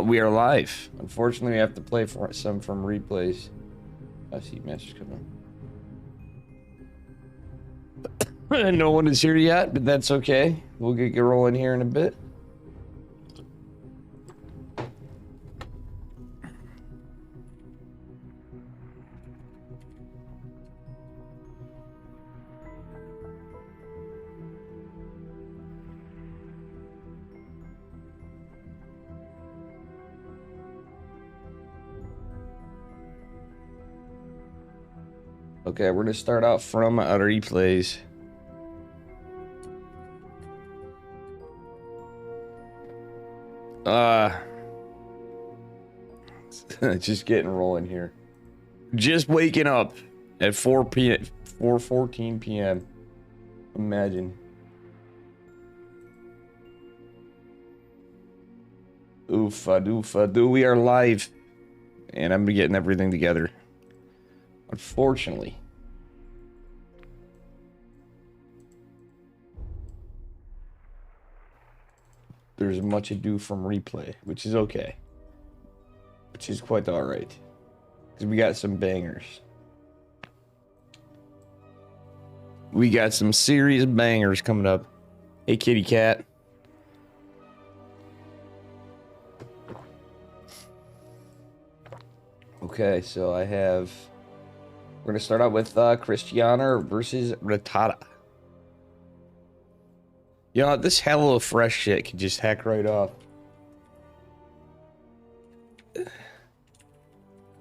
We are live. Unfortunately, we have to play for some from replays. OSC Masters Cup. No one is here yet, but that's okay. We'll get rolling here in a bit. Okay, we're gonna start out from replays. Just getting rolling here. Just waking up at 4 p.m. 4:14 p.m. Imagine. Oofa doofa doo. We are live, and I'm getting everything together. Unfortunately. There's much ado from replay, which is okay. Which is quite alright. Because we got some bangers. We got some serious bangers coming up. Hey, kitty cat. Okay, so I have... We're going to start out with Cristiano versus Rattata. You know, this Hello Fresh shit can just hack right off.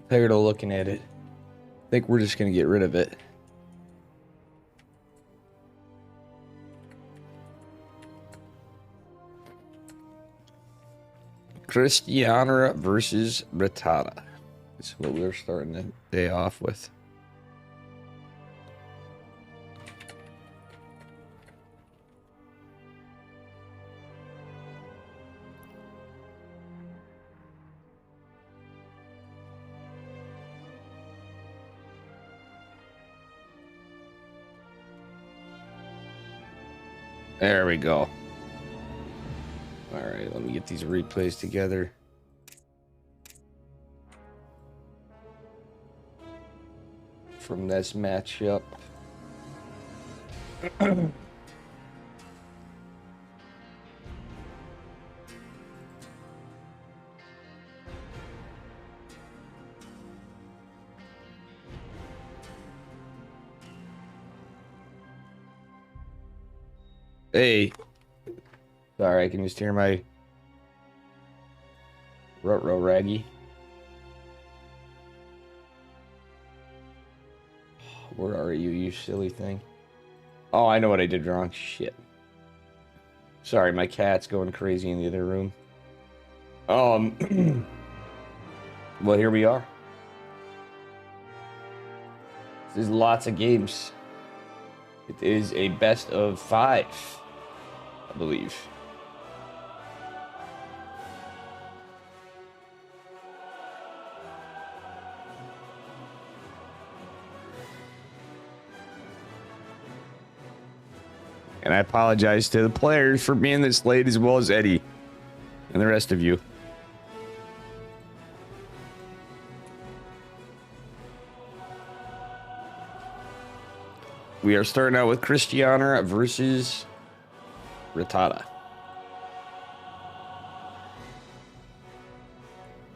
Tired of looking at it. I think we're just going to get rid of it. Cristiano versus Rattata. That's what we're starting the day off with. There we go. All right, let me get these replays together. From this matchup. Hey. Sorry, I can just hear my ruh-roh raggy. Where are you, you silly thing? Oh, I know what I did wrong. Shit. Sorry, my cat's going crazy in the other room. Well, here we are. There's lots of games. It is a best of 5, I believe. And I apologize to the players for being this late as well as Eddie. and the rest of you. We are starting out with Cristiano versus Rattata.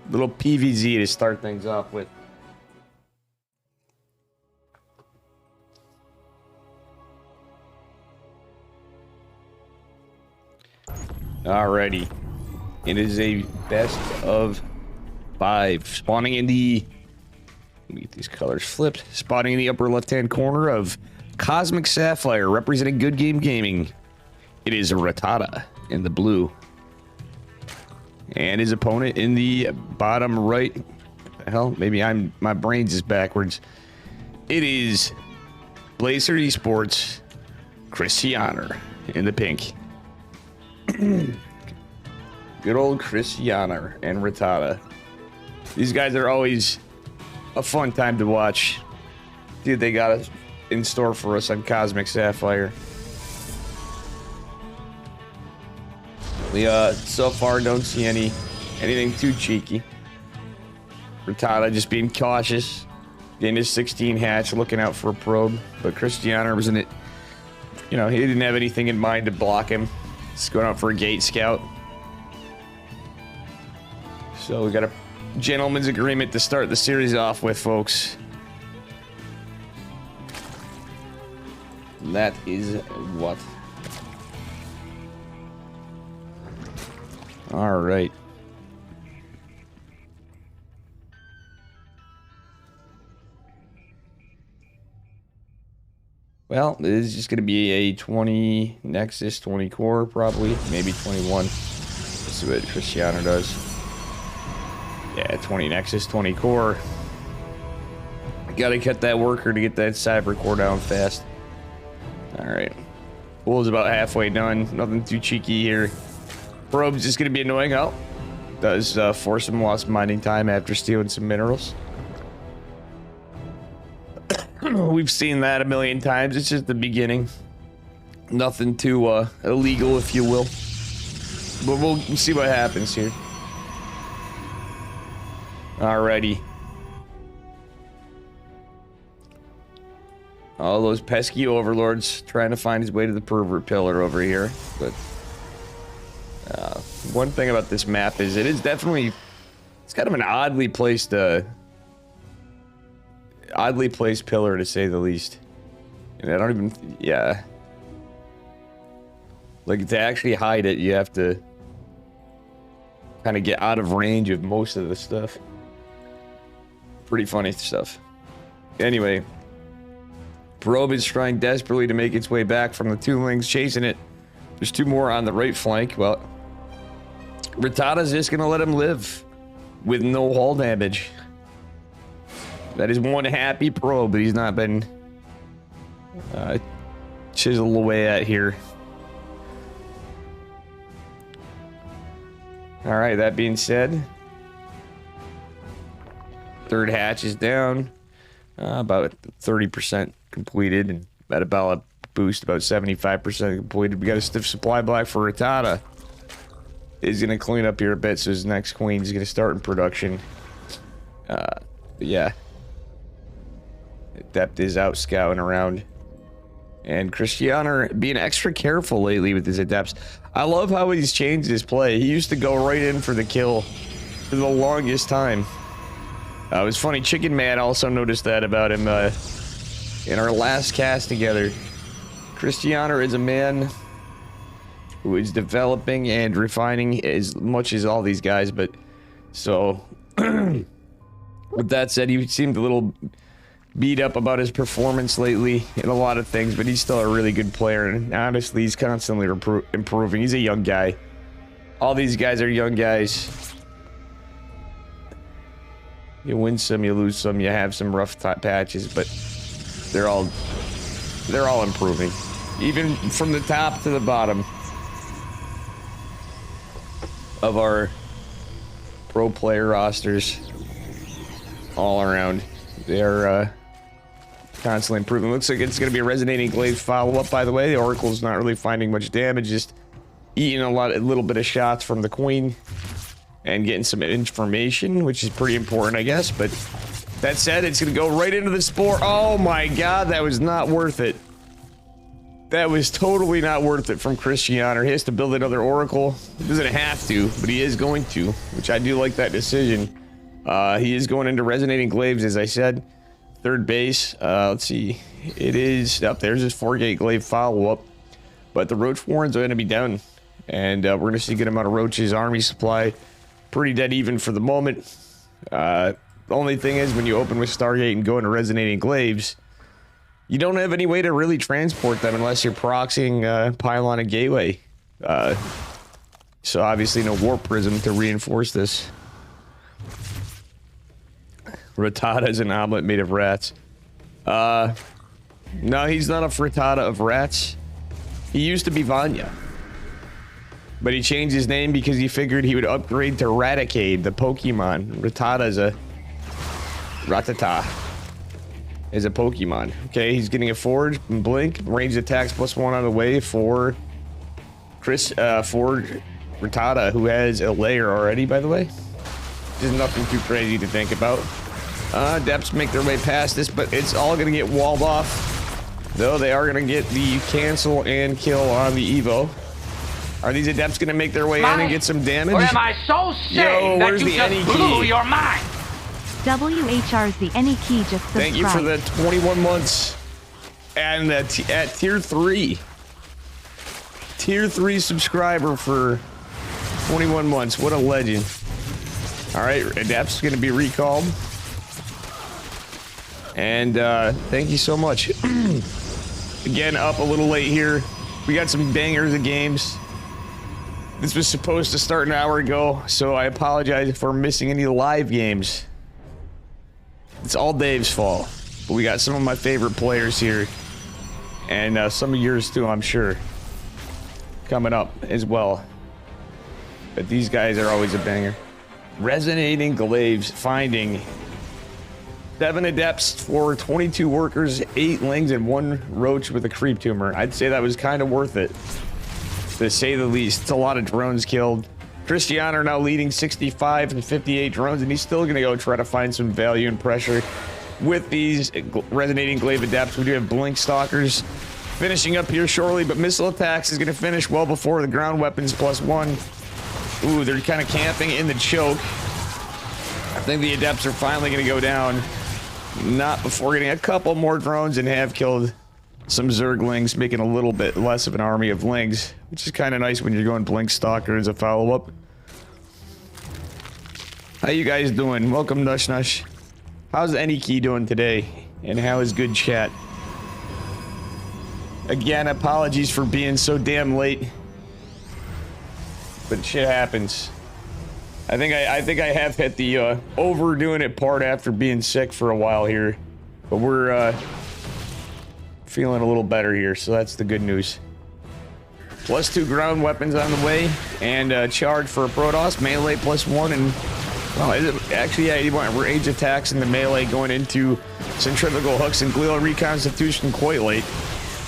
Little PVZ to start things off with. Alrighty. It is a best of 5. Spawning in the... Let me get these colors flipped. Spawning in the upper left-hand corner of Cosmic Sapphire, representing Good Game Gaming. It is Rattata in the blue. And his opponent in the bottom right. What the hell? Maybe my brain's just backwards. It is Blazer Esports, Cristiano in the pink. Good old Cristiano and Rattata. These guys are always a fun time to watch. Dude, they got us in store for us on Cosmic Sapphire. We so far don't see anything too cheeky. Rattata just being cautious, getting his 16 hatch, looking out for a probe. But Cristiano was in it. You know, he didn't have anything in mind to block him. He's going out for a gate scout. So we got a gentleman's agreement to start the series off with, folks. That is what. All right. Well, this is just going to be a 20 Nexus, 20 core, probably. Maybe 21. Let's see what Cristiano does. Yeah, 20 Nexus, 20 core. Gotta cut that worker to get that cyber core down fast. Alright. Pool's about halfway done. Nothing too cheeky here. Probe's just gonna be annoying. Oh. Does force him lost mining time after stealing some minerals. We've seen that a million times. It's just the beginning. Nothing too illegal, if you will. But we'll see what happens here. Alrighty. All those pesky overlords trying to find his way to the pervert pillar over here. But one thing about this map is it is definitely, it's kind of an oddly placed pillar, to say the least. And I don't even, yeah. Like, to actually hide it, you have to kind of get out of range of most of the stuff. Pretty funny stuff. Anyway, Probe is trying desperately to make its way back from the two lings chasing it. There's two more on the right flank. Well, Rattata's just gonna let him live with no hull damage. That is one happy Probe that he's not been chiseled away at here. All right, that being said, third hatch is down, about 30% completed, and metabolic boost about 75% completed. We got a stiff supply block for Rattata. He's gonna clean up here a bit, so his next queen is gonna start in production. Yeah, Adept is out scouting around, and Cristiano being extra careful lately with his adepts. I love how he's changed his play. He used to go right in for the kill for the longest time. It was funny, Chicken Man also noticed that about him in our last cast together. Cristiano is a man who is developing and refining as much as all these guys, but so with that said, he seemed a little beat up about his performance lately in a lot of things, but he's still a really good player, and honestly, he's constantly improving. He's a young guy. All these guys are young guys. You win some, you lose some, you have some rough patches, but they're all improving, even from the top to the bottom of our pro player rosters. All around, they're constantly improving. Looks like it's going to be a resonating glaive follow-up, by the way. The Oracle's not really finding much damage, just eating a little bit of shots from the queen and getting some information, which is pretty important, I guess. But that said, it's gonna go right into the spore. Oh my god, that was not worth it. That was totally not worth it from Cristiano. He has to build another Oracle. He doesn't have to, but he is going to, which I do like that decision. He is going into Resonating Glaives, as I said. Third base. Let's see. It is up there's his 4-gate glaive follow-up. But the Roach Warrens are going to be down. And we're going to see a good amount of Roaches. Army supply pretty dead even for the moment. The only thing is, when you open with Stargate and go into Resonating Glaives, you don't have any way to really transport them unless you're proxying Pylon and Gateway. So obviously no Warp Prism to reinforce this. Rattata is an omelet made of rats. No, he's not a frittata of rats. He used to be Vanya. But he changed his name because he figured he would upgrade to Raticate, the Pokemon. Rattata is a... Rattata is a Pokemon. Okay, he's getting a Forge and Blink. Ranged attacks +1 on the way for for Rattata, who has a layer already, by the way. There's nothing too crazy to think about. Depths make their way past this, but it's all gonna get walled off. Though they are gonna get the cancel and kill on the Evo. Are these Adepts gonna make their way in and get some damage? Or am I so sick that you just blew your mind? WHR's the any key just subscribed. Thank you for the 21 months. And at tier 3. Tier 3 subscriber for 21 months. What a legend. Alright, Adept's gonna be recalled. And thank you so much. Again, up a little late here. We got some bangers of games. This was supposed to start an hour ago, so I apologize for missing any live games. It's all Dave's fault. But we got some of my favorite players here. And some of yours too, I'm sure. Coming up as well. But these guys are always a banger. Resonating Glaives finding 7 Adepts for 22 workers, 8 Lings, and 1 Roach with a creep tumor. I'd say that was kind of worth it, to say the least. It's a lot of drones killed. Cristiano now leading 65 and 58 drones, and he's still going to go try to find some value and pressure with these Resonating Glaive Adepts. We do have Blink Stalkers finishing up here shortly, but Missile Attacks is going to finish well before the ground weapons +1. Ooh, they're kind of camping in the choke. I think the Adepts are finally going to go down. Not before getting a couple more drones and have killed some Zerglings, making a little bit less of an army of Lings, which is kind of nice when you're going Blink Stalker as a follow-up. How you guys doing? Welcome, Nush Nush. How's Any-Key doing today? And how is good chat? Again, apologies for being so damn late. But shit happens. I think I have hit the overdoing it part after being sick for a while here. But we're feeling a little better here, so that's the good news. +2 ground weapons on the way, and charge for a Protoss, melee +1, and well, is it actually, yeah, you want range attacks in the melee going into centrifugal hooks and glial reconstitution quite late.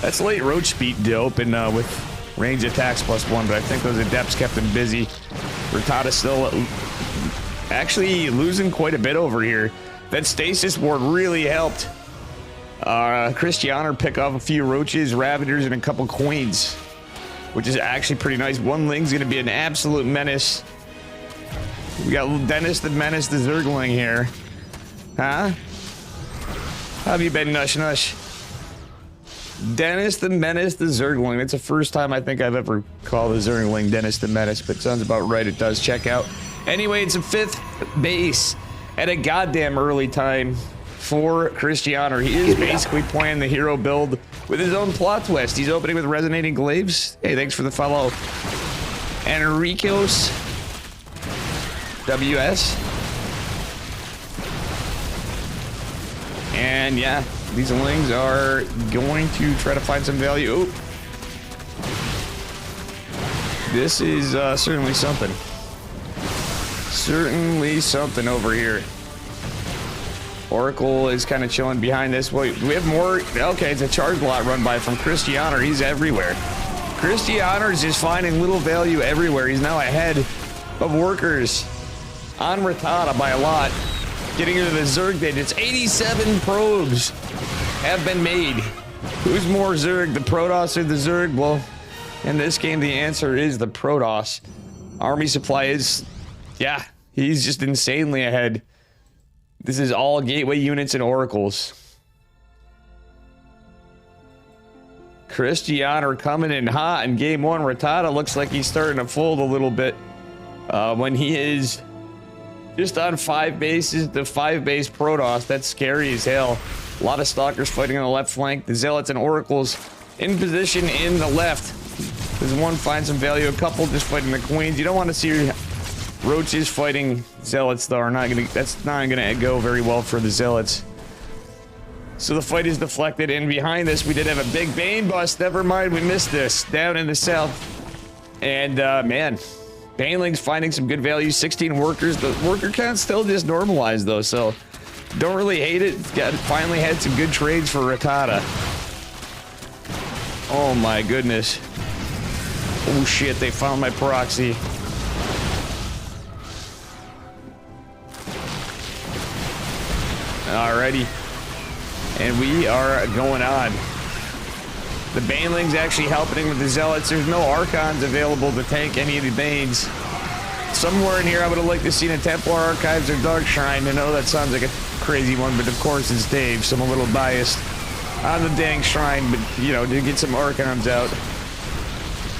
That's late roach speed to open with range attacks +1, but I think those Adepts kept him busy. Rattata still actually losing quite a bit over here. That stasis ward really helped Cristiano pick off a few Roaches, Ravagers, and a couple Queens, which is actually pretty nice. 1 Ling's gonna be an absolute menace. We got Dennis the Menace the Zergling here. Huh? How have you been, Nush Nush? Dennis the Menace the Zergling. That's the first time I think I've ever called the Zergling Dennis the Menace, but sounds about right. It does check out. Anyway, it's a 5th base at a goddamn early time for Cristiano. He is basically playing the hero build with his own plot twist. He's opening with Resonating Glaives. Hey, thanks for the follow. Enrique's WS. And yeah, these Lings are going to try to find some value. Ooh. This is certainly something. Certainly something over here. Oracle is kind of chilling behind this. Wait, do we have more? Okay, it's a charge lot run by from Cristiano. He's everywhere. Christianer's just finding little value everywhere. He's now ahead of workers on Rattata by a lot. Getting into the Zerg stage. It's 87 probes have been made. Who's more Zerg, the Protoss or the Zerg? Well, in this game, the answer is the Protoss. Army supply is, yeah, he's just insanely ahead. This is all gateway units and oracles. Christianer coming in hot in game one. Rattata looks like he's starting to fold a little bit when he is just on 5 bases. The 5 base Protoss, that's scary as hell. A lot of stalkers fighting on the left flank. The zealots and oracles in position in the left. Does one find some value? A couple just fighting the queens. You don't want to see roaches fighting zealots though. That's not gonna go very well for the zealots. So the fight is deflected, and behind this we did have a big Bane bust. Never mind, we missed this. Down in the south. And man, Baneling's finding some good value. 16 workers. The worker count still just normalized though, so don't really hate it. Finally had some good trades for Rattata. Oh my goodness. Oh shit, they found my proxy. Alrighty. And we are going on. The Baneling's actually helping with the Zealots. There's no Archons available to tank any of the Banes. Somewhere in here I would have liked to see a Templar Archives or Dark Shrine. I know that sounds like a crazy one, but of course it's Dave, so I'm a little biased on the dang Shrine. But, you know, to get some Archons out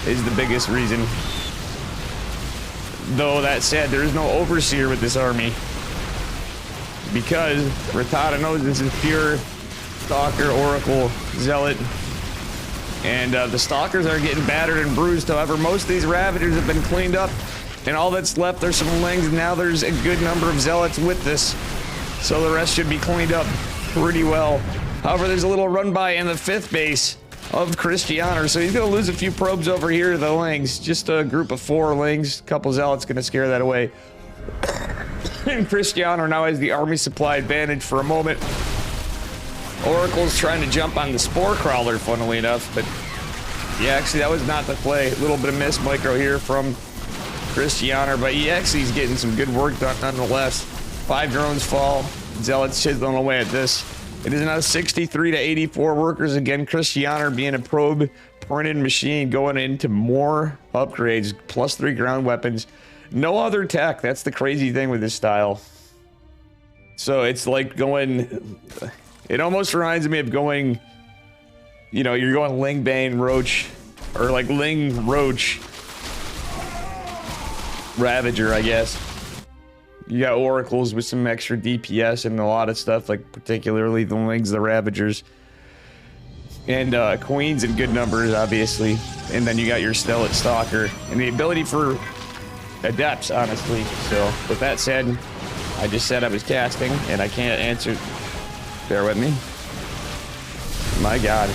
is the biggest reason. Though, that said, there is no Overseer with this army. Because Rattata knows this is pure Stalker, Oracle, Zealot. And the Stalkers are getting battered and bruised. However, most of these Ravagers have been cleaned up. And all that's left are some Lings. And now there's a good number of Zealots with this. So the rest should be cleaned up pretty well. However, there's a little run by in the 5th base of Christianer. So he's going to lose a few probes over here to the Lings. Just a group of 4 Lings. A couple Zealots going to scare that away. And Christianer now has the army supply advantage for a moment. Oracle's trying to jump on the Spore Crawler, funnily enough, but yeah, actually that was not the play. A little bit of miss micro here from Christianer, but he actually is getting some good work done nonetheless. 5 drones fall. Zealots chiseling away at this. It is now 63 to 84 workers. Again, Christianer being a probe printed machine, going into more upgrades, +3 ground weapons. No other tech. That's the crazy thing with this style. So it's like going... It almost reminds me of going... You know, you're going Ling Bane Roach. Or like Ling Roach. Ravager, I guess. You got Oracles with some extra DPS and a lot of stuff, like particularly the Lings, the Ravagers. And Queens in good numbers, obviously. And then you got your Stellar Stalker. And the ability for Adepts, honestly. So, with that said, I just said I was casting, and I can't answer. Bear with me. My God.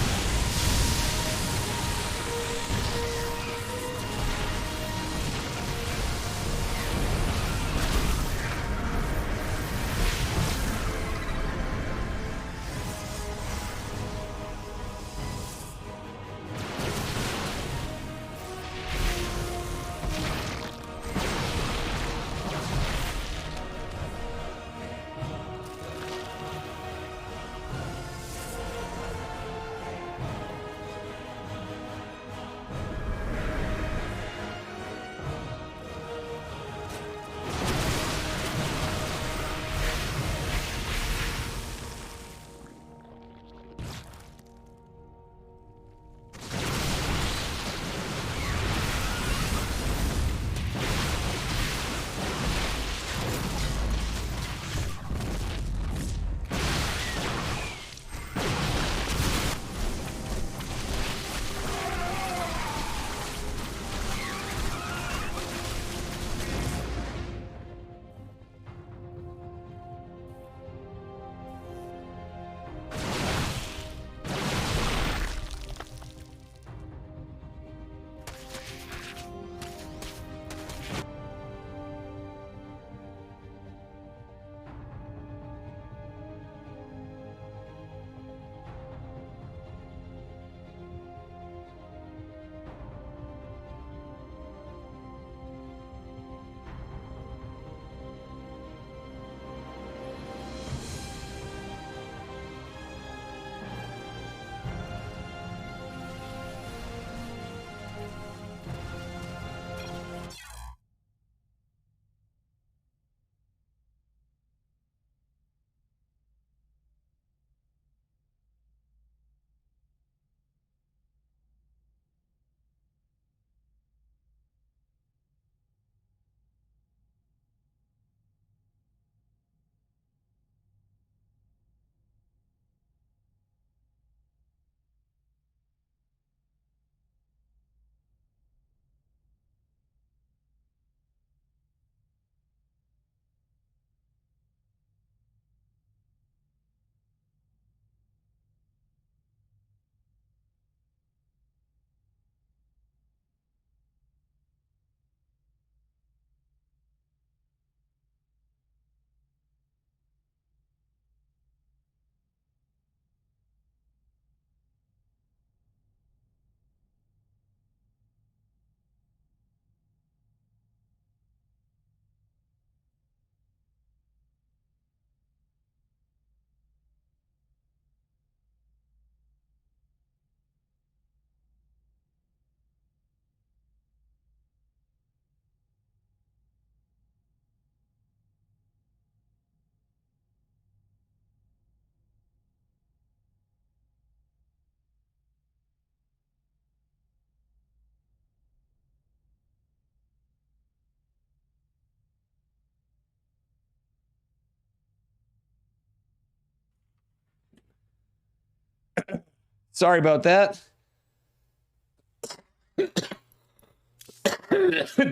Sorry about that.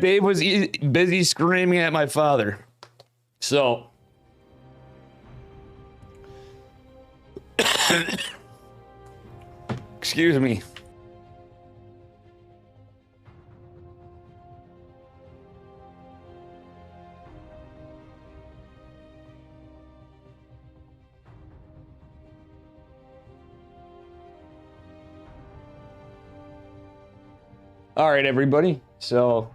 Dave was busy screaming at my father. So. Excuse me. All right, everybody. So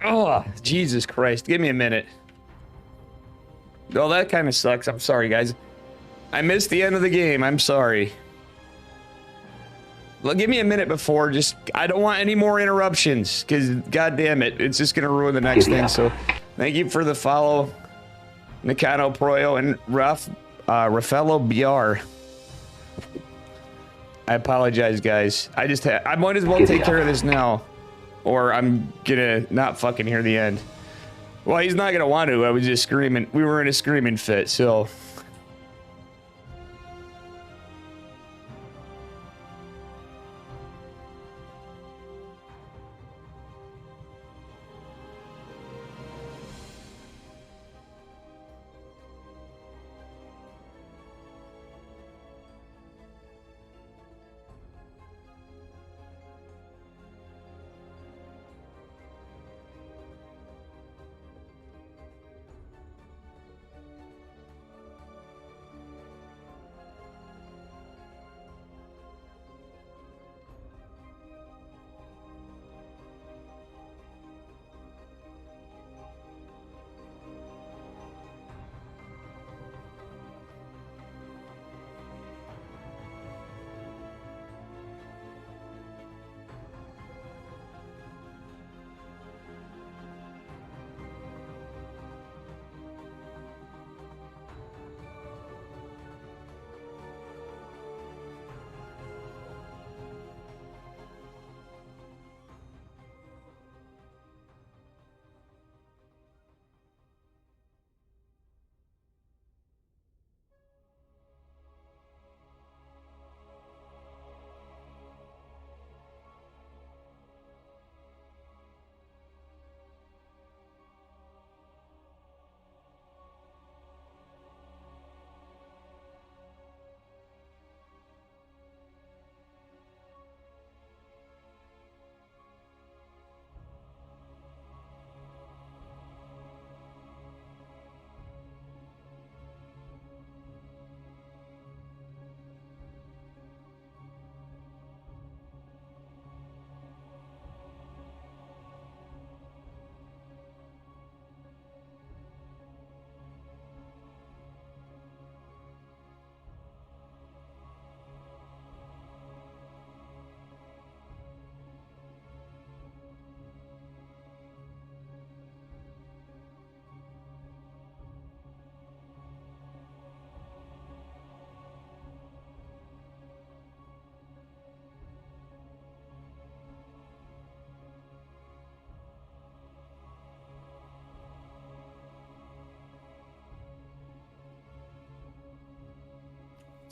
oh, Jesus Christ. Give me a minute. Oh, that kind of sucks. I'm sorry, guys. I missed the end of the game. I'm sorry. Well, give me a minute before. Just, I don't want any more interruptions because, God damn it, it's just going to ruin the next thing. So, thank you for the follow, Nakano Proyo and Rafaelo BR. I apologize, guys. I might as well take care of this now, or I'm gonna not fucking hear the end. Well, he's not gonna want to. I was just screaming. We were in a screaming fit, so.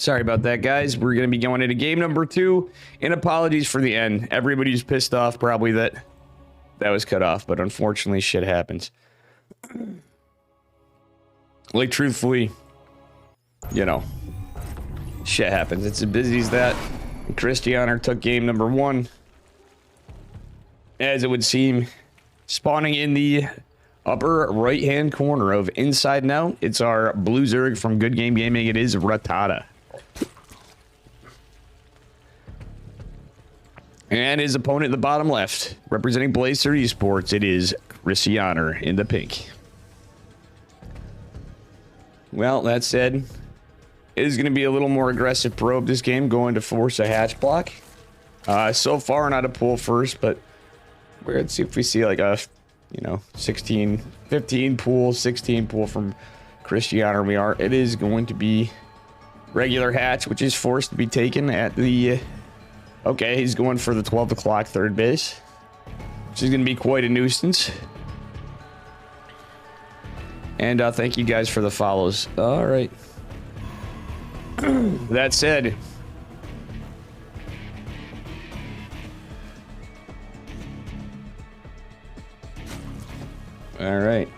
Sorry about that, guys. We're going to be going into game number 2. And apologies for the end. Everybody's pissed off probably that was cut off. But unfortunately, shit happens. Like, truthfully, you know, shit happens. It's as busy as that. Cristiano took game number 1. As it would seem, spawning in the upper right-hand corner of Inside and Out, it's our Blue Zerg from Good Game Gaming. It is Rattata. And his opponent in the bottom left, representing Blazer Esports, it is Cristiano in the pink. Well, that said, it is going to be a little more aggressive probe this game, going to force a hatch block. So far, not a pull first, but we're going to see if we see like a, 16, 15 pull, 16 pull from Cristiano. It is going to be regular hatch, which is forced to be taken at the... Okay, he's going for the 12 o'clock third base, which is going to be quite a nuisance. And thank you guys for the follows. All right. That said, all right.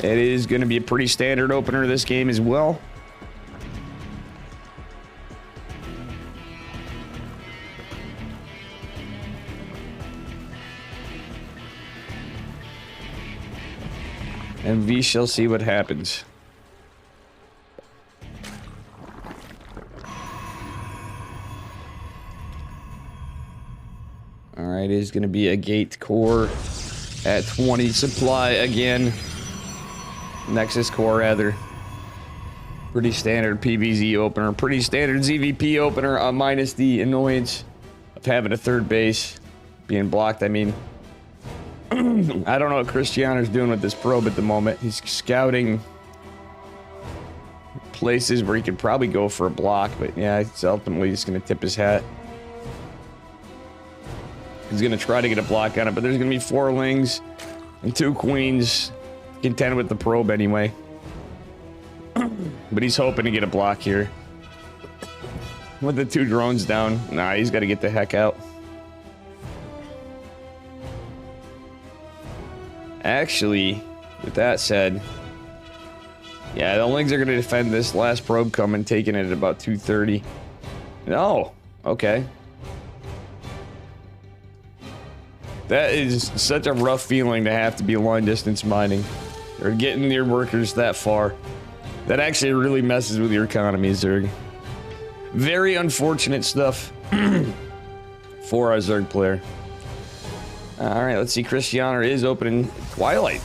It is going to be a pretty standard opener this game as well. And we shall see what happens. Alright, it is going to be a gate core at 20 supply again. Nexus core, rather. Pretty standard PVZ opener. Pretty standard ZVP opener, minus the annoyance of having a third base being blocked. I mean, I don't know what Cristiano's doing with this probe at the moment. He's scouting places where he could probably go for a block, but yeah, it's ultimately just going to tip his hat. He's going to try to get a block on it, but there's going to be 4 lings and 2 queens. Contend with the probe anyway. But he's hoping to get a block here. With the 2 drones down, nah, he's got to get the heck out. Actually, with that said, yeah, the lings are going to defend this last probe coming, taking it at about 230. No, okay. That is such a rough feeling to have to be long distance mining or getting your workers that far. That actually really messes with your economy, Zerg. Very unfortunate stuff for our Zerg player. All right, let's see. Cristiano is opening Twilight.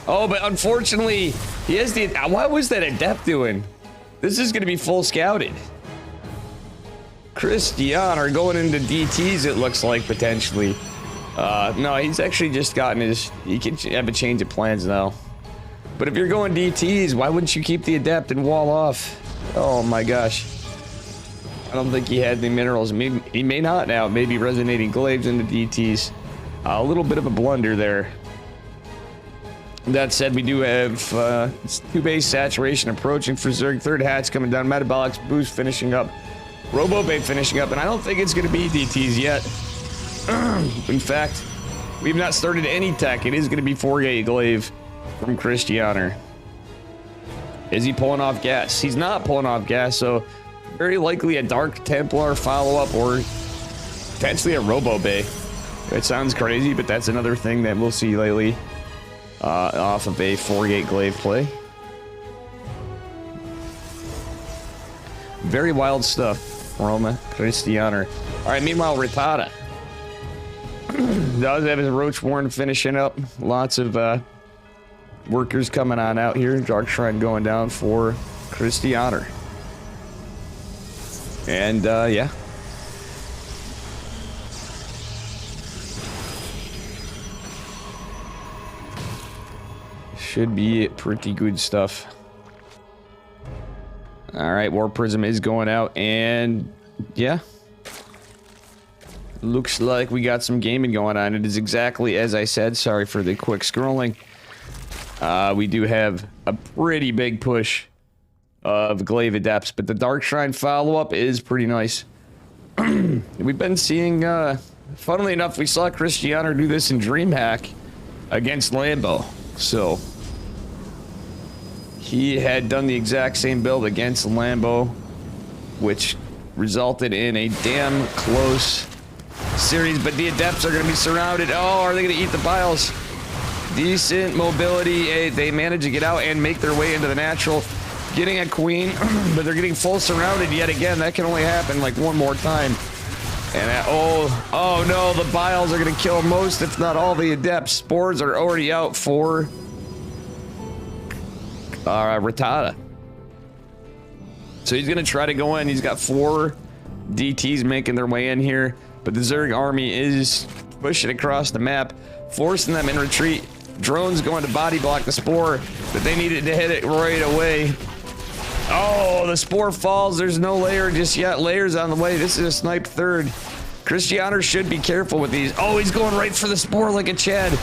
Oh, but unfortunately, he has the... What was that Adept doing? This is going to be full scouted. Cristiano going into DTs, it looks like, potentially. No, he's actually just gotten his... He can have a change of plans now. But if you're going DTs, why wouldn't you keep the Adept and wall off? Oh my gosh. I don't think he had the minerals. Maybe, he may not now. Maybe resonating glaives into DTs. A little bit of a blunder there. That said, we do have 2 base saturation approaching for Zerg. 3rd hatch coming down. Metabolics boost finishing up. Robo Bay finishing up. And I don't think it's going to be DTs yet. In fact, we've not started any tech. It is going to be 4-gate glaive from Cristiano. Is he pulling off gas? He's not pulling off gas, so very likely a Dark Templar follow-up or potentially a Robo Bay. It sounds crazy, but that's another thing that we'll see lately off of a 4-gate glaive play. Very wild stuff from Cristiano. All right, meanwhile, Rattata does have his Roach Warren finishing up. Lots of workers coming on out here. Dark Shrine going down for Cristiano. And, yeah. Should be pretty good stuff. Alright, War Prism is going out, and yeah. Looks like we got some gaming going on. It is exactly as I said. Sorry for the quick scrolling. We do have a pretty big push of Glaive Adepts, but the Dark Shrine follow-up is pretty nice. We've been seeing, funnily enough, we saw Cristiano do this in DreamHack against Lambo. So, he had done the exact same build against Lambo, which resulted in a damn close series, but the Adepts are going to be surrounded. Oh, are they going to eat the piles? Decent mobility. They manage to get out and make their way into the natural. Getting a queen, but they're getting full surrounded yet again. That can only happen like one more time. And oh no, the biles are going to kill most, if not all, the Adepts. Spores are already out for Rattata. So he's going to try to go in. He's got 4 DTs making their way in here, but the Zerg army is pushing across the map, forcing them in retreat. Drones going to body block the Spore, but they needed to hit it right away. Oh, the Spore falls. There's no layer just yet. Layer's on the way. This is a sniped 3rd. Christianer should be careful with these. Oh, he's going right for the spore like a Chad.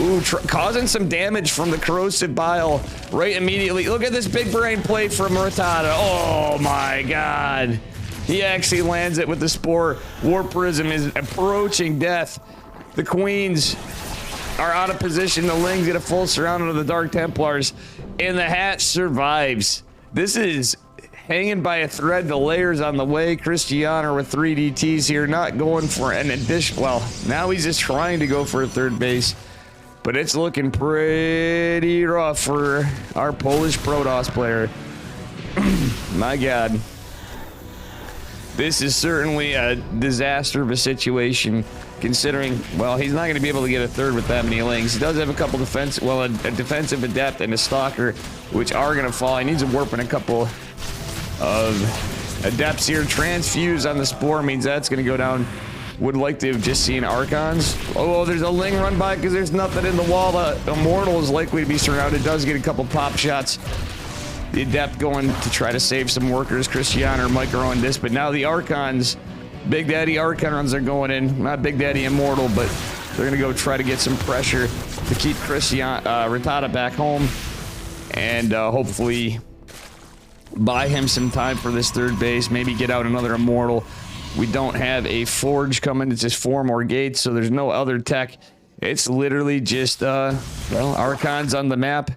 Ooh, causing some damage from the corrosive bile right immediately. Look at this big brain play from Rattata. Oh my God. He actually lands it with the spore. War Prism is approaching death. The Queens are out of position. The Lings get a full surround of the Dark Templars. And the Hatch survives. This is hanging by a thread. The layers on the way. Christianer with 3 DTs here. Not going for an addition. Well, now he's just trying to go for a third base. But it's looking pretty rough for our Polish Protoss player. My God. This is certainly a disaster of a situation, considering, well, he's not going to be able to get a third with that many Lings. He does have a couple defense, well, a defensive adept and a stalker, which are going to fall. He needs a warp and a couple of adepts here. Transfuse on the spore means that's going to go down. Would like to have just seen Archons. Oh, there's a Ling run by because there's nothing in the wall. The Immortal is likely to be surrounded. Does get a couple pop shots. The Adept going to try to save some workers. Christianer micro on this, but now the Archons, Big Daddy Archons are going in. Not Big Daddy Immortal, but they're going to go try to get some pressure to keep Rattata back home and hopefully buy him some time for this third base. Maybe get out another Immortal. We don't have a forge coming. It's just 4 more gates, so there's no other tech. It's literally just, well, Archons on the map,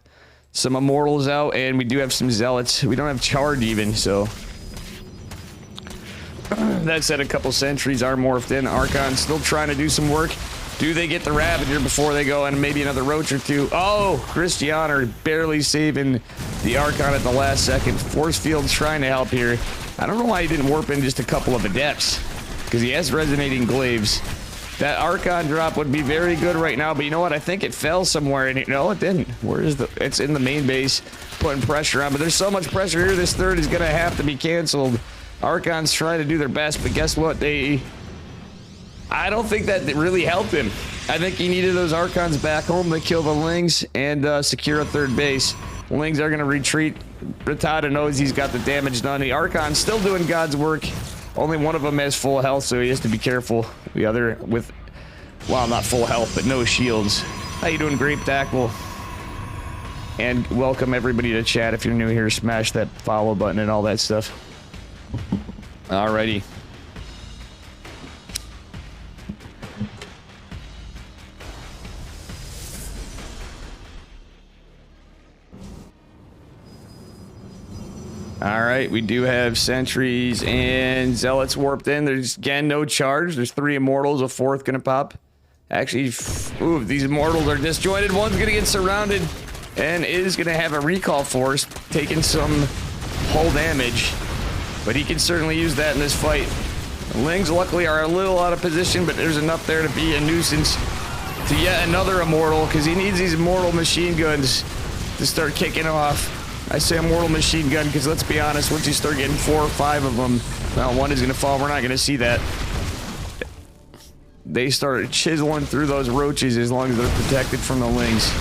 some Immortals out, and we do have some Zealots. We don't have Charge even, so. That said, a couple sentries are morphed in. Archons still trying to do some work. Do they get the Ravager before they go, and maybe another Roach or two? Oh, Christianer barely saving the Archon at the last second. Force Field trying to help here. I don't know why he didn't warp in just a couple of Adepts, because he has Resonating Glaives. That Archon drop would be very good right now, but you know what? I think it fell somewhere, and no, it didn't. Where is the? It's in the main base, putting pressure on, but there's so much pressure here, this third is going to have to be canceled. Archon's trying to do their best, but guess what? I don't think that really helped him. I think he needed those Archons back home to kill the Lings and secure a third base. Lings are going to retreat. Rattata knows he's got the damage done. The Archon's still doing God's work. Only one of them has full health, so he has to be careful. The other with, well, not full health, but no shields. How you doing, Grape Tackle? And welcome everybody to chat. If you're new here, smash that follow button and all that stuff. Alrighty. All right, we do have sentries and zealots warped in. There's, again, no charge. There's 3 immortals, a 4th gonna pop. Actually, ooh, these immortals are disjointed. One's gonna get surrounded and is gonna have a recall force, taking some hull damage. But he can certainly use that in this fight. The Lings, luckily, are a little out of position, but there's enough there to be a nuisance to yet another immortal, because he needs these immortal machine guns to start kicking off. I say immortal machine gun because, let's be honest, once you start getting 4 or 5 of them, well, one is going to fall. We're not going to see that. They start chiseling through those roaches as long as they're protected from the Lings.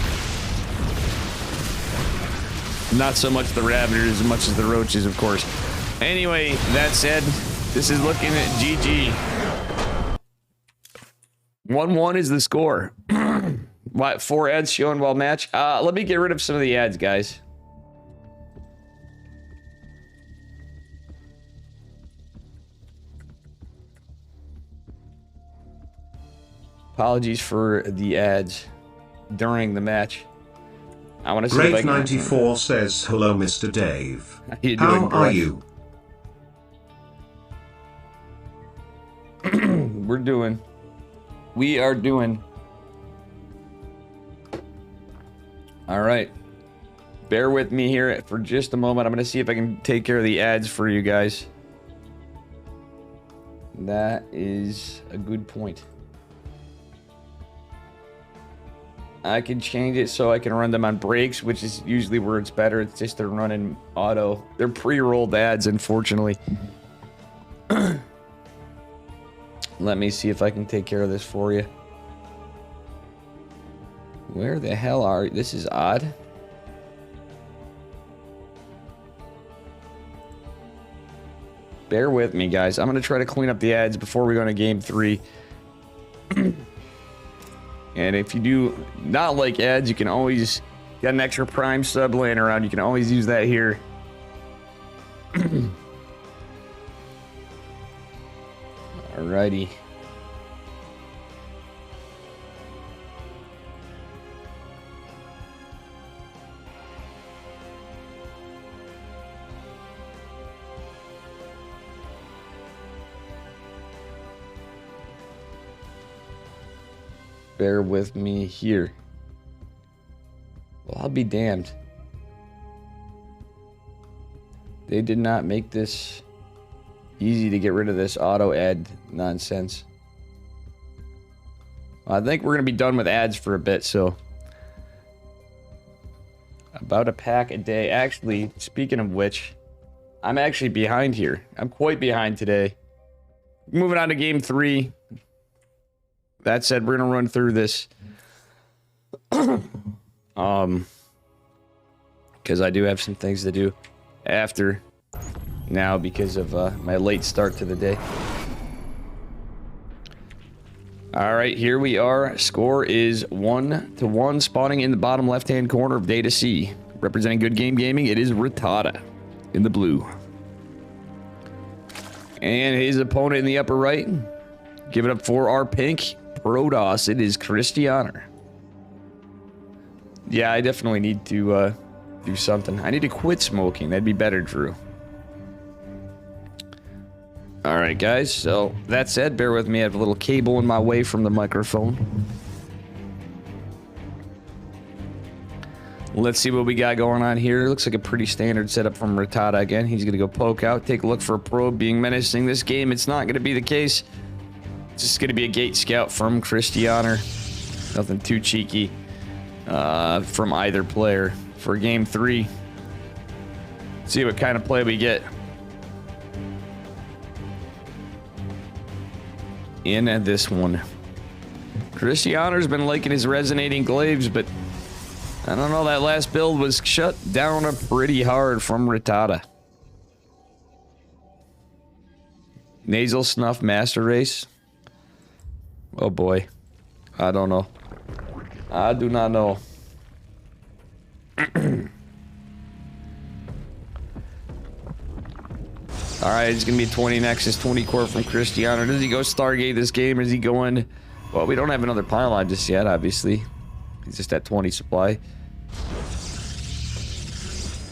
Not so much the Ravagers as much as the roaches, of course. Anyway, that said, this is looking at GG. 1-1 is the score. What, 4 ads showing while match? Let me get rid of some of the ads, guys. Apologies for the ads during the match. I want to see. Grave94 says, hello, Mr. Dave. How are you? We are doing. All right. Bear with me here for just a moment. I'm going to see if I can take care of the ads for you guys. That is a good point. I can change it so I can run them on breaks, which is usually where it's better. It's just they're running auto. They're pre-rolled ads, unfortunately. Let me see if I can take care of this for you. Where the hell are you? This is odd. Bear with me, guys. I'm going to try to clean up the ads before we go into game 3. And if you do not like ads, you can always get an extra Prime sub laying around. You can always use that here. Alrighty. Bear with me here. Well, I'll be damned. They did not make this easy to get rid of this auto ad nonsense. I think we're going to be done with ads for a bit, so about a pack a day. Actually, speaking of which, I'm actually behind here. I'm quite behind today. Moving on to game 3. That said, we're going to run through this. Because I do have some things to do after now because of my late start to the day. All right, here we are. Score is 1-1, spawning in the bottom left-hand corner of Data C. Representing Good Game Gaming, it is Rattata in the blue. And his opponent in the upper right, give it up for our pink Protoss, it is Christianer. Yeah, I definitely need to do something. I need to quit smoking. That'd be better, Drew. Alright, guys. So, that said, bear with me. I have a little cable in my way from the microphone. Let's see what we got going on here. Looks like a pretty standard setup from Rattata again. He's going to go poke out, take a look for a probe being menacing. This game, it's not going to be the case. It's just going to be a gate scout from Christianer. Nothing too cheeky from either player for game 3. See what kind of play we get in this one. Christianer's been liking his resonating glaives, but I don't know, that last build was shut down pretty hard from Rattata. Nasal Snuff Master Race. Oh boy. I don't know. I do not know. Alright, it's going to be 20 Nexus, 20 core from Christianer. Does he go Stargate this game? Is he going... Well, we don't have another pylon just yet, obviously. He's just at 20 supply.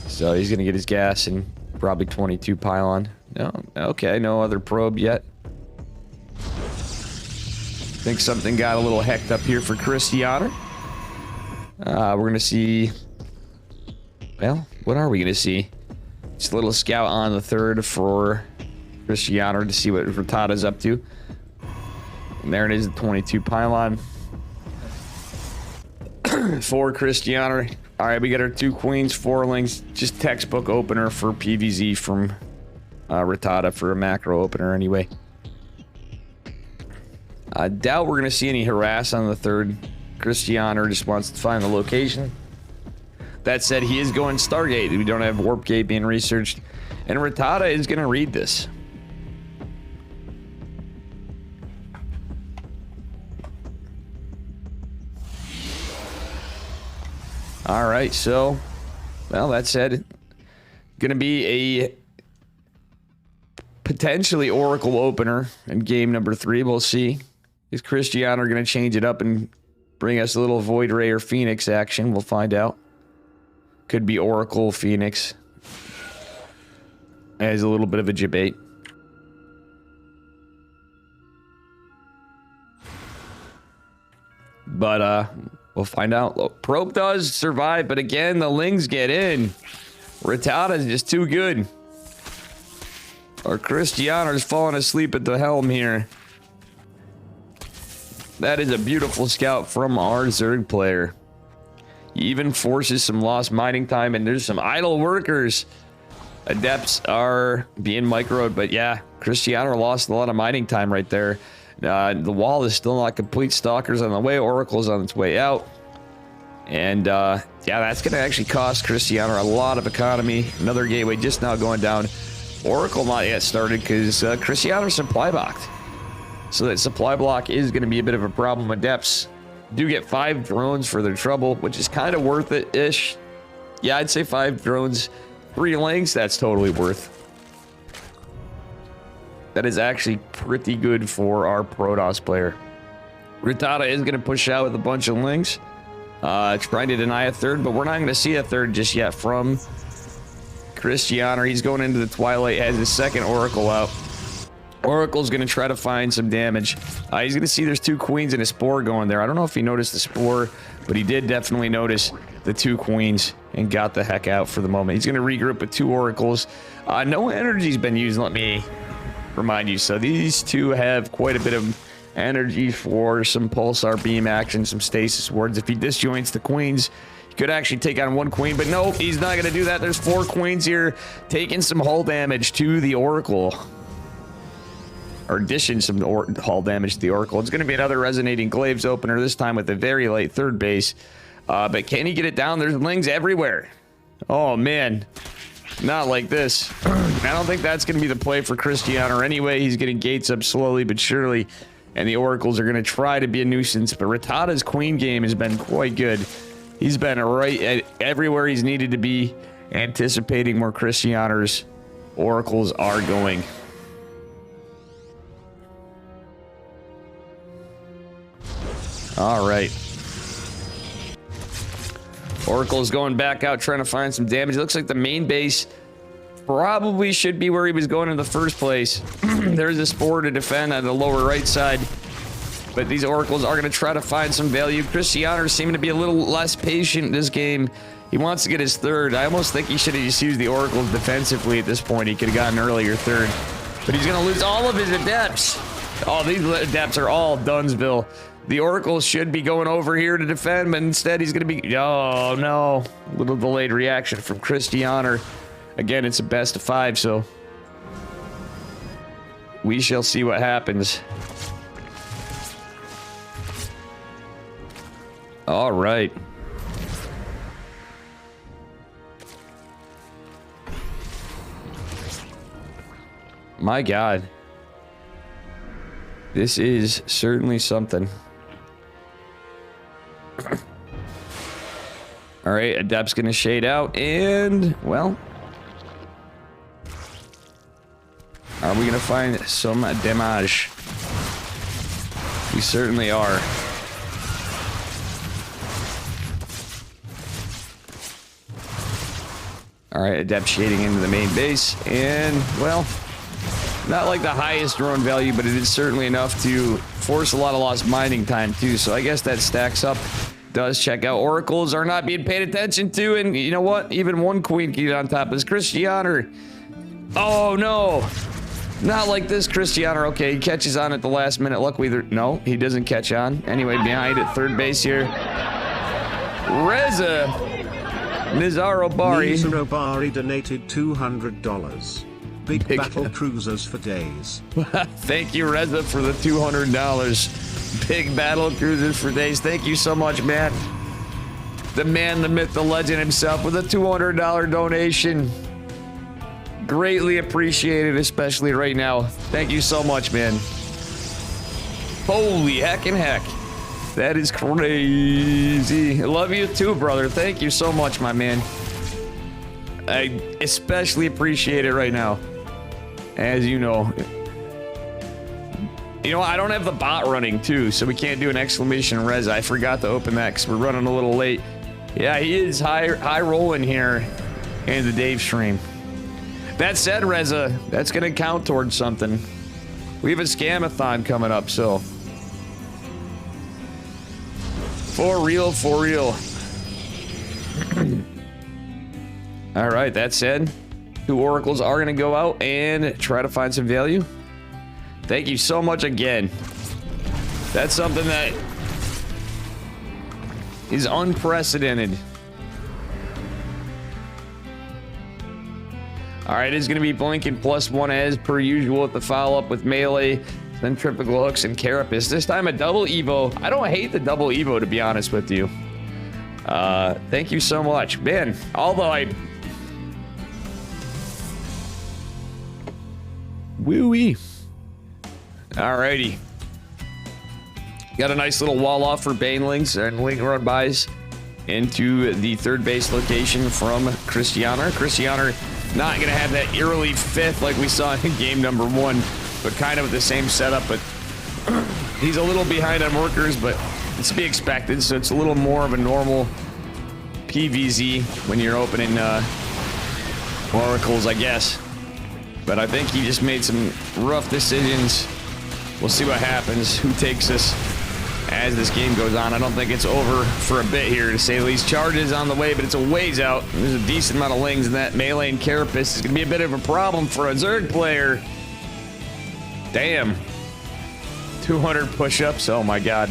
So he's going to get his gas and probably 22 pylon. No, okay, no other probe yet. Think something got a little hecked up here for Christianer. We're going to see... Well, what are we going to see? Just a little scout on the third for Christianer to see what Rattata's up to. And there it is, the 22 pylon for Christianer. All right, we got our 2 queens, 4 links. Just textbook opener for PVZ from Rattata for a macro opener anyway. I doubt we're going to see any harass on the third. Christianer just wants to find the location. That said, he is going Stargate. We don't have Warp Gate being researched. And Rattata is going to read this. Alright, so... Well, that said, going to be a... potentially Oracle opener in game number 3. We'll see. Is Christianer going to change it up and bring us a little Void Ray or Phoenix action? We'll find out. Could be Oracle, Phoenix. As a little bit of a debate. But, we'll find out. Look, Probe does survive, but again, the Lings get in. Rattata is just too good. Or Christianer's falling asleep at the helm here. That is a beautiful scout from our Zerg player. He even forces some lost mining time, and there's some idle workers. Adepts are being microed, but yeah, Christianer lost a lot of mining time right there. The wall is still not complete. Stalker's on the way. Oracle's on its way out. And yeah, that's going to actually cost Christianer a lot of economy. Another gateway just now going down. Oracle not yet started because Cristiano supply blocked. So that supply block is going to be a bit of a problem. Adepts do get 5 drones for their trouble, which is kind of worth it-ish. Yeah, I'd say 5 drones, 3 links, that's totally worth. That is actually pretty good for our Protoss player. Rattata is going to push out with a bunch of links. Trying to deny a third, but we're not going to see a third just yet from Cristiano. He's going into the Twilight, has his second Oracle out. Oracle's going to try to find some damage. He's going to see there's 2 queens and a spore going there. I don't know if he noticed the spore, but he did definitely notice the 2 queens and got the heck out for the moment. He's going to regroup with 2 oracles. No energy's been used, let me remind you. So these 2 have quite a bit of energy for some pulsar beam action, some stasis wards. If he disjoints the queens, he could actually take on 1 queen, but no, he's not going to do that. There's 4 queens here, taking some hull damage to the oracle. Or dishing some hull damage to the oracle. It's going to be another resonating glaives opener, this time with a very late third base. But can he get it down? There's lings everywhere. Oh, man. Not like this. I don't think that's going to be the play for Cristiano anyway. He's getting gates up slowly but surely. And the oracles are going to try to be a nuisance. But Rattata's queen game has been quite good. He's been right at everywhere he's needed to be, anticipating where Cristiano's oracles are going. All right. Oracle's going back out, trying to find some damage. It looks like the main base probably should be where he was going in the first place. There's a spore to defend on the lower right side. But these oracles are going to try to find some value. Cristiano seeming to be a little less patient in this game. He wants to get his third. I almost think he should have just used the oracles defensively at this point. He could have gotten earlier third. But he's going to lose all of his adepts. Oh, these adepts are all Dunsville. The oracles should be going over here to defend, but instead he's going to be... Oh, no. A little delayed reaction from Cristiano. Again, it's a best of 5, so... we shall see what happens. All right. My God. This is certainly something. All right, Adept's gonna shade out, and well, are we gonna find some damage? We certainly are. All right, Adept shading into the main base, and well, not like the highest drone value, but it is certainly enough to force a lot of lost mining time too. So I guess that stacks up. Does check out. Oracles are not being paid attention to, and you know what? Even 1 queen can get on top of this. Cristiano. Oh no. Not like this, Cristiano. Okay, he catches on at the last minute. Luckily, no, he doesn't catch on. Anyway, behind at third base here. Reza. Nizaro Bari. Nizaro Bari donated $200. Big battle cruisers for days. Thank you, Reza, for the $200. Big battle cruisers for days. Thank you so much, man. The man, the myth, the legend himself with a $200 donation. Greatly appreciated, especially right now. Thank you so much, man. Holy heck and heck. That is crazy. I love you too, brother. Thank you so much, my man. I especially appreciate it right now. As you know. You know, I don't have the bot running too, so we can't do an exclamation res. I forgot to open that because we're running a little late. Yeah, he is high rolling here in the Dave stream. That said, Reza, that's going to count towards something. We have a scamathon coming up, so. For real, for real. All right, that said, 2 oracles are going to go out and try to find some value. Thank you so much again. That's something that is unprecedented. All right, it's going to be blinking +1 as per usual with the follow-up with melee, centrifugal hooks, and carapace. This time a double evo. I don't hate the double evo, to be honest with you. Thank you so much. Man, although Woo-wee. Alrighty. Got a nice little wall off for Banelings and link run buys into the third base location from Cristiano. Cristiano not going to have that early fifth like we saw in game number 1, but kind of the same setup. But he's a little behind on workers, but it's to be expected. So it's a little more of a normal PVZ when you're opening oracles, I guess. But I think he just made some rough decisions. We'll see what happens, who takes us as this game goes on. I don't think it's over for a bit here, to say the least. Charges on the way, but it's a ways out. There's a decent amount of lings, and that melee and carapace is going to be a bit of a problem for a Zerg player. Damn. 200 push-ups, oh my god.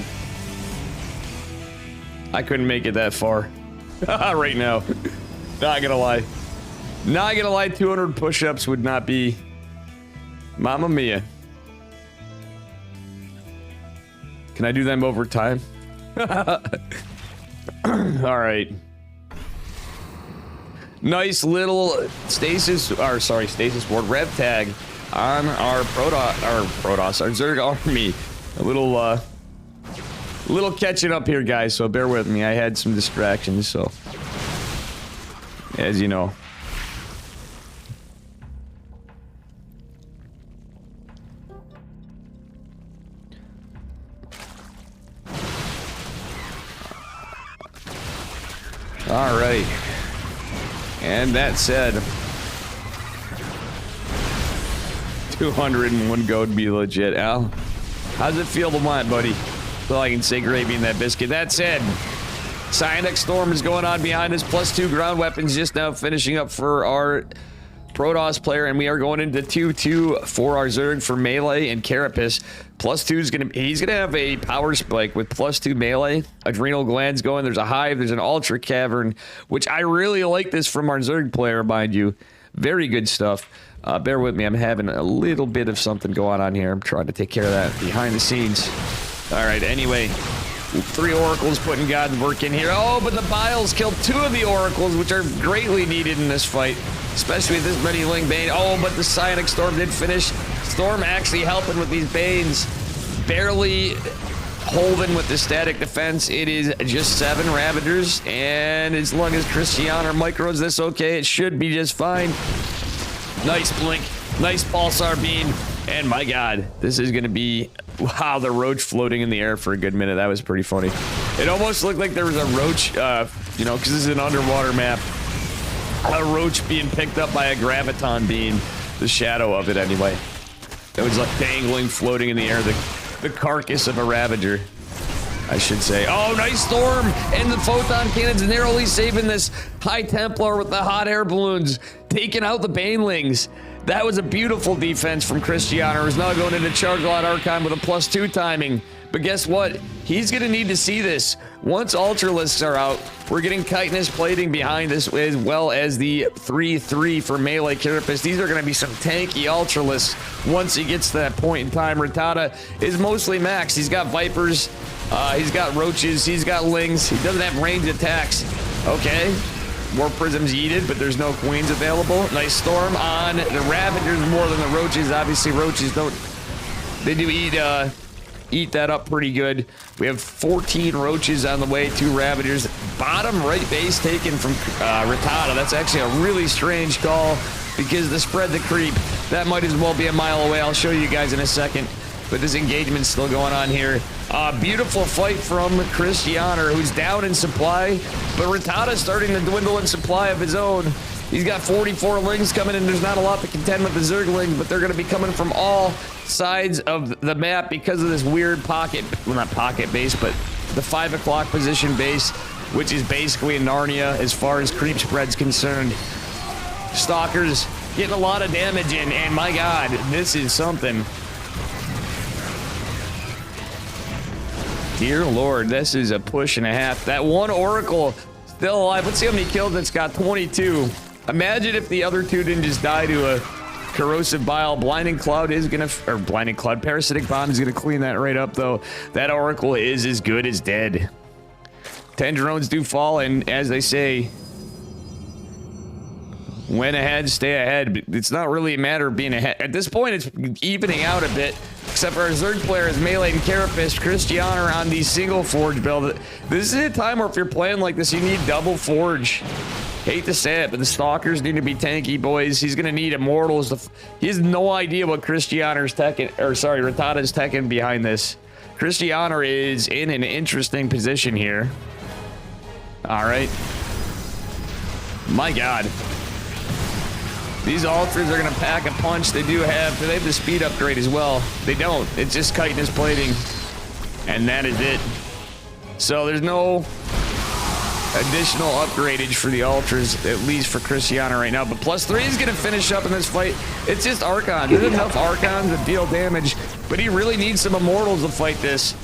I couldn't make it that far. Right now. Not gonna lie. Not gonna lie, 200 push-ups would not be... Mamma mia. Can I do them over time? Alright. Nice little stasis board rev tag on our Protoss, our Zerg army. A little catching up here, guys, so bear with me. I had some distractions, so as you know. All right. And that said, 201 go would be legit. Al, how's it feel to want, buddy? That's all I can say, gravy in that biscuit. That said, Psionic Storm is going on behind us. +2 ground weapons just now finishing up for our Protoss player, and we are going into 2-2 for our Zerg for melee and carapace. +2 is he's gonna have a power spike with +2 melee. Adrenal glands going. There's a hive. There's an ultra cavern, which I really like this from our Zerg player, mind you. Very good stuff. Bear with me. I'm having a little bit of something going on here. I'm trying to take care of that behind the scenes. All right. Anyway, 3 oracles putting God's work in here. Oh, but the Biles killed 2 of the oracles, which are greatly needed in this fight, especially with this many Ling Bane. Oh, but the Psionic Storm did finish. Storm actually helping with these Banes. Barely holding with the static defense. It is just 7 Ravagers, and as long as Cristiano micros this okay, it should be just fine. Nice blink. Nice Pulsar beam. And my god, this is going to be... Wow, the roach floating in the air for a good minute. That was pretty funny. It almost looked like there was a roach, you know, because this is an underwater map. A roach being picked up by a graviton beam. The shadow of it, anyway. It was like dangling, floating in the air. The carcass of a Ravager, I should say. Oh, nice Storm! And the photon cannons narrowly saving this High Templar with the hot air balloons. Taking out the Banelings. That was a beautiful defense from Cristiano, who's now going into Charglot Archon with a +2 timing. But guess what? He's going to need to see this. Once Ultralisks are out, we're getting chitinous plating behind us, as well as the 3-3 for melee carapace. These are going to be some tanky Ultralisks once he gets to that point in time. Rattata is mostly maxed. He's got Vipers, he's got Roaches, he's got Lings. He doesn't have ranged attacks. Okay. More Prisms yeeted, but there's no Queens available. Nice Storm on the Ravagers more than the Roaches. Obviously, Roaches don't... They do eat that up pretty good. We have 14 Roaches on the way, 2 Ravagers. Bottom right base taken from Rattata. That's actually a really strange call because the spread the creep, that might as well be a mile away. I'll show you guys in a second. But this engagement's still going on here. Beautiful fight from Cristiano, who's down in supply, but Rattata's starting to dwindle in supply of his own. He's got 44 Lings coming in. There's not a lot to contend with the Zerglings, but they're going to be coming from all sides of the map because of this weird pocket, well, not pocket base, but the 5 o'clock position base, which is basically Narnia as far as creep spread's concerned. Stalkers getting a lot of damage in, and my god, this is something. Dear Lord, this is a push and a half. That one Oracle still alive. Let's see how many kills it's got. 22. Imagine if the other 2 didn't just die to a corrosive bile. Blinding Cloud is gonna, or Blinding Cloud, Parasitic Bomb is gonna clean that right up, though. That Oracle is as good as dead. 10 drones do fall, and as they say, Win ahead, stay ahead. It's not really a matter of being ahead. At this point, it's evening out a bit. Except for our Zerg player is Melee and Carapace. Christianer on the single Forge build. This is a time where if you're playing like this, you need double Forge. Hate to say it, but the Stalkers need to be tanky, boys. He's going to need Immortals. He has no idea what Christianer's teching, or sorry, Ratata's teching behind this. Christianer is in an interesting position here. All right. My God. These Ultras are going to pack a punch. They have the speed upgrade as well. They don't. It's just chitinous plating. And that is it. So there's no additional upgradage for the Ultras, at least for Christianer right now. But +3 is going to finish up in this fight. It's just Archon. There's enough Archons to deal damage, but he really needs some Immortals to fight this.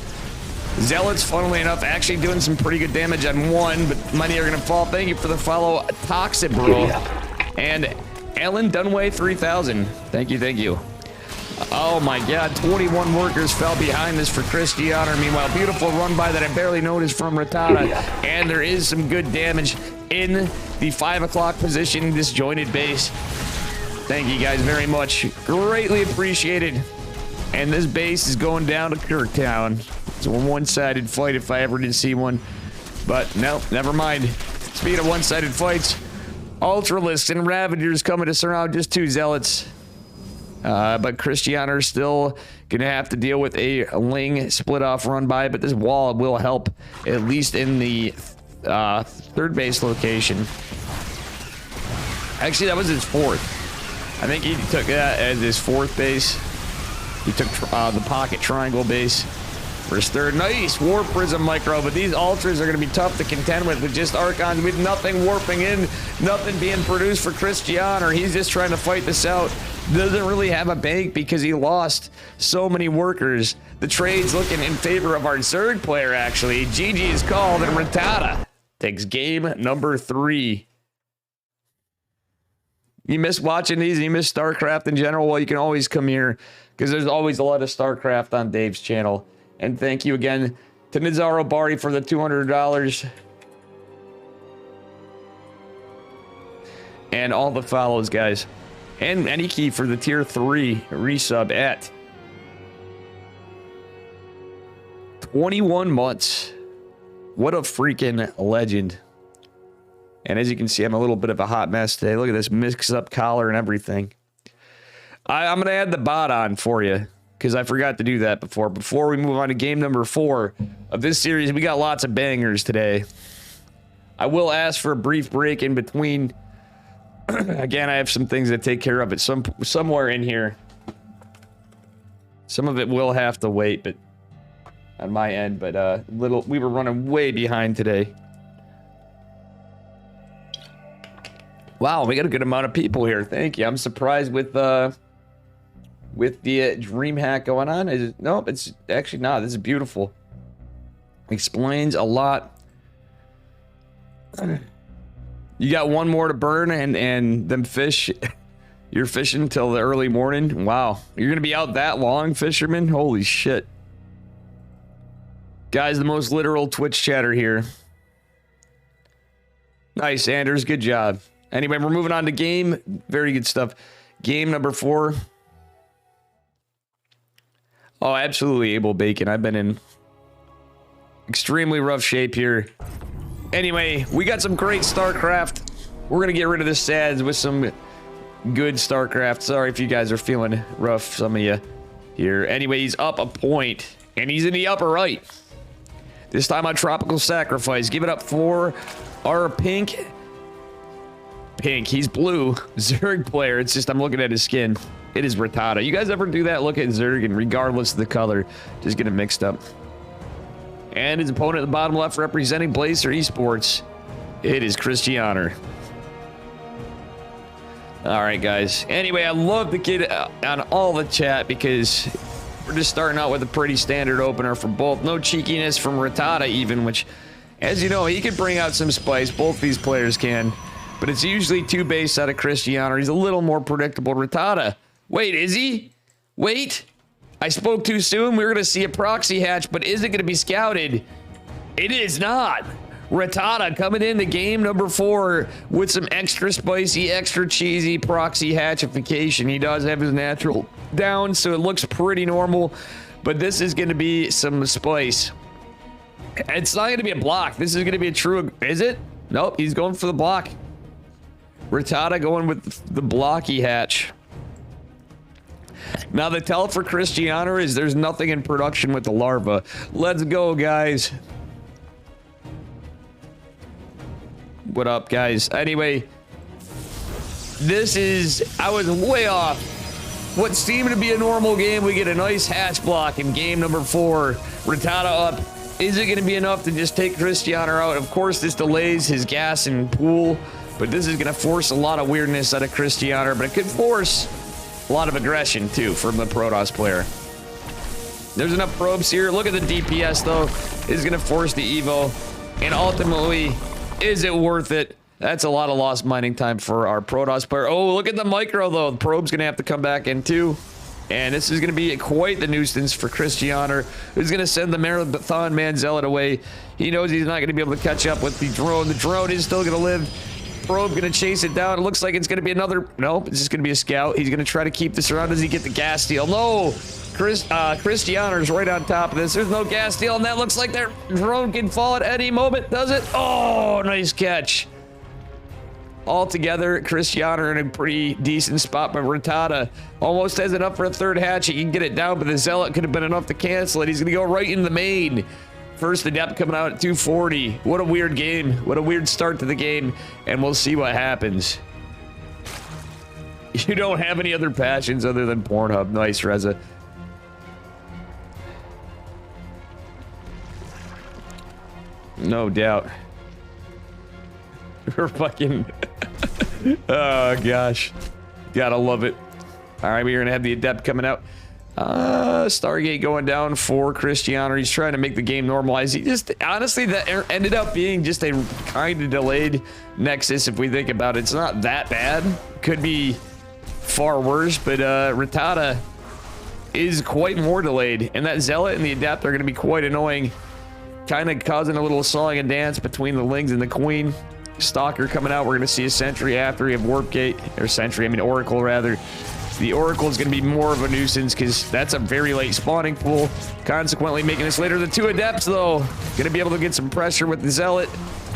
Zealots, funnily enough, actually doing some pretty good damage on one, but many are going to fall. Thank you for the follow, Toxic Bro. And Ellen Dunway 3000. Thank you, thank you. Oh my God, 21 workers fell behind this for Christianer. Meanwhile, beautiful run by that I barely noticed from Ratata. And there is some good damage in the 5 o'clock position, disjointed base. Thank you guys very much. Greatly appreciated. And this base is going down to Kirktown. It's a one-sided fight if I ever did see one. But no, never mind. Speaking of one-sided fights, Ultralisks and Ravagers coming to surround just 2 Zealots. But Christianer is still going to have to deal with a Ling split-off run by, but this wall will help, at least in the 3rd base location. Actually, that was his 4th. I think he took that as his 4th base. He took the pocket triangle base for his 3rd. Nice War Prism Micro, but these Ultras are going to be tough to contend with just Archons, with nothing warping in, nothing being produced for Christianer. He's just trying to fight this out. Doesn't really have a bank because he lost so many workers. The trade's looking in favor of our Zerg player, actually. GG is called, and Ratata takes game number 3. You miss watching these, and you miss StarCraft in general, well, you can always come here, because there's always a lot of StarCraft on Dave's channel. And thank you again to Nizaro Bari for the $200. And all the follows, guys. And any key for the tier 3 resub at 21 months. What a freaking legend. And as you can see, I'm a little bit of a hot mess today. Look at this mix-up collar and everything. I'm going to add the bot on for you, because I forgot to do that before. Before we move on to game number 4 of this series, we got lots of bangers today. I will ask for a brief break in between. Again, I have some things to take care of. It's somewhere in here. Some of it will have to wait, but on my end. But we were running way behind today. Wow, we got a good amount of people here. Thank you. I'm surprised with the dream hack going on. Nope, it's actually not. This is beautiful. Explains a lot. You got one more to burn and them fish. You're fishing till the early morning. Wow. You're going to be out that long, fisherman? Holy shit. Guys, the most literal Twitch chatter here. Nice, Anders. Good job. Anyway, we're moving on to game. Very good stuff. Game number 4. Oh, absolutely, Abel Bacon. I've been in extremely rough shape here. Anyway, we got some great StarCraft. We're going to get rid of the sads with some good StarCraft. Sorry if you guys are feeling rough, some of you here. Anyway, he's up a point, and he's in the upper right. This time on Tropical Sacrifice. Give it up for our pink. He's blue. Zerg player. It's just, I'm looking at his skin. It is Ratata. You guys ever do that? Look at Zerg, and regardless of the color, just get it mixed up. And his opponent at the bottom left representing Blazer Esports. It is Christianer. All right, guys. Anyway, I love the kid on all the chat because we're just starting out with a pretty standard opener for both. No cheekiness from Ratata even, which, as you know, he can bring out some spice. Both these players can. But it's usually 2 base out of Christianer. He's a little more predictable. Ratata. Wait, is he? Wait. I spoke too soon. We were going to see a proxy hatch, but is it going to be scouted? It is not. Rattata coming into game number 4 with some extra spicy, extra cheesy proxy hatchification. He does have his natural down, so it looks pretty normal, but this is going to be some spice. It's not going to be a block. This is going to be a true... Is it? Nope, he's going for the block. Rattata going with the blocky hatch. Now, the tell for Cristiano is there's nothing in production with the larva. Let's go, guys. What up, guys? Anyway, this is... I was way off. What seemed to be a normal game, we get a nice hatch block in game number 4. Rattata up. Is it going to be enough to just take Cristiano out? Of course, this delays his gas and pool, but this is going to force a lot of weirdness out of Cristiano, but it could force a lot of aggression, too, from the Protoss player. There's enough probes here. Look at the DPS, though. Is going to force the Evo, and ultimately... Is it worth it? That's a lot of lost mining time for our Protoss player. Oh, look at the micro, though. The probe's going to have to come back in, too. And this is going to be quite the nuisance for Cristiano, who's going to send the Marathon Man Zealot away. He knows he's not going to be able to catch up with the drone. The drone is still going to live. Probe going to chase it down. It looks like it's going to be another... Nope, it's just going to be a scout. He's going to try to keep this around. Does he get the gas steal? No! Cristiano's right on top of this. There's no gas steal, and that looks like their drone can fall at any moment, does it? Oh, nice catch. Altogether, Cristiano in a pretty decent spot, but Rattata almost has enough for a third hatch. He can get it down, but the Zealot could have been enough to cancel it. He's going to go right in the main. First Adept coming out at 240. What a weird game. What a weird start to the game, and we'll see what happens. You don't have any other passions other than Pornhub. Nice, Reza. No doubt. We're fucking... Oh, gosh. Gotta love it. All right, we're going to have the Adept coming out. Stargate going down for Cristiano. He's trying to make the game normalize. He just... Honestly, that ended up being just a kind of delayed Nexus, if we think about it. It's not that bad. Could be far worse, but Rattata is quite more delayed. And that Zealot and the Adept are going to be quite annoying. Kind of causing a little song and dance between the Lings and the Queen. Stalker coming out. We're going to see a Sentry after we have Warp Gate. Or Sentry, I mean Oracle, rather. The Oracle is going to be more of a nuisance because that's a very late spawning pool. Consequently, making this later. The 2 Adepts, though, going to be able to get some pressure with the Zealot.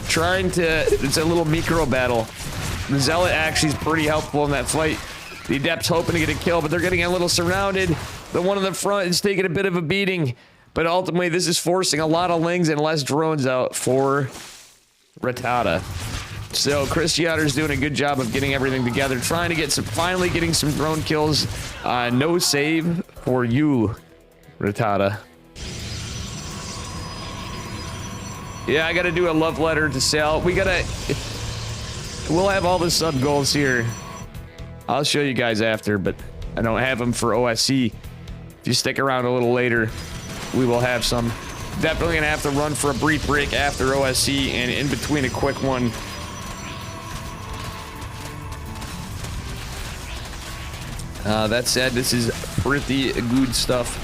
Trying to... It's a little micro battle. The Zealot actually is pretty helpful in that fight. The Adepts hoping to get a kill, but they're getting a little surrounded. The one in the front is taking a bit of a beating. But ultimately, this is forcing a lot of Lings and less drones out for Rattata. So Cristiano's doing a good job of getting everything together, trying to get some, finally getting some drone kills. No save for you, Rattata. Yeah, I got to do a love letter to Sal. We'll have all the sub goals here. I'll show you guys after, but I don't have them for OSC. If you stick around a little later, we will have some. Definitely gonna have to run for a brief break after OSC and in between a quick one. That said, this is pretty good stuff.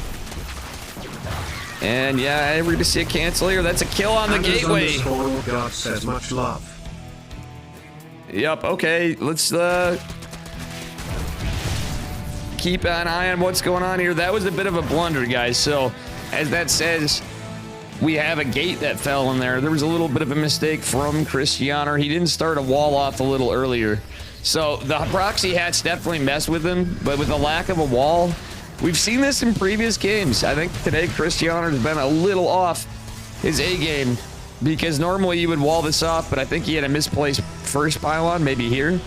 And yeah, we're gonna see a cancel here. That's a kill on the gateway. God says much love. Yep, okay, let's keep an eye on what's going on here. That was a bit of a blunder, guys. So, as that says, we have a gate that fell in there. There was a little bit of a mistake from Cristiano. He didn't start a wall off a little earlier. So, the proxy hatch definitely messed with him, but with the lack of a wall, we've seen this in previous games. I think today Cristiano's been a little off his A game because normally you would wall this off, but I think he had a misplaced first pylon, maybe here.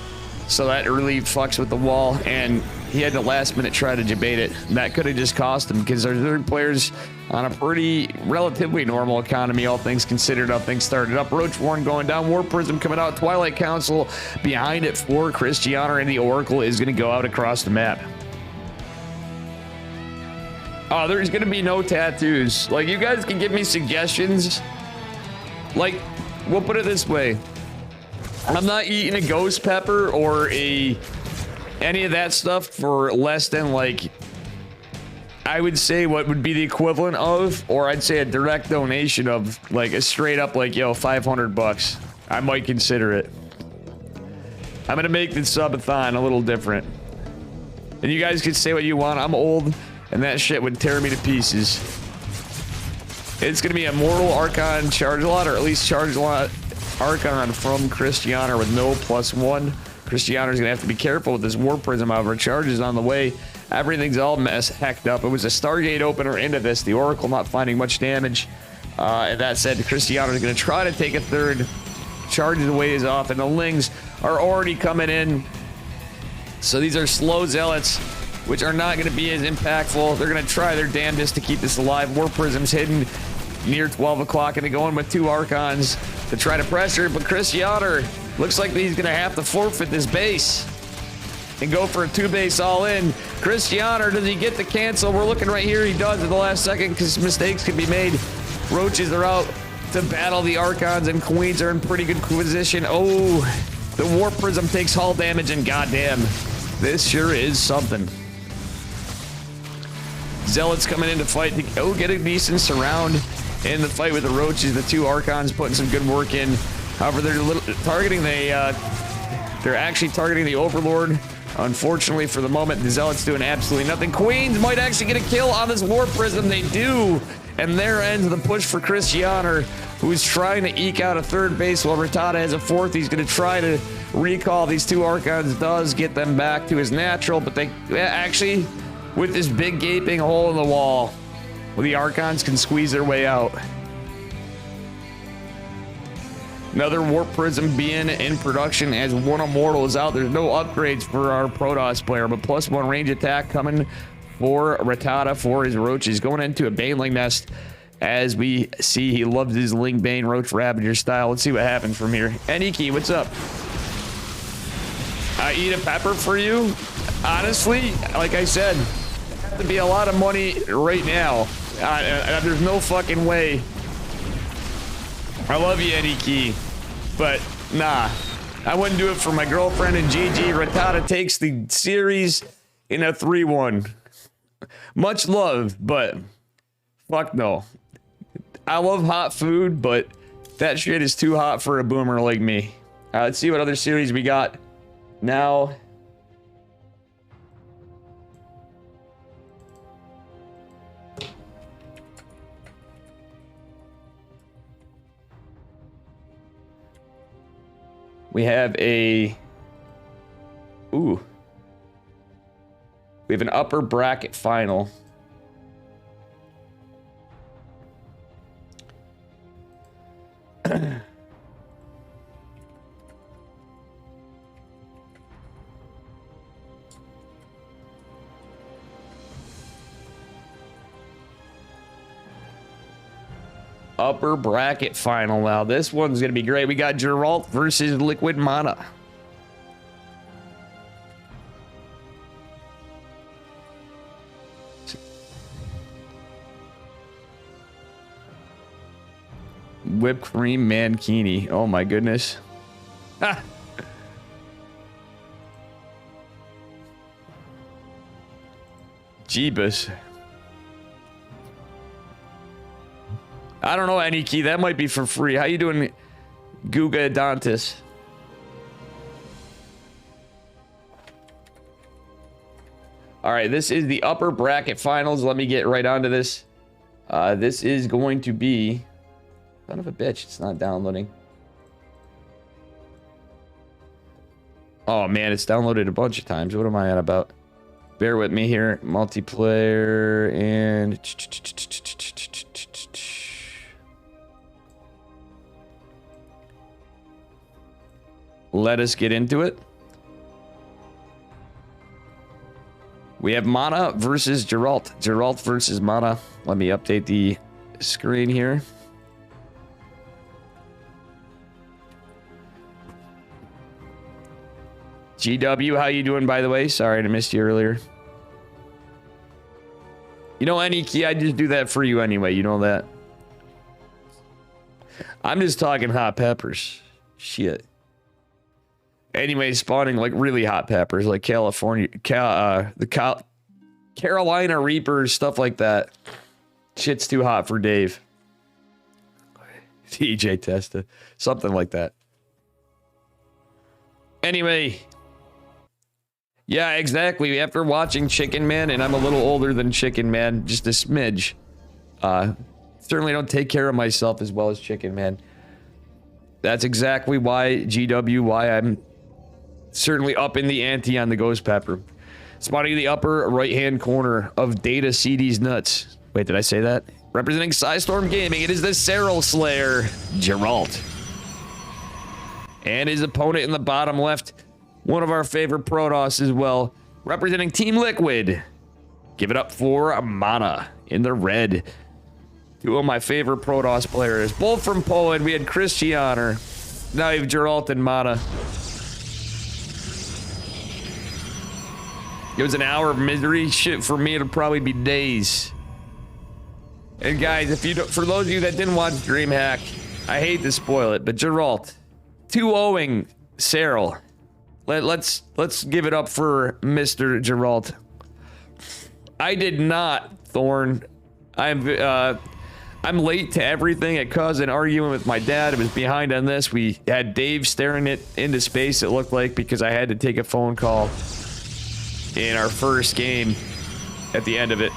So that really fucks with the wall, and he had to last minute try to debate it. That could have just cost him because there's other players on a pretty relatively normal economy, all things considered, how things started up. Roach Warren going down, War Prism coming out, Twilight Council behind it for Cristiano, and the Oracle is going to go out across the map. Oh, there's going to be no tattoos. Like, you guys can give me suggestions. Like, we'll put it this way. I'm not eating a ghost pepper or any of that stuff for less than like I would say what would be the equivalent of, or I'd say a direct donation of like a straight up like, yo, $500. I might consider it. I'm gonna make the subathon a little different. And you guys can say what you want. I'm old, and that shit would tear me to pieces. It's gonna be a Mortal Archon Charge Lot, or at least Charge Lot Archon from Christiana with no +1. Christiana's gonna have to be careful with this War Prism, however. Charge is on the way. Everything's all hecked up. It was a Stargate opener into this. The Oracle not finding much damage. And that said, Christiana's gonna try to take a third. Charges away is off, and the Lings are already coming in. So these are slow Zealots, which are not going to be as impactful. They're going to try their damnedest to keep this alive. War Prism's hidden near 12 o'clock, and they go in with 2 Archons to try to pressure. But Christiana looks like he's going to have to forfeit this base and go for a 2-base all-in. Christiana, does he get the cancel? We're looking right here. He does at the last second because mistakes can be made. Roaches are out to battle the Archons, and Queens are in pretty good position. Oh, the War Prism takes hull damage, and goddamn, this sure is something. Zealots coming in to fight. Get a decent surround in the fight with the Roaches. The 2 Archons putting some good work in. However, they're targeting they're actually targeting the Overlord. Unfortunately, for the moment, the Zealots doing absolutely nothing. Queens might actually get a kill on this War Prism. They do. And there ends the push for Christiana, who's trying to eke out a 3rd base while Rattata has a 4th. He's going to try to recall these 2 Archons. Does get them back to his natural, but they actually, with this big gaping hole in the wall, well, the Archons can squeeze their way out. Another Warp Prism being in production as 1 Immortal is out. There's no upgrades for our Protoss player, but +1 range attack coming for Rattata for his Roaches. Going into a Baneling Nest, as we see he loves his Ling Bane Roach Ravager style. Let's see what happens from here. Aniki, what's up? I eat a pepper for you? Honestly, like I said, have to be a lot of money right now. There's no fucking way. I love you, Aniki, but nah, I wouldn't do it for my girlfriend and GG. Rattata takes the series in a 3-1. Much love, but fuck no. I love hot food, but that shit is too hot for a boomer like me. Let's see what other series we got now. We have a... Ooh. We have an upper bracket final. Upper bracket final now. This one's going to be great. We got Geralt versus Liquid Mana. Whipped cream mankini. Oh my goodness. Ha! Jeebus. I don't know, Aniki. That might be for free. How you doing, Guga Adantis? All right, this is the upper bracket finals. Let me get right onto this. This is going to be... Son of a bitch, it's not downloading. Oh man, it's downloaded a bunch of times. What am I at about? Bear with me here. Multiplayer and... Let us get into it. We have Mana versus Geralt. Geralt versus Mana. Let me update the screen here. GW, how you doing, by the way? Sorry I missed you earlier. You know, Aniki, I just do that for you anyway. You know that. I'm just talking hot peppers. Shit. Anyway, spawning like really hot peppers, like California, Carolina Reapers, stuff like that. Shit's too hot for Dave. TJ Testa. Something like that. Anyway. Yeah, exactly. After watching Chicken Man, and I'm a little older than Chicken Man, just a smidge. Certainly don't take care of myself as well as Chicken Man. That's exactly why, GW, why I'm certainly up in the ante on the Ghost Pepper. Spotting the upper right-hand corner of Data CD's nuts. Wait, did I say that? Representing Psystorm Gaming, it is the Cyril Slayer, Geralt. And his opponent in the bottom left, one of our favorite Protoss as well. Representing Team Liquid, give it up for Mana in the red. Two of my favorite Protoss players, both from Poland. We had Christianer, now you have Geralt and Mana. It was an hour of misery. Shit, for me, it'll probably be days. And guys, if you don't, for those of you that didn't watch DreamHack, I hate to spoil it, but Geralt, 2-0ing Cyril. Let's give it up for Mr. Geralt. I did not, Thorn. I'm late to everything. It caused an argument with my dad. I was behind on this. We had Dave staring it into space, it looked like, because I had to take a phone call in our first game at the end of it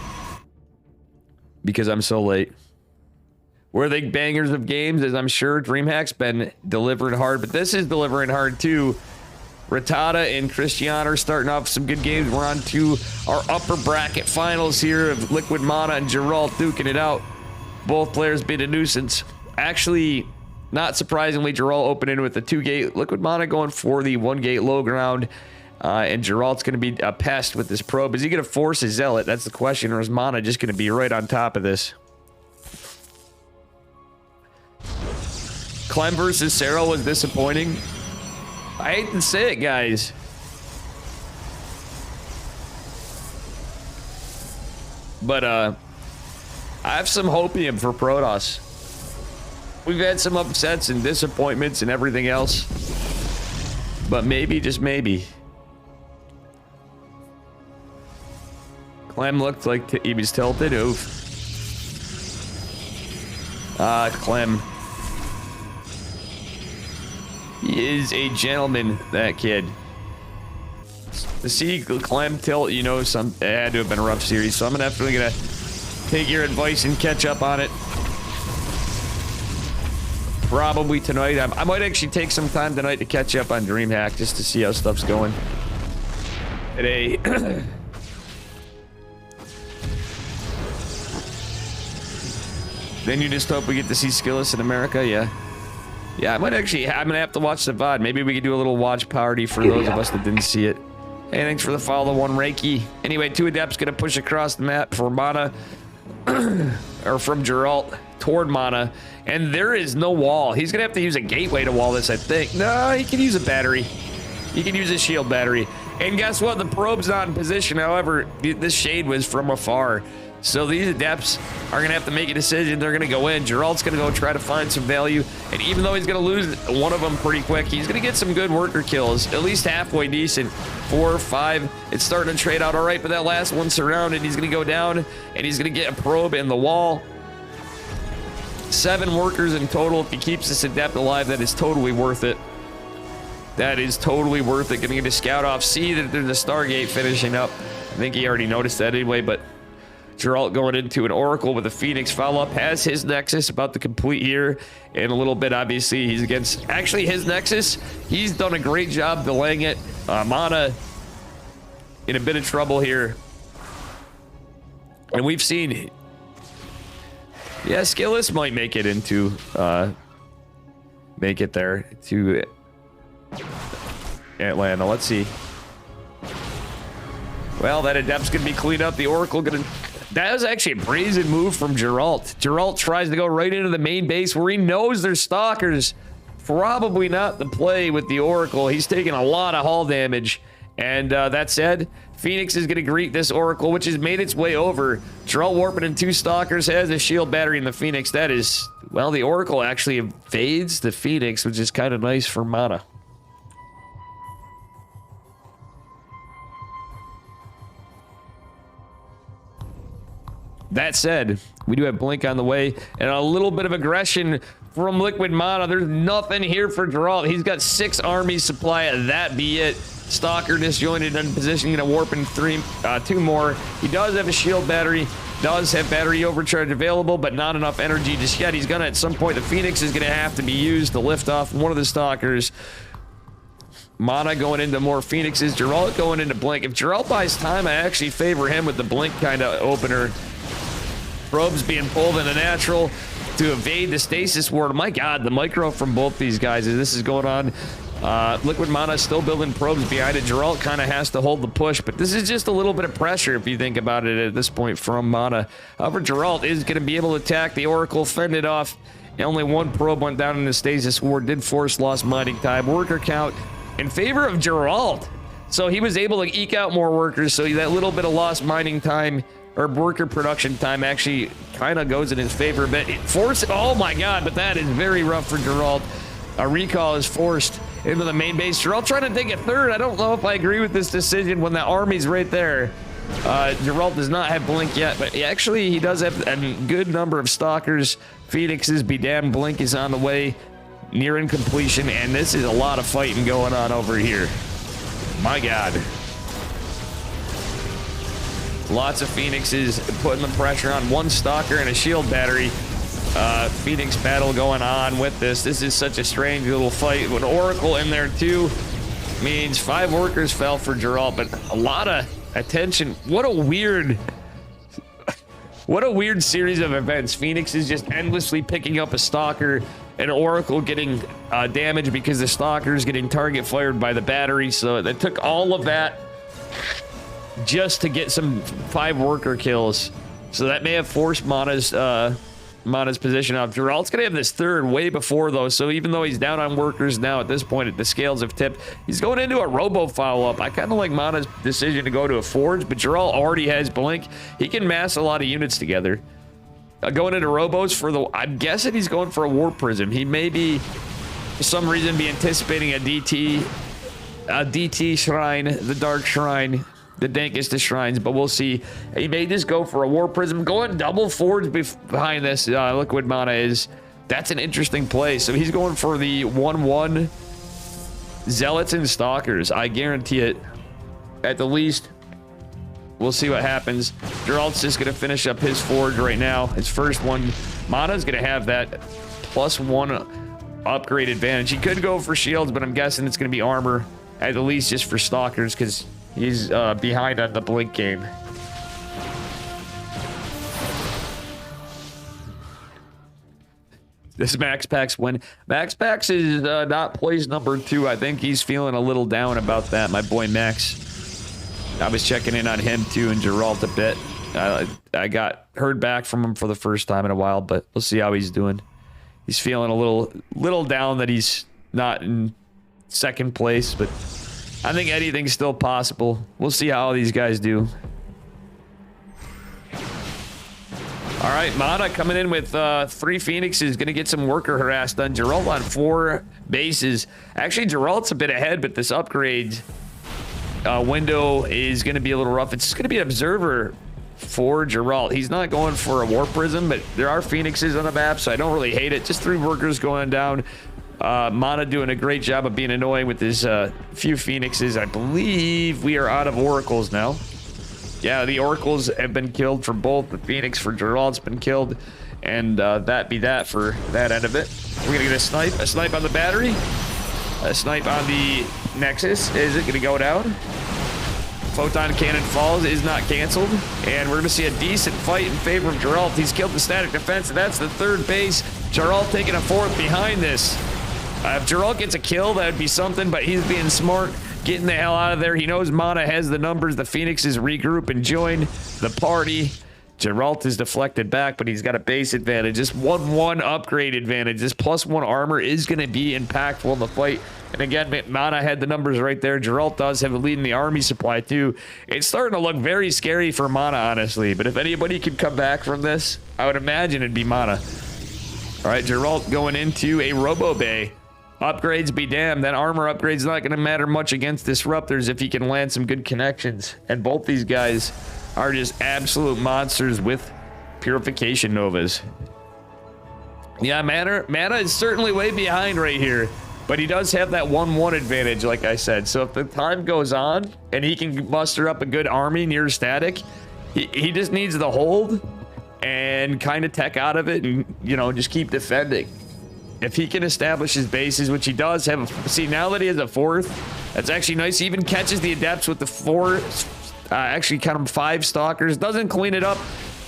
because I'm so late. We're the bangers of games, as I'm sure DreamHack's been delivering hard, but this is delivering hard too. Rattata and Christian are starting off some good games. We're on to our upper bracket finals here of Liquid Mana and Geralt duking it out. Both players being a nuisance. Actually, not surprisingly, Geralt opening with the 2-gate. Liquid Mana going for the 1-gate low ground. And Geralt's going to be a pest with this probe. Is he going to force a Zealot? That's the question. Or is Mana just going to be right on top of this? Clem versus Cyril was disappointing. I hate to say it, guys. But, I have some hopium for Protoss. We've had some upsets and disappointments and everything else. But maybe, just maybe. Clem looked like he was tilted. Oof. Clem. He is a gentleman, that kid. To see Clem tilt, you know, it had to have been a rough series. So I'm definitely gonna take your advice and catch up on it. Probably tonight. I might actually take some time tonight to catch up on DreamHack just to see how stuff's going. Today. Then you just hope we get to see Skilless in America, yeah. Yeah, I'm gonna have to watch the VOD. Maybe we could do a little watch party for those of us that didn't see it. Hey, thanks for the follow, one Reiki. Anyway, 2 Adepts gonna push across the map for Mana, or from Geralt toward Mana, and there is no wall. He's gonna have to use a gateway to wall this, I think. No, he can use a battery. He can use a shield battery. And guess what? The probe's not in position. However, this shade was from afar. So these Adepts are going to have to make a decision. They're going to go in. Geralt's going to go try to find some value. And even though he's going to lose one of them pretty quick, he's going to get some good worker kills. At least halfway decent. 4 or 5. It's starting to trade out all right, but that last one's surrounded. He's going to go down, and he's going to get a probe in the wall. 7 workers in total. If he keeps this Adept alive, that is totally worth it. That is totally worth it. Going to get a scout off. See that there's a Stargate finishing up. I think he already noticed that anyway, but Geralt going into an Oracle with a Phoenix follow-up, has his Nexus about to complete here in a little bit. Obviously, he's against... Actually, his Nexus, he's done a great job delaying it. Mana in a bit of trouble here. And we've seen... Yeah, Skilless might make it into... make it there to Atlanta. Let's see. Well, that Adept's going to be cleaned up. The Oracle going to... That was actually a brazen move from Geralt. Geralt tries to go right into the main base where he knows there's stalkers. Probably not the play with the Oracle. He's taking a lot of hull damage. And that said, Phoenix is going to greet this Oracle, which has made its way over. Geralt warping in 2 stalkers, has a shield battery in the Phoenix. That is... Well, the Oracle actually evades the Phoenix, which is kind of nice for Mana. that said, we do have Blink on the way and a little bit of aggression from Liquid Mana. There's nothing here for Geralt. He's got 6 armies supply. That be it. Stalker disjointed in position, gonna warp in 2 more. He does have a shield battery, does have battery overcharge available, but not enough energy just yet. He's gonna, at some point, the Phoenix is gonna have to be used to lift off one of the Stalkers. Mana going into more Phoenixes, Geralt going into Blink. If Geralt buys time, I actually favor him with the Blink kind of opener. Probes being pulled in a natural to evade the stasis ward. My God, the micro from both these guys as this is going on. Liquid Mana is still building probes behind it. Geralt kind of has to hold the push, but this is just a little bit of pressure if you think about it at this point from Mana. However, Geralt is going to be able to attack the Oracle, fend it off. Only 1 probe went down in the stasis ward, did force lost mining time. Worker count in favor of Geralt. So he was able to eke out more workers, so that little bit of lost mining time or worker production time actually kind of goes in his favor a bit. Oh my God, but that is very rough for Geralt. A recall is forced into the main base. Geralt trying to take a third. I don't know if I agree with this decision when the army's right there. Geralt does not have Blink yet, but actually he does have a good number of Stalkers. Phoenixes be damned. Blink is on the way, nearing completion, and this is a lot of fighting going on over here. My God. Lots of Phoenixes putting the pressure on. 1 Stalker and a shield battery. Phoenix battle going on with this. This is such a strange little fight. With Oracle in there too means 5 workers fell for Geralt, but a lot of attention. What a weird series of events. Phoenix is just endlessly picking up a Stalker, and Oracle getting damage because the Stalker is getting target fired by the battery. So they took all of that just to get some 5 worker kills. So that may have forced Mana's position out. Geralt's gonna have this third way before though, so even though he's down on workers now at this point, the scales have tipped. He's going into a robo follow-up. I kind of like Mana's decision to go to a forge, but Geralt already has Blink. He can mass a lot of units together. Going into robos for the, I'm guessing he's going for a warp prism. He may be, for some reason, be anticipating a DT shrine, the dark shrine, the dankest of shrines, but we'll see. He may just go for a war prism. Going double forge behind this Liquid Mana is, that's an interesting play. So he's going for the 1-1 Zealots and Stalkers. I guarantee it. At the least, we'll see what happens. Geralt's just going to finish up his forge right now. His first one. Mana's going to have that +1 upgrade advantage. He could go for shields, but I'm guessing it's going to be armor, at the least just for Stalkers, because he's behind on the Blink game. This Max Pax win. Max Pax is not place number 2. I think he's feeling a little down about that, my boy Max. I was checking in on him too and Geralt a bit. I got heard back from him for the first time in a while, but we'll see how he's doing. He's feeling a little down that he's not in second place, but I think anything's still possible. We'll see how these guys do. All right, Mana coming in with 3 Phoenixes, gonna get some worker harass done. Geralt on 4 bases. Actually, Geralt's a bit ahead, but this upgrade window is gonna be a little rough. It's just gonna be an observer for Geralt. He's not going for a Warp Prism, but there are Phoenixes on the map, so I don't really hate it. Just 3 workers going down. Mana doing a great job of being annoying with his few Phoenixes. I believe we are out of Oracles now. Yeah, the Oracles have been killed for both. The Phoenix for Geralt's been killed. And that be that for that end of it. We're going to get a snipe on the battery. A snipe on the Nexus. Is it going to go down? Photon Cannon falls, is not canceled. And we're going to see a decent fight in favor of Geralt. He's killed the static defense, and that's the 3rd base. Geralt taking a 4th behind this. If Geralt gets a kill, that would be something, but he's being smart, getting the hell out of there. He knows Mana has the numbers. The Phoenixes regroup and join the party. Geralt is deflected back, but he's got a base advantage. This 1-1 upgrade advantage. This +1 armor is going to be impactful in the fight. And again, Mana had the numbers right there. Geralt does have a lead in the army supply too. It's starting to look very scary for Mana, honestly. But if anybody could come back from this, I would imagine it'd be Mana. All right, Geralt going into a Robo Bay. Upgrades be damned. That armor upgrade's not going to matter much against Disruptors if he can land some good connections. And both these guys are just absolute monsters with Purification Novas. Yeah, mana is certainly way behind right here, but he does have that 1-1 advantage, like I said. So if the time goes on and he can muster up a good army near static, he just needs the hold and kind of tech out of it and, you know, just keep defending. If he can establish his bases, which he does have, see, now that he has a 4th, that's actually nice. He even catches the adepts with the 4, actually count them 5 stalkers, doesn't clean it up,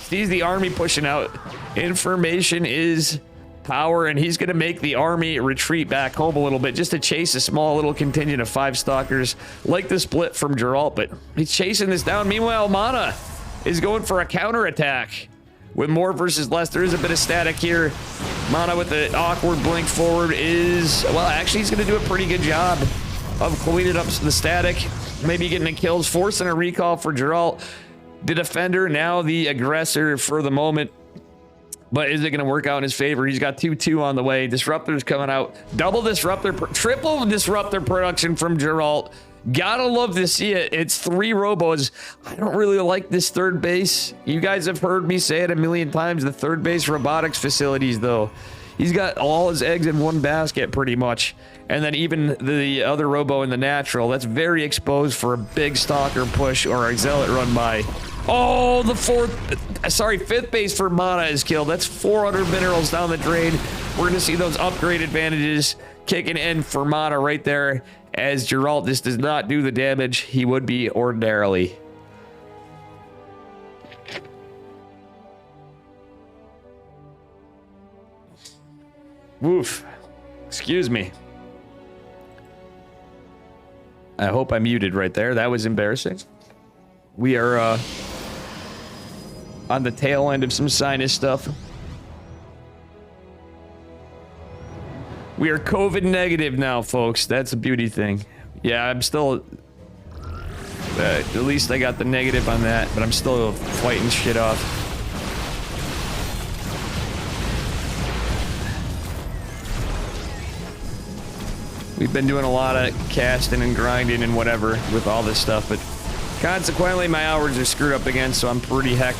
sees the army pushing out. Information is power, and he's going to make the army retreat back home a little bit just to chase a small little contingent of 5 stalkers, like the split from Geralt, but he's chasing this down. Meanwhile, Mana is going for a counterattack with more versus less. There is a bit of static here. Mana with the awkward blink forward is, well, actually he's going to do a pretty good job of cleaning up the static, maybe getting the kills, forcing a recall for Geralt, the defender, now the aggressor for the moment. But is it going to work out in his favor? He's got 2-2 on the way. Disruptors coming out. Double disruptor, triple disruptor production from Geralt. Gotta love to see it. It's 3 robos. I don't really like this third base. You guys have heard me say it a million times. The third base robotics facilities, though. He's got all his eggs in one basket, pretty much. And then even the other robo in the natural. That's very exposed for a big stalker push or a zealot run by. Oh, the 5th base for Mana is killed. That's 400 minerals down the drain. We're going to see those upgrade advantages kicking in for Mana right there, as Geralt just does not do the damage he would be ordinarily. Woof. Excuse me. I hope I muted right there. That was embarrassing. We are on the tail end of some sinus stuff. We are COVID negative now, folks. That's a beauty thing. Yeah, I'm still... at least I got the negative on that, but I'm still fighting shit off. We've been doing a lot of casting and grinding and whatever with all this stuff, but consequently my hours are screwed up again, so I'm pretty hecked.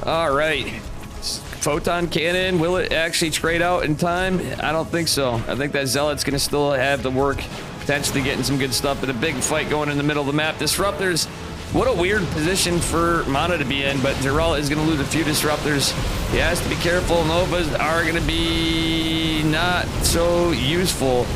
All right, photon cannon, will it actually trade out in time? I don't think so. I think that zealot's gonna still have the work, potentially getting some good stuff, but a big fight going in the middle of the map. Disruptors, what a weird position for Mana to be in, but Geralt is gonna lose a few disruptors. He has to be careful. Novas are gonna be not so useful.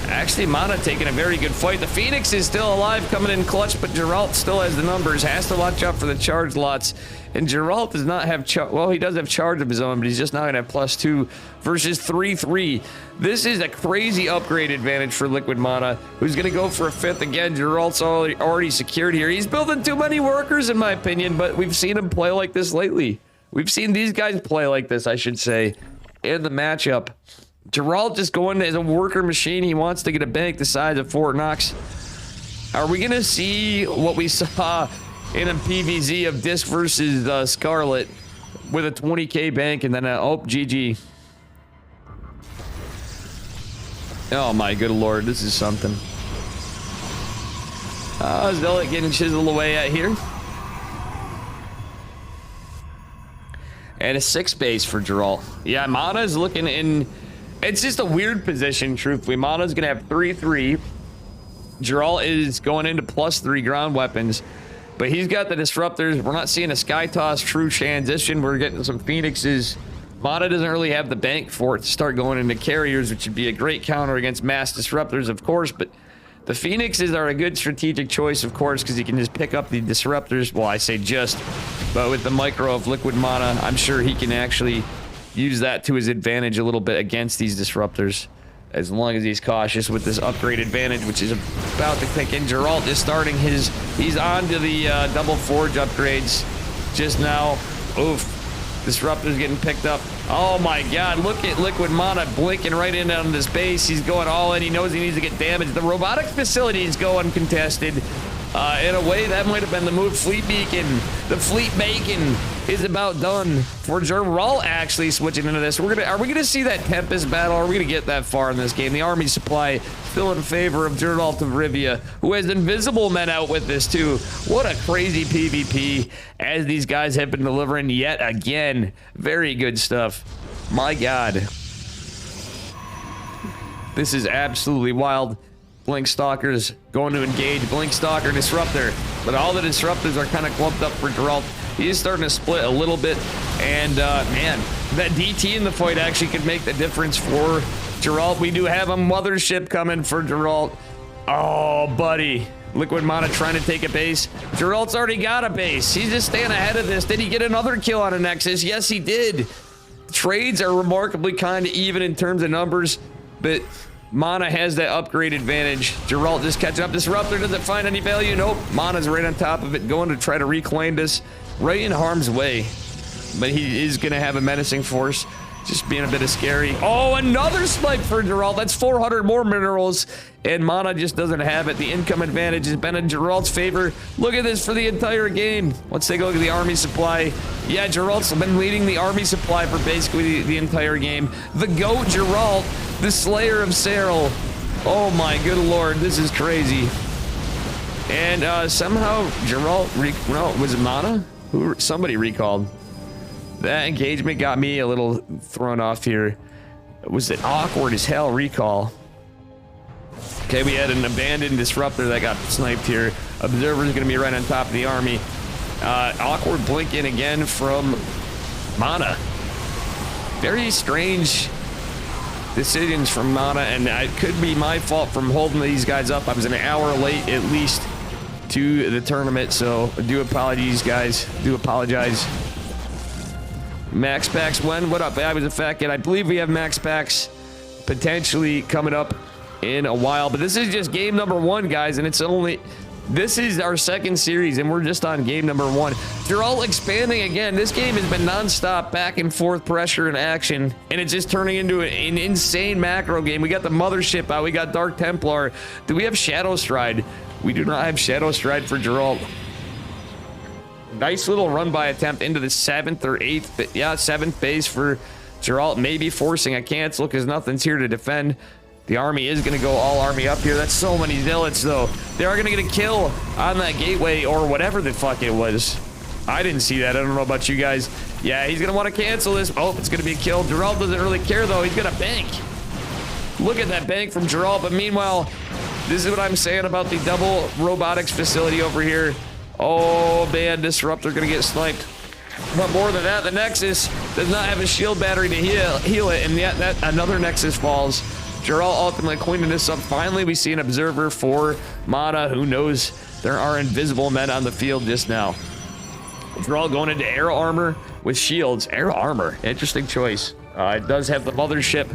Actually, Mana taking a very good fight. The Phoenix is still alive, coming in clutch, but Geralt still has the numbers. Has to watch out for the charge lots. And Geralt does not have well, he does have charge of his own, but he's just not going to have +2 versus 3-3. This is a crazy upgrade advantage for Liquid Mana, who's going to go for a 5th again. Geralt's already secured here. He's building too many workers, in my opinion, but we've seen him play like this lately. We've seen these guys play like this, I should say, in the matchup. Geralt just going as a worker machine. He wants to get a bank the size of Fort Knox. Are we going to see what we saw in a PVZ of Disc versus Scarlet with a 20k bank and then oh, GG. Oh my good lord, this is something. Zealot getting chiseled away at here. And a 6 base for Geralt. Yeah, Mana's looking in... It's just a weird position, truthfully. Mana's gonna have 3-3. Geralt is going into +3 ground weapons. But he's got the disruptors. We're not seeing a Sky Toss true transition. We're getting some Phoenixes. Mana doesn't really have the bank for it to start going into carriers, which would be a great counter against mass disruptors, of course. But the Phoenixes are a good strategic choice, of course, because you can just pick up the disruptors. Well, I say just, but with the micro of Liquid Mana, I'm sure he can actually use that to his advantage a little bit against these disruptors, as long as he's cautious with this upgrade advantage, which is about to kick in. Geralt is starting his... He's on to the double forge upgrades just now. Oof. Disruptor's getting picked up. Oh my god, look at Liquid Mana blinking right in on this base. He's going all in. He knows he needs to get damaged. The robotics facility is going contested. In a way, that might have been the move. Fleet Beacon. The Fleet Bacon is about done for Geralt actually switching into this. Are we gonna see that Tempest battle? Are we gonna get that far in this game? The army supply still in favor of Geralt of Rivia, who has invisible men out with this too. What a crazy PvP as these guys have been delivering yet again. Very good stuff. My God. This is absolutely wild. Blink Stalkers going to engage. Blink Stalker Disruptor. But all the Disruptors are kind of clumped up for Geralt. He is starting to split a little bit. And, man, that DT in the fight actually could make the difference for Geralt. We do have a mothership coming for Geralt. Oh, buddy. Liquid Mana trying to take a base. Geralt's already got a base. He's just staying ahead of this. Did he get another kill on a Nexus? Yes, he did. Trades are remarkably kind of even in terms of numbers, but Mana has that upgrade advantage. Geralt just catching up. Disruptor doesn't find any value. Nope. Mana's right on top of it, going to try to reclaim this right in harm's way. But he is going to have a menacing force. Just being a bit of scary. Oh, another snipe for Geralt. That's 400 more minerals. And Mana just doesn't have it. The income advantage has been in Geralt's favor. Look at this for the entire game. Let's take a look at the army supply. Yeah, Geralt's been leading the army supply for basically the entire game. The GOAT Geralt, the Slayer of Serral. Oh my good lord, this is crazy. And somehow Geralt, no, was it Mana? Somebody recalled. That engagement got me a little thrown off here. Was it awkward as hell recall? Okay, we had an abandoned Disruptor that got sniped here. Observer's gonna be right on top of the army. Awkward blink in again from Mana. Very strange decisions from Mana, and it could be my fault from holding these guys up. I was an hour late at least to the tournament, so do apologies, guys. Do apologize. Max packs when? What up? I was a fat kid. I believe we have max packs potentially coming up in a while, but this is just game number 1, guys, and it's only... This is our second series, and we're just on game number 1. Geralt expanding again. This game has been non-stop back and forth pressure and action, and it's just turning into an insane macro game. We got the Mothership out. We got Dark Templar. Do we have Shadow Stride? We do not have Shadow Stride for Geralt. Nice little run-by attempt into the 7th or 8th. Yeah, 7th base for Geralt. Maybe forcing a cancel because nothing's here to defend. The army is going to go all army up here. That's so many zealots, though. They are going to get a kill on that gateway or whatever the fuck it was. I didn't see that. I don't know about you guys. Yeah, he's going to want to cancel this. Oh, it's going to be a kill. Geralt doesn't really care, though. He's going to bank. Look at that bank from Geralt. But meanwhile, this is what I'm saying about the double robotics facility over here. Oh, man, Disruptor going to get sniped. But more than that, the Nexus does not have a shield battery to heal it, and yet that another Nexus falls. Geralt ultimately cleaning this up. Finally, we see an observer for Mana. Who knows? There are invisible men on the field just now. Geralt going into arrow armor with shields. Arrow armor. Interesting choice. It does have the Mothership.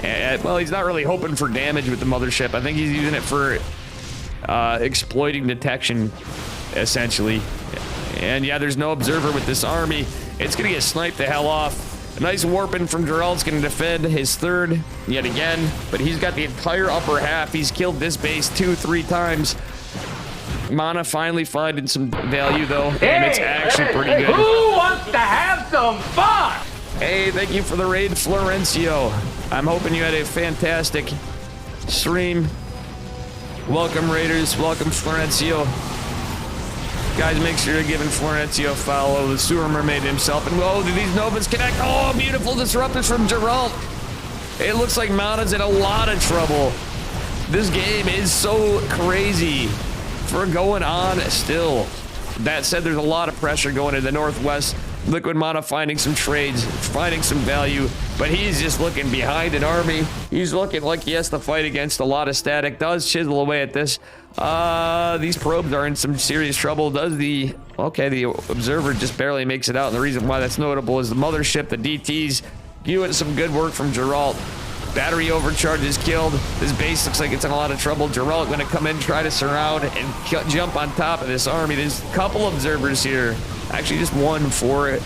And, well, he's not really hoping for damage with the Mothership. I think he's using it for exploiting detection, essentially. And yeah, there's no observer with this army. It's going to get sniped the hell off. A nice warping from Geralt's going to defend his 3rd yet again, but he's got the entire upper half. He's killed this base 2-3 times. Mana finally finding some value, though, and it's actually pretty good. Who wants to have some fun? Hey, thank you for the raid, Florencio. I'm hoping you had a fantastic stream. Welcome, Raiders. Welcome, Florencio. Guys, make sure you're giving Florencio a follow. The sewer mermaid himself. And oh, do these Novas connect? Oh, beautiful disruptors from Geralt. It looks like Mana's in a lot of trouble. This game is so crazy for going on still. That said, there's a lot of pressure going in the Northwest. Liquid Mana finding some trades, finding some value, but he's just looking behind an army. He's looking like he has to fight against a lot of static. Does chisel away at this. These probes are in some serious trouble. Does the... Okay, the observer just barely makes it out, and the reason why that's notable is the Mothership, the DTs, doing some good work from Geralt. Battery overcharge is killed. This base looks like it's in a lot of trouble. Geralt going to come in, try to surround, and jump on top of this army. There's a couple observers here. Actually, just one for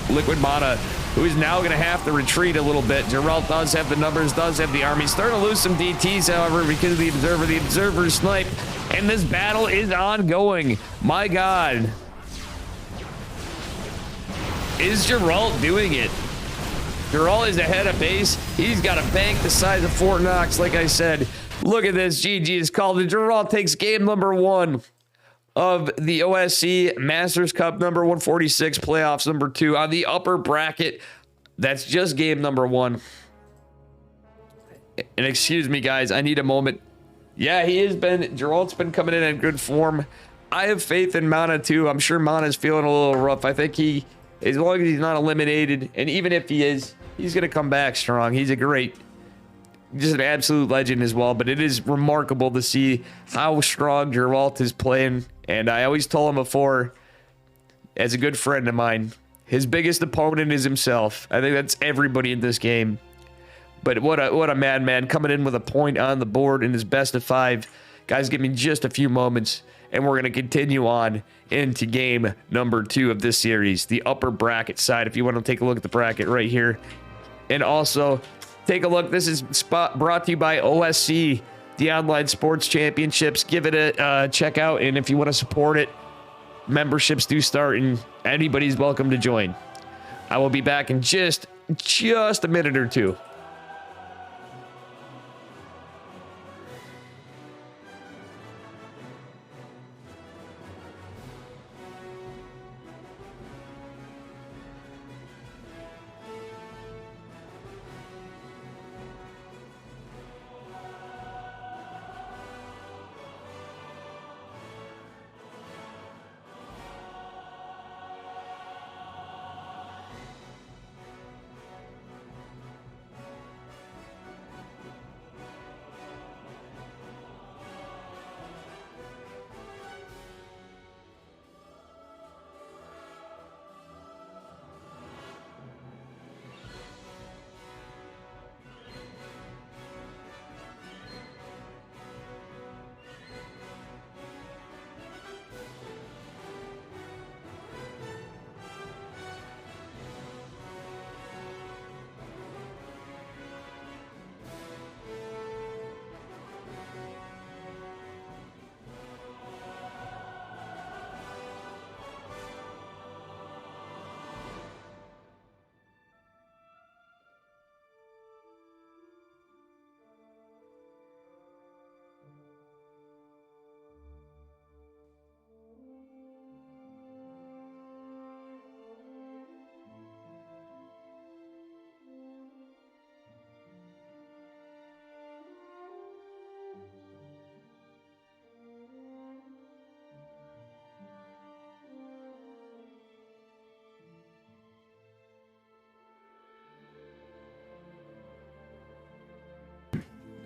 Liquid Mana. who is now going to have to retreat a little bit. Geralt does have the numbers, does have the army. Starting to lose some DTs, however, because of the Observer. The Observer snipe, and this battle is ongoing. My God. Is Geralt doing it? Geralt is ahead of base. He's got a bank the size of Fort Knox, like I said. Look at this. GG is called, and Geralt takes game number 1 of the OSC Masters Cup number 146 playoffs number 2 on the upper bracket. That's just game number 1. And excuse me, guys, I need a moment. Yeah, Geralt's been coming in good form. I have faith in Mana too. I'm sure Mana's feeling a little rough. I think as long as he's not eliminated, and even if he is, he's going to come back strong. He's just an absolute legend as well. But it is remarkable to see how strong Geralt is playing. And I always told him before, as a good friend of mine, his biggest opponent is himself. I think that's everybody in this game. But what a madman, coming in with a point on the board in his best of 5. Guys, give me just a few moments, and we're going to continue on into game number 2 of this series, the upper bracket side. If you want to take a look at the bracket right here. And also, take a look. This is brought to you by OSC, the Online Sports Championships. Give it a check out, and if you want to support it, memberships do start, and anybody's welcome to join. I will be back in just a minute or two.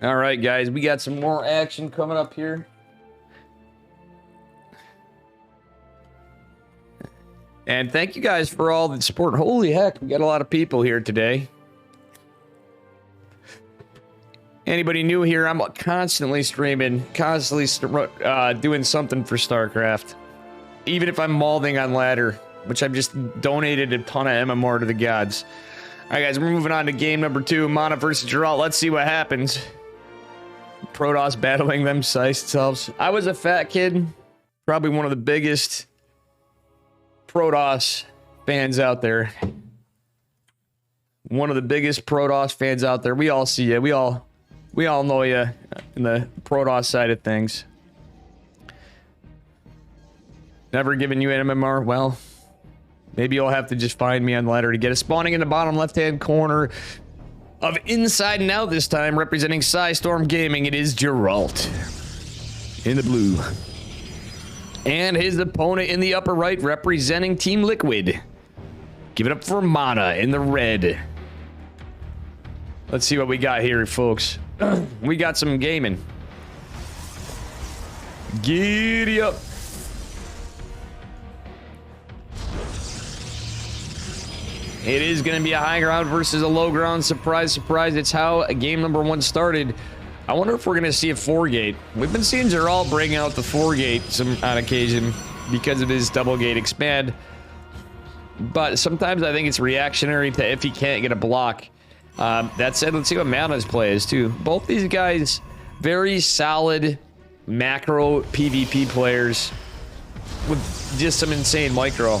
All right, guys, we got some more action coming up here. And thank you guys for all the support. Holy heck, we got a lot of people here today. Anybody new here, I'm constantly streaming, constantly doing something for StarCraft. Even if I'm malding on ladder, which I've just donated a ton of MMR to the gods. All right, guys, we're moving on to game number 2, Mana versus Geralt. Let's see what happens. Protoss battling themselves. I was a fat kid, probably one of the biggest Protoss fans out there. One of the biggest Protoss fans out there. We all see you. We all know you in the Protoss side of things. Never given you an MMR? Well, maybe you'll have to just find me on ladder to get it. Spawning in the bottom left-hand corner of Inside and Out this time, representing Storm Gaming, it is Geralt in the blue. And his opponent in the upper right, representing Team Liquid. Give it up for Mana in the red. Let's see what we got here, folks. We got some gaming. Giddy up. It is going to be a high ground versus a low ground. Surprise, surprise. It's how game number 1 started. I wonder if we're going to see a 4-gate. We've been seeing Geralt bring out the 4-gate on occasion because of his double gate expand. but sometimes I think it's reactionary to if he can't get a block. That said, let's see what Mana's play is too. Both these guys, very solid macro PvP players with just some insane micro.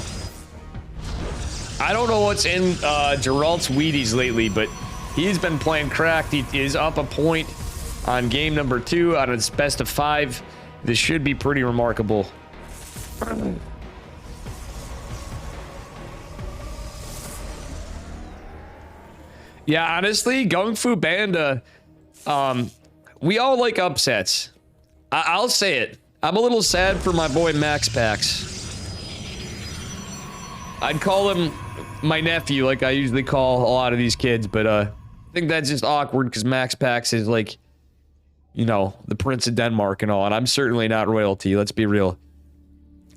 I don't know what's in Geralt's Wheaties lately, but he's been playing cracked. He is up a point on game number 2 out of its best of 5. This should be pretty remarkable. Yeah, honestly, Gung Fu Banda, we all like upsets. I'll say it. I'm a little sad for my boy Max Pax. I'd call him my nephew like I usually call a lot of these kids, but I think that's just awkward because Max Pax is like, you know, the Prince of Denmark and all, and I'm certainly not royalty, let's be real.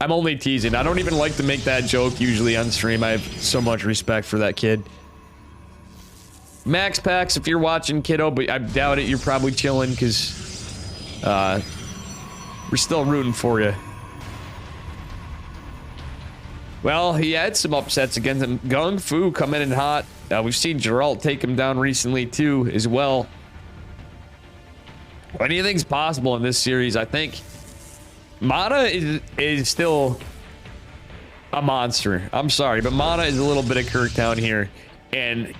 I'm only teasing. I don't even like to make that joke usually on stream. I have so much respect for that kid. Max Pax, if you're watching, kiddo, but I doubt it, you're probably chilling because we're still rooting for you. Well, he had some upsets against him. Gung Fu coming in hot. We've seen Geralt take him down recently too, as well. Anything's possible in this series. I think Mana is still a monster. I'm sorry, but Mana is a little bit of Kirktown here, and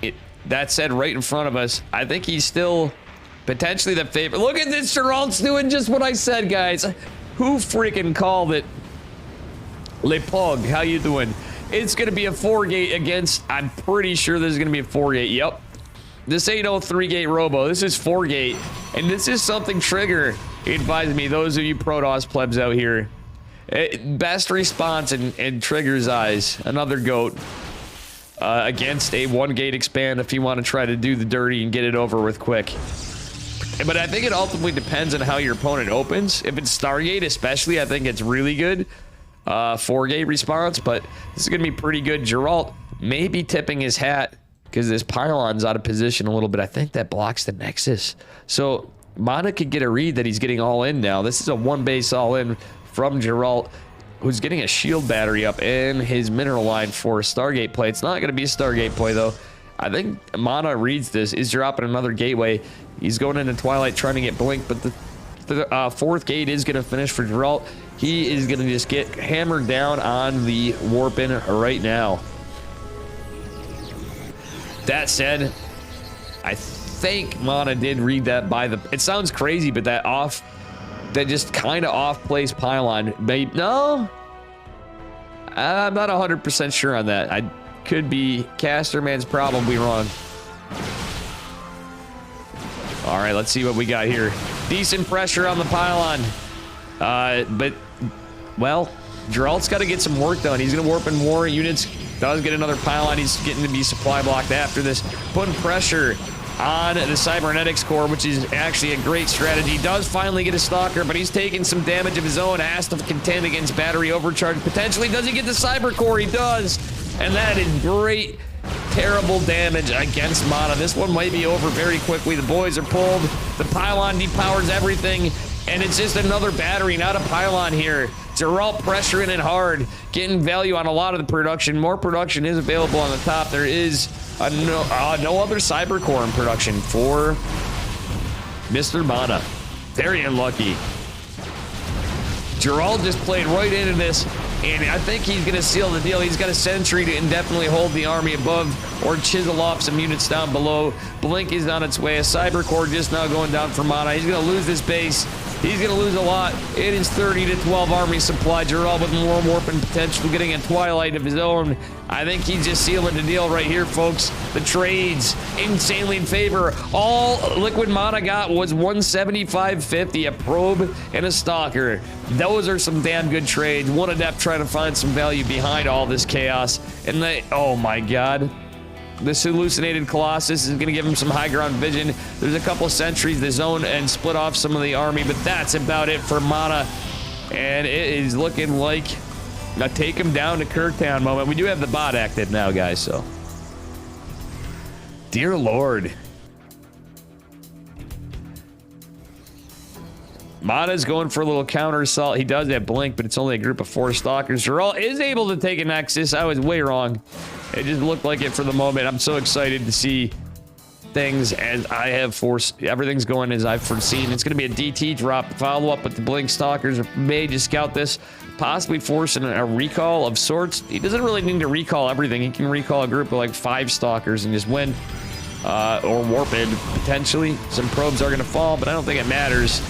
that said, right in front of us, I think he's still potentially the favorite. Look at this, Geralt's doing just what I said, guys. Who freaking called it? Le Pug, how you doing? It's gonna be a 4-gate against, I'm pretty sure this is gonna be a 4-gate. Yep. This ain't no 3-gate robo. This is 4-gate. And this is something Trigger advised me, those of you Protoss plebs out here. Best response in Trigger's eyes. Another goat. Against a 1-gate expand if you want to try to do the dirty and get it over with quick. But I think it ultimately depends on how your opponent opens. If it's Stargate especially, I think it's really good. 4-gate response, but this is going to be pretty good. Geralt may be tipping his hat because this pylon's out of position a little bit. I think that blocks the Nexus. So Mana could get a read that he's getting all in now. This is a 1-base all in from Geralt, who's getting a shield battery up in his mineral line for a Stargate play. It's not going to be a Stargate play, though. I think Mana reads this, is dropping another gateway. He's going into Twilight trying to get Blink, but the 4th gate is going to finish for Geralt. He is going to just get hammered down on the Warpin right now. That said, I think Mana did read that by the... It sounds crazy, but that just kind of off-place pylon. Maybe, no? I'm not 100% sure on that. I could be... Casterman's probably wrong. All right, let's see what we got here. Decent pressure on the pylon. But, well, Geralt's got to get some work done. He's going to warp in more units. Does get another pylon. He's getting to be supply blocked after this. Putting pressure on the Cybernetics core, which is actually a great strategy. Does finally get a Stalker, but he's taking some damage of his own. Has to contend against battery overcharge. Potentially, does he get the Cyber Core? He does. And that is great, terrible damage against Mana. This one might be over very quickly. The boys are pulled. The pylon depowers everything. And it's just another battery, not a pylon here. Geralt pressuring it hard, getting value on a lot of the production. More production is available on the top. There is no other Cyber Core in production for Mr. Mana. Very unlucky. Geralt just played right into this, and I think he's going to seal the deal. He's got a sentry to indefinitely hold the army above or chisel off some units down below. Blink is on its way. A Cyber Core just now going down for Mana. He's going to lose this base. He's going to lose a lot. It is 30 to 12 army supply. Geralt with more warping potential, getting a Twilight of his own. I think he's just sealing the deal right here, folks. The trades insanely in favor. All Liquid Mana got was 175.50, a probe and a Stalker. Those are some damn good trades. One Adept trying to find some value behind all this chaos. And they, oh my God. This hallucinated Colossus is going to give him some high ground vision. There's a couple sentries to zone and split off some of the army, but that's about it for Mana. And it is looking like a take him down to Kirktown moment. We do have the bot active now, guys, so. Dear Lord. Mana's going for a little counter assault. He does have blink, but it's only a group of 4 stalkers. Geralt is able to take a Nexus. I was way wrong. It just looked like it for the moment. I'm so excited to see things as I have forced. Everything's going as I've foreseen. It's going to be a DT drop. Follow up with the blink stalkers. May just scout this, possibly forcing a recall of sorts. He doesn't really need to recall everything. He can recall a group of like 5 stalkers and just win. Or warp in, potentially. Some probes are going to fall, but I don't think it matters.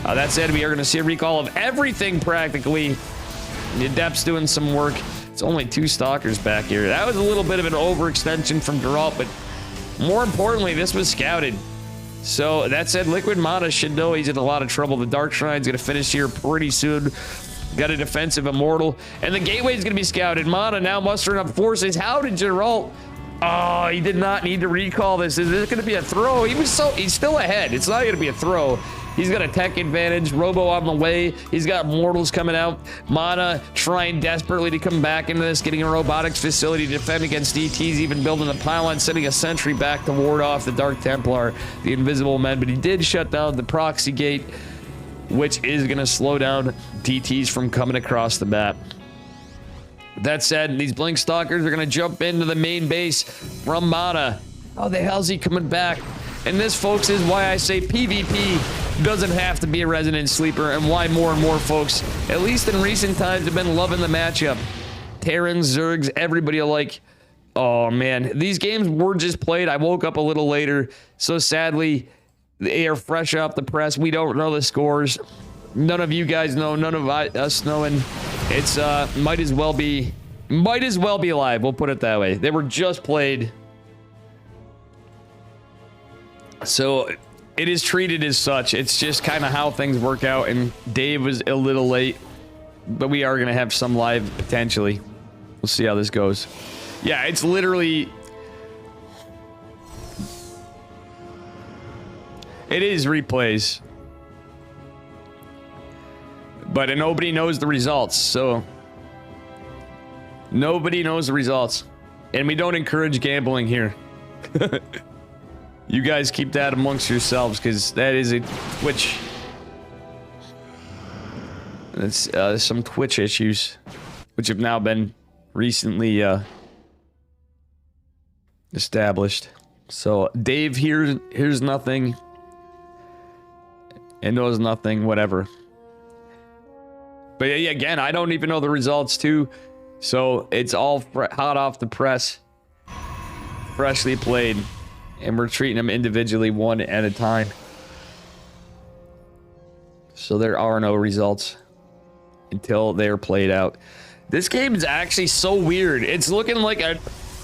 That said, we are going to see a recall of everything practically. The Adept's doing some work. It's only 2 stalkers back here. That was a little bit of an overextension from Geralt, but more importantly, this was scouted. So that said, Liquid Mana should know he's in a lot of trouble. The Dark Shrine's going to finish here pretty soon. Got a defensive Immortal, and the Gateway's going to be scouted. Mana now mustering up forces. How did Geralt... Oh, he did not need to recall this. Is this going to be a throw? He's still ahead. It's not going to be a throw. He's got a tech advantage. Robo on the way. He's got mortals coming out. Mana trying desperately to come back into this, getting a robotics facility to defend against DTs, even building a pylon, sending a sentry back to ward off the Dark Templar, the Invisible Men. But he did shut down the proxy gate, which is going to slow down DTs from coming across the map. That said, these Blink Stalkers are going to jump into the main base from Mana. How the hell's he coming back? And this, folks, is why I say PvP doesn't have to be a resident sleeper, and why more and more folks, at least in recent times, have been loving the matchup. Terrans, Zergs, everybody alike. Oh, man. These games were just played. I woke up a little later, so sadly, they are fresh off the press. We don't know the scores. None of you guys know. None of us knowing. It's might as well be live. We'll put it that way. They were just played, so it is treated as such. It's just kind of how things work out. And Dave was a little late, but we are gonna have some live potentially. We'll see how this goes. Yeah, it's literally. It is replays. But nobody knows the results, so nobody knows the results. And we don't encourage gambling here. You guys keep that amongst yourselves, because that is a Twitch. That's some Twitch issues, which have now been recently established. So Dave here's nothing and knows nothing, whatever. But yeah, again, I don't even know the results too. So it's all hot off the press. Freshly played. And we're treating them individually one at a time. So there are no results until they're played out. This game is actually so weird. It's looking like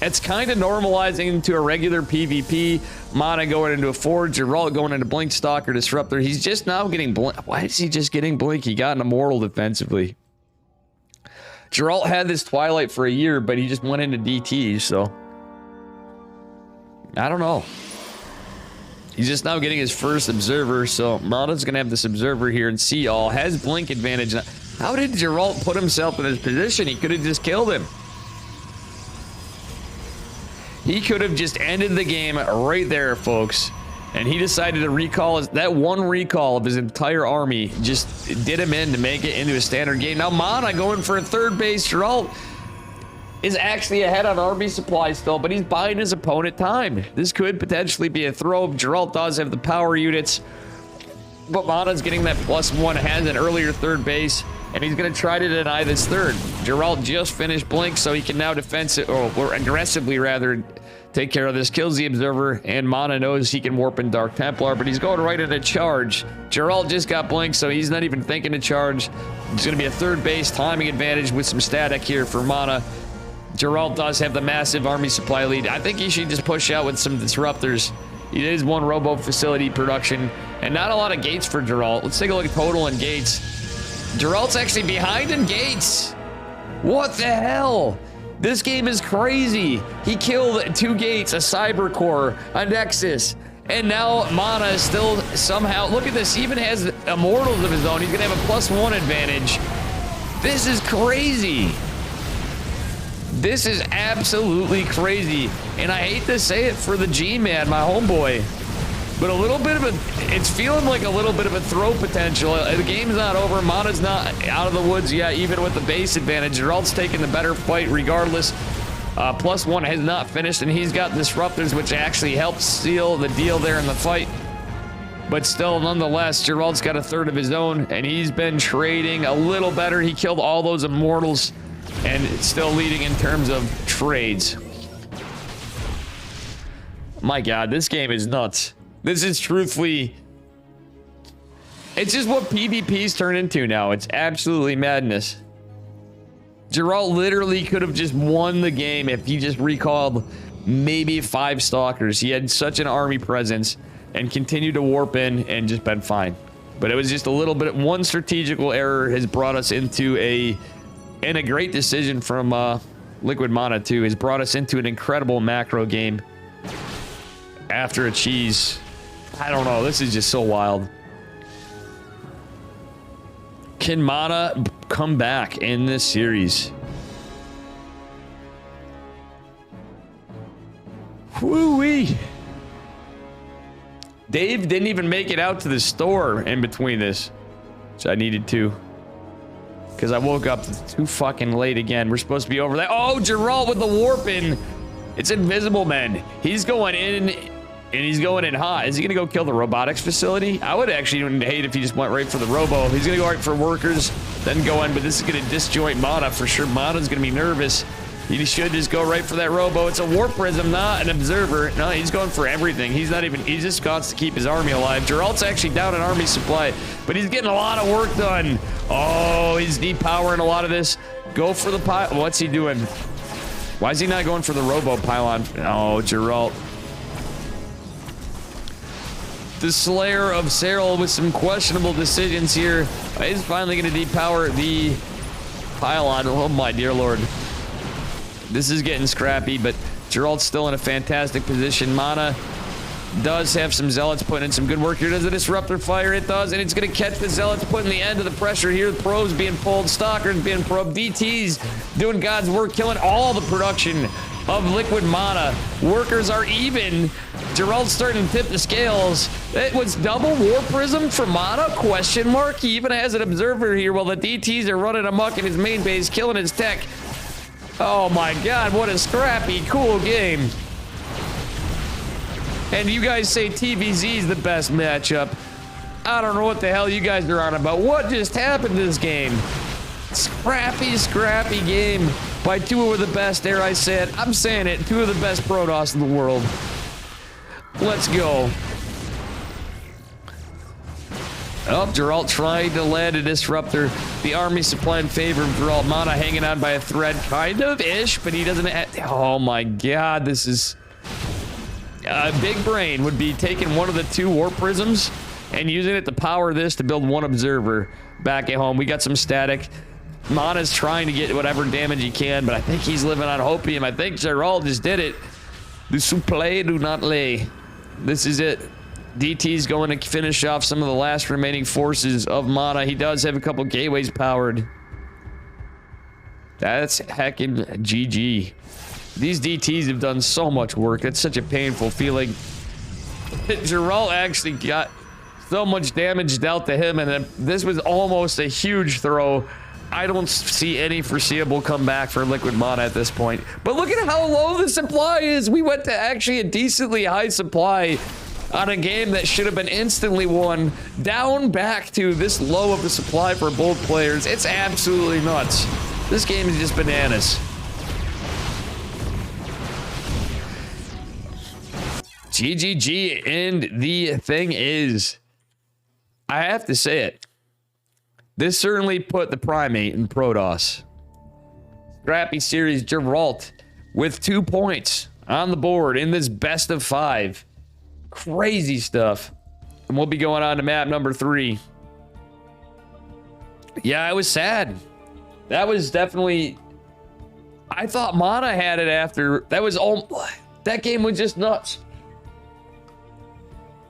it's kind of normalizing into a regular PvP. Mana going into a Forge, Geralt going into Blink Stalker Disruptor. He's just now getting Blink. Why is he just getting Blink? He got an Immortal defensively. Geralt had this Twilight for a year, but he just went into DT, so I don't know. He's just now getting his first Observer, so Mana's gonna have this Observer here and see all. Has Blink advantage. How did Geralt put himself in this position? He could have just killed him. He could have just ended the game right there, folks. And he decided to recall that one recall of his entire army just did him in to make it into a standard game. Now Mana going for a third base. Geralt is actually ahead on army supply still, but he's buying his opponent time. This could potentially be a throw. Geralt does have the power units, but Mana's getting that +1, has an earlier third base, and he's going to try to deny this third. Geralt just finished Blink, so he can now or aggressively rather, take care of this. Kills the Observer, and Mana knows he can warp in Dark Templar, but he's going right into charge. Geralt just got Blink, so he's not even thinking to charge. It's going to be a third base timing advantage with some static here for Mana. Geralt does have the massive army supply lead. I think he should just push out with some disruptors. It is one robo facility production, and not a lot of gates for Geralt. Let's take a look at total and gates. Geralt's actually behind in gates. What the hell? This game is crazy. He killed 2 gates, a Cyber Core, a Nexus, and now Mana is still somehow... Look at this. He even has Immortals of his own. He's going to have a +1 advantage. This is crazy. This is absolutely crazy. And I hate to say it for the G-Man, my homeboy. but a little bit of a, it's feeling like a little bit of a throw potential. The game's not over. Mana's not out of the woods yet, even with the base advantage. Geralt's taking the better fight regardless. +1 has not finished, and he's got disruptors, which actually helps seal the deal there in the fight. But still, nonetheless, Geralt's got a third of his own, and he's been trading a little better. He killed all those immortals, and it's still leading in terms of trades. My God, this game is nuts. This is truthfully... It's just what PvP's turned into now. It's absolutely madness. Geralt literally could have just won the game if he just recalled maybe 5 stalkers. He had such an army presence and continued to warp in and just been fine. But it was just a little bit... One strategical error has brought us into a... And a great decision from Liquid Mana, too, has brought us into an incredible macro game. After a cheese. I don't know. This is just so wild. Can Mana come back in this series? Woo-wee. Dave didn't even make it out to the store in between this, which I needed to. Because I woke up too fucking late again. We're supposed to be over there. Oh, Geralt with the warp in. It's Invisible Men. He's going in, and he's going in hot. Is he going to go kill the robotics facility? I would actually hate if he just went right for the robo. He's going to go right for workers, then go in, but this is going to disjoint Mana for sure. Mana's going to be nervous. He should just go right for that robo. It's a warp prism, not an observer. No, he's going for everything. He's not even... He just wants to keep his army alive. Geralt's actually down an army supply, but he's getting a lot of work done. Oh, he's depowering a lot of this. Go for the pile. What's he doing? Why is he not going for the robo pylon? Oh, Geralt. The Slayer of Cyril with some questionable decisions here. He's finally going to depower the pylon. Oh, my dear lord. This is getting scrappy, but Geralt's still in a fantastic position. Mana does have some Zealots putting in some good work here. Does the Disruptor fire? It does, and it's going to catch the Zealots putting the end of the pressure here. The probes being pulled, Stalkers being probed, DTs doing God's work, killing all the production of Liquid Mana. Workers are even. Geralt's starting to tip the scales. It was double War Prism for Mana? Question mark. He even has an Observer here while the DTs are running amok in his main base, killing his tech. Oh my God, what a scrappy, cool game. And you guys say TVZ is the best matchup. I don't know what the hell you guys are on about. What just happened to this game? Scrappy, scrappy game by 2 of the best, dare I say it. I'm saying it, 2 of the best Protoss in the world. Let's go. Oh, Geralt trying to land a disruptor. The army supply in favor of Geralt. Mana hanging on by a thread, kind of-ish, but he doesn't have... Oh my God, this is... Big Brain would be taking one of the 2 Warp Prisms and using it to power this to build 1 Observer back at home. We got some static. Mana's trying to get whatever damage he can, but I think he's living on hopium. I think Geralt just did it. The supplé do not lay. This is it. DT's going to finish off some of the last remaining forces of Mana. He does have a couple gateways powered. That's heckin' GG. These DTs have done so much work. That's such a painful feeling. Geralt actually got so much damage dealt to him, and then this was almost a huge throw. I don't see any foreseeable comeback for Liquid Mana at this point. But look at how low the supply is. We went to actually a decently high supply on a game that should have been instantly won, down back to this low of a supply for both players. It's absolutely nuts. This game is just bananas. GGG, and the thing is, I have to say it, this certainly put the primate in Protoss. Scrappy series, Geralt with 2 points on the board in this best of 5. Crazy stuff. And we'll be going on to map number 3. Yeah, it was sad. That was definitely... I thought Mana had it after... That was all... That game was just nuts.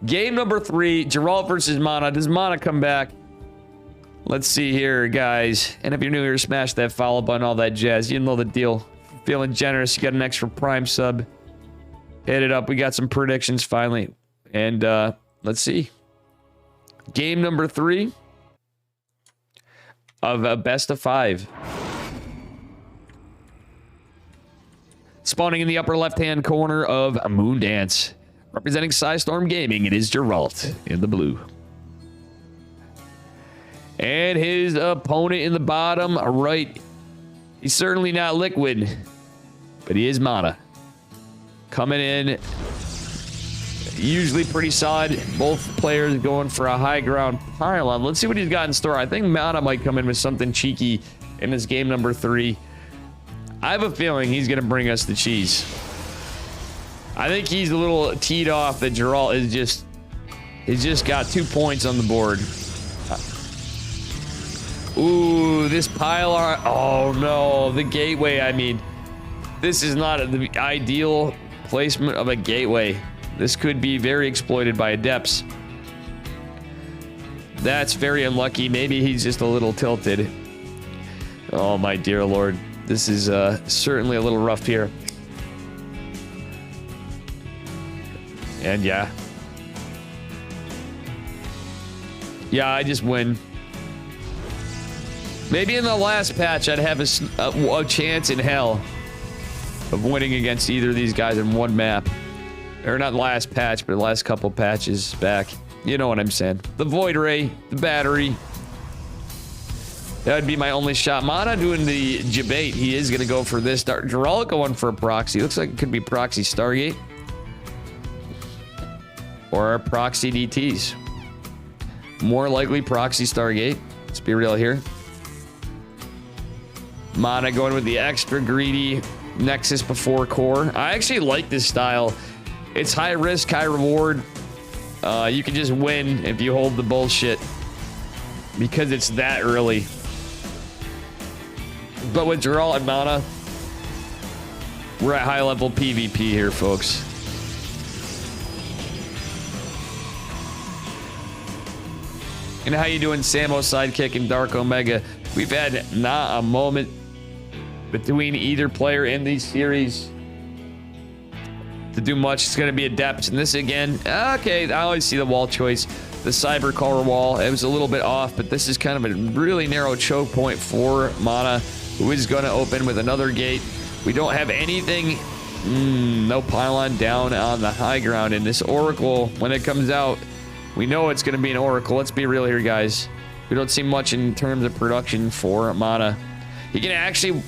Game number 3, Geralt versus Mana. Does Mana come back? Let's see here, guys. And if you're new here, smash that follow button, all that jazz. You know the deal. Feeling generous, you got an extra Prime sub. Hit it up. We got some predictions finally. And let's see. Game number 3 of a best of 5. Spawning in the upper left-hand corner of Moondance. Representing Psystorm Gaming, it is Geralt in the blue. And his opponent in the bottom right. He's certainly not liquid, but he is mana. Coming in, usually pretty solid. Both players going for a high ground pylon. Let's see what he's got in store. I think mana might come in with something cheeky in this game number 3. I have a feeling he's going to bring us the cheese. I think he's a little teed off that Geralt is just... He's just got 2 points on the board. Ooh, this pylon. Oh, no. The gateway, I mean. This is not the ideal placement of a gateway. This could be very exploited by adepts. That's very unlucky. Maybe he's just a little tilted. Oh, my dear Lord. This is certainly a little rough here. And yeah. Yeah, I just win. Maybe in the last patch I'd have a chance in hell of winning against either of these guys in one map. Or not last patch, but the last couple patches back. You know what I'm saying. The Void Ray, the battery. That would be my only shot. Mana doing the debate. He is going to go for this. Geralt going for a proxy. Looks like it could be proxy Stargate. Or proxy DTs. More likely proxy Stargate. Let's be real here. Mana going with the extra greedy Nexus before core. I actually like this style. It's high risk, high reward. You can just win if you hold the bullshit. Because it's that early. But with Geralt and Mana, we're at high level PvP here, folks. And how you doing, Samo Sidekick and Dark Omega? We've had not a moment between either player in these series to do much. It's going to be adepts. And this again, okay, I always see the wall choice. The Cyber Color wall, it was a little bit off, but this is kind of a really narrow choke point for Mana, who is going to open with another gate. We don't have anything, no pylon down on the high ground. And this Oracle, when it comes out, we know it's going to be an Oracle. Let's be real here, guys. We don't see much in terms of production for Mana. He can actually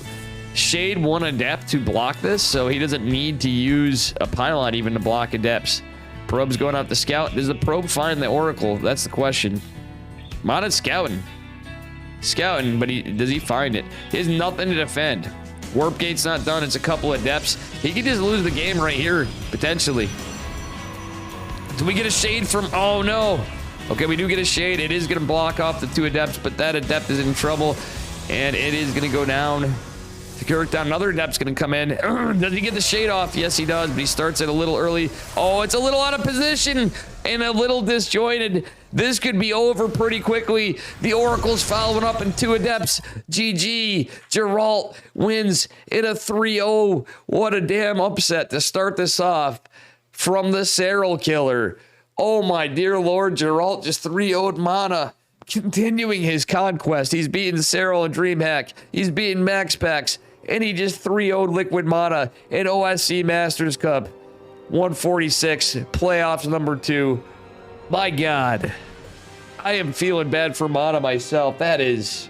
shade one adept to block this, so he doesn't need to use a pylon even to block adepts. Probe's going out to scout. Does the probe find the Oracle? That's the question. Mana's scouting. Scouting, but does he find it? He has nothing to defend. Warp gate's not done. It's a couple of adepts. He could just lose the game right here, potentially. Do we get a shade from... Oh, no. Okay, we do get a shade. It is going to block off the 2 adepts, but that adept is in trouble, and it is going to go down. To Kirk down. Another adept's going to come in. Does he get the shade off? Yes, he does, but he starts it a little early. Oh, it's a little out of position and a little disjointed. This could be over pretty quickly. The Oracle's following up in 2 adepts. GG. Geralt wins in a 3-0. What a damn upset to start this off from the Serial Killer. Oh, my dear Lord. Geralt just 3-0'd Mana. Continuing his conquest. He's beaten Serial and DreamHack. He's beaten Max Packs. And he just 3-0'd Liquid Mana in OSC Masters Cup. 146, playoffs number 2. My God. I am feeling bad for Mana myself. That is...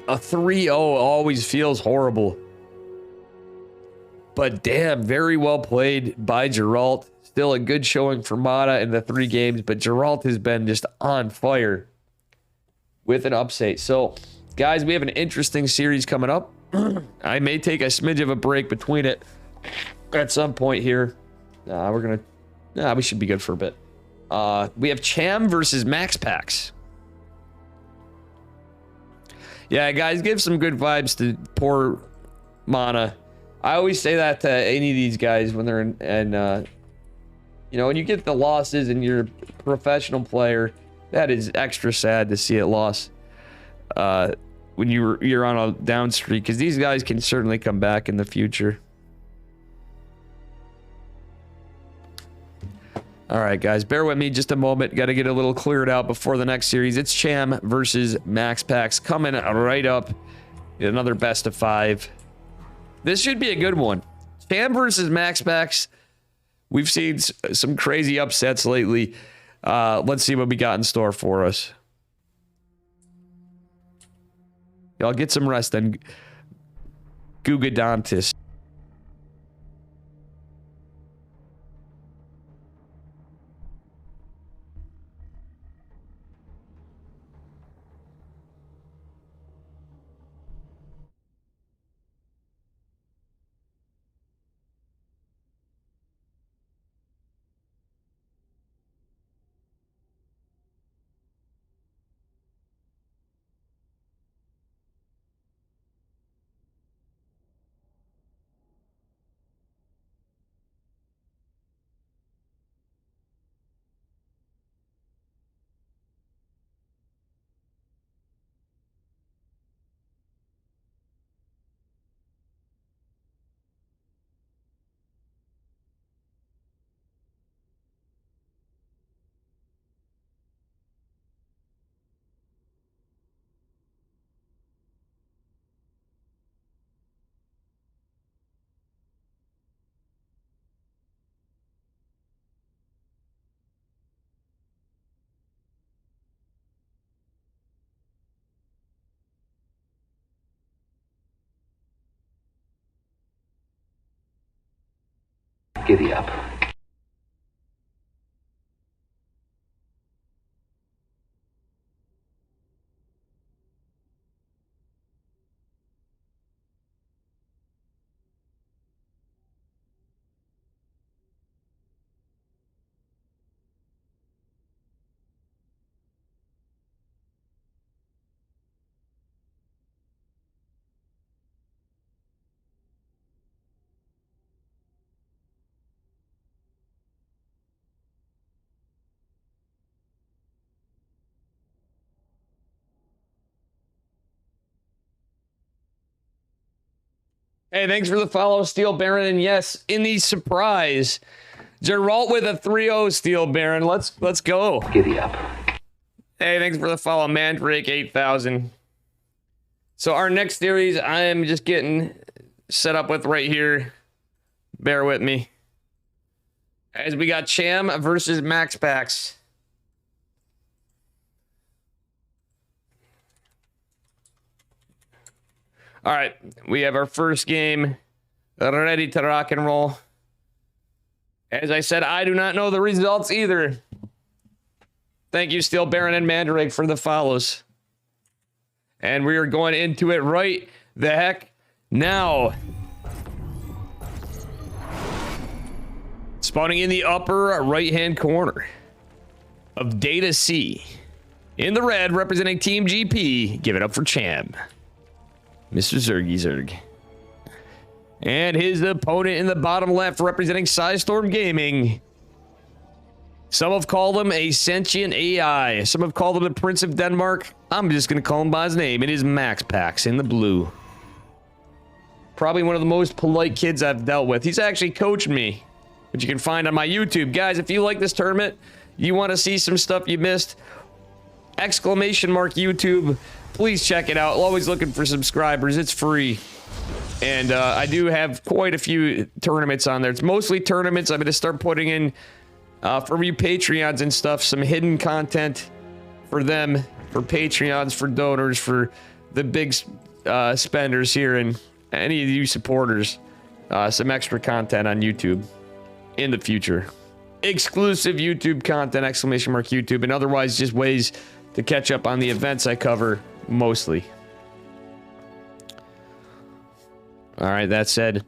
A 3-0 always feels horrible. But damn, very well played by Geralt. Still a good showing for Mana in the 3 games. But Geralt has been just on fire with an upset. So, guys, we have an interesting series coming up. I may take a smidge of a break between it at some point here. We should be good for a bit. We have Cham versus Max Packs. Yeah, guys, give some good vibes to poor Mana. I always say that to any of these guys when they're in, you know, when you get the losses and you're a professional player, that is extra sad to see it lost. When you're on a down streak, because these guys can certainly come back in the future. All right, guys, bear with me just a moment. Got to get a little cleared out before the next series. It's Cham versus Max Pax coming right up. Another best of 5. This should be a good one. Cham versus Max Pax. We've seen some crazy upsets lately. Let's see what we got in store for us. Y'all get some rest then. Gugadontis. Giddy up. Hey, thanks for the follow, Steel Baron. And yes, in the surprise, Geralt with a 3-0, Steel Baron. Let's go. Giddy up. Hey, thanks for the follow, Mandrake 8000. So our next series, I am just getting set up with right here. Bear with me. As we got Cham versus Max Pax. All right, we have our first game ready to rock and roll. As I said, I do not know the results either. Thank you, Steel Baron and Mandrake, for the follows. And we are going into it right the heck now. Spawning in the upper right-hand corner of Data C. In the red, representing Team GP, give it up for Cham. Mr. Zergy Zerg. And his opponent in the bottom left, representing Psystorm Gaming. Some have called him a sentient AI. Some have called him the Prince of Denmark. I'm just going to call him by his name. It is Max Pax in the blue. Probably one of the most polite kids I've dealt with. He's actually coached me, which you can find on my YouTube. Guys, if you like this tournament, you want to see some stuff you missed, exclamation mark YouTube. Please check it out. Always looking for subscribers. It's free. And I do have quite a few tournaments on there. It's mostly tournaments. I'm going to start putting in, for you Patreons and stuff, some hidden content for them, for Patreons, for donors, for the big spenders here, and any of you supporters. Some extra content on YouTube in the future. Exclusive YouTube content, exclamation mark YouTube, and otherwise just ways to catch up on the events I cover mostly. All right, that said,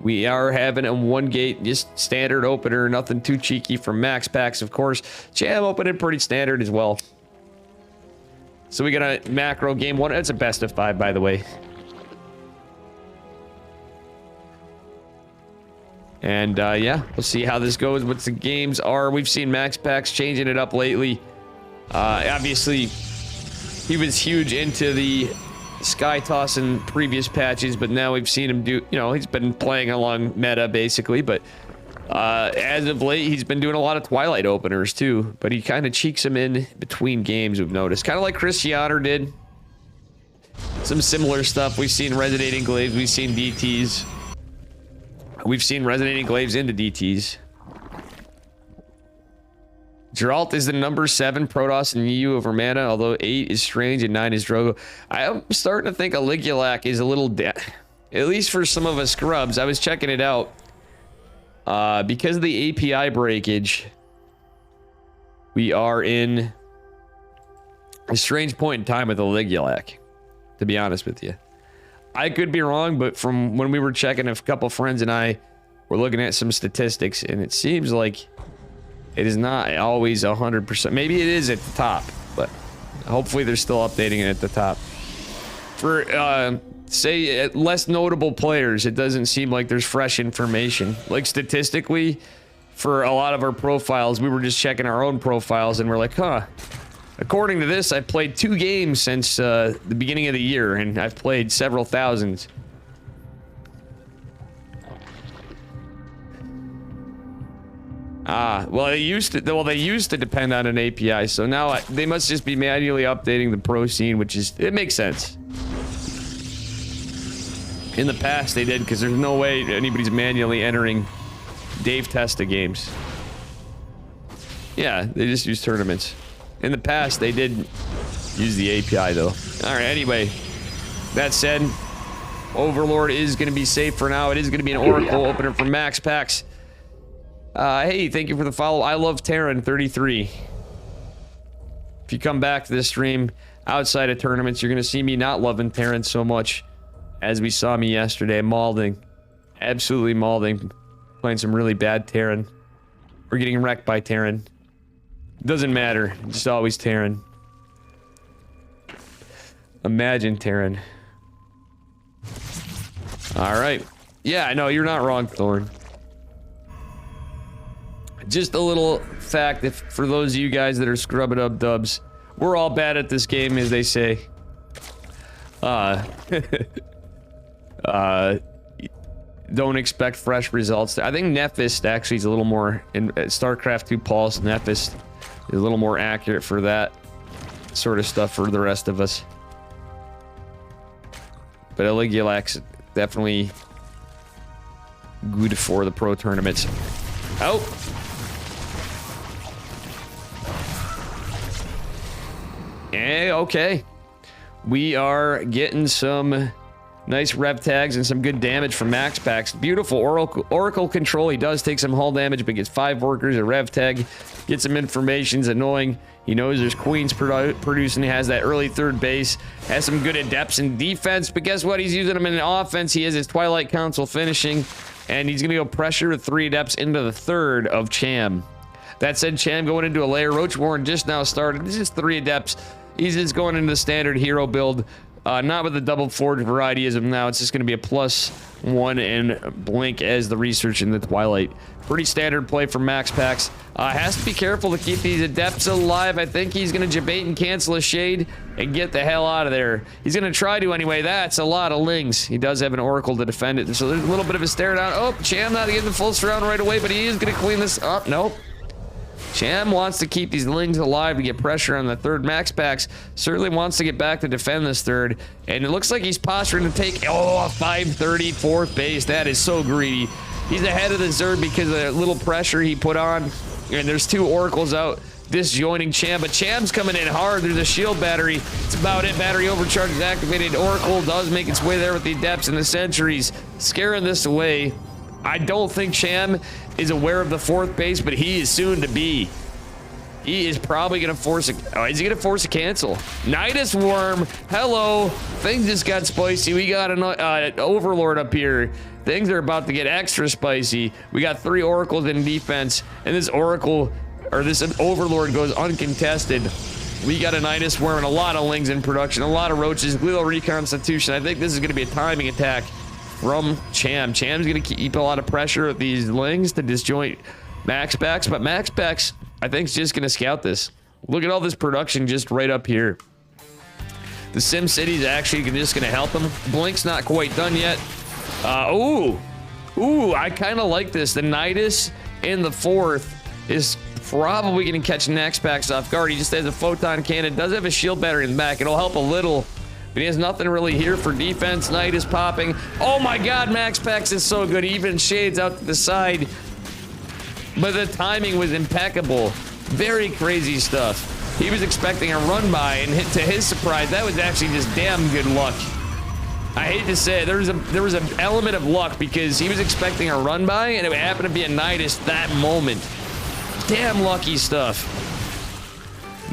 we are having a one gate, just standard opener, nothing too cheeky from Max Pax, of course. Cham opening pretty standard as well. So we got a macro game one. It's a best of 5, by the way. And yeah, we'll see how this goes, what the games are. We've seen Max Pax changing it up lately. Obviously, he was huge into the Sky Toss in previous patches, but now we've seen him do, you know, he's been playing along meta basically, but As of late, he's been doing a lot of Twilight openers too, but he kind of cheeks them in between games, we've noticed. Kind of like Cristiano did. Some similar stuff. We've seen Resonating Glaives, we've seen DTs. We've seen Resonating Glaives into DTs. Geralt is the number 7 Protoss in EU over mana, although 8 is Strange and 9 is Drogo. I'm starting to think Aligulac is a little at least for some of us scrubs. I was checking it out. Because of the API breakage, we are in a strange point in time with Aligulac, to be honest with you. I could be wrong, but from when we were checking, a couple friends and I were looking at some statistics, and it seems like it is not always 100%. Maybe it is at the top, but hopefully they're still updating it at the top. For, say, less notable players, it doesn't seem like there's fresh information. Like, statistically, for a lot of our profiles, we were just checking our own profiles, and we're like, huh. According to this, I've played 2 games since the beginning of the year, and I've played several thousands. Well, they used to depend on an API, so now they must just be manually updating the pro scene, which is, it makes sense. In the past, they did, because there's no way anybody's manually entering Dave Testa games. Yeah, they just use tournaments. In the past, they did use the API, though. All right, anyway, that said, Overlord is going to be safe for now. It is going to be an Oracle opener for Max Packs. Hey, thank you for the follow. I love Terran 33. If you come back to this stream outside of tournaments, you're going to see me not loving Terran so much as we saw me yesterday. Maulding. Absolutely maulding. Playing some really bad Terran. We're getting wrecked by Terran. Doesn't matter. Just always Terran. Imagine Terran. Alright. Yeah, I know, you're not wrong, Thorn. Just a little fact that for those of you guys that are scrubbing up dubs, we're all bad at this game, as they say. Don't expect fresh results. I think Nephist actually is a little more in StarCraft 2 Pulse. Nephist is a little more accurate for that sort of stuff for the rest of us. But Aligulac's definitely good for the pro tournaments. Oh. Okay. We are getting some nice rev tags and some good damage from Max Packs. Beautiful Oracle control. He does take some hull damage, but gets 5 workers, a rev tag. Gets some information's annoying. He knows there's queens producing. He has that early third base. Has some good adepts in defense, but guess what? He's using them in offense. He has his Twilight Council finishing, and he's going to go pressure with 3 adepts into the third of Cham. That said, Cham going into a layer. Roach Warren just now started. This is 3 adepts. He's just going into the standard hero build. Not with the double forge variety as of now. It's just going to be a +1 and blink as the research in the Twilight. Pretty standard play for Max Packs. Has to be careful to keep these adepts alive. I think he's going to debate and cancel a shade and get the hell out of there. He's going to try to anyway. That's a lot of lings. He does have an Oracle to defend it. So there's a little bit of a stare down. Oh, Cham not getting the full surround right away, but he is going to clean this up. Nope. Cham wants to keep these lings alive to get pressure on the third. Max Packs certainly wants to get back to defend this third. And it looks like he's posturing to take, a 530 fourth base. That is so greedy. He's ahead of the Zerg because of the little pressure he put on. And there's 2 Oracles out disjoining Cham. But Cham's coming in hard. There's a shield battery. It's about it. Battery overcharge is activated. Oracle does make its way there with the adepts and the sentries. Scaring this away. I don't think Cham is aware of the 4th base, but he is soon to be. He is probably going to force a... Oh, is he going to force a cancel? Nidus Worm. Hello. Things just got spicy. We got an Overlord up here. Things are about to get extra spicy. We got 3 Oracles in defense, and this Oracle, or this Overlord goes uncontested. We got a Nidus Worm and a lot of lings in production, a lot of roaches, Glial Reconstitution. I think this is going to be a timing attack from Cham. Cham's going to keep a lot of pressure with these lings to disjoint Max Packs, but Max Packs, I think, is just going to scout this. Look at all this production just right up here. The Sim City's actually just going to help him. Blink's not quite done yet. Ooh. Ooh, I kind of like this. The Nidus in the 4th is probably going to catch Maxpax off guard. He just has a photon cannon. Does have a shield battery in the back. It'll help a little. But he has nothing really here for defense. Nidus popping. Oh my god, Maxpax is so good. Even shades out to the side. But the timing was impeccable. Very crazy stuff. He was expecting a run by, and to his surprise, that was actually just damn good luck. I hate to say it, there was an element of luck because he was expecting a run by, and it happened to be a Nidus that moment. Damn lucky stuff.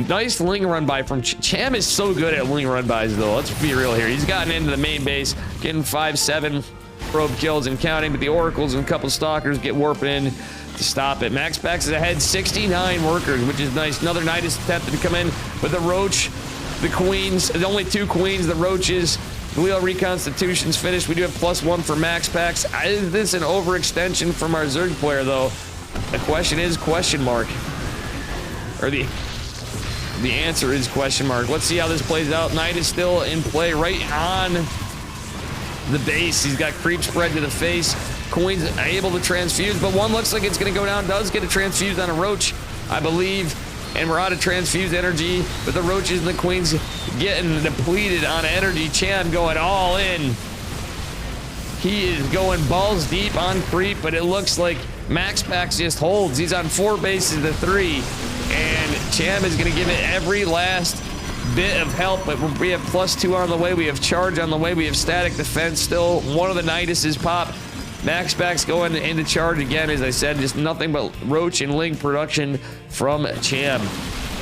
Nice Ling run by from Cham is so good at Ling run bys though. Let's be real here. He's gotten into the main base, getting 5-7 probe kills and counting, but the Oracles and a couple Stalkers get warping in to stop it. Maxpax is ahead 69 workers, which is nice. Another Nidus attempted to come in with the Roach, the Queens, the only 2 Queens, the Roaches. The Wheel Reconstitution's finished. We do have +1 for Maxpax. Is this an overextension from our Zerg player though? The question is question mark. Or the answer is question mark. Let's see how this plays out. Knight is still in play right on the base. He's got creep spread to the face. Coin's able to transfuse, but one looks like it's going to go down. Does get a transfuse on a Roach, I believe. And we're out of transfused energy, but the Roaches and the Queens getting depleted on energy. Cham going all in. He is going balls deep on creep, but it looks like Maxpax just holds. He's on 4 bases to 3, and Cham is going to give it every last bit of help, but we have +2 on the way. We have charge on the way. We have static defense still. One of the Nidus is pop. Maxpax going into charge again, as I said, just nothing but Roach and Ling production from Cham.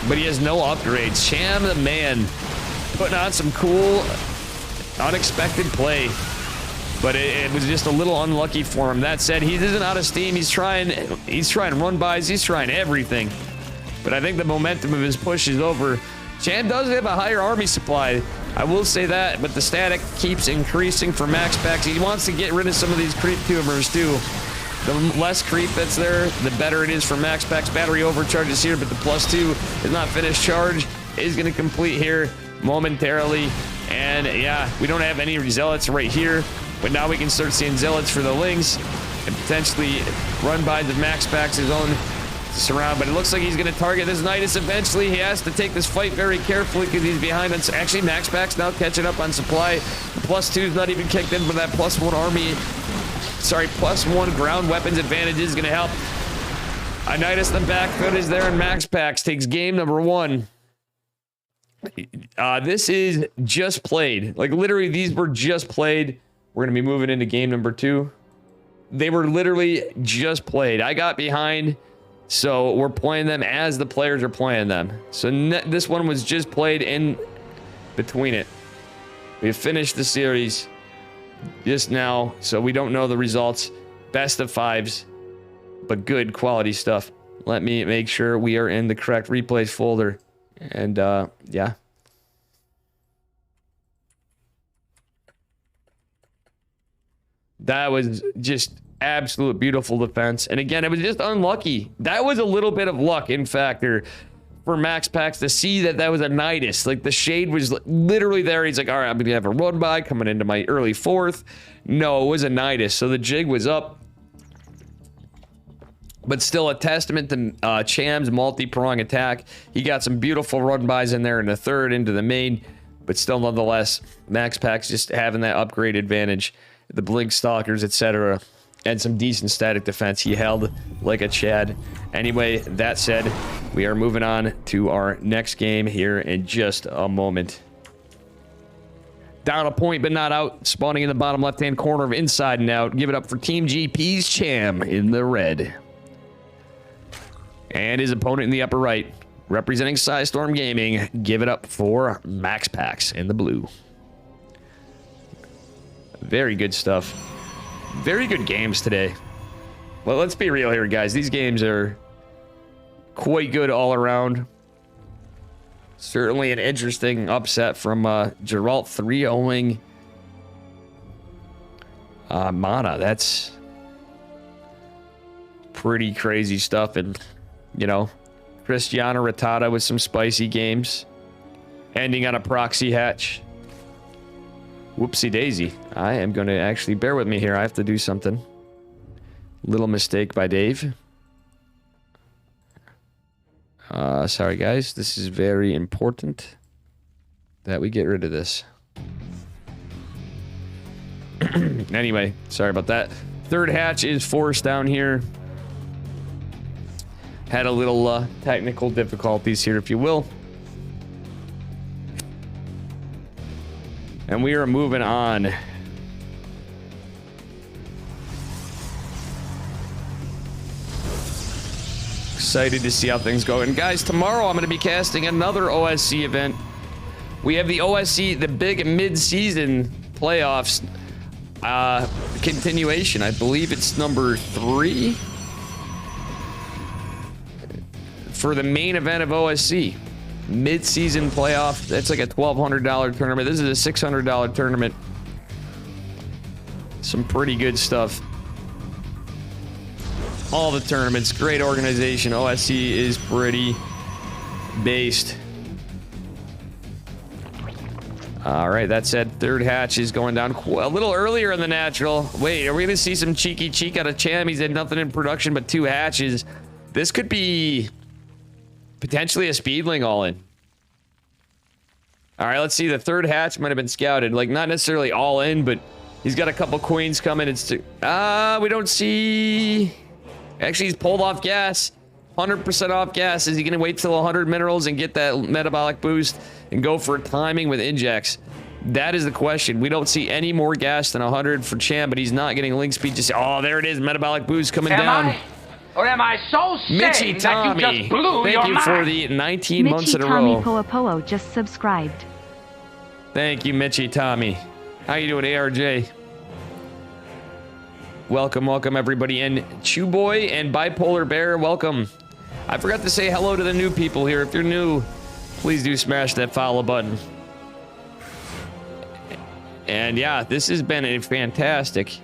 But he has no upgrades. Cham, the man, putting on some cool, unexpected play. But it was just a little unlucky for him. That said, he isn't out of steam. He's trying run-bys. He's trying everything. But I think the momentum of his push is over. Cham does have a higher army supply. I will say that, but the static keeps increasing for Maxpax. He wants to get rid of some of these creep tumors too. The less creep that's there, the better it is for Maxpax. Battery overcharges here, but the +2 is not finished. Charge is going to complete here momentarily. And yeah, we don't have any zealots right here, but now we can start seeing zealots for the Lings and potentially run by the Maxpax's own surround, but it looks like he's going to target this Nidus eventually. He has to take this fight very carefully because he's behind on. Actually, Maxpax now catching up on supply. The +2 is not even kicked in, but that +1 army, sorry, +1 ground weapons advantage is going to help. A Nidus the back foot is there, and Maxpax takes game number 1. This is just played. Like literally, these were just played. We're going to be moving into game number 2. They were literally just played. I got behind. So we're playing them as the players are playing them. So this one was just played in between it. We have finished the series just now, so we don't know the results. Best of 5s, but good quality stuff. Let me make sure we are in the correct replays folder. And yeah. That was just absolute beautiful defense. And again, it was just unlucky. That was a little bit of luck in factor for Maxpax to see that was a Nidus. Like the shade was literally there. He's like, all right, I'm gonna have a run by coming into my early 4th. No, it was a Nidus. So the jig was up. But still a testament to Cham's multi-prong attack. He got some beautiful run bys in there in the 3rd into the main. But still, nonetheless, Maxpax just having that upgrade advantage. The Blink Stalkers, etc. And some decent static defense. He held like a Chad. Anyway, that said, we are moving on to our next game here in just a moment. Down a point, but not out. Spawning in the bottom left-hand corner of Inside and Out. Give it up for Team GP's Cham in the red. And his opponent in the upper right, representing Psystorm Gaming. Give it up for Maxpax in the blue. Very good stuff. Very good games today. Well, let's be real here, guys. These games are quite good all around. Certainly an interesting upset from Geralt 3-0ing Mana. That's pretty crazy stuff. And, you know, Cristiano Rattata with some spicy games. Ending on a proxy hatch. Whoopsie daisy. I am going to actually bear with me here. I have to do something. Little mistake by Dave. Sorry, guys. This is very important that we get rid of this. Anyway, sorry about that. Third hatch is forced down here. Had a little technical difficulties here, if you will. And we are moving on. Excited to see how things go. And guys, tomorrow I'm going to be casting another OSC event. We have the OSC, the big mid-season playoffs continuation. I believe it's number 3 for the main event of OSC. Mid-season playoff. That's like a $1,200 tournament. This is a $600 tournament. Some pretty good stuff. All the tournaments, great organization. OSC is pretty based. All right, that said, third hatch is going down a little earlier in the natural. Wait, are we going to see some cheeky cheek out of Cham? He's had nothing in production but 2 hatches. This could be potentially a speedling all-in. All right, let's see. The third hatch might have been scouted. Like, not necessarily all-in, but he's got a couple queens coming. It's we don't see... Actually, he's pulled off gas. 100% off gas. Is he going to wait till 100 minerals and get that metabolic boost and go for timing with injects? That is the question. We don't see any more gas than 100 for Cham, but he's not getting link speed. Just there it is. Metabolic boost coming down. Or am I so Mitchy sick Tommy, that you just blew thank your you mind? for the 19 months in a Tommy row. Poapoa just subscribed. Thank you, Mitchy Tommy. How you doing, ARJ? Welcome, welcome, everybody. And Chew Boy and Bipolar Bear, welcome. I forgot to say hello to the new people here. If you're new, please do smash that follow button. And yeah, this has been a fantastic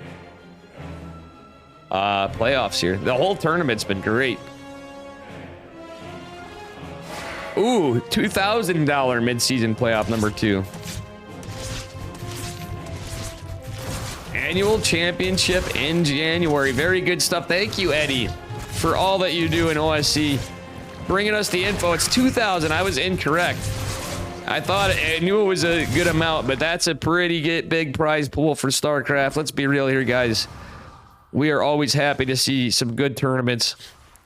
playoffs here. The whole tournament's been great. Ooh, $2,000 mid-season playoff number 2. Annual championship in January. Very good stuff. Thank you, Eddie, for all that you do in OSC. Bringing us the info. It's 2,000. I was incorrect. I knew it was a good amount, but that's a pretty big prize pool for StarCraft. Let's be real here, guys. We are always happy to see some good tournaments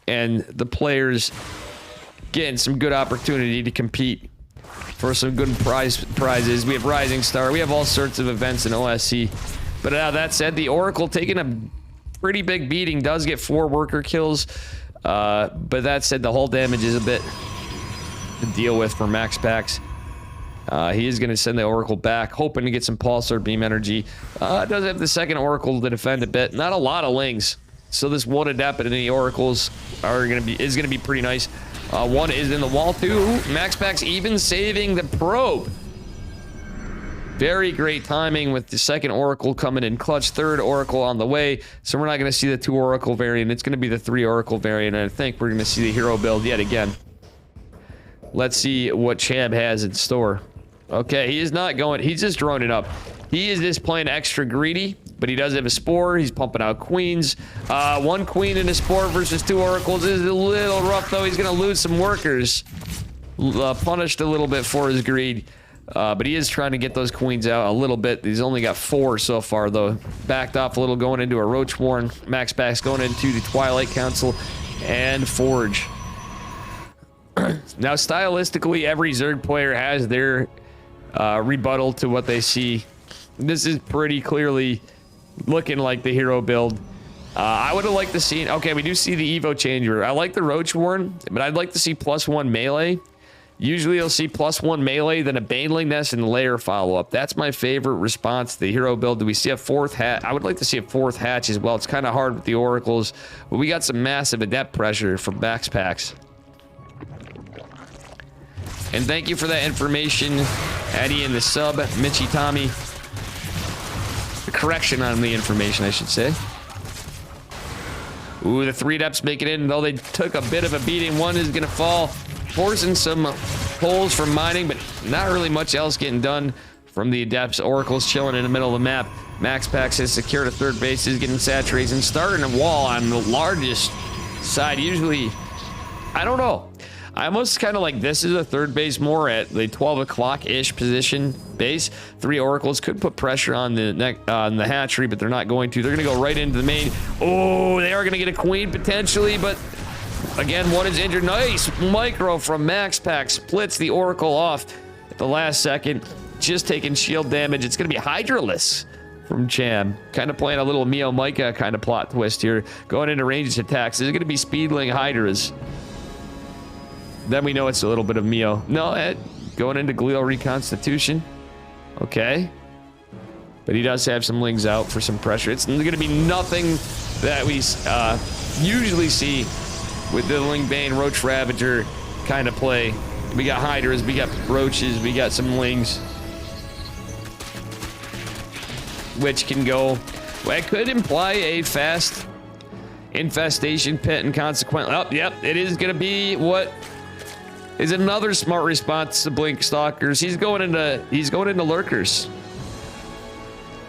and the players getting some good opportunity to compete for some good prizes. We have Rising Star. We have all sorts of events in OSC. But that said, the Oracle taking a pretty big beating, does get 4 worker kills. But that said, the hull damage is a bit to deal with for max packs. He is going to send the Oracle back, hoping to get some Pulsar Beam energy. Does have the second Oracle to defend a bit. Not a lot of lings. So this one adept and the Oracles is going to be pretty nice. One is in the wall too. Max packs even saving the probe. Very great timing with the second Oracle coming in clutch. Third Oracle on the way. So we're not going to see the 2 Oracle variant. It's going to be the 3 Oracle variant. And I think we're going to see the hero build yet again. Let's see what Cham has in store. Okay, he is not going. He's just throwing it up. He is just playing extra greedy, but he does have a Spore. He's pumping out queens. 1 queen and a Spore versus 2 Oracles is a little rough, though. He's going to lose some workers. Punished a little bit for his greed. But he is trying to get those queens out a little bit. He's only got 4 so far, though. Backed off a little going into a Roach Warren. Max packs going into the Twilight Council and Forge. Now, stylistically, every Zerg player has their rebuttal to what they see. This is pretty clearly looking like the hero build. I would have liked to see... Okay, we do see the Evo changer. I like the Roach Warren, but I'd like to see +1 melee. Usually you'll see +1 melee, then a Baneling Nest and layer follow-up. That's my favorite response to the hero build. Do we see a 4th hatch? I would like to see a 4th hatch as well. It's kind of hard with the Oracles, but we got some massive adept pressure from max packs. And thank you for that information, Eddie in the sub, Mitchy Tommy. Correction on the information, I should say. Ooh, the 3 adepts make it in, though they took a bit of a beating. 1 is going to fall. Forcing some holes from mining, but not really much else getting done from the Adepts. Oracle's chilling in the middle of the map. MaxPax has secured a third base. He's getting saturated and starting a wall on the largest side. Usually, I don't know. I almost kind of like this is a third base more at the 12 o'clock-ish position base. 3 Oracles could put pressure on the hatchery, but they're not going to. They're going to go right into the main. Oh, they are going to get a queen potentially, but again, one is injured. Nice micro from MaxPax. Splits the Oracle off at the last second. Just taking shield damage. It's going to be Hydraless from Cham. Kind of playing a little Mio Micah kind of plot twist here. Going into ranged attacks. This is going to be Speedling Hydras. Then we know it's a little bit of Mio. No, going into Glial Reconstitution. Okay. But he does have some lings out for some pressure. It's going to be nothing that we usually see with the Lingbane Roach Ravager kind of play. We got Hydras, we got Roaches, we got some lings. Which can go... Well, it could imply a fast infestation pit and consequently... Oh, yep, it is going to be what... is another smart response to Blink Stalkers. He's going into Lurkers.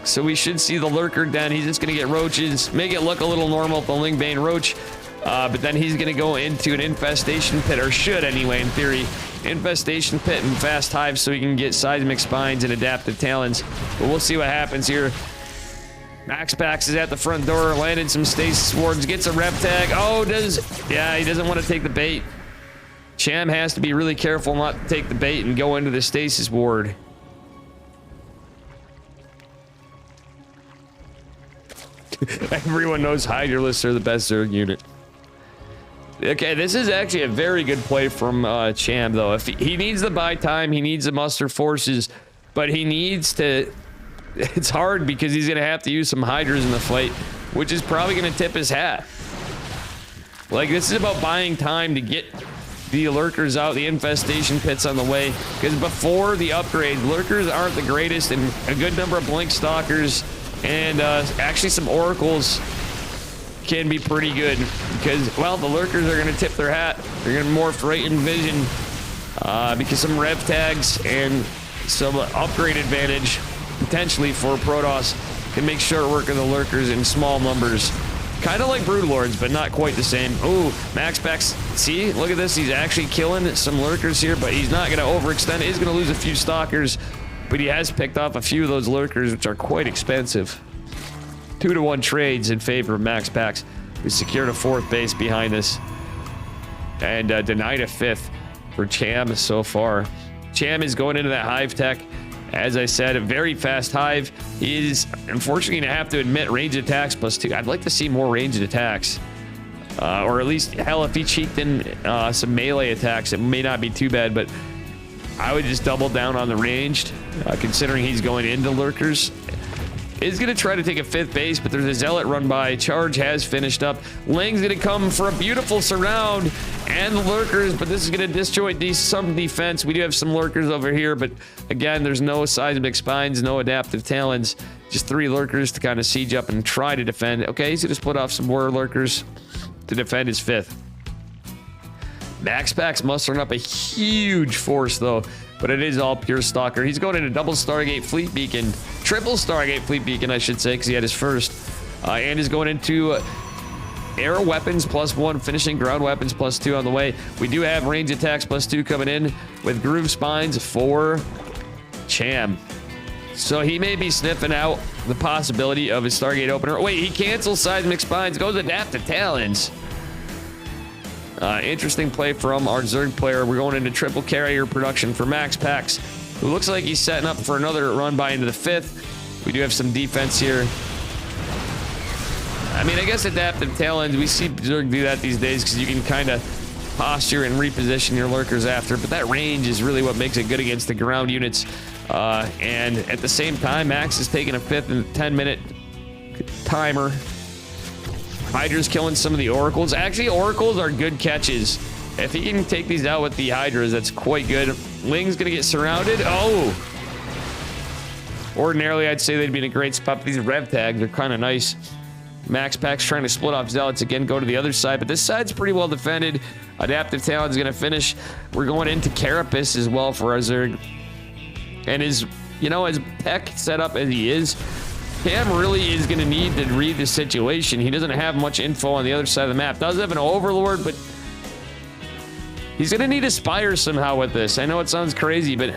So we should see the Lurker den. He's just going to get Roaches, make it look a little normal with the Lingbane Roach. But then he's going to go into an Infestation Pit, or should anyway, in theory. Infestation Pit and Fast Hive so he can get Seismic Spines and Adaptive Talons. But we'll see what happens here. MaxPax is at the front door, landed some Stasis Wards, gets a Rev Tag. Oh, yeah, he doesn't want to take the bait. Cham has to be really careful not to take the bait and go into the Stasis Ward. Everyone knows Hydralists are the best Zerg unit. Okay, this is actually a very good play from Cham, though. If he needs the buy time, he needs to muster forces, but he needs to... It's hard because he's going to have to use some Hydras in the fight, which is probably going to tip his hat. Like, this is about buying time to get the Lurkers out, the Infestation Pits on the way, because before the upgrade, Lurkers aren't the greatest, and a good number of Blink Stalkers and actually some Oracles can be pretty good because, well, the Lurkers are going to tip their hat. They're going to morph right in Vision because some Rev Tags and some upgrade advantage potentially for Protoss can make short work of the Lurkers in small numbers. Kind of like Broodlords, but not quite the same. Ooh, MaxPax, see, look at this. He's actually killing some Lurkers here, but he's not going to overextend. He's going to lose a few Stalkers, but he has picked off a few of those Lurkers, which are quite expensive. 2-to-1 trades in favor of MaxPax. We secured a 4th base behind this and denied a 5th for Cham so far. Cham is going into that Hive tech. As I said, a very fast Hive. He is unfortunately going to have to admit range attacks +2. I'd like to see more ranged attacks. Or at least, hell, if he cheeked in some melee attacks, it may not be too bad, but I would just double down on the ranged, considering he's going into Lurkers. Is going to try to take a 5th base, but there's a Zealot run by. Charge has finished up. Lang's going to come for a beautiful surround and the Lurkers, but this is going to disjoint some defense. We do have some Lurkers over here, but again, there's no Seismic Spines, no Adaptive Talons. Just 3 Lurkers to kind of siege up and try to defend. Okay, he's going to split off some more Lurkers to defend his 5th. MaxPax mustering up a huge force, though, but it is all pure Stalker. He's going into double Stargate Fleet Beacon, triple Stargate Fleet Beacon, I should say, because he had his first, and is going into Air Weapons +1, finishing Ground Weapons +2 on the way. We do have range attacks +2 coming in with Groove Spines for Cham. So he may be sniffing out the possibility of his Stargate opener. Wait, he cancels Seismic Spines, goes Adaptive Talons. Interesting play from our Zerg player. We're going into triple carrier production for MaxPax, who looks like he's setting up for another run by into the 5th. We do have some defense here. I mean, I guess Adaptive Talons, we see Zerg do that these days because you can kind of posture and reposition your Lurkers after, but that range is really what makes it good against the ground units. And at the same time, Max is taking a 5th and 10-minute timer. Hydra's killing some of the Oracles. Actually, Oracles are good catches. If he can take these out with the Hydras, that's quite good. Ling's gonna get surrounded. Oh! Ordinarily, I'd say they'd be in a great spot, but these Rev Tags are kind of nice. MaxPax trying to split off Zealots again, go to the other side, but this side's pretty well defended. Adaptive Talon's gonna finish. We're going into Carapace as well for our Zerg. And his you know, as Peck set up as he is, Cam really is going to need to read the situation. He doesn't have much info on the other side of the map. Does have an Overlord, but he's going to need a Spire somehow with this. I know it sounds crazy, but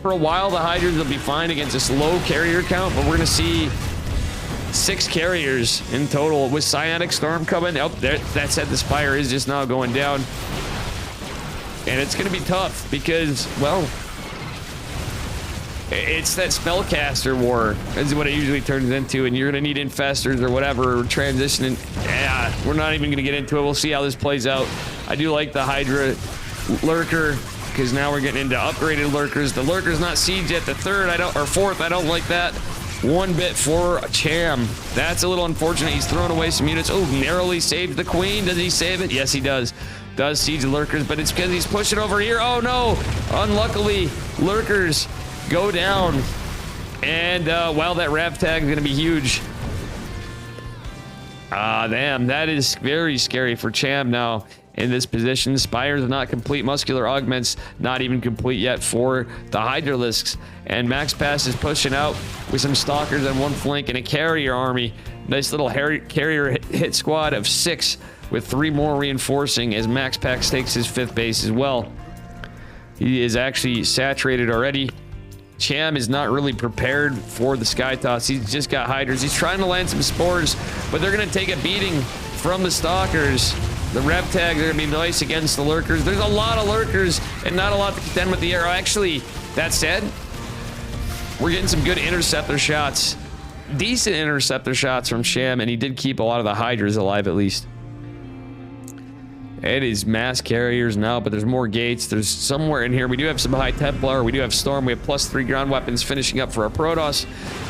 for a while, the Hydras will be fine against this low carrier count, but we're going to see 6 carriers in total with Psionic Storm coming. Oh, there, that said, the Spire is just now going down. And it's going to be tough because, well, it's that Spellcaster war is what it usually turns into, and you're going to need Infestors or whatever, transitioning. Yeah, we're not even going to get into it. We'll see how this plays out. I do like the Hydra Lurker, because now we're getting into upgraded Lurkers. The Lurker's not Siege yet. The third, or fourth, I don't like that. 1 bit for Cham. That's a little unfortunate. He's throwing away some units. Oh, narrowly saved the Queen. Does he save it? Yes, he does. Does siege the Lurkers, but it's because he's pushing over here. Oh, no. Unluckily, Lurkers go down. And, wow, that Rav tag is going to be huge. Ah, damn. That is very scary for Cham now. In this position, Spires are not complete. Muscular Augments not even complete yet for the Hydralisks. And Max Pass is pushing out with some Stalkers on one flank and a carrier army. Nice little carrier hit squad of 6 with 3 more reinforcing as Max Pax takes his 5th base as well. He is actually saturated already. Cham is not really prepared for the Sky Toss. He's just got Hydras. He's trying to land some Spores, but they're going to take a beating from the Stalkers. The Rev tags are going to be nice against the Lurkers. There's a lot of Lurkers and not a lot to contend with the arrow. Actually, that said, we're getting some good interceptor shots. Decent interceptor shots from Cham, and he did keep a lot of the Hydras alive at least. It is mass carriers now, but there's more gates. There's somewhere in here. We do have some High Templar. We do have Storm. We have +3 ground weapons finishing up for our Protoss.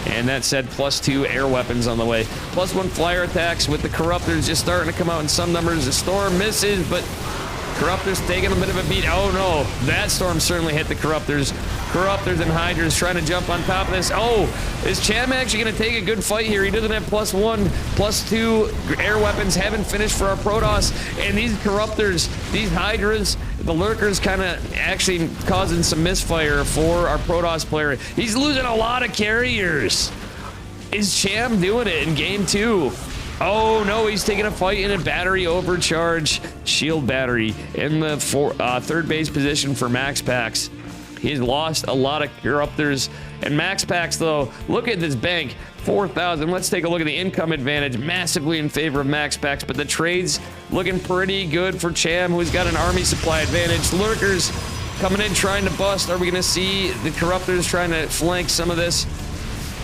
And that said, +2 air weapons on the way. +1 flyer attacks with the Corruptors just starting to come out in some numbers. The Storm misses, but Corruptors taking a bit of a beat. Oh no, that Storm certainly hit the Corruptors. Corruptors and Hydras trying to jump on top of this. Oh, is Cham actually going to take a good fight here? He doesn't have +1, +2 air weapons. Haven't finished for our Protoss. And these Corruptors, these Hydras, the Lurkers kind of actually causing some misfire for our Protoss player. He's losing a lot of carriers. Is Cham doing it in game 2? Oh no, he's taking a fight in a battery overcharge shield battery in the 3rd base position for Max Pax. He's lost a lot of Corruptors. And Max Pax, though, look at this bank. 4,000. Let's take a look at the income advantage. Massively in favor of Max Pax. But the trades looking pretty good for Cham, who's got an army supply advantage. Lurkers coming in trying to bust. Are we going to see the Corruptors trying to flank some of this?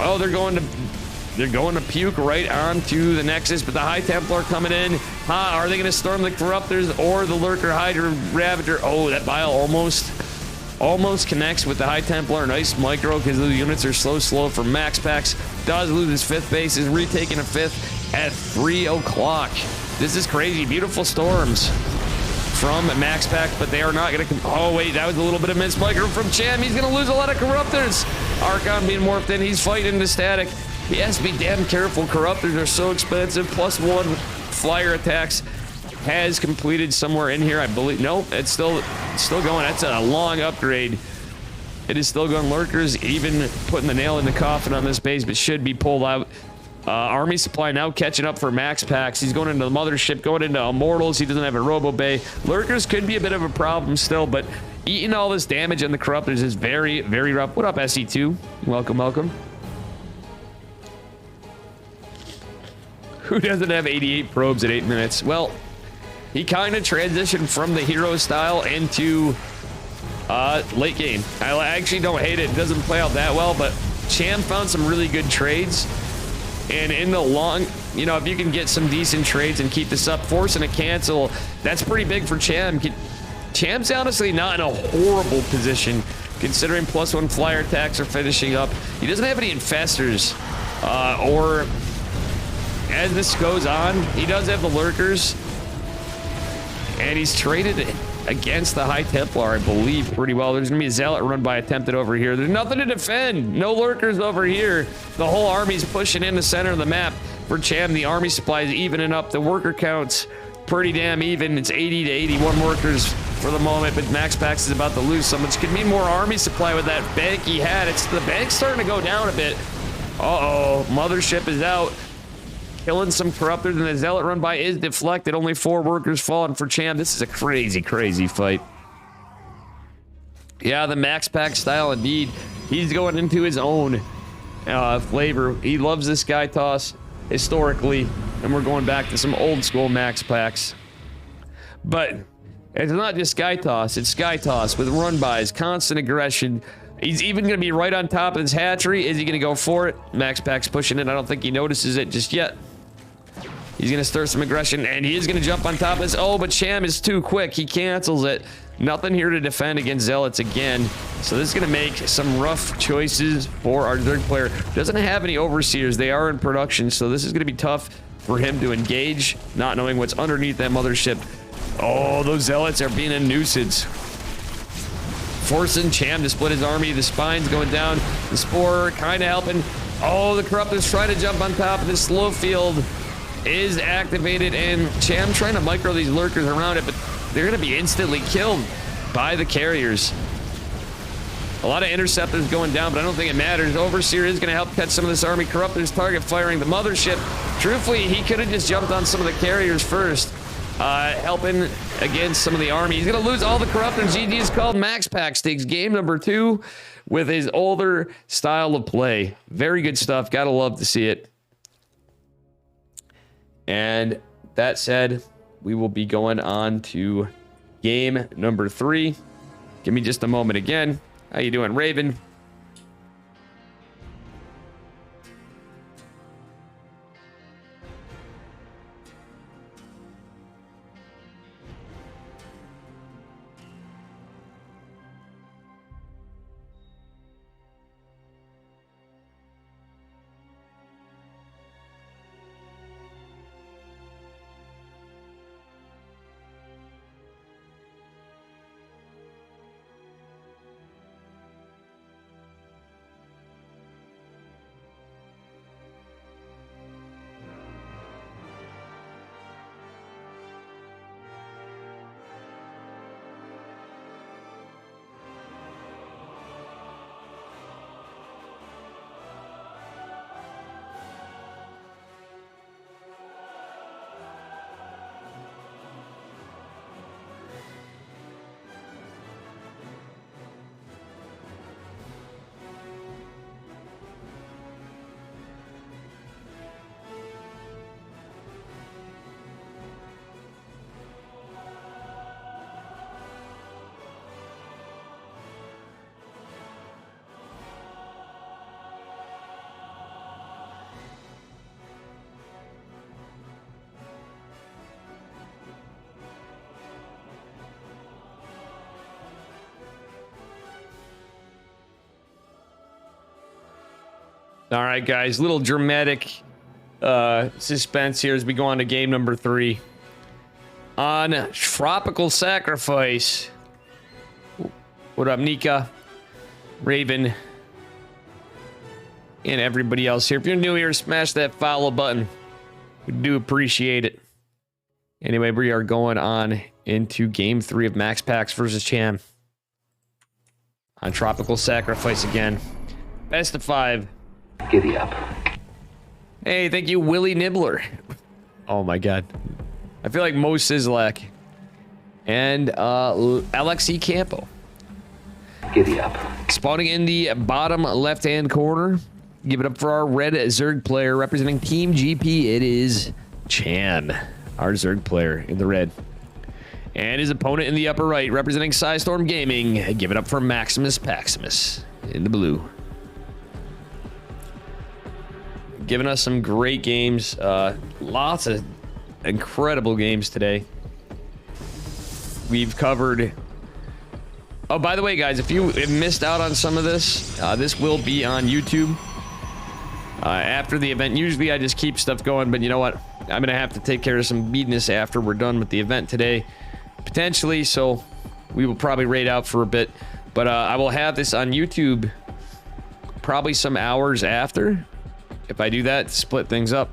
Oh, they're going to puke right onto the Nexus, but the High Templar coming in. Are they going to storm the Corruptors or the Lurker Hydra Ravager? Oh, that Bile almost connects with the High Templar. Nice micro because the units are slow for Max Pax. Does lose his 5th base, is retaking a 5th at 3 o'clock. This is crazy. Beautiful storms from Max Pax, but they are not going to... Oh, wait, that was a little bit of miss micro from Cham. He's going to lose a lot of Corruptors. Archon being morphed in. He's fighting into static. He has to be damn careful. Corruptors are so expensive. +1 flyer attacks has completed somewhere in here, I believe. No, it's still going. That's a long upgrade. It is still going. Lurkers even putting the nail in the coffin on this base, but should be pulled out. Army supply now catching up for Max Pax. He's going into the mothership, going into Immortals. He doesn't have a Robo Bay. Lurkers could be a bit of a problem still, but eating all this damage on the Corruptors is very, very rough. What up, SE2? Welcome, welcome. Who doesn't have 88 probes at 8 minutes? Well, he kind of transitioned from the hero style into late game. I actually don't hate it. It doesn't play out that well, but Cham found some really good trades. And in the long, you know, if you can get some decent trades and keep this up, forcing a cancel, that's pretty big for Cham. Cham's honestly not in a horrible position, considering +1 flyer attacks are finishing up. He doesn't have any Infestors, or as this goes on, he does have the Lurkers. And he's traded against the High Templar, I believe, pretty well. There's going to be a Zealot run by attempted over here. There's nothing to defend. No Lurkers over here. The whole army's pushing in the center of the map. For Cham, the army supply is evening up. The worker count's pretty damn even. It's 80 to 81 workers for the moment, but Max Pax is about to lose some, which could mean more army supply with that bank he had. It's the bank's starting to go down a bit. Uh-oh, Mothership is out. Killing some corruptors, and the Zealot run by is deflected. Only 4 workers falling for Cham. This is a crazy, crazy fight. Yeah, the Max Pack style indeed. He's going into his own flavor. He loves this Sky Toss historically, and we're going back to some old school Max Packs. But it's not just Sky Toss, it's Sky Toss with run bys, constant aggression. He's even going to be right on top of his hatchery. Is he going to go for it? Max Pack's pushing it. I don't think he notices it just yet. He's going to stir some aggression, and he is going to jump on top of this. Oh, but Cham is too quick. He cancels it. Nothing here to defend against Zealots again. So this is going to make some rough choices for our Zerg player. Doesn't have any Overseers. They are in production, so this is going to be tough for him to engage, not knowing what's underneath that Mothership. Oh, those Zealots are being a nuisance. Forcing Cham to split his army. The Spine's going down. The Spore kind of helping. Oh, the Corruptor's trying to jump on top of this slow field. Is activated, and Cham trying to micro these lurkers around it, but they're going to be instantly killed by the carriers. A lot of interceptors going down, but I don't think it matters. Overseer is going to help catch some of this army. Corruptor's target firing the Mothership. Truthfully, he could have just jumped on some of the carriers first, helping against some of the army. He's going to lose all the Corruptors. GG is called. Max Pack takes game number 2 with his older style of play. Very good stuff. Gotta love to see it. And that said, we will be going on to game number 3. Give me just a moment again. How you doing, Raven? All right, guys, little dramatic suspense here as we go on to game number 3. On Tropical Sacrifice. What up, Nika, Raven, and everybody else here. If you're new here, smash that follow button. We do appreciate it. Anyway, we are going on into game 3 of Max Pax versus Cham. On Tropical Sacrifice again. Best of 5. Giddy up. Hey, thank you, Willie Nibbler. Oh my god. I feel like Mo Sizlak. And Alexi Campo. Giddy up. Spawning in the bottom left-hand corner. Give it up for our red Zerg player representing Team GP. It is Chan, our Zerg player in the red. And his opponent in the upper right, representing Psystorm Gaming. Give it up for Maximus Paximus in the blue. Giving us some great games. Lots of incredible games today. We've covered... Oh, by the way, guys, if you missed out on some of this, this will be on YouTube after the event. Usually I just keep stuff going, but you know what? I'm going to have to take care of some business after we're done with the event today. Potentially, so we will probably raid out for a bit. But I will have this on YouTube probably some hours after. If I do that, split things up.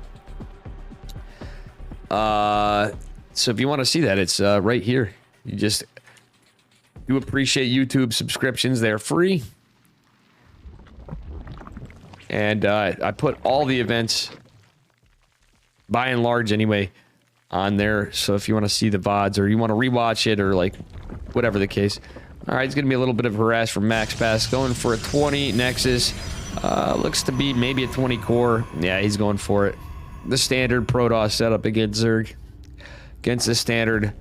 So if you want to see that, it's right here. You just Do appreciate YouTube subscriptions. They're free. And I put all the events, by and large anyway, on there. So if you want to see the VODs or you want to rewatch it or like whatever the case. All right, it's going to be a little bit of harass from Max Pass. Going for a 20 Nexus. Looks to be maybe a 20 core. Yeah, he's going for it. The standard Protoss setup against Zerg. Against the standard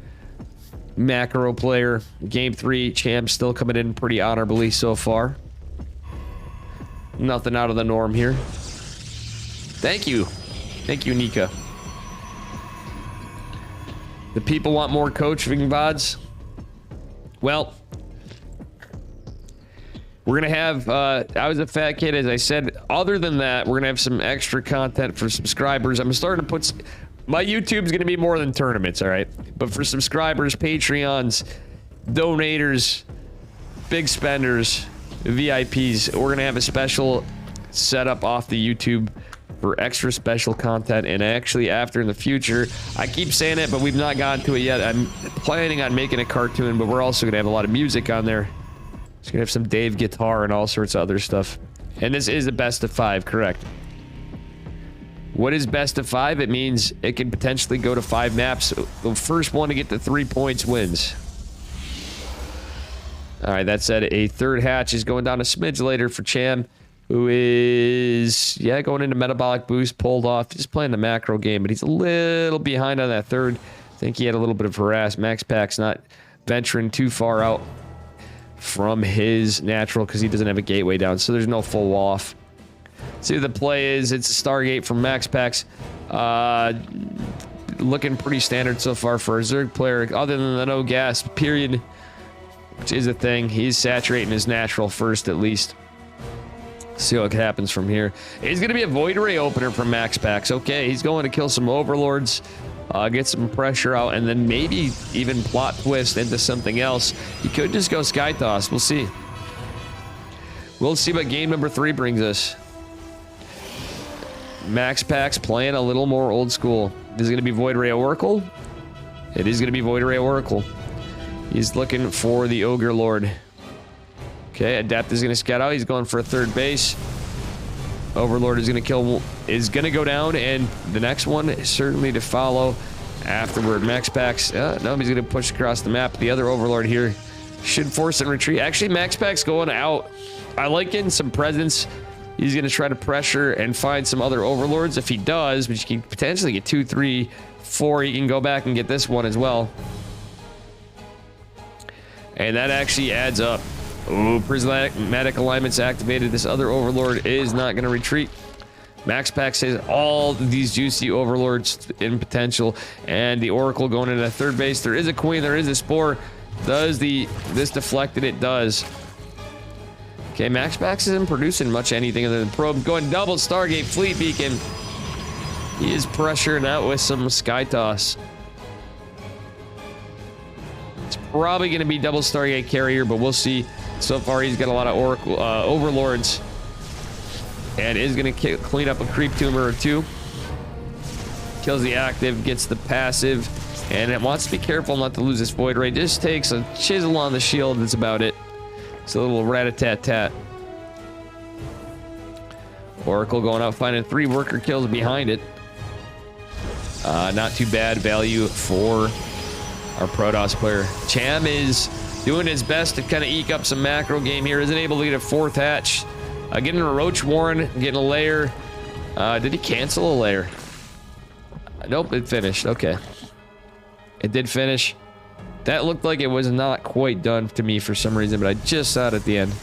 macro player. Game 3, Champ still coming in pretty honorably so far. Nothing out of the norm here. Thank you. Thank you, Nika. The people want more coaching VODs. Well, we're going to have, I was a fat kid, as I said. Other than that, we're going to have some extra content for subscribers. I'm starting to put, my YouTube's going to be more than tournaments, all right? But for subscribers, Patreons, donators, big spenders, VIPs, we're going to have a special setup off the YouTube for extra special content. And actually, after in the future, I keep saying it, but we've not gotten to it yet. I'm planning on making a cartoon, but we're also going to have a lot of music on there. It's gonna have some Dave guitar and all sorts of other stuff. And this is a best of 5, correct? What is best of 5? It means it can potentially go to 5 maps. The first one to get to 3 points wins. All right, that said, a third hatch is going down a smidge later for Cham, who is, yeah, going into metabolic boost, pulled off. Just playing the macro game, but he's a little behind on that third. I think he had a little bit of harass. Max Pack's not venturing too far out from his natural because he doesn't have a gateway down, so there's no full wall off. See what the play is. It's a Stargate from Max Packs. Looking pretty standard so far for a Zerg player, other than the no gas period, which is a thing. He's saturating his natural first at least. See what happens from here. It's going to be a Void Ray opener from Max Packs. Okay, he's going to kill some Overlords. Get some pressure out, and then maybe even plot twist into something else. He could just go Sky Toss. We'll see. We'll see what game number 3 brings us. Max Packs playing a little more old school. Is it going to be Void Ray Oracle? It is going to be Void Ray Oracle. He's looking for the Ogre Lord. Okay, Adept is going to scout out. He's going for a third base. Overlord is going to kill, is going to go down, and the next one is certainly to follow afterward. Max Packs, no, he's going to push across the map. The other Overlord here should force a retreat. Actually, Max Packs going out. I like getting some presence. He's going to try to pressure and find some other Overlords. If he does, which he can potentially get 2, 3, 4, he can go back and get this one as well. And that actually adds up. Ooh, prismatic alignment's activated. This other Overlord is not going to retreat. Max Pack says all these juicy Overlords in potential, and the Oracle going into third base. There is a Queen, there is a Spore. Does this deflected? It does. Okay, Max Pack isn't producing much anything other than probe. Going double Stargate Fleet Beacon. He is pressuring out with some Sky Toss. It's probably going to be double Stargate Carrier, but we'll see. So far, he's got a lot of Oracle Overlords, and is going to clean up a creep tumor or 2. Kills the active, gets the passive, and it wants to be careful not to lose this Void Ray. Just takes a chisel on the shield. That's about it. It's a little rat-a-tat-tat. Oracle going out, finding 3 worker kills behind it. Not too bad value for our Protoss player. Cham is doing his best to kind of eke up some macro game here. Isn't able to get a 4th hatch. Getting a Roach Warren, getting a layer. Did he cancel a layer? Nope, it finished. Okay. It did finish. That looked like it was not quite done to me for some reason, but I just saw it at the end.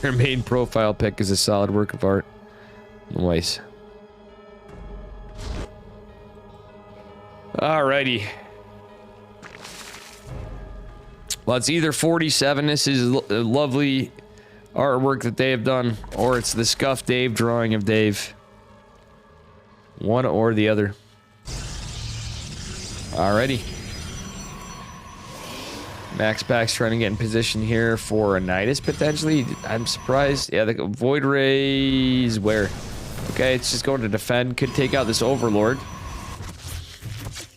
Your main profile pic is a solid work of art. Nice. Alrighty. Well, it's either 47. This is lovely artwork that they have done, or it's the Scuff Dave drawing of Dave. One or the other. Alrighty. Max Pack's trying to get in position here for a Nidus potentially. I'm surprised. Yeah, the Void Rays where? Okay, it's just going to defend. Could take out this Overlord.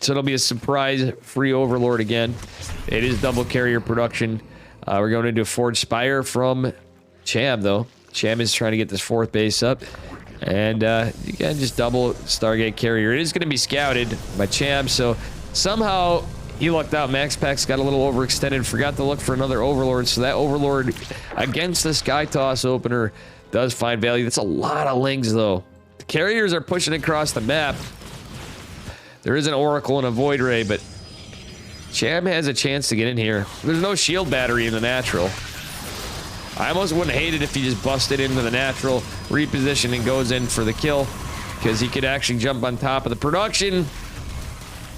So it'll be a surprise free Overlord again. It is double carrier production. We're going into a Forge Spire from Cham, though. Cham is trying to get this 4th base up. And you can just double Stargate carrier. It is going to be scouted by Cham, so somehow he lucked out. MaxPax got a little overextended, forgot to look for another Overlord, so that Overlord against the Sky Toss opener does find value. That's a lot of Lings, though. The carriers are pushing across the map. There is an Oracle and a Void Ray, but Cham has a chance to get in here. There's no shield battery in the natural. I almost wouldn't hate it if he just busted into the natural, reposition, and goes in for the kill, because he could actually jump on top of the production.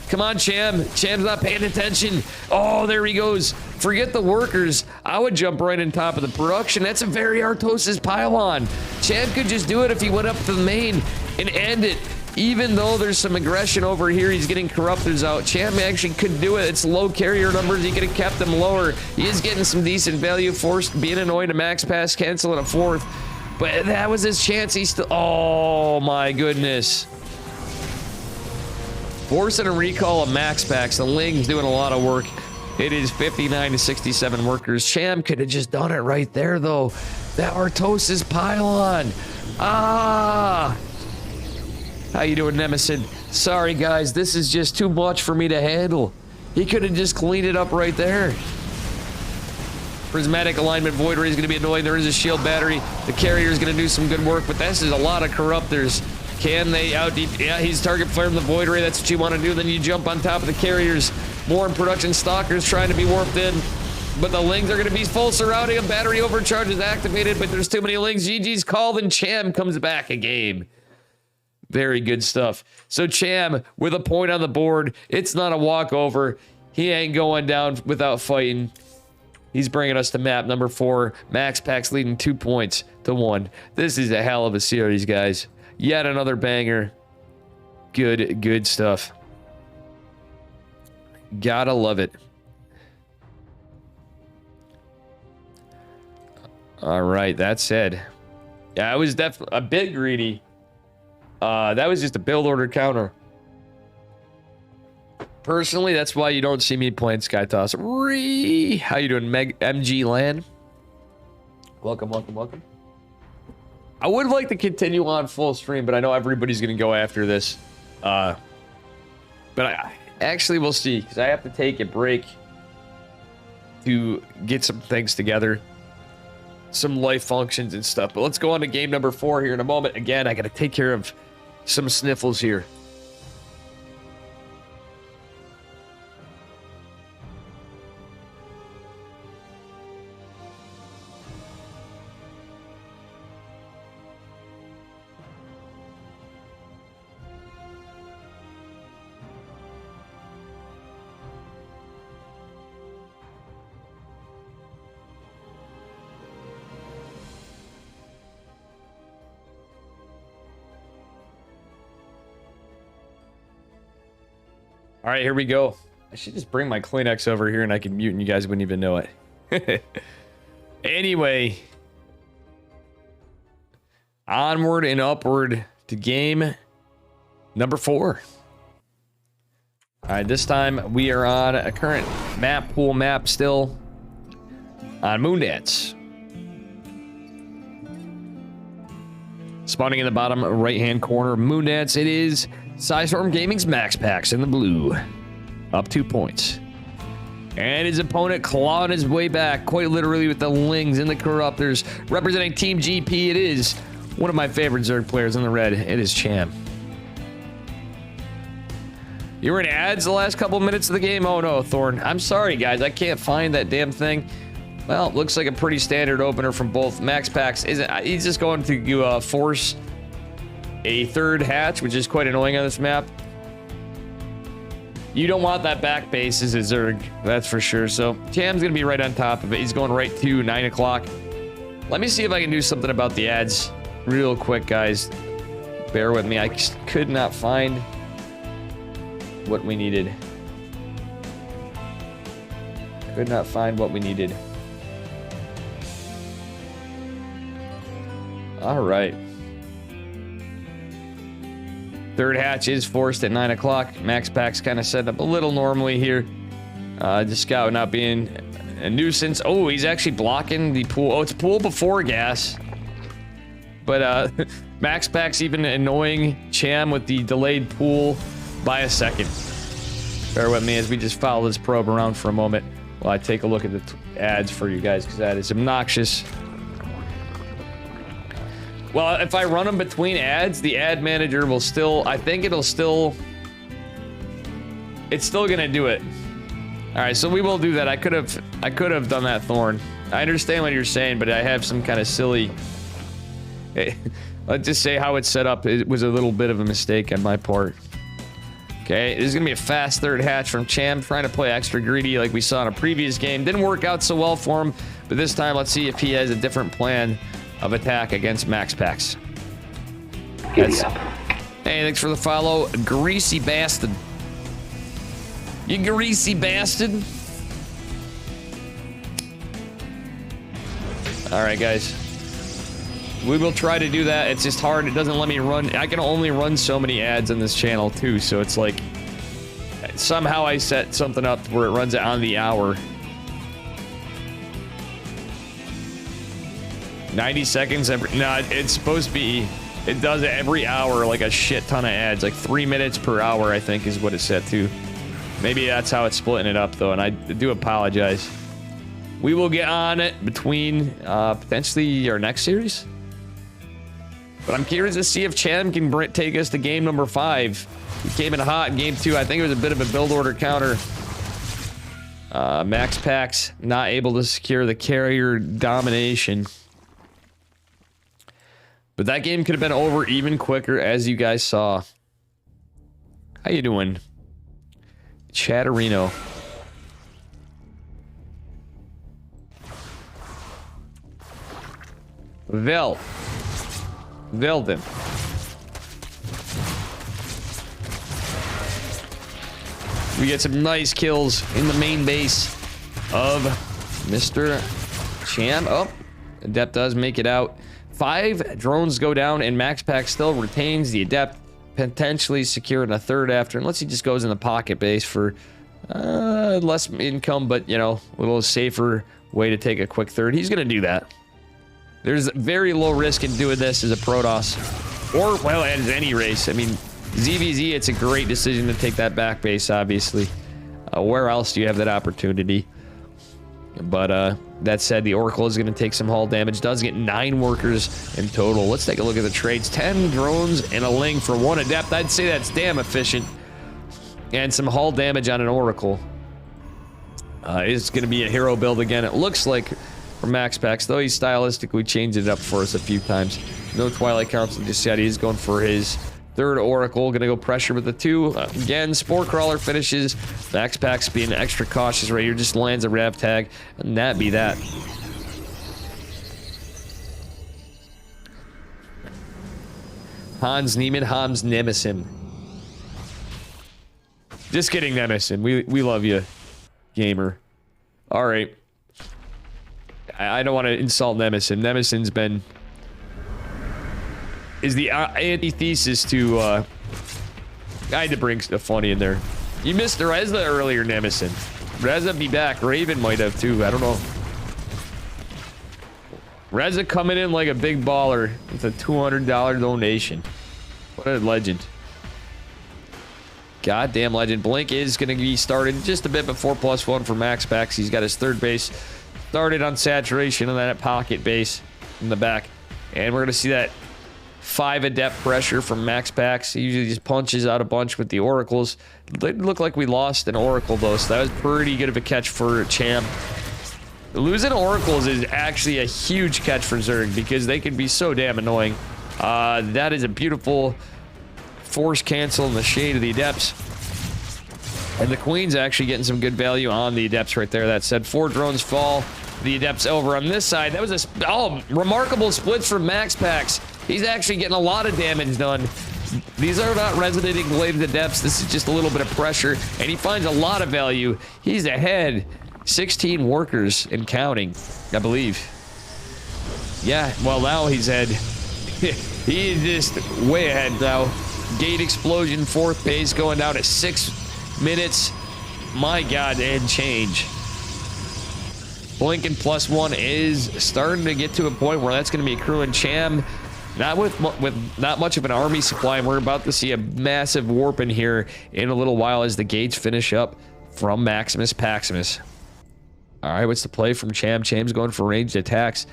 Come on, Cham. Cham's not paying attention. Oh, there he goes. Forget the workers. I would jump right on top of the production. That's a very Artosis pylon. Cham could just do it if he went up to the main and end it. Even though there's some aggression over here, he's getting Corruptors out. Cham actually could do it. It's low carrier numbers. He could have kept them lower. He is getting some decent value. Forced being annoyed to max pass, canceling a 4th. But that was his chance. He still... Oh, my goodness. Forcing a recall of max packs. The Ling's doing a lot of work. It is 59 to 67 workers. Cham could have just done it right there, though. That Artosis pylon. Ah! How you doing, Nemesis? Sorry, guys. This is just too much for me to handle. He could have just cleaned it up right there. Prismatic alignment Void Ray is going to be annoying. There is a shield battery. The carrier is going to do some good work, but this is a lot of Corruptors. Can they out... Yeah, he's target flaring the Void Ray. That's what you want to do. Then you jump on top of the carriers. More in production. Stalkers trying to be warped in. But the Lings are going to be full surrounding. A battery overcharge is activated, but there's too many Lings. GG's called, and Cham comes back a game. Very good stuff. So Cham with a point on the board. It's not a walkover. He ain't going down without fighting. He's bringing us to map number 4. MaxPax leading 2 points to 1. This is a hell of a series, guys. Yet another banger. Good stuff. Gotta love it. All right, that said, yeah, I was definitely a bit greedy. That was just a build order counter. Personally, that's why you don't see me playing Sky Toss. How you doing, MG Land? Welcome. I would like to continue on full stream, but I know everybody's going to go after this. But I actually will see, because I have to take a break to get some things together. Some life functions and stuff. But let's go on to game number 4 here in a moment. Again, I got to take care of some sniffles here. All right, here we go. I should just bring my Kleenex over here and I can mute and you guys wouldn't even know it. Anyway. Onward and upward to game number 4. All right, this time we are on a current map pool map still on Moondance. Spawning in the bottom right-hand corner of Moondance, it is Psystorm Gaming's MaxPax in the blue. Up 2 points. And his opponent clawing his way back, quite literally with the Lings and the Corruptors. Representing Team GP, it is one of my favorite Zerg players in the red. It is Cham. You were in ads the last couple minutes of the game? Oh no, Thorn. I'm sorry, guys. I can't find that damn thing. Well, looks like a pretty standard opener from both. MaxPax isn't. He's just going to force a 3rd hatch, which is quite annoying on this map. You don't want that back base as a Zerg, that's for sure. So Cham's gonna be right on top of it. He's going right to 9 o'clock. Let me see if I can do something about the ads real quick, guys. Bear with me. I could not find what we needed. Could not find what we needed. All right. 3rd hatch is forced at 9 o'clock. MaxPax kind of set up a little normally here. Just Scout not being a nuisance. Oh, he's actually blocking the pool. Oh, it's pool before gas. But Max Pack's even annoying Cham with the delayed pool by a second. Bear with me as we just follow this probe around for a moment while I take a look at the ads for you guys, because that is obnoxious. Well, if I run them between ads, the ad manager will still, I think it's still gonna do it. All right, so we will do that. I could have done that, Thorn. I understand what you're saying, but I have some kind of silly, let's just say how it's set up. It was a little bit of a mistake on my part. Okay, this is gonna be a fast third hatch from Cham, trying to play extra greedy like we saw in a previous game. Didn't work out so well for him, but this time let's see if he has a different plan of attack against Max Packs. Hey, thanks for the follow, greasy bastard. You greasy bastard. All right, guys. We will try to do that. It's just hard. It doesn't let me run. I can only run so many ads on this channel, too. So it's like somehow I set something up where it runs it on the hour. 90 seconds every... No, it's supposed to be... It does it every hour, like a shit ton of ads. Like 3 minutes per hour, I think, is what it's set to. Maybe that's how it's splitting it up, though, and I do apologize. We will get on it between potentially our next series. But I'm curious to see if Cham can take us to game number 5. He came in hot in game 2. I think it was a bit of a build order counter. Max Packs not able to secure the carrier domination. But that game could have been over even quicker, as you guys saw. How you doing, Chatterino? Velden. We get some nice kills in the main base of Mr. Cham. Oh, Adept does make it out. 5 drones go down, and Max Pack still retains the Adept, potentially securing a third after, unless he just goes in the pocket base for less income, but, you know, a little safer way to take a quick third. He's going to do that. There's very low risk in doing this as a Protoss, or, well, as any race. I mean, ZVZ, it's a great decision to take that back base, obviously. Where else do you have that opportunity? But, that said, the Oracle is going to take some hull damage. Does get 9 workers in total. Let's take a look at the trades. 10 drones and a Ling for 1 Adept. I'd say that's damn efficient. And some hull damage on an Oracle. It's going to be a hero build again, it looks like, for Max Packs, though he's stylistically changed it up for us a few times. No Twilight Council just yet. He's going for his third Oracle. Gonna go pressure with the 2. Again, Spore Crawler finishes. Max Packs being extra cautious right here. Just lands a Rav Tag, and that be that. Hans Niemann, Hans Nemesim. Just kidding, Nemesim. We love you, gamer. All right. I don't want to insult Nemesim. Nemisim's been... is the antithesis to, I had to bring stuff funny in there. You missed Reza earlier, Nemesim. Reza be back. Raven might have, too. I don't know. Reza coming in like a big baller with a $200 donation. What a legend. Goddamn legend. Blink is going to be started just a bit before +1 for Max Packs. He's got his third base started on saturation and then at pocket base in the back. And we're going to see that 5 Adept pressure from Max Packs. He usually just punches out a bunch with the Oracles. It looked like we lost an Oracle, though, so that was pretty good of a catch for Cham. Losing Oracles is actually a huge catch for Zerg because they can be so damn annoying. That is a beautiful force cancel in the shade of the Adepts. And the Queen's actually getting some good value on the Adepts right there. That said, 4 drones fall. The Adepts over on this side. That was a remarkable splits from Max Packs. He's actually getting a lot of damage done. These are not resonating bladed Adepts. This is just a little bit of pressure, and he finds a lot of value. He's ahead. 16 workers and counting, I believe. Yeah, well, now he's ahead. He's just way ahead now. Gate explosion, 4th base, going down to 6 minutes. my god, and change. Blinking +1 is starting to get to a point where that's going to be accruing. Cham, not with not much of an army supply, and we're about to see a massive warp in here in a little while as the gates finish up from Maximus Paximus. All right, what's the play from Cham? Cham's going for ranged attacks.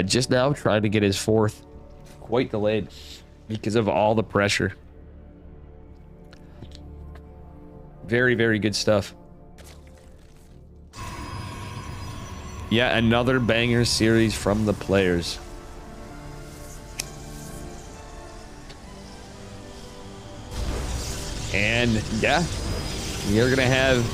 Just now trying to get his 4th. Quite delayed because of all the pressure. Very, very good stuff. Yeah, another banger series from the players. And yeah, you're gonna have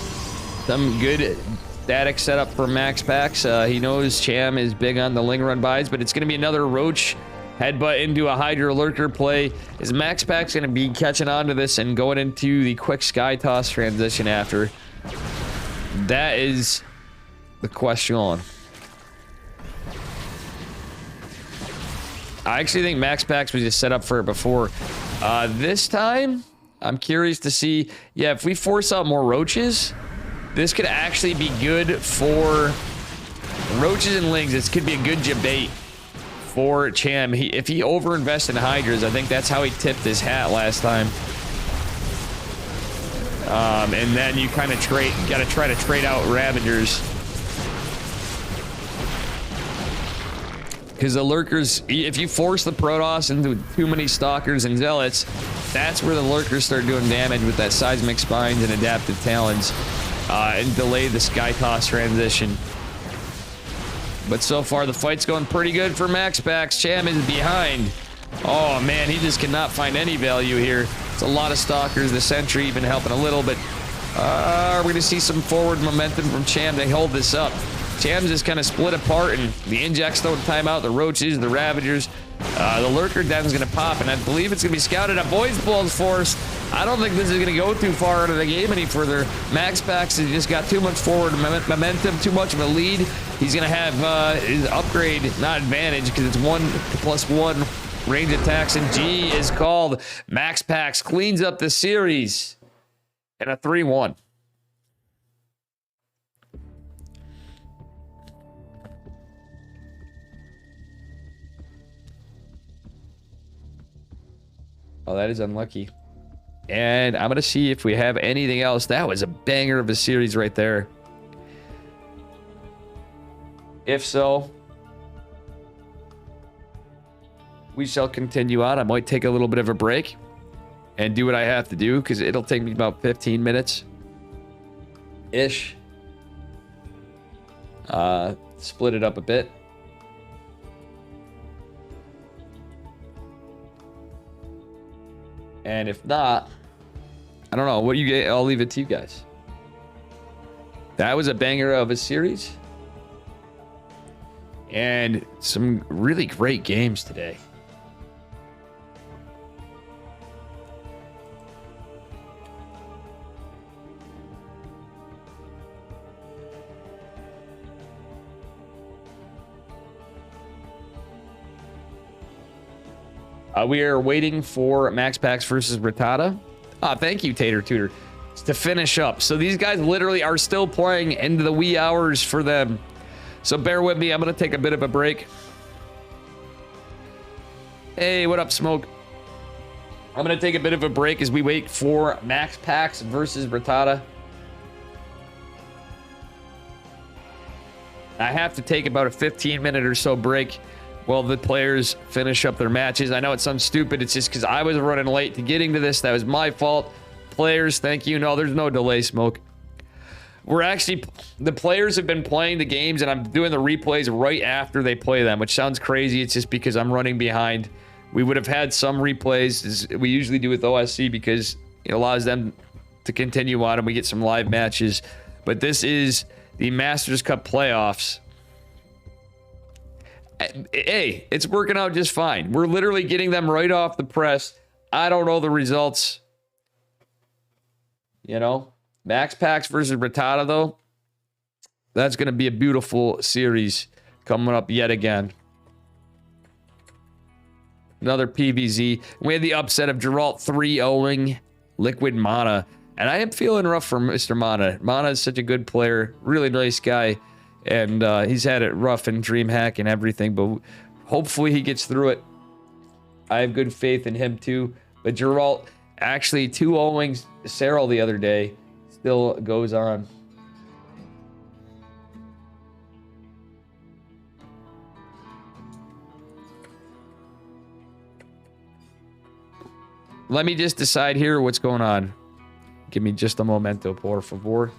some good static setup for Max Pax. He knows Cham is big on the Ling Run buys, but it's gonna be another Roach headbutt into a Hydra Lurker play. Is Max Pax gonna be catching on to this and going into the quick Sky Toss transition after? That is the question. I actually think Max Pax was just set up for it before. This time, I'm curious to see. Yeah, if we force out more roaches, this could actually be good for roaches and lings. This could be a good debate for Cham. If he overinvests in hydras, I think that's how he tipped his hat last time. And then you kind of gotta try to trade out Ravagers. Because the Lurkers, if you force the Protoss into too many Stalkers and Zealots, that's where the Lurkers start doing damage with that Seismic Spines and Adaptive Talons, and delay the Sky Toss transition. But so far, the fight's going pretty good for Max Pax. Cham is behind. Oh, man, he just cannot find any value here. It's a lot of Stalkers. The Sentry even helping a little, but we're going to see some forward momentum from Cham to hold this up. Cham's just kind of split apart, and the Injects throwing timeout, the Roaches, the Ravagers. The Lurker Den's going to pop, and I believe it's going to be scouted at Void's Blows Force. I don't think this is going to go too far into the game any further. Max Pax has just got too much forward momentum, too much of a lead. He's going to have his upgrade, not advantage, because it's 1+1 range attacks, and G is called. Max Pax cleans up the series in a 3-1. Oh, that is unlucky. And I'm going to see if we have anything else. That was a banger of a series right there. If so, we shall continue on. I might take a little bit of a break and do what I have to do, because it'll take me about 15 minutes-ish. Split it up a bit. And if not, I don't know. What do you get? I'll leave it to you guys. That was a banger of a series. And some really great games today. We are waiting for Max Pax versus Rattata. Thank you, Tater Tutor. To finish up. So these guys literally are still playing into the wee hours for them. So bear with me. I'm going to take a bit of a break. Hey, what up, Smoke? I'm going to take a bit of a break as we wait for Max Pax versus Rattata. I have to take about a 15-minute or so break while the players finish up their matches. I know it sounds stupid. It's just because I was running late to getting to this. That was my fault. Players, thank you. No, there's no delay, Smoke. The players have been playing the games, and I'm doing the replays right after they play them, which sounds crazy. It's just because I'm running behind. We would have had some replays, as we usually do with OSC, because it allows them to continue on and we get some live matches. But this is the Masters Cup Playoffs. Hey, it's working out just fine. We're literally getting them right off the press. I don't know the results. You know, Max Pax versus Rattata, though, that's going to be a beautiful series coming up yet again. Another PVZ. We had the upset of Geralt 3-0ing Liquid Mana And I am feeling rough for Mr. Mana. Mana is such a good player, really nice guy, and he's had it rough in DreamHack and everything, but hopefully he gets through it. I have good faith in him too. But Geralt, actually 2-0ing Serral the other day, still goes on. Let me just decide here what's going on. Give me just a momento, por favor.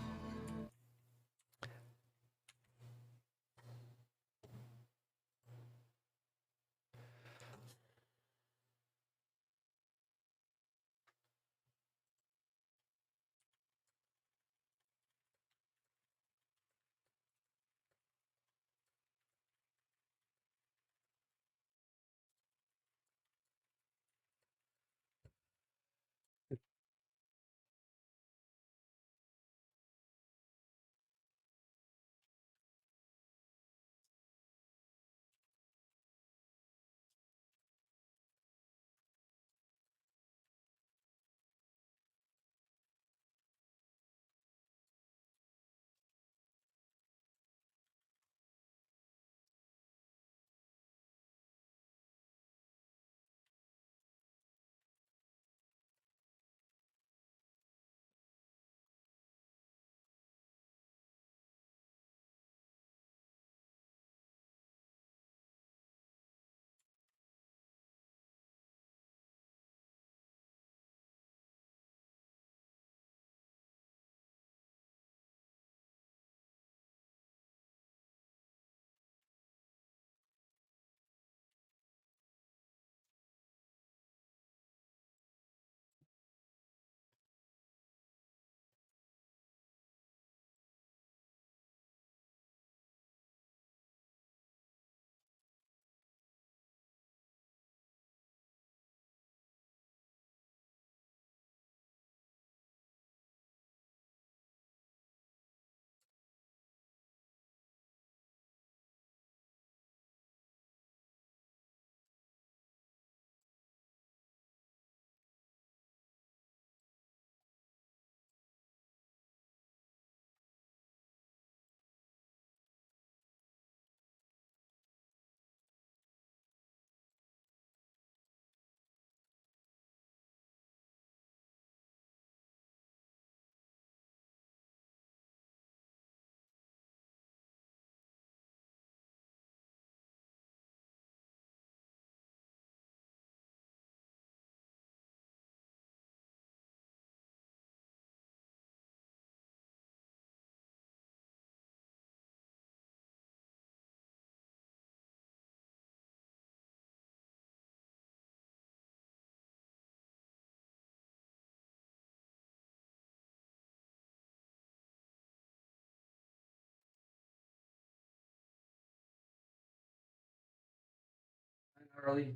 Early.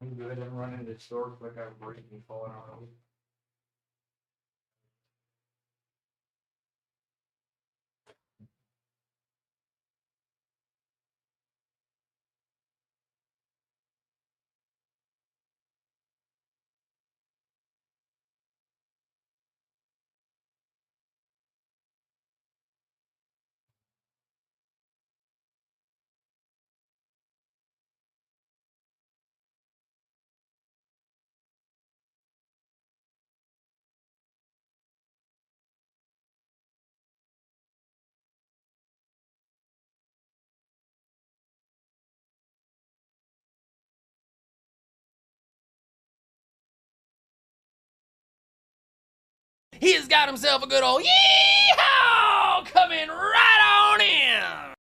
I'm good. I'm running the store quick. I'm breaking, falling out. He's got himself a good old yeehaw coming right on in.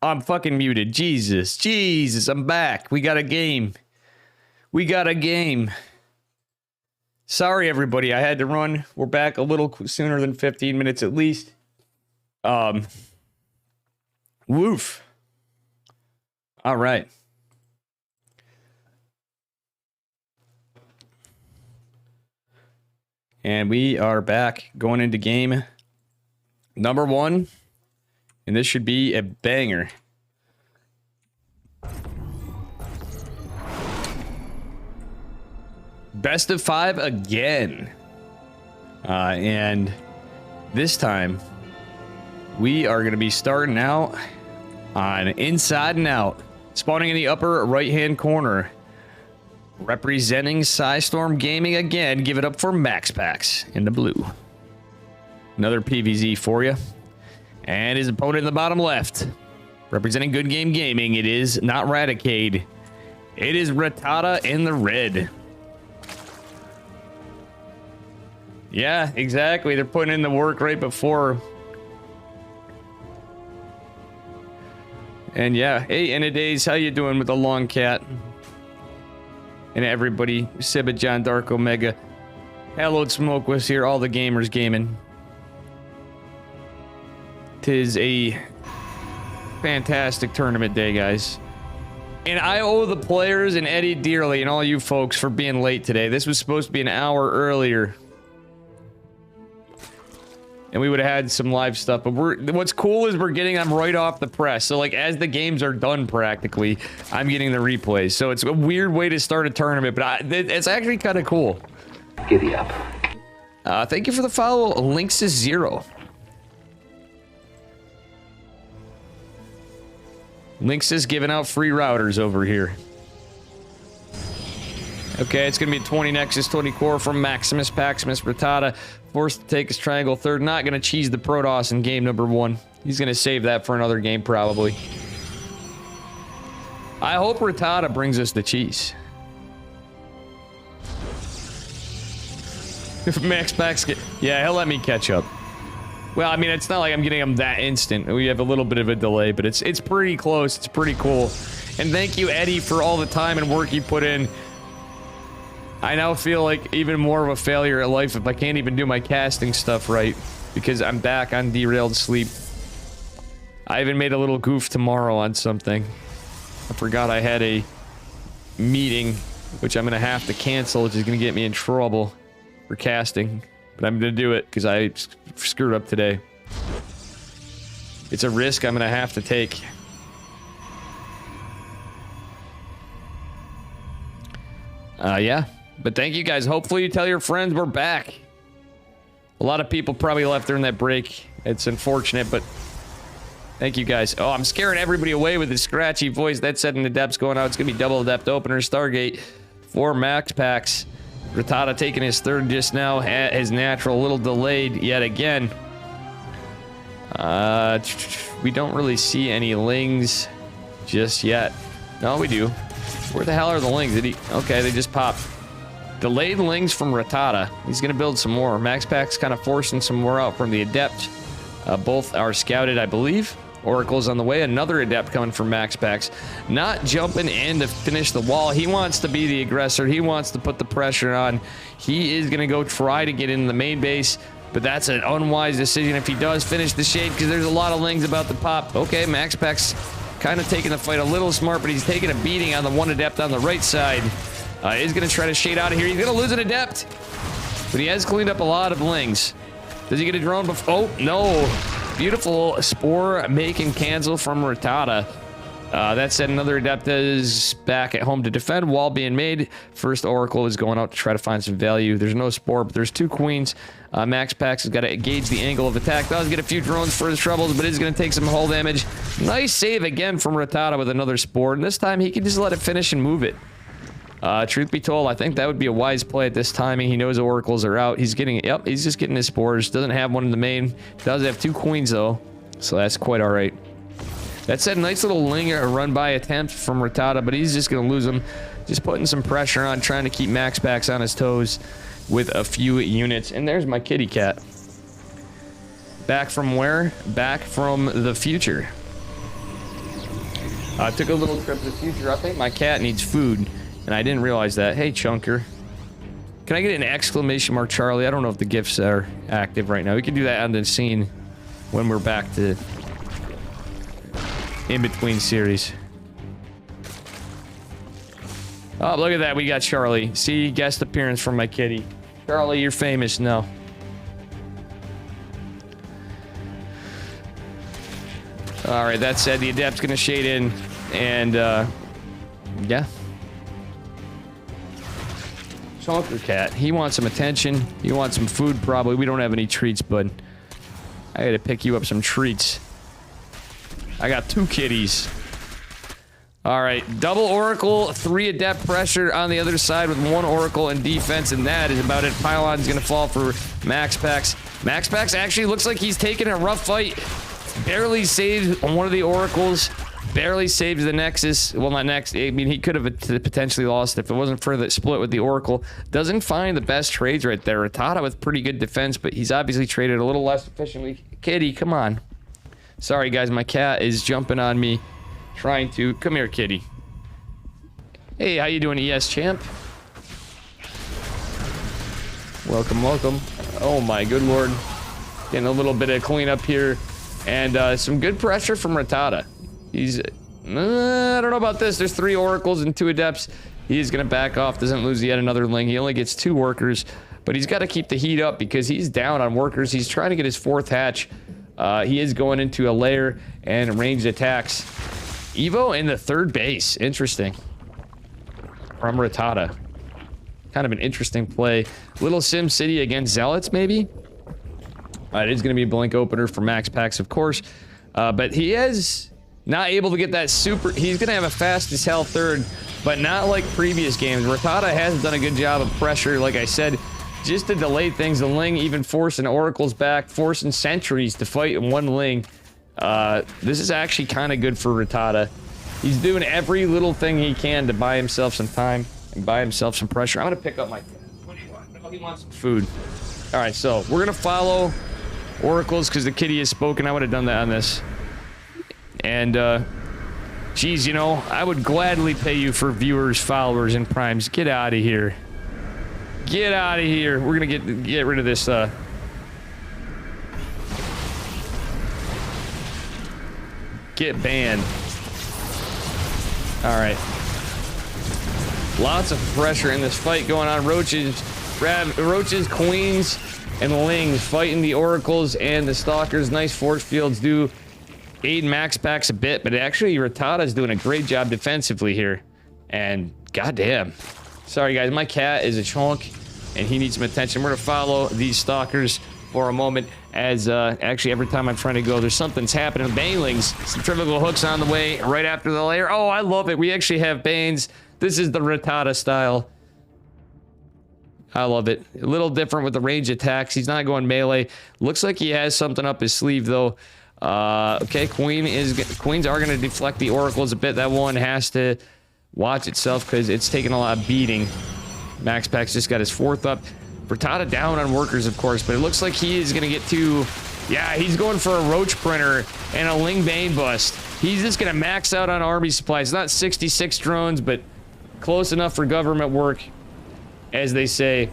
I'm fucking muted. Jesus, I'm back. We got a game. Sorry, everybody. I had to run. We're back a little sooner than 15 minutes at least. Woof. All right. And we are back going into game number 1. And this should be a banger. Best of 5 again. And this time, we are going to be starting out on Inside and Out. Spawning in the upper right-hand corner. Representing Psystorm Gaming again. Give it up for MaxPax in the blue. Another PVZ for you. And his opponent in the bottom left. Representing Good Game Gaming. It is not Radicade. It is Rattata in the red. Yeah, exactly. They're putting in the work right before. And yeah, hey, Days, how you doing with the long cat? And everybody, Sibba, John, Dark Omega, Hallowed Smoke was here, all the gamers gaming. Tis a fantastic tournament day, guys. And I owe the players and Eddie dearly and all you folks for being late today. This was supposed to be an hour earlier. And we would have had some live stuff, but what's cool is we're getting them right off the press. So like as the games are done practically, I'm getting the replays. So it's a weird way to start a tournament, but it's actually kind of cool. Giddy up. Thank you for the follow, Links is 0. Links is giving out free routers over here. Okay, it's going to be 20 Nexus, 20 Core from Maximus, Paximus, Rattata. Forced to take his triangle third. Not going to cheese the Protoss in game number 1. He's going to save that for another game, probably. I hope Rattata brings us the cheese. If Max Pax yeah, he'll let me catch up. Well, I mean, it's not like I'm getting him that instant. We have a little bit of a delay, but it's pretty close. It's pretty cool. And thank you, Eddie, for all the time and work you put in. I now feel like even more of a failure at life if I can't even do my casting stuff right, because I'm back on derailed sleep. I even made a little goof tomorrow on something. I forgot I had a meeting, which I'm going to have to cancel, which is going to get me in trouble for casting. But I'm going to do it because I screwed up today. It's a risk I'm going to have to take. Yeah. But thank you guys. Hopefully you tell your friends we're back. A lot of people probably left during that break. It's unfortunate, but thank you guys. Oh, I'm scaring everybody away with his scratchy voice. That's setting the depths going out. It's going to be double adept opener. Stargate for Max Pax. Rattata taking his third just now. His natural, a little delayed yet again. We don't really see any lings just yet. No, we do. Where the hell are the lings? Okay, they just popped. Delayed lings from Rattata. He's going to build some more. Max Pack's kind of forcing some more out from the Adept. Both are scouted, I believe. Oracle's on the way. Another Adept coming from Max Pax. Not jumping in to finish the wall. He wants to be the aggressor. He wants to put the pressure on. He is going to go try to get in the main base, but that's an unwise decision if he does finish the shade, because there's a lot of lings about to pop. Okay, Max Pax kind of taking the fight a little smart, but he's taking a beating on the one Adept on the right side. He's going to try to shade out of here. He's going to lose an Adept, but he has cleaned up a lot of lings. Does he get a drone before? Oh, no. Beautiful spore make and cancel from Rattata. That said, another Adept is back at home to defend. Wall being made. First Oracle is going out to try to find some value. There's no spore, but there's two queens. Max Pax has got to gauge the angle of attack. Does get a few drones for his troubles, but is going to take some hull damage. Nice save again from Rattata with another spore, and this time he can just let it finish and move it. Truth be told, I think that would be a wise play at this timing. He knows the oracles are out. He's getting, yep, he's just getting his spores. Doesn't have one in the main. Does have two queens though, so that's quite all right. That said, nice little linger run by attempt from Rattata, but he's just gonna lose him. Just putting some pressure on, trying to keep Max Pax on his toes with a few units. And there's my kitty cat. Back from where? Back from the future. I took a little trip to the future. I think my cat needs food, and I didn't realize that. Hey, Chunker. Can I get an exclamation mark, Charlie? I don't know if the gifts are active right now. We can do that on the scene when we're back to in-between series. Oh, look at that. We got Charlie. See, guest appearance from my kitty. Charlie, you're famous now. Alright, that said, the Adept's gonna shade in, and, yeah. Chunker Cat. He wants some attention. He wants some food, probably. We don't have any treats, bud. I gotta pick you up some treats. I got 2 kitties. Alright, double Oracle, 3 Adept pressure on the other side with 1 Oracle in defense, and that is about it. Pylon's gonna fall for Max Pax. Max Pax actually looks like he's taking a rough fight. Barely saved one of the Oracles. Barely saves the Nexus. Well, not Next. I mean, he could have potentially lost if it wasn't for the split with the Oracle. Doesn't find the best trades right there. Rattata with pretty good defense, but he's obviously traded a little less efficiently. Kitty, come on. Sorry, guys. My cat is jumping on me. Trying to... Come here, kitty. Hey, how you doing, ES champ? Welcome, welcome. Oh, my good lord. Getting a little bit of cleanup here. And some good pressure from Rattata. He's... I don't know about this. There's 3 Oracles and 2 Adepts. He's going to back off. Doesn't lose yet another Ling. He only gets 2 Workers. But he's got to keep the heat up because he's down on Workers. He's trying to get his 4th hatch. He is going into a lair and ranged attacks. Evo in the 3rd base. Interesting. From Rattata. Kind of an interesting play. Little Sim City against Zealots, maybe? It is going to be a blink opener for Max Pax, of course. But he is not able to get that super... He's going to have a fast as hell 3rd, but not like previous games. Rattata hasn't done a good job of pressure, like I said, just to delay things. The Ling even forcing Oracles back, forcing Sentries to fight in 1 Ling. This is actually kind of good for Rattata. He's doing every little thing he can to buy himself some time and buy himself some pressure. I'm going to pick up my... What do you want? Oh, he wants some food. All right, so we're going to follow Oracles because the kitty has spoken. I would have done that on this. And, geez, you know, I would gladly pay you for viewers, followers, and primes. Get out of here. Get out of here. We're going to get rid of this, Get banned. All right. Lots of pressure in this fight going on. Roaches, Queens, and Lings fighting the Oracles and the Stalkers. Nice force fields do aid Max Pax a bit, but actually Rattata's doing a great job defensively here. And goddamn. Sorry guys, my cat is a chunk and he needs some attention. We're gonna follow these Stalkers for a moment as actually every time I'm trying to go, there's something's happening. Banelings, some trivial hooks on the way right after the layer. Oh, I love it. We actually have Banes. This is the Rattata style. I love it. A little different with the range attacks. He's not going melee. Looks like he has something up his sleeve though. Okay, Queens are going to deflect the Oracles a bit. That one has to watch itself because it's taking a lot of beating. Max Pax just got his 4th up. Rattata down on Workers, of course, but it looks like he is going to get to... Yeah, he's going for a Roach Printer and a Ling Bane bust. He's just going to max out on army supplies. Not 66 drones, but close enough for government work, as they say.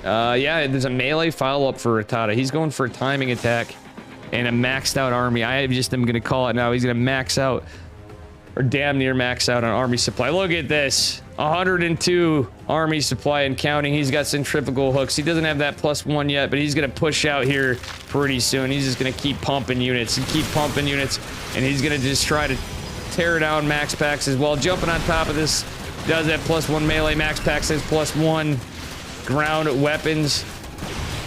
Yeah, there's a melee follow-up for Rattata. He's going for a timing attack and a maxed out army. I just am going to call it now. He's going to max out, or damn near max out on army supply. Look at this. 102 army supply and counting. He's got centrifugal hooks. He doesn't have that +1 yet, but he's going to push out here pretty soon. He's just going to keep pumping units and keep pumping units, and he's going to just try to tear down Max Pax as well. Jumping on top of this, does that +1 melee. Max Pax has +1 ground weapons.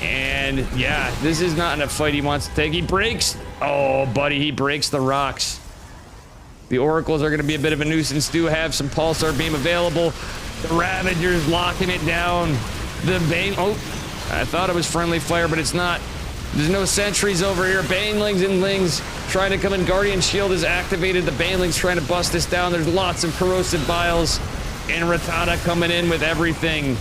And yeah, this is not enough fight he wants to take. He breaks. Oh, buddy, he breaks the rocks. The Oracles are going to be a bit of a nuisance. Do have some Pulsar Beam available. The Ravagers locking it down. The Bane... Oh, I thought it was friendly fire, but it's not. There's no sentries over here. Banelings and Lings trying to come in. Guardian Shield is activated. The Banelings trying to bust this down. There's lots of Corrosive Biles. And Rattata coming in with everything.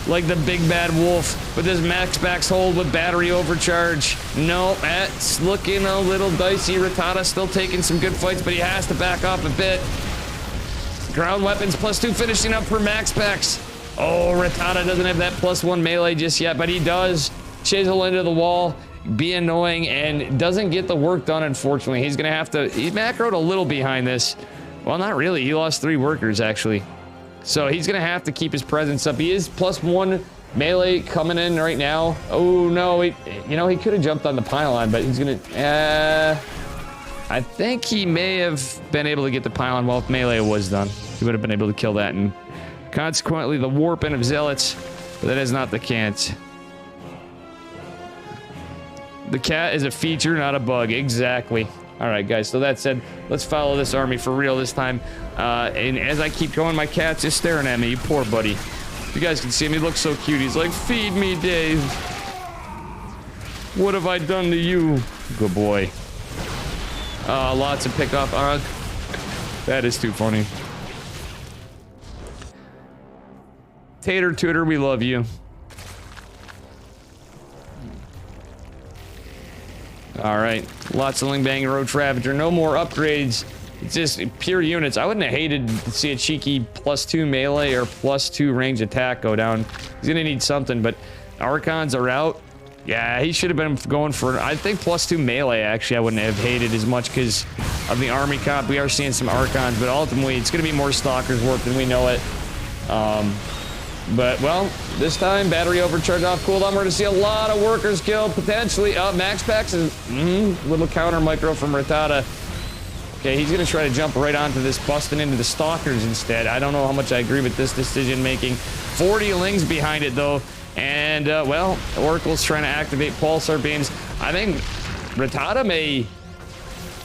Like the big bad wolf. But does Max Pax hold with battery overcharge? No, that's looking a little dicey. Rattata still taking some good fights, but he has to back off a bit. Ground weapons +2 finishing up for Max Pax. Oh, Rattata doesn't have that +1 melee just yet, but he does chisel into the wall, be annoying, and doesn't get the work done, unfortunately. He's going to have to... He macroed a little behind this. Well, not really. He lost 3 workers, actually. So he's going to have to keep his presence up. He is +1 melee coming in right now. Oh, no. He could have jumped on the pylon, but he's going to... I think he may have been able to get the pylon while melee was done. He would have been able to kill that, and consequently the warping of zealots, but that is not the cant. The cat is a feature, not a bug. Exactly. All right, guys. So that said, let's follow this army for real this time. And as I keep going, my cat's just staring at me. You poor buddy. You guys can see him. He looks so cute. He's like, feed me, Dave. What have I done to you? Good boy. Lots of pickup. That is too funny. Tater Tooter, we love you. All right, lots of Ling Bang Road Ravager. No more upgrades. It's just pure units. I wouldn't have hated to see a cheeky +2 melee or +2 range attack go down. He's gonna need something, but Archons are out. Yeah, he should have been going for, I think, +2 melee, actually, I wouldn't have hated as much because of the army comp. We are seeing some Archons, but ultimately, it's gonna be more Stalkers work than we know it. But, well, this time, battery overcharge off cooldown. We're going to see a lot of workers killed, potentially. Max Pax is, little counter micro from Rattata. Okay, he's going to try to jump right onto this, busting into the Stalkers instead. I don't know how much I agree with this decision-making. 40 Lings behind it, though. And, well, Oracle's trying to activate Pulsar Beams. I think Rattata may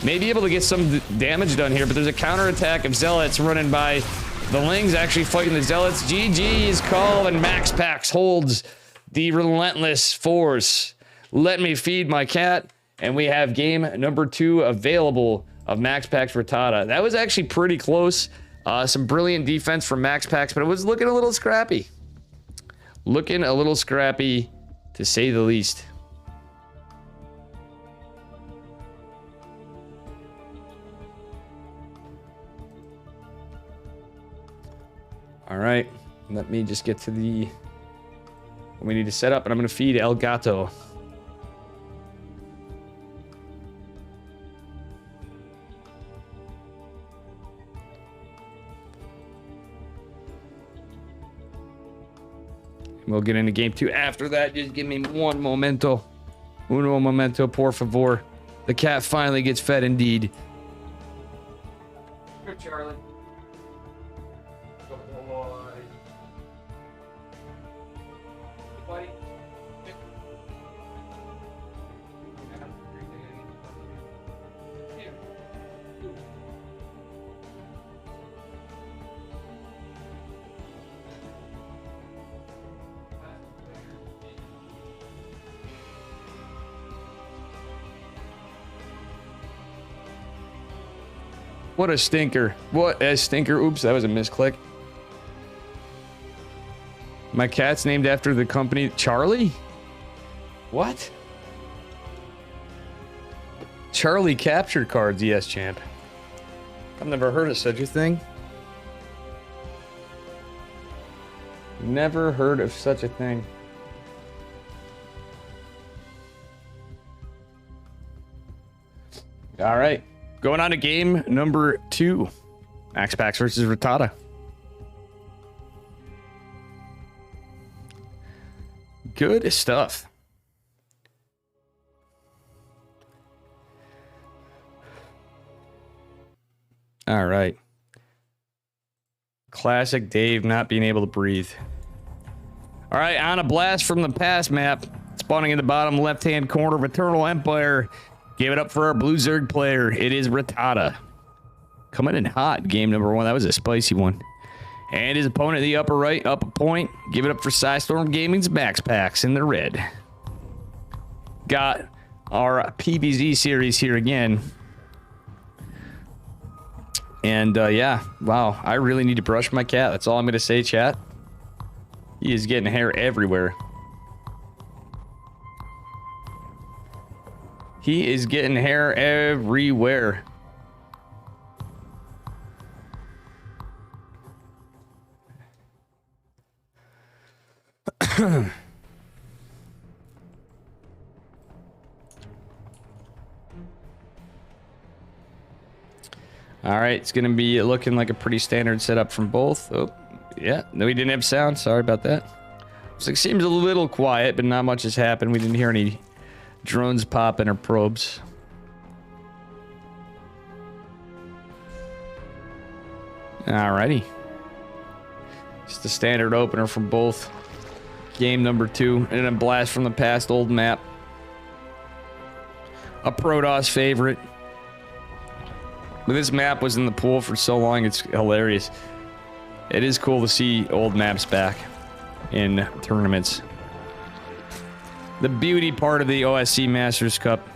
be able to get some damage done here, but there's a counterattack of Zealots running by. The Lings actually fighting the Zealots. GG is called, and Max Pax holds the relentless force. Let me feed my cat, and we have game number 2 available of Max Pax Rattata. That was actually pretty close. Some brilliant defense from Max Pax, but it was looking a little scrappy. Looking a little scrappy, to say the least. All right, let me just get to the... We need to set up, and I'm going to feed El Gato. We'll get into game 2 after that. Just give me one momento. Uno momento, por favor. The cat finally gets fed indeed. Good, Charlie. What a stinker. What a stinker. Oops, that was a misclick. My cat's named after the company. Charlie? What? Charlie capture cards, yes, champ. I've never heard of such a thing. Never heard of such a thing. All right. Going on to game number 2. Max Pax versus Rattata. Good stuff. All right. Classic Dave not being able to breathe. All right, on a blast from the past map. Spawning in the bottom left-hand corner of Eternal Empire. Give it up for our Blue Zerg player. It is Rattata. Coming in hot, game number 1. That was a spicy one. And his opponent in the upper right, up a point. Give it up for Psystorm Gaming's Max Pax in the red. Got our PVZ series here again. And, yeah. Wow, I really need to brush my cat. That's all I'm going to say, chat. He is getting hair everywhere. He is getting hair everywhere. All right, it's going to be looking like a pretty standard setup from both. Oh, yeah. No, we didn't have sound. Sorry about that. So it seems a little quiet, but not much has happened. We didn't hear any drones popping or probes. Alrighty. Just a standard opener from both. Game number 2. And a blast from the past, old map. A Protoss favorite. But this map was in the pool for so long, it's hilarious. It is cool to see old maps back in tournaments. The beauty part of the OSC Masters Cup.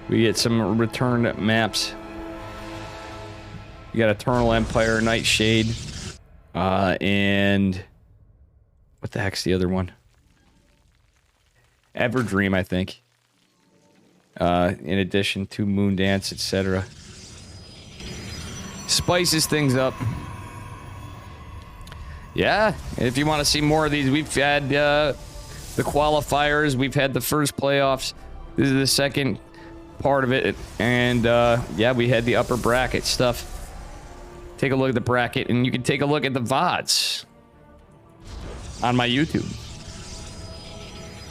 We get some returned maps. You got Eternal Empire, Nightshade, and what the heck's the other one? Everdream, I think. In addition to Moondance, etc. Spices things up. Yeah, if you want to see more of these, we've had the qualifiers, we've had the first playoffs. This is the second part of it, and yeah, we had the upper bracket stuff. Take a look at the bracket, and you can take a look at the VODs on my YouTube.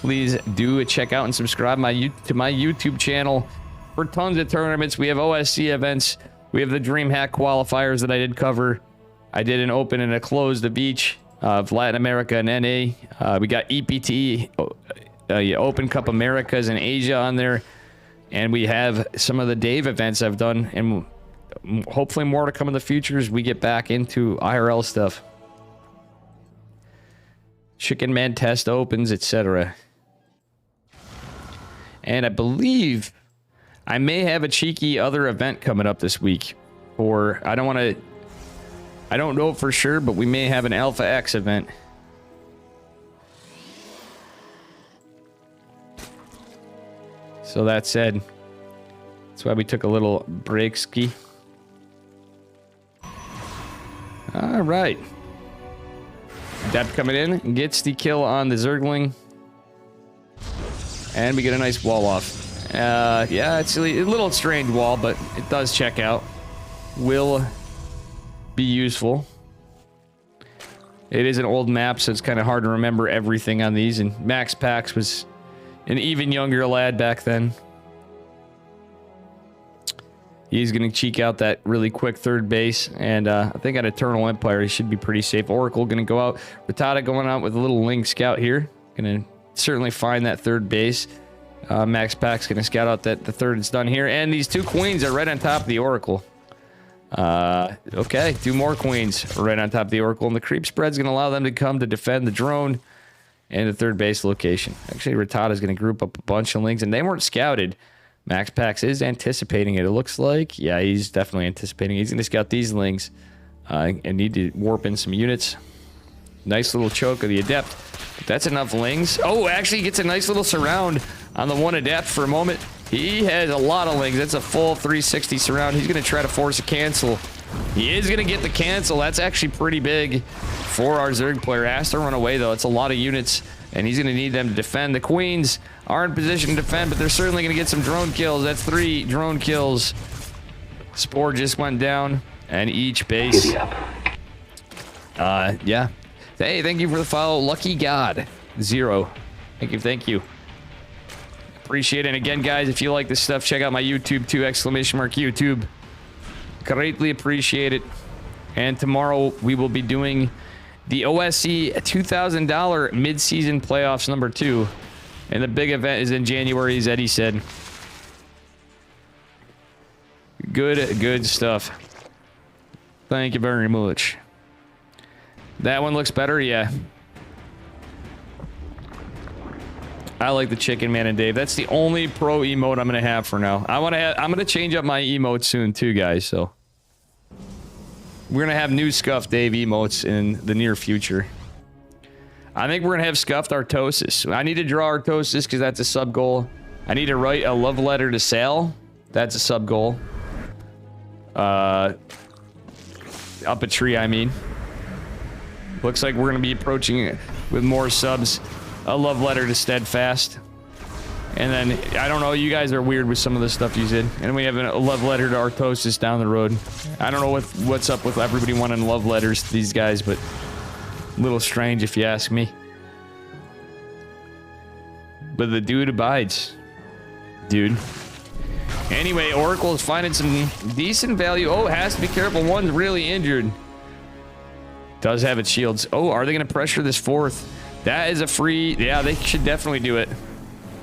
Please do check out and subscribe to my YouTube channel for tons of tournaments. We have OSC events. We have the DreamHack qualifiers that I did cover. I did an open and a closed of each of Latin America and NA. We got EPT, Open Cup Americas and Asia on there. And we have some of the Dave events I've done, and hopefully more to come in the future as we get back into IRL stuff. Chicken Man Test opens, etc. And I believe I may have a cheeky other event coming up this week. Or I don't know for sure, but we may have an Alpha X event. So that said, that's why we took a little break ski. All right. Depth coming in, gets the kill on the Zergling. And we get a nice wall off. Yeah, it's a little strange wall, but it does check out. Will be useful. It is an old map, so it's kind of hard to remember everything on these. And Max Pax was an even younger lad back then. He's going to cheek out that really quick third base. And I think on Eternal Empire, he should be pretty safe. Oracle going to go out. Rattata going out with a little Ling Scout here. Going to certainly find that third base. Max Pax going to scout out that the third is done here. And these two queens are right on top of the Oracle. Okay, 2 more queens right on top of the Oracle. And the creep spread's going to allow them to come to defend the drone and the third base location. Actually, Rattata's going to group up a bunch of Lings, and they weren't scouted. Max Pax is anticipating it, it looks like. Yeah, he's definitely anticipating it. He's going to scout these Lings and need to warp in some units. Nice little choke of the Adept. But that's enough Lings. Oh, actually he gets a nice little surround on the one Adept for a moment. He has a lot of Lings. That's a full 360 surround. He's going to try to force a cancel. He is going to get the cancel. That's actually pretty big for our Zerg player. Has to run away, though. It's a lot of units, and he's going to need them to defend. The Queens are in position to defend, but they're certainly going to get some drone kills. That's 3 drone kills. Spore just went down, and each base. Yeah. Hey, thank you for the follow. Lucky God. 0. Thank you. Appreciate it. And again, guys, if you like this stuff, check out my YouTube too, ! YouTube. Greatly appreciate it. And tomorrow we will be doing the OSC $2,000 mid-season playoffs number 2. And the big event is in January, as Eddie said. Good stuff. Thank you very much. That one looks better, yeah. I like the Chicken Man and Dave. That's the only pro emote I'm gonna have for now. I'm gonna change up my emotes soon too, guys. So we're gonna have new Scuff Dave emotes in the near future. I think we're going to have scuffed Artosis. I need to draw Artosis because that's a sub-goal. I need to write a love letter to Sal. That's a sub-goal. Up a tree, I mean. Looks like we're going to be approaching it with more subs. A love letter to Steadfast. And then, I don't know, you guys are weird with some of the stuff you did. And we have a love letter to Artosis down the road. I don't know what's up with everybody wanting love letters to these guys, but a little strange if you ask me. But the dude abides. Dude. Anyway, Oracle is finding some decent value. Oh, has to be careful. One's really injured. Does have its shields. Oh, are they going to pressure this fourth? That is a free... Yeah, they should definitely do it.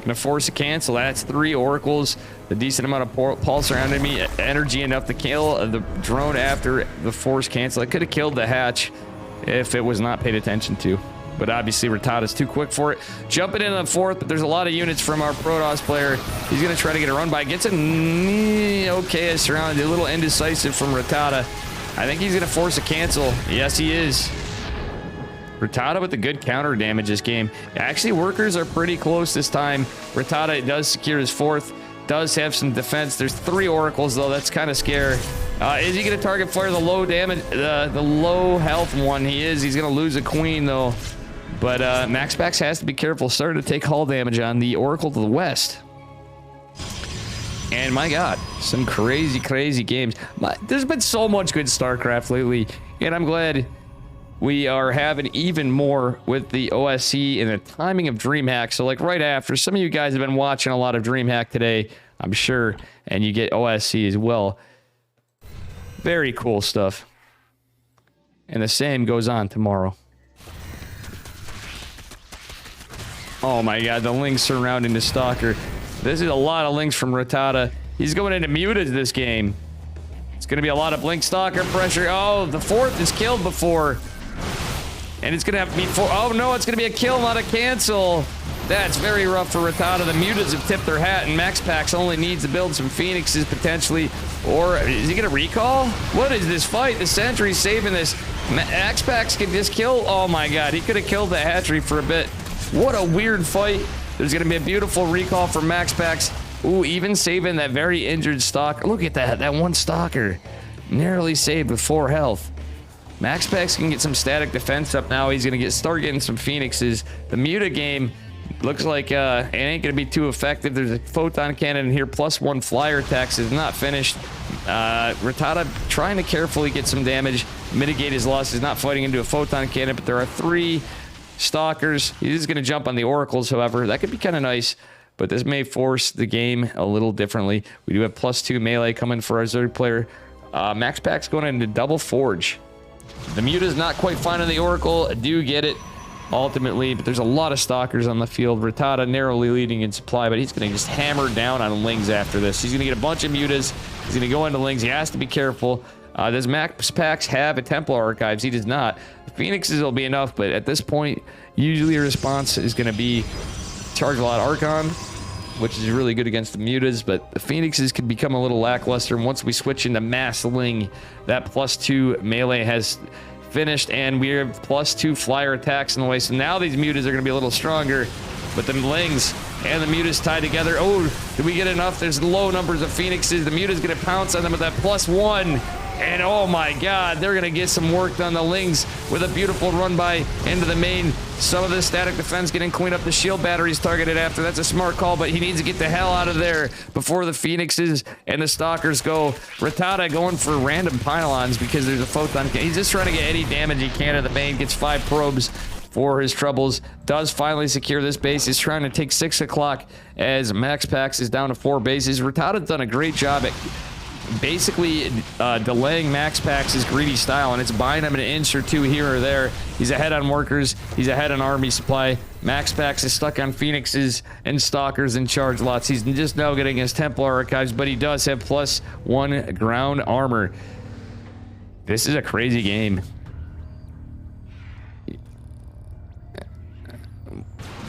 Gonna force a cancel. That's 3 oracles. A decent amount of pulse around enemy energy enough to kill the drone after the force cancel. It could have killed the hatch if it was not paid attention to. But obviously Rattata's too quick for it. Jumping in on the fourth, but there's a lot of units from our Protoss player. He's gonna try to get a run by. Gets a okay surrounded. A little indecisive from Rattata. I think he's gonna force a cancel. Yes, he is. Rattata with the good counter damage this game. Actually, workers are pretty close this time. Rattata does secure his fourth. Does have some defense. There's 3 oracles, though. That's kind of scary. Is he going to target fire the low damage, the low health one? He is. He's going to lose a queen, though. But MaxPax has to be careful. Starting to take hull damage on the oracle to the west. And my God, some crazy, crazy games. There's been so much good StarCraft lately, and I'm glad we are having even more with the OSC and the timing of DreamHack. So like right after, some of you guys have been watching a lot of DreamHack today, I'm sure, and you get OSC as well. Very cool stuff. And the same goes on tomorrow. Oh my God, the links surrounding the Stalker. This is a lot of links from Rattata. He's going into mutas this game. It's going to be a lot of Blink Stalker pressure. Oh, the fourth is killed before. And it's going to have to be oh no, it's going to be a kill, not a cancel. That's very rough for Rattata. The mutas have tipped their hat, and MaxPax only needs to build some Phoenixes potentially. Or is he going to recall? What is this fight? The Sentry's saving this. MaxPax can just kill. Oh my God, he could have killed the hatchery for a bit. What a weird fight. There's going to be a beautiful recall from MaxPax. Ooh, even saving that very injured Stalker. Look at that. That one Stalker narrowly saved with 4 health. MaxPax can get some static defense up now. He's going to start getting some Phoenixes. The Muta game looks like it ain't going to be too effective. There's a photon cannon in here, +1 flyer attacks is not finished. Rattata trying to carefully get some damage, mitigate his losses, not fighting into a photon cannon, but there are 3 Stalkers. He is going to jump on the Oracles, however. That could be kind of nice, but this may force the game a little differently. We do have +2 melee coming for our Zerg player. MaxPax going into double Forge. The Muta's not quite finding the Oracle. I do get it, ultimately, but there's a lot of Stalkers on the field. Rattata narrowly leading in supply, but he's going to just hammer down on Lings after this. He's going to get a bunch of Mutas. He's going to go into Lings. He has to be careful. Does MaxPax have a Templar Archives? He does not. The Phoenixes will be enough, but at this point, usually a response is going to be charge a lot of Archon, which is really good against the Mutas, but the Phoenixes can become a little lackluster. And once we switch into Mass Ling, that +2 melee has finished, and we have +2 flyer attacks in the way. So now these Mutas are going to be a little stronger, but the Lings and the Mutas tied together. Oh, did we get enough? There's low numbers of Phoenixes. The Muta's going to pounce on them with that +1. And oh my God, they're going to get some work done. The Lings with a beautiful run by into the main. Some of the static defense getting cleaned up. The shield batteries targeted after. That's a smart call, but he needs to get the hell out of there before the Phoenixes and the Stalkers go. Rattata going for random pylons because there's a photon. He's just trying to get any damage he can to the main. Gets 5 probes for his troubles. Does finally secure this base. He's trying to take 6 o'clock as MaxPax is down to 4 bases. Rattata's done a great job at basically delaying MaxPax's greedy style, and it's buying him an inch or 2 here or there. He's ahead on workers. He's ahead on army supply. MaxPax is stuck on Phoenixes and Stalkers and charge lots. He's just now getting his Templar Archives, but he does have +1 ground armor. This is a crazy game.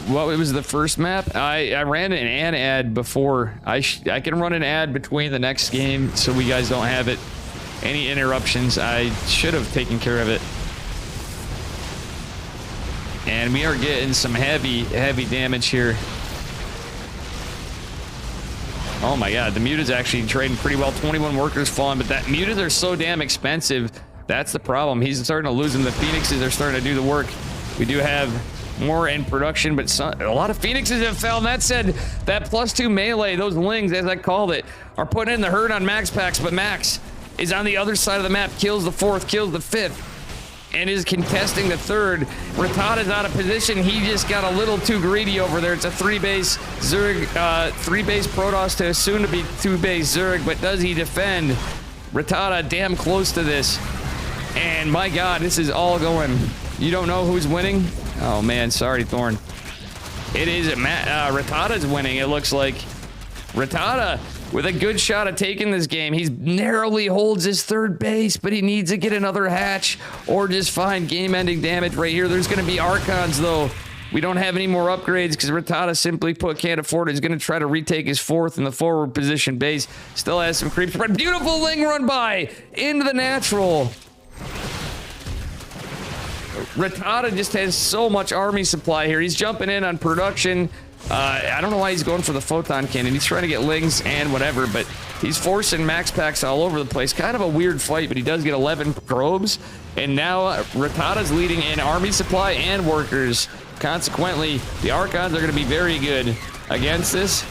What was the first map? I ran an ad before. I can run an ad between the next game so we guys don't have any interruptions. I should have taken care of it. And we are getting some heavy damage here. Oh my god, the mutas actually trading pretty well. 21 workers falling, but that mutas are so damn expensive. That's the problem. He's starting to lose them. The phoenixes are starting to do the work. We do have more in production, but a lot of phoenixes have fell. And that said, that +2 melee, those lings, as I called it, are putting in the hurt on Max Packs, but Max is on the other side of the map, kills the 4th, kills the 5th, and is contesting the 3rd. Rattata's out of position. He just got a little too greedy over there. It's a 3-base Zerg, 3-base Protoss to soon to be 2-base Zerg, but does he defend? Rattata damn close to this. And my god, this is all going. You don't know who's winning? Oh man, sorry, Thorn. It is Rattata's winning, it looks like. Rattata with a good shot at taking this game. He narrowly holds his 3rd base, but he needs to get another hatch or just find game-ending damage right here. There's going to be Archons, though. We don't have any more upgrades because Rattata simply put can't afford it. He's going to try to retake his 4th in the forward position base. Still has some creeps, but beautiful Ling run by into the natural. Rattata just has so much army supply here. He's jumping in on production. I don't know why he's going for the photon cannon. He's trying to get lings and whatever, but he's forcing max packs all over the place. Kind of a weird fight, but he does get 11 probes. And now Rattata's leading in army supply and workers. Consequently, the Archons are going to be very good against this.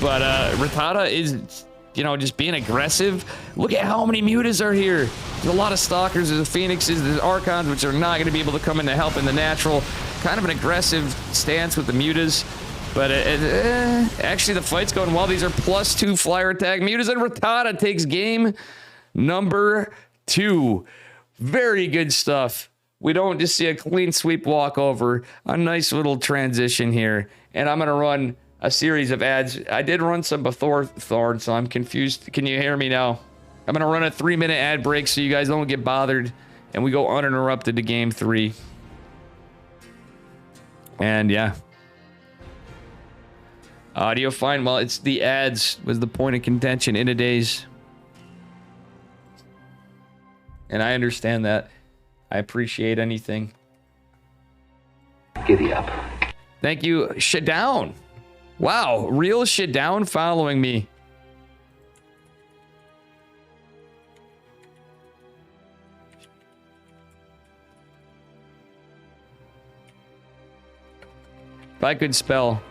But Rattata is, you know, just being aggressive. Look at how many mutas are here. There's a lot of stalkers, there's phoenixes, there's Archons, which are not going to be able to come in to help in the natural. Kind of an aggressive stance with the mutas. But actually, the fight's going well. These are +2 flyer attack mutas, and Rattata takes game number 2. Very good stuff. We don't just see a clean sweep walkover. A nice little transition here. And I'm going to run a series of ads. I did run some before Thorn, so I'm confused. Can you hear me now? I'm going to run a 3-minute ad break so you guys don't get bothered. And we go uninterrupted to game 3. And yeah. Audio fine. Well, it's the ads was the point of contention in a days. And I understand that. I appreciate anything. Giddy up. Thank you, Shadown. Wow, real Shadown following me. If I could spell.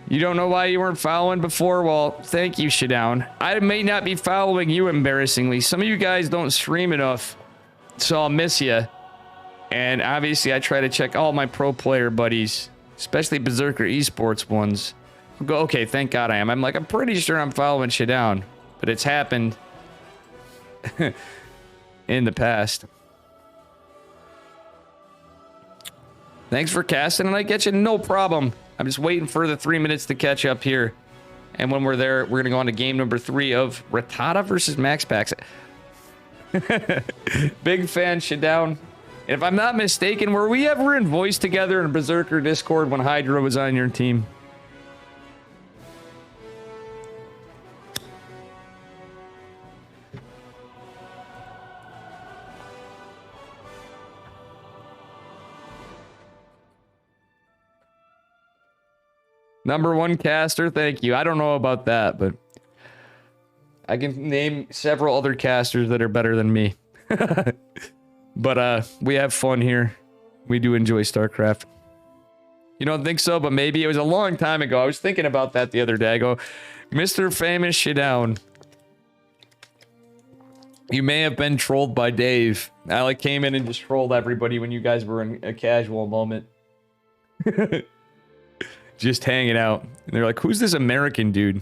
You don't know why you weren't following before? Well, thank you, Shadown. I may not be following you, embarrassingly. Some of you guys don't stream enough, so I'll miss you. And obviously, I try to check all my pro player buddies, especially Berserker Esports ones. I'll go, okay, thank God I am. I'm like, I'm pretty sure I'm following Shadown, but it's happened in the past. Thanks for casting, and I get you, no problem. I'm just waiting for the 3 minutes to catch up here. And when we're there, we're going to go on to game number 3 of Rattata versus Max Packs. Big fan, Shadown. And if I'm not mistaken, were we ever in voice together in Berserker Discord when Hydra was on your team? Number 1 caster, thank you. I don't know about that, but I can name several other casters that are better than me. But we have fun here. We do enjoy StarCraft. You don't think so, but maybe it was a long time ago. I was thinking about that the other day. I go, Mr. Famous Shadown. You may have been trolled by Dave. I like came in and just trolled everybody when you guys were in a casual moment. Just hanging out. And they're like, who's this American dude?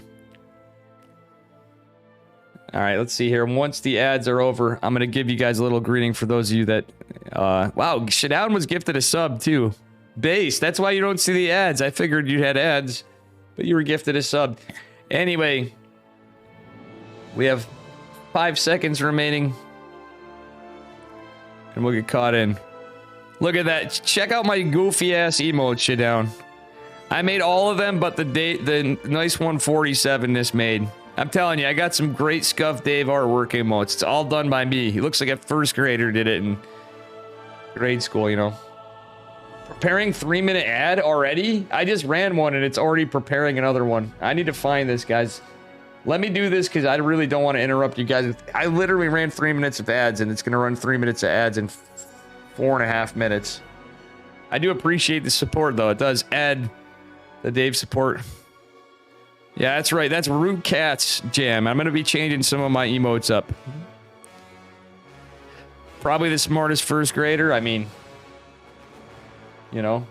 All right, let's see here. Once the ads are over, I'm going to give you guys a little greeting for those of you that... wow, Shadown was gifted a sub, too. Base, that's why you don't see the ads. I figured you had ads, but you were gifted a sub. Anyway, we have 5 seconds remaining. And we'll get caught in. Look at that. Check out my goofy-ass emote, Shadown. I made all of them, but the nice 147 this made. I'm telling you, I got some great Scuff Dave artwork emotes. It's all done by me. He looks like a first grader did it in grade school, you know. Preparing 3-minute ad already? I just ran one and it's already preparing another one. I need to find this, guys. Let me do this because I really don't want to interrupt you guys. I literally ran 3 minutes of ads and it's going to run 3 minutes of ads in 4.5 minutes. I do appreciate the support, though. It does add the Dave support. Yeah, that's right. That's Root Cat's jam. I'm going to be changing some of my emotes up. Probably the smartest first grader. I mean, you know.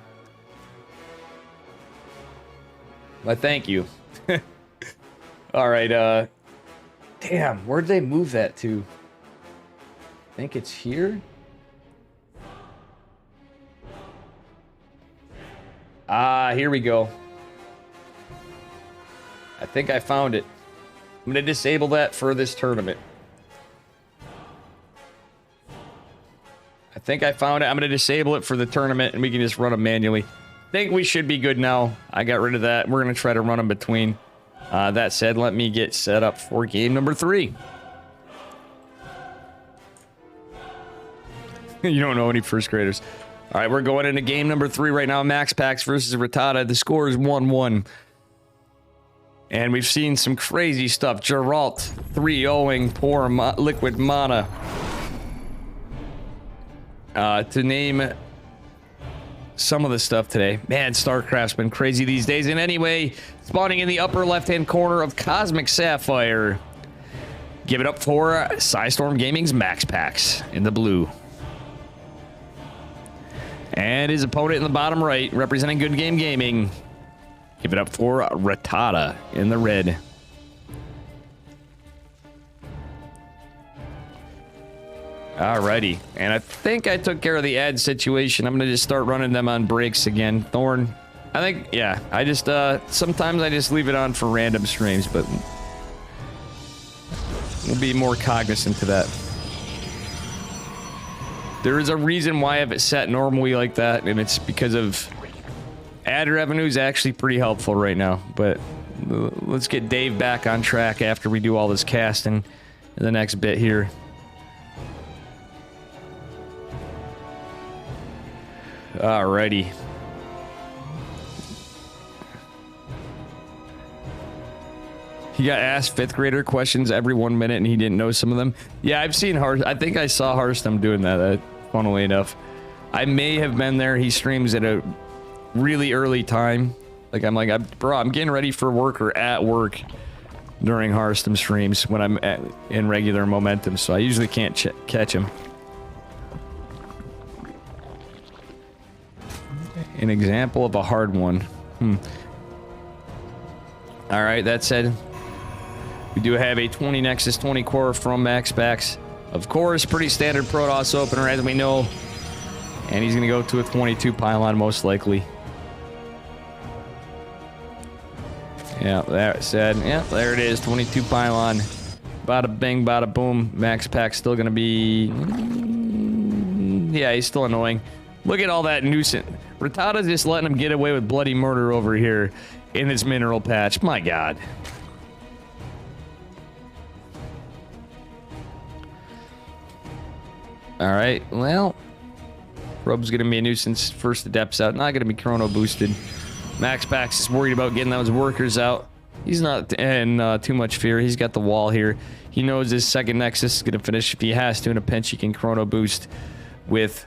But thank you. All right. Damn, where'd they move that to? I think it's here. Ah, here we go. I think I found it. I'm going to disable that for this tournament. I think I found it. I'm going to disable it for the tournament, and we can just run them manually. I think we should be good now. I got rid of that. We're going to try to run them between. That said, let me get set up for game number 3. You don't know any first graders. All right, we're going into game number 3 right now. Max Pax versus Rattata. The score is 1-1. And we've seen some crazy stuff. Geralt 3-0ing poor Liquid Mana. To name some of the stuff today. Man, StarCraft's been crazy these days. And anyway, spawning in the upper left-hand corner of Cosmic Sapphire. Give it up for Psystorm Gaming's Max Pax in the blue. And his opponent in the bottom right, representing Good Game Gaming. Give it up for Rattata in the red. Alrighty. And I think I took care of the ad situation. I'm going to just start running them on breaks again. Thorn. I think, yeah. I just, sometimes I just leave it on for random streams, but we'll be more cognizant to that. There is a reason why I have it set normally like that, and it's because of ad revenue is actually pretty helpful right now. But let's get Dave back on track after we do all this casting in the next bit here. Alrighty. He got asked 5th grader questions every 1 minute and he didn't know some of them. Yeah, I've seen I think I saw Hearthstone doing that, funnily enough. I may have been there. He streams at a really early time. Like, bro, I'm getting ready for work or at work during Hearthstone streams when I'm in regular momentum, so I usually can't catch him. An example of a hard one. Alright, that said, we do have a 20 Nexus 20 core from Max Pax. Of course, pretty standard Protoss opener, as we know. And he's going to go to a 22 pylon, most likely. Yeah, that said, yeah, there it is, 22 pylon. Bada bing, bada boom. Max Pax still going to be... yeah, he's still annoying. Look at all that nuisance. Rattata's just letting him get away with bloody murder over here in this mineral patch. My God. Alright, well. Probe's going to be a nuisance. First the depths out. Not going to be chrono boosted. Max Pax is worried about getting those workers out. He's not in too much fear. He's got the wall here. He knows his second Nexus is going to finish. If he has to in a pinch, he can chrono boost with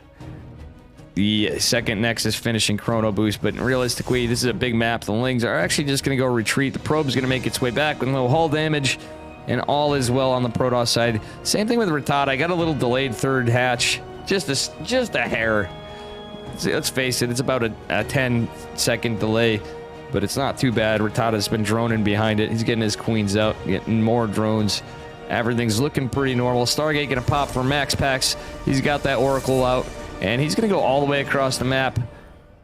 the second Nexus finishing chrono boost. But realistically, this is a big map. The Lings are actually just going to go retreat. The Probe's going to make its way back with no hull damage. And all is well on the Protoss side. Same thing with Rattata. I got a little delayed third hatch. Just a hair. Let's face it, it's about a 10-second delay. But it's not too bad. Rattata's been droning behind it. He's getting his queens out, getting more drones. Everything's looking pretty normal. Stargate gonna pop for Max Packs. He's got that Oracle out, and he's gonna go all the way across the map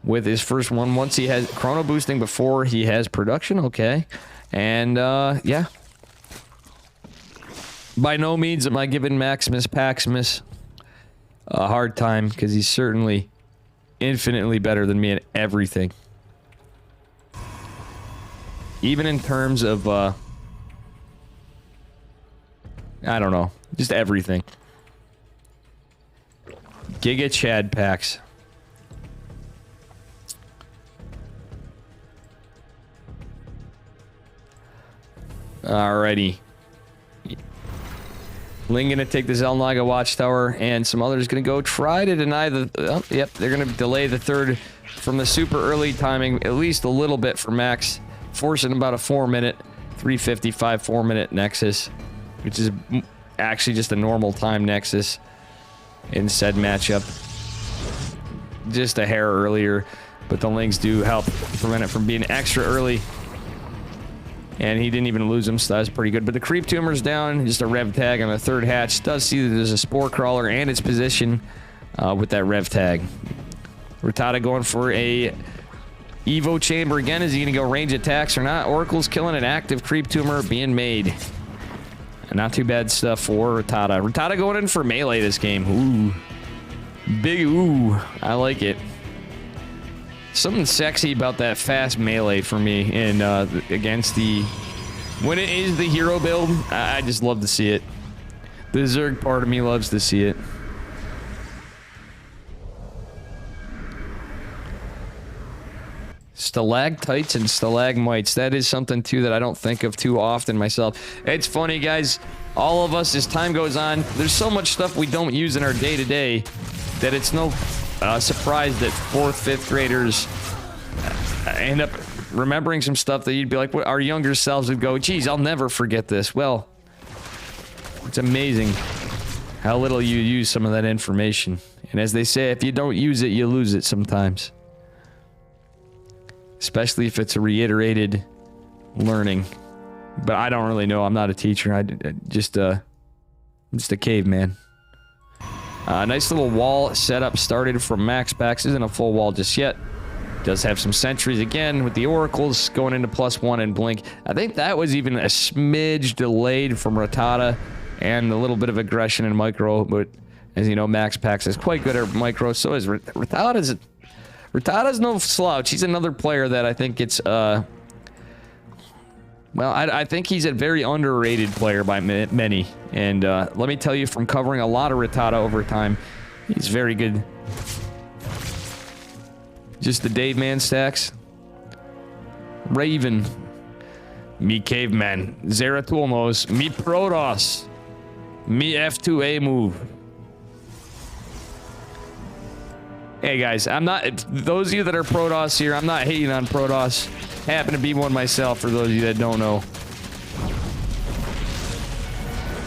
with his first one. Once he has chrono boosting before he has production, okay. And yeah. By no means am I giving Maximus Paximus a hard time, because he's certainly infinitely better than me at everything. Even in terms of, I don't know, just everything. Giga Chad packs. Alrighty. Ling gonna take the Zelnaga Watchtower, and some others gonna go try to deny the... Oh, yep, they're gonna delay the third from the super early timing, at least a little bit for Max, forcing about a 4-minute, 3:55 4-minute Nexus, which is actually just a normal time Nexus in said matchup. Just a hair earlier, but the Lings do help prevent it from being extra early. And he didn't even lose him, so that was pretty good. But the creep tumor's down, just a rev tag on the third hatch. Does see that there's a spore crawler and its position with that rev tag. Rattata going for a Evo chamber again. Is he going to go range attacks or not? Oracle's killing an active creep tumor being made. And not too bad stuff for Rattata. Rattata going in for melee this game. Ooh. Big ooh. I like it. Something sexy about that fast melee for me in against the... When it is the hero build, I just love to see it. The Zerg part of me loves to see it. Stalactites and stalagmites. That is something, too, that I don't think of too often myself. It's funny, guys. All of us, as time goes on, there's so much stuff we don't use in our day-to-day that it's no... surprised that 4th, 5th graders end up remembering some stuff that you'd be like, our younger selves would go, geez, I'll never forget this. Well, it's amazing how little you use some of that information. And as they say, if you don't use it, you lose it sometimes. Especially if it's a reiterated learning. But I don't really know. I'm not a teacher. I'm just a caveman. Nice little wall setup started from Max Packs. Isn't a full wall just yet. Does have some sentries again with the Oracles going into +1 and Blink. I think that was even a smidge delayed from Rattata and a little bit of aggression in micro. But as you know, Max Packs is quite good at micro. So is Rattata's. Rattata's no slouch. He's another player that I think it's... Well, I think he's a very underrated player by many. And let me tell you, from covering a lot of Rattata over time, he's very good. Just the Dave Man stacks. Raven. Me Caveman. Zeratul Me Protoss. Me F2A move. Hey guys, I'm not... Those of you that are Protoss here, I'm not hating on Protoss. Happen to be one myself, for those of you that don't know.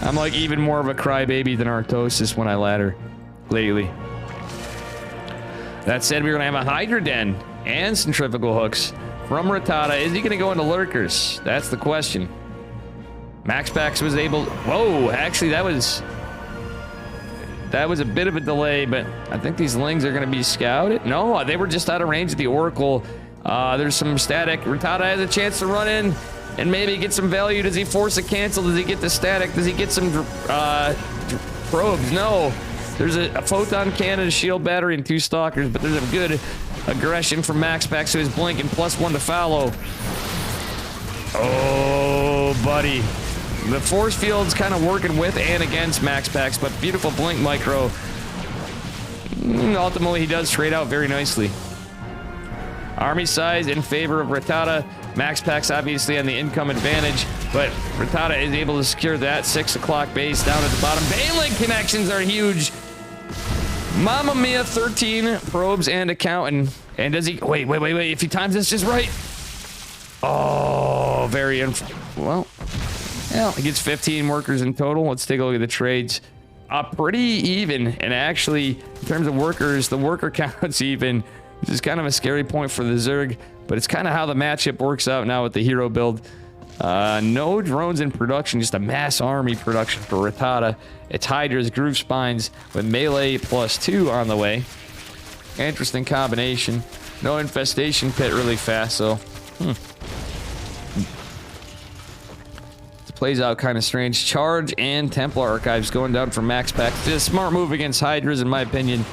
I'm like even more of a crybaby than Artosis when I ladder lately. That said, we're going to have a Hydra Den and centrifugal hooks from Rattata. Is he going to go into lurkers? That's the question. Max Pax was able... Whoa, actually that was a bit of a delay, but I think these Lings are going to be scouted. No, they were just out of range of the Oracle. There's some static. Rattata has a chance to run in and maybe get some value. Does he force a cancel? Does he get the static? Does he get some probes? No. There's a photon cannon, a shield battery, and 2 stalkers, but there's a good aggression from Max Pack, so he's blinking +1 to follow. Oh, buddy. The force field's kind of working with and against Max Packs, but beautiful blink micro. Ultimately, he does trade out very nicely. Army size in favor of Rattata. Max Packs obviously on the income advantage, but Rattata is able to secure that 6 o'clock base down at the bottom. Baneling connections are huge. Mamma mia, 13 probes and a count. And does he... Wait. If he times this just right. Oh, very... Well, he gets 15 workers in total. Let's take a look at the trades. Pretty even. And actually, in terms of workers, the worker count's even. This is kind of a scary point for the Zerg, but it's kind of how the matchup works out now with the hero build. No drones in production, just a mass army production for Rattata. It's Hydra's Groove Spines with melee +2 on the way. Interesting combination. No infestation pit really fast, so... This plays out kind of strange. Charge and Templar Archives going down for max pack. Just a smart move against Hydras, in my opinion.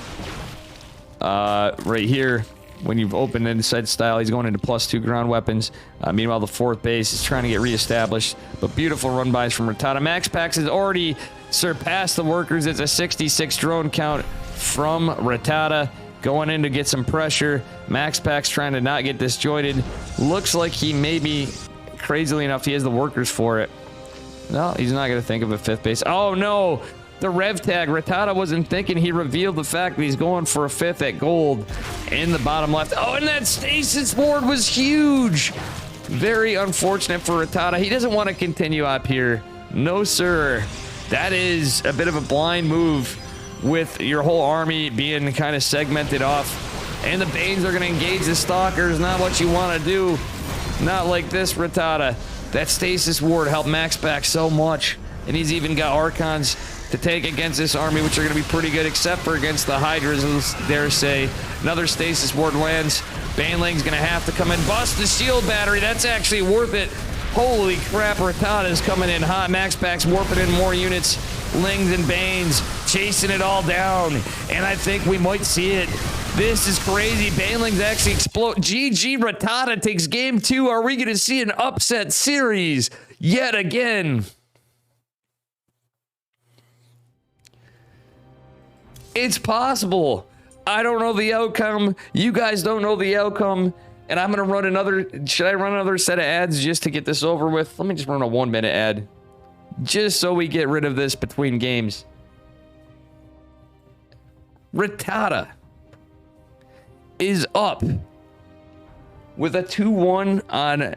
Right here. When you've opened inside style, he's going into +2 ground weapons. Meanwhile, the 4th base is trying to get reestablished. But beautiful run bys from Rattata. Max Packs has already surpassed the workers. It's a 66 drone count from Rattata. Going in to get some pressure. Max Packs trying to not get disjointed. Looks like he maybe, crazily enough, he has the workers for it. No, he's not going to think of a 5th base. Oh, no! The rev tag. Rattata wasn't thinking. He revealed the fact that he's going for a 5th at gold in the bottom left. Oh, and that stasis ward was huge. Very unfortunate for Rattata. He doesn't want to continue up here. No, sir. That is a bit of a blind move with your whole army being kind of segmented off. And the Banes are going to engage the Stalkers. Not what you want to do. Not like this, Rattata. That stasis ward helped Max back so much. And he's even got Archons to take against this army, which are going to be pretty good, except for against the Hydras, dare say. Another stasis ward lands. Baneling's going to have to come in. Bust the shield battery. That's actually worth it. Holy crap, Rattata's coming in hot. Max Pack's warping in more units. Lings and Banes chasing it all down. And I think we might see it. This is crazy. Baneling's actually explode. GG, Rattata takes game 2. Are we going to see an upset series yet again? It's possible. I don't know the outcome. You guys don't know the outcome. And I'm going to run another... Should I run another set of ads just to get this over with? Let me just run a 1-minute ad. Just so we get rid of this between games. Rattata is up with a 2-1 on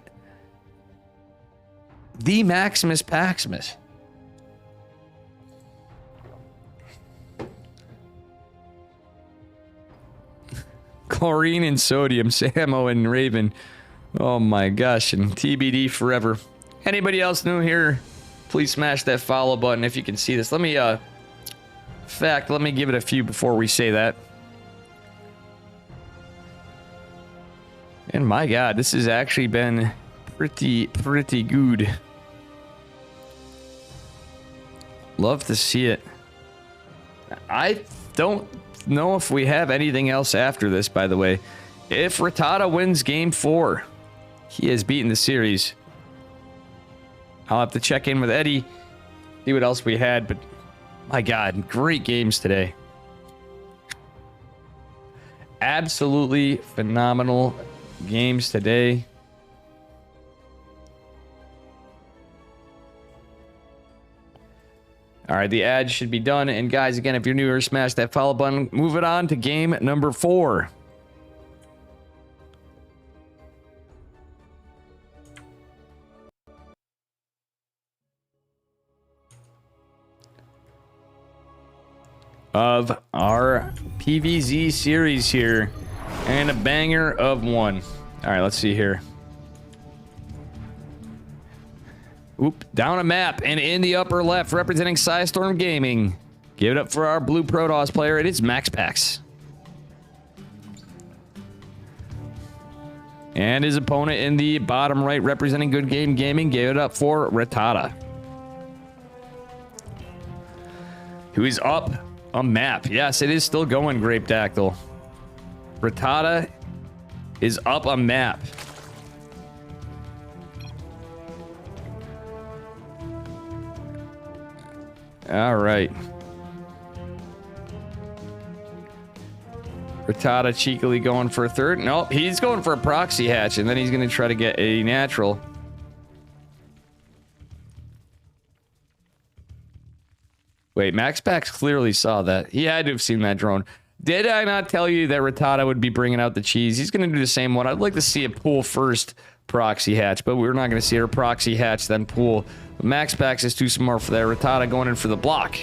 the Maximus Paximus. Chlorine and sodium, Samo and Raven. Oh my gosh, and TBD forever. Anybody else new here? Please smash that follow button if you can see this. Let me, in fact, let me give it a few before we say that. And my God, this has actually been pretty good. Love to see it. I don't know if we have anything else after this, by the way. If Rattata wins game 4, he has beaten the series. I'll have to check in with Eddie, see what else we had, but my God, great games today. Absolutely phenomenal games today. All right, the ad should be done. And guys, again, if you're new here, smash that follow button. Move it on to game number 4. Of our PVZ series here. And a banger of one. All right, let's see here. Oop, down a map and in the upper left, representing Psystorm Gaming. Give it up for our blue Protoss player. It is Max Pax. And his opponent in the bottom right, representing Good Game Gaming, gave it up for Rattata, who is up a map. Yes, it is still going, Grape Dactyl. Rattata is up a map. All right. Rattata cheekily going for a third. Nope, he's going for a proxy hatch, and then he's going to try to get a natural. Wait, Max Pax clearly saw that. He had to have seen that drone. Did I not tell you that Rattata would be bringing out the cheese? He's going to do the same one. I'd like to see a pool first proxy hatch, but we're not going to see her proxy hatch then pool. But Max Pax is too smart for that. Rattata going in for the block.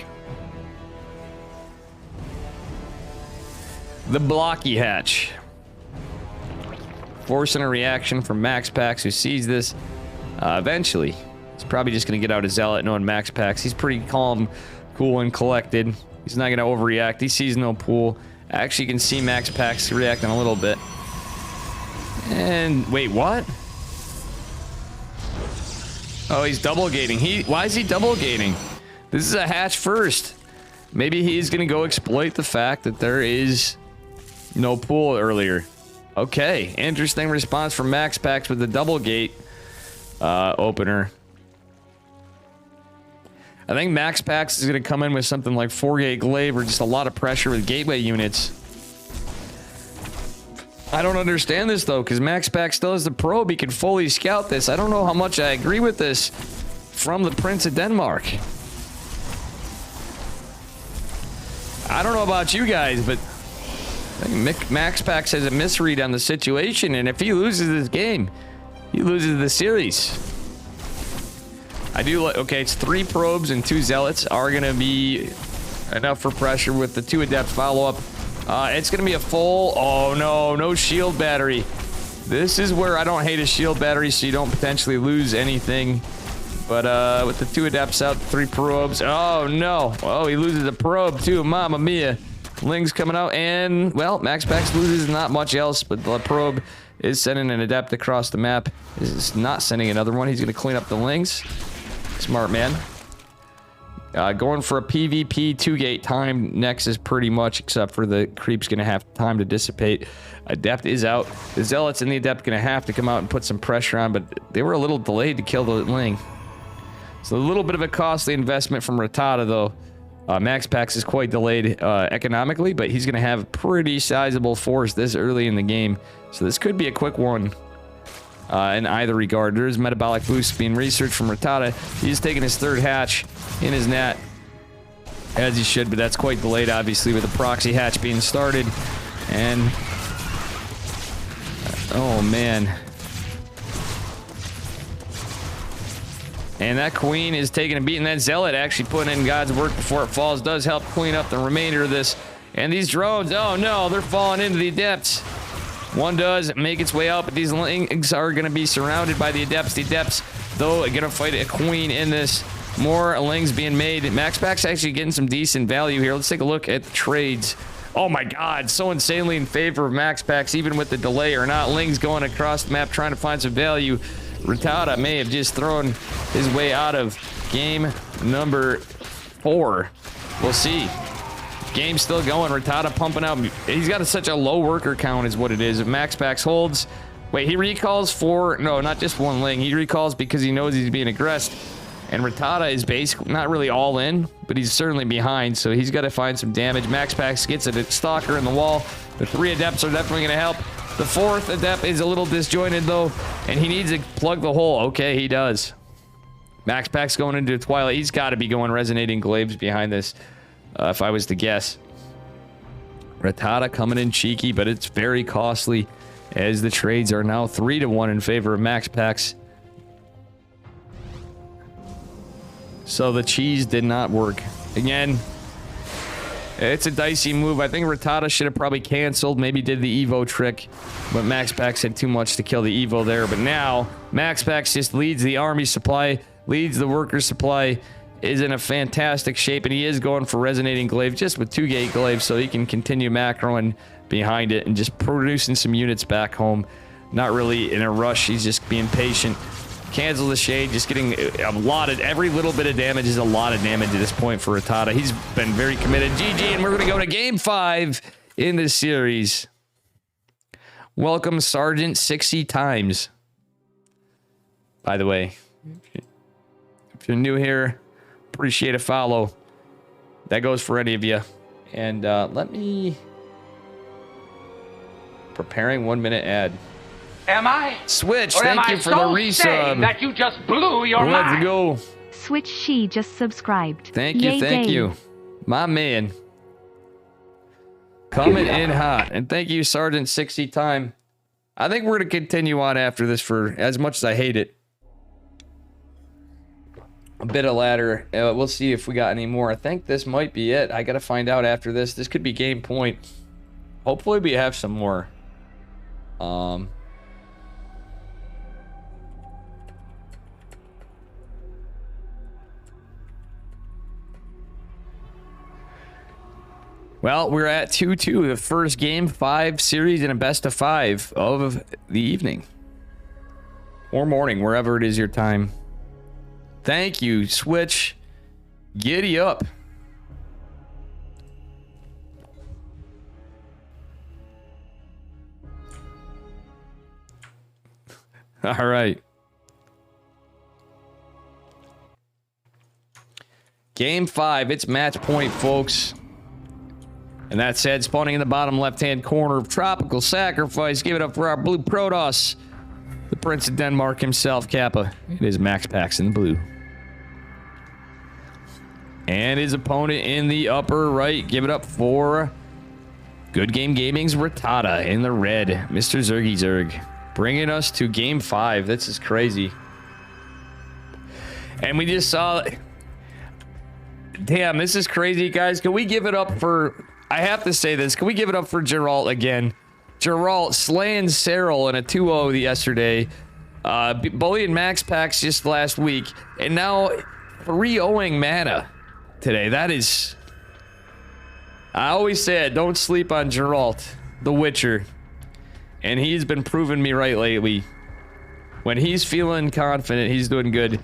The blocky hatch. Forcing a reaction from Max Pax, who sees this. eventually. He's probably just going to get out a Zealot knowing Max Packs. He's pretty calm, cool, and collected. He's not going to overreact. He sees no pool. Actually, you can see Max Packs reacting a little bit. And wait, what? Oh, he's double gating. Why is he double gating? This is a hatch first. Maybe he's going to go exploit the fact that there is no pool earlier. Okay, interesting response from Max Packs with the double gate opener. I think Max Packs is going to come in with something like 4-gate glaive or just a lot of pressure with gateway units. I don't understand this though, because Max Packs still has the probe. He can fully scout this. I don't know how much I agree with this from the Prince of Denmark. I don't know about you guys, but I think Max Packs has a misread on the situation, and if he loses this game, he loses the series. I do like, okay, it's 3 probes and 2 zealots are going to be enough for pressure with the 2 adept follow-up. It's going to be a full, oh no shield battery. This is where I don't hate a shield battery so you don't potentially lose anything. But with the 2 adepts out, 3 probes, oh no. Oh, he loses a probe too, mamma mia. Ling's coming out, and, well, Max Packs loses not much else, but the probe is sending an adept across the map. Is not sending another one. He's going to clean up the Lings. Smart man. Going for a PvP 2-gate time next is pretty much, except for the creep's going to have time to dissipate. Adept is out. The Zealots and the Adept going to have to come out and put some pressure on, but they were a little delayed to kill the Ling. So a little bit of a costly investment from Rattata, though. Max Packs is quite delayed economically, but he's going to have a pretty sizable force this early in the game. So this could be a quick one. In either regard. There's metabolic boost being researched from Rattata. He's taking his 3rd hatch in his net, as he should, but that's quite delayed, obviously, with the proxy hatch being started. And oh man, and that queen is taking a beat, and that zealot actually putting in God's work before it falls does help clean up the remainder of this. And these drones, oh no, they're falling into the adepts. One does make its way out, but these Lings are going to be surrounded by the Adepts. The Adepts, though, are going to fight a Queen in this. More Lings being made. Max Packs actually getting some decent value here. Let's take a look at the trades. Oh my god, so insanely in favor of Max Packs, even with the delay or not. Lings going across the map trying to find some value. Rattata may have just thrown his way out of game number 4. We'll see. Game's still going. Rattata pumping out. He's got such a low worker count is what it is. If Max Packs holds... Wait, he recalls for... No, not just 1 Ling. He recalls because he knows he's being aggressed. And Rattata is basically not really all in, but he's certainly behind, so he's got to find some damage. Max Packs gets a stalker in the wall. The 3 adepts are definitely going to help. The 4th adept is a little disjointed, though, and he needs to plug the hole. Okay, he does. Max Packs going into Twilight. He's got to be going Resonating Glaives behind this. If I was to guess. Rattata coming in cheeky, but it's very costly as the trades are now 3-1 in favor of Max Packs. So the cheese did not work. Again, it's a dicey move. I think Rattata should have probably canceled, maybe did the Evo trick, but Max Packs had too much to kill the Evo there. But now, Max Packs just leads the army supply, leads the worker supply, is in a fantastic shape, and he is going for Resonating Glaive just with 2-gate glaive so he can continue macroing behind it and just producing some units back home. Not really in a rush. He's just being patient. Cancel the shade, just getting a lot of... Every little bit of damage is a lot of damage at this point for Rattata. He's been very committed. GG, and we're going to go to Game 5 in this series. Welcome, Sergeant 60 times. By the way, if you're new here... Appreciate a follow. That goes for any of you. And let me... Preparing 1-minute ad. Am I? Switch, thank you for the resub. That you just blew your mind. Let's go. Switch, she just subscribed. Thank you, thank you. My man. Coming in hot. And thank you, Sergeant 60 time. I think we're going to continue on after this for as much as I hate it. A bit of ladder. We'll see if we got any more. I think this might be it. I got to find out after this. This could be game point. Hopefully we have some more. Well, we're at 2-2, the first game 5 series in a best of 5 of the evening. Or morning, wherever it is your time. Thank you, Switch. Giddy up. All right. Game 5, it's match point, folks. And that said, spawning in the bottom left-hand corner of Tropical Sacrifice. Give it up for our blue Protoss. The Prince of Denmark himself, Kappa. It is Max Pax in the blue. And his opponent in the upper right. Give it up for Good Game Gaming's Rattata in the red. Mr. Zergy Zerg. Bringing us to game 5. This is crazy. And we just saw... Damn, this is crazy, guys. Can we give it up for... I have to say this. Can we give it up for Geralt again? Geralt slaying Cyril in a 2-0 yesterday. Bullying Max Pax just last week. And now 3-0ing Mana today. That is... I always said, don't sleep on Geralt, the Witcher. And he's been proving me right lately. When he's feeling confident, he's doing good.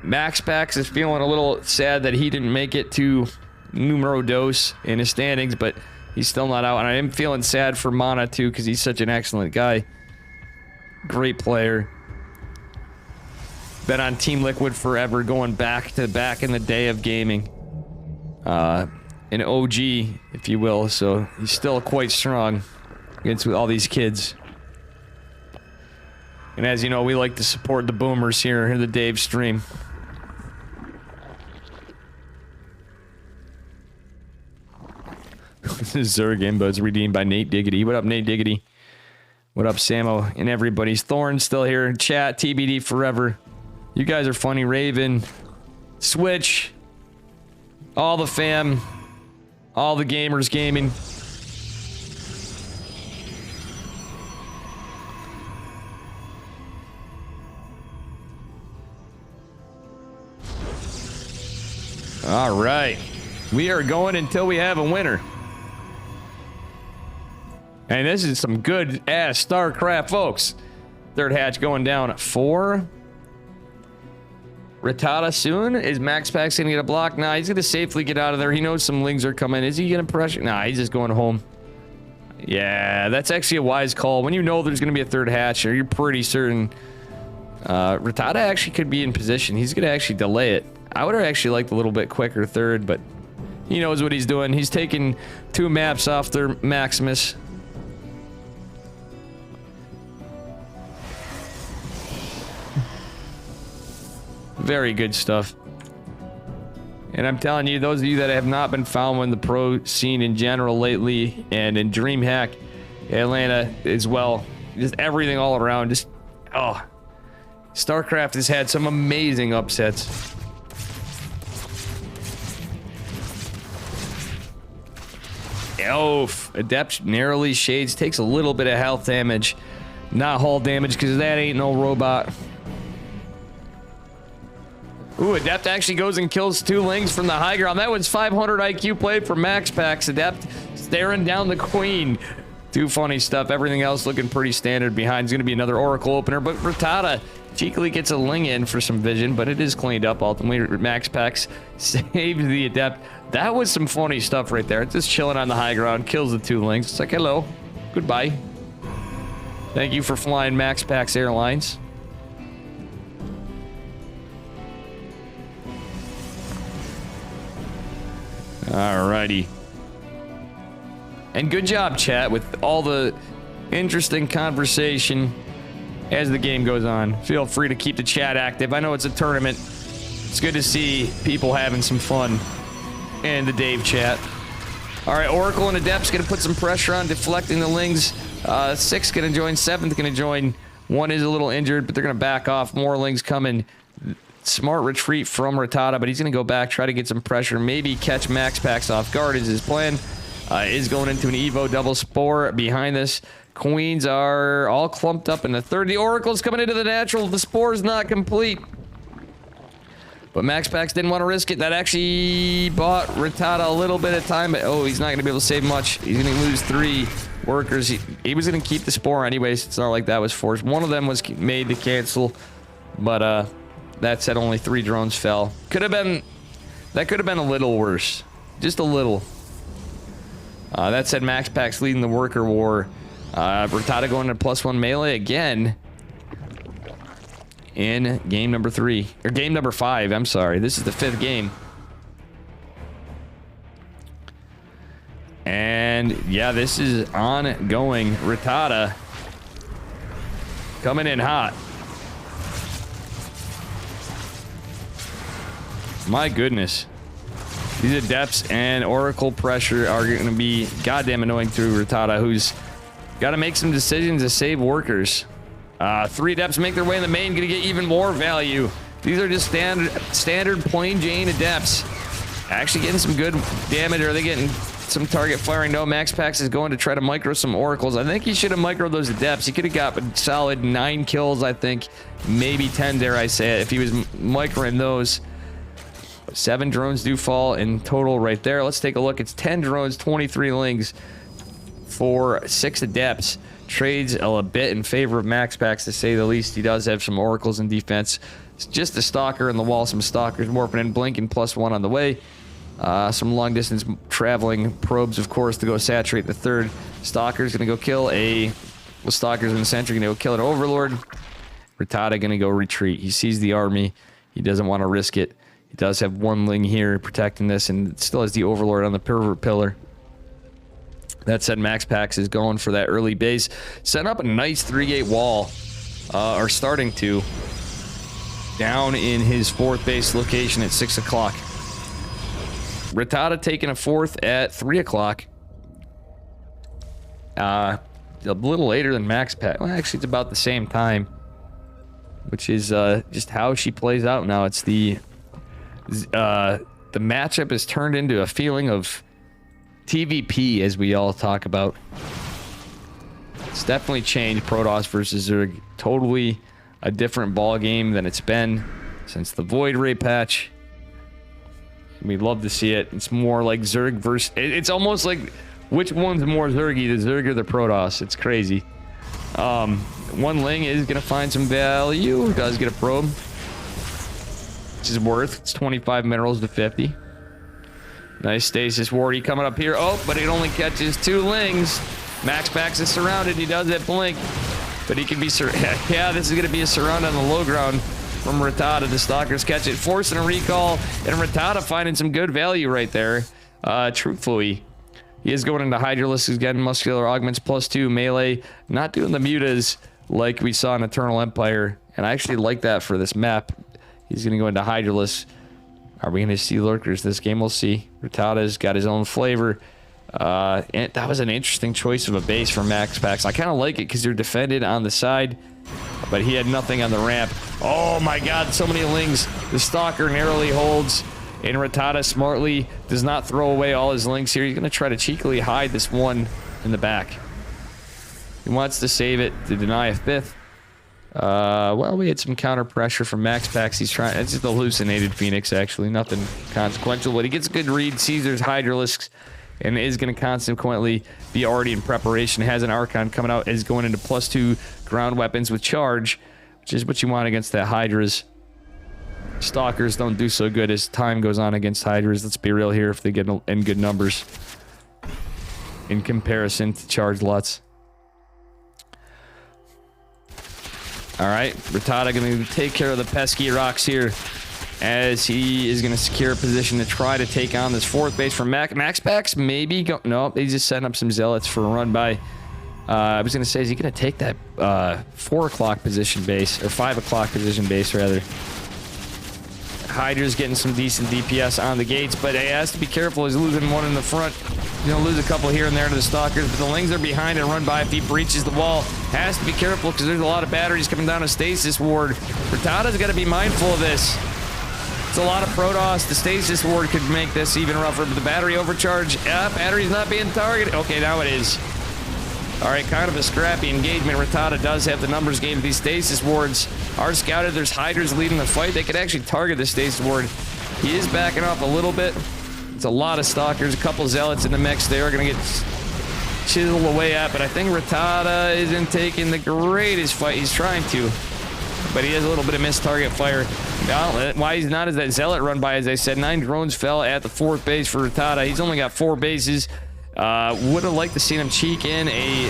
Max Pax is feeling a little sad that he didn't make it to numero dos in his standings, but he's still not out. And I am feeling sad for Mana too, because he's such an excellent guy. Great player. Been on Team Liquid forever, going back to back in the day of gaming. An OG, if you will, so he's still quite strong against all these kids. And as you know, we like to support the boomers here in the Dave stream. Zerg Imbo's redeemed by Nate Diggity. What up, Nate Diggity? What up, Samo? And everybody's Thorn still here in chat. TBD forever. You guys are funny. Raven, Switch, all the fam, all the gamers gaming. All right. We are going until we have a winner. And this is some good ass StarCraft, folks. Third hatch going down at 4. Rattata soon. Is Max Pax gonna get a block? Nah, he's gonna safely get out of there. He knows some lings are coming. Is he gonna pressure? Nah, he's just going home. Yeah, that's actually a wise call. When you know there's gonna be a third hatch, or you're pretty certain. Rattata actually could be in position. He's gonna actually delay it. I would have actually liked a little bit quicker third, but he knows what he's doing. He's taking 2 maps off their Maximus. Very good stuff. And I'm telling you, those of you that have not been following the pro scene in general lately, and in DreamHack Atlanta as well, just everything all around, just, oh, StarCraft has had some amazing upsets. Oof. Adept narrowly shades, takes a little bit of health damage, not hull damage, because that ain't no robot. Ooh, Adept actually goes and kills 2 lings from the high ground. That was 500 IQ played for Max Pax. Adept staring down the queen. 2 funny stuff. Everything else looking pretty standard behind. It's going to be another Oracle opener, but Rattata cheekily gets a ling in for some vision, but it is cleaned up ultimately. Max Pax saves the Adept. That was some funny stuff right there. Just chilling on the high ground, kills the 2 lings. It's like, hello, goodbye. Thank you for flying Max Pax Airlines. Alrighty. And good job, chat, with all the interesting conversation as the game goes on. Feel free to keep the chat active. I know it's a tournament. It's good to see people having some fun in the Dave chat. Alright, Oracle and Adept's gonna put some pressure on deflecting the lings. 6 gonna join, 7th gonna join. 1 is a little injured, but they're gonna back off. More lings coming. Smart retreat from Rattata, but he's going to go back, try to get some pressure, maybe catch Max Pax off guard is his plan. Is going into an Evo double spore behind this. Queens are all clumped up in the third. The Oracle's coming into the natural. The spore is not complete. But Max Packs didn't want to risk it. That actually bought Rattata a little bit of time, but oh, he's not going to be able to save much. He's going to lose 3 workers. He was going to keep the spore anyways. It's not like that was forced. One of them was made to cancel, but that said, only 3 drones fell. That could have been a little worse. Just a little. That said, Max Packs leading the worker war. Rattata going to +1 melee again. In game number 3. Or game number 5, I'm sorry. This is the 5th game. And yeah, this is ongoing. Rattata coming in hot. My goodness. These Adepts and Oracle pressure are going to be goddamn annoying through Rattata, who's got to make some decisions to save workers. 3 Adepts make their way in the main, going to get even more value. These are just standard plain Jane Adepts. Actually getting some good damage. Are they getting some target firing? No, Max Packs is going to try to micro some Oracles. I think he should have microed those Adepts. He could have got a solid 9 kills, I think. Maybe 10, dare I say it, if he was microing those. 7 drones do fall in total right there. Let's take a look. It's 10 drones, 23 lings for 6 Adepts. Trades a bit in favor of Max Packs, to say the least. He does have some Oracles in defense. It's just a Stalker in the wall. Some Stalkers morphing in, blinking +1 on the way. Some long distance traveling probes, of course, to go saturate the 3rd. Stalker's gonna go kill a... Well, Stalker's in the center, gonna go kill an Overlord. Rattata gonna go retreat. He sees the army. He doesn't want to risk it. He does have 1 ling here protecting this, and still has the Overlord on the pervert pillar. That said, Max Packs is going for that early base. Setting up a nice 3-gate wall, or starting to, down in his 4th base location at 6 o'clock. Rattata taking a 4th at 3 o'clock. A little later than Max Pack. Well, actually, it's about the same time, which is just how she plays out now. It's the matchup has turned into a feeling of TVP, as we all talk about. It's definitely changed. Protoss versus Zerg, totally a different ball game than it's been since the Void Ray patch. We love to see it. It's more like Zerg versus... It's almost like which one's more Zergy, the Zerg or the Protoss. It's crazy. 1 ling is going to find some value. Does get a probe, which is worth. It's 25 minerals to 50. Nice stasis wardy coming up here. Oh, but it only catches 2 lings. Max Packs is surrounded. He does that blink, but he can be... Yeah, this is going to be a surround on the low ground from Rattata. The Stalkers catch it, forcing a recall, and Rattata finding some good value right there. Truthfully, he is going into Hydralisk. He's getting muscular augments +2 melee. Not doing the mutas like we saw in Eternal Empire, and I actually like that for this map. He's going to go into Hydralisk. Are we going to see lurkers this game? We'll see. Rattata's got his own flavor. And that was an interesting choice of a base for Max Packs. I kind of like it because you're defended on the side, but he had nothing on the ramp. Oh my god, so many lings. The Stalker narrowly holds, and Rattata smartly does not throw away all his lings here. He's going to try to cheekily hide this one in the back. He wants to save it to deny a 5th. Well, we had some counter pressure from Max Packs. He's trying... It's just a hallucinated Phoenix, actually. Nothing consequential, but he gets a good read. Sees there's Hydralisks, and is going to consequently be already in preparation. Has an Archon coming out. Is going into +2 ground weapons with charge, which is what you want against that Hydras. Stalkers don't do so good as time goes on against Hydras. Let's be real here, if they get in good numbers in comparison to charge lots. All right, Rattata going to take care of the pesky rocks here, as he is going to secure a position to try to take on this 4th base from Max Packs. Maybe go... No, he's just setting up some zealots for a run by. I was going to say, is he going to take that 4 o'clock position base, or 5 o'clock position base rather? Hydra's getting some decent DPS on the gates, but he has to be careful. He's losing 1 in the front. He's going to lose a couple here and there to the Stalkers, but the Lings are behind and run by. If he breaches the wall, has to be careful because there's a lot of batteries coming down a stasis ward. Rattata's got to be mindful of this. It's a lot of Protoss. The stasis ward could make this even rougher, but the battery overcharge. Yeah, battery's not being targeted. Okay, now it is. All right, kind of a scrappy engagement. Rattata does have the numbers game. These stasis wards are scouted. There's hydras leading the fight. They could actually target the stasis ward. He is backing off a little bit. It's a lot of stalkers, a couple zealots in the mix. They are going to get chiseled away at, but I think Rattata isn't taking the greatest fight. He's trying to, but he has a little bit of missed target fire. Now, why he's not as that zealot run by, as I said, 9 drones fell at the 4th base for Rattata. He's only got 4 bases. Would have liked to see him cheek in a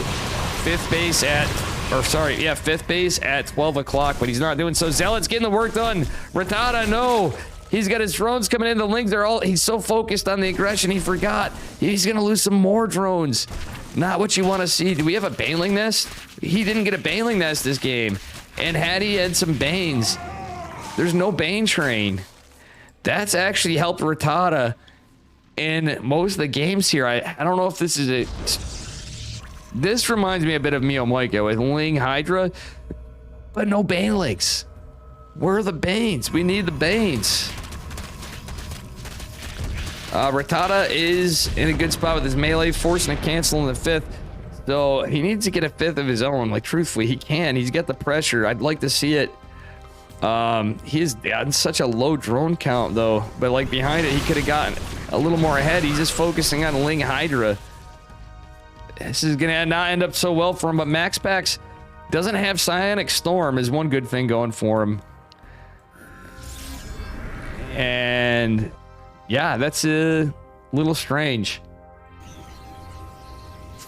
5th base at, or sorry, yeah, 5th base at 12 o'clock, but he's not doing so. Zealot's getting the work done. Rattata, no. He's got his drones coming in. The Lings are all, he's so focused on the aggression, he forgot. He's going to lose some more drones. Not what you want to see. Do we have a Baneling Nest? He didn't get a Baneling Nest this game. And had he had some Banes, there's no Bane train. That's actually helped Rattata in most of the games here. I don't know if this is a... This reminds me a bit of Mio Moika with Ling Hydra, but no Banelings. Where are the Banes? We need the Banes. Rattata is in a good spot with his melee, forcing a cancel in the 5th. So he needs to get a 5th of his own. Like, truthfully, he can. He's got the pressure. I'd like to see it. He's on such a low drone count, though. But, like, behind it, he could have gotten a little more ahead. He's just focusing on Ling Hydra. This is going to not end up so well for him. But Max Pax doesn't have Psionic Storm is one good thing going for him. And... yeah, that's a little strange.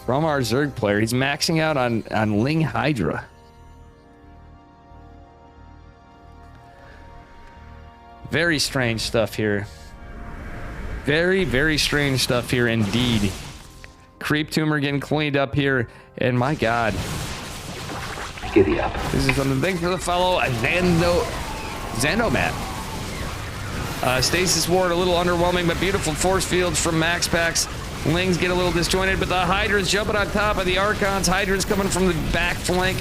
From our Zerg player. He's maxing out on Ling Hydra. Very strange stuff here. Very, very strange stuff here indeed. Creep tumor getting cleaned up here. And my god. Giddy up. This is something. Thanks for the follow. Zandomat. Stasis ward a little underwhelming, but beautiful force fields from Max Pax. Lings get a little disjointed, but the Hydra's jumping on top of the Archons. Hydra's coming from the back flank,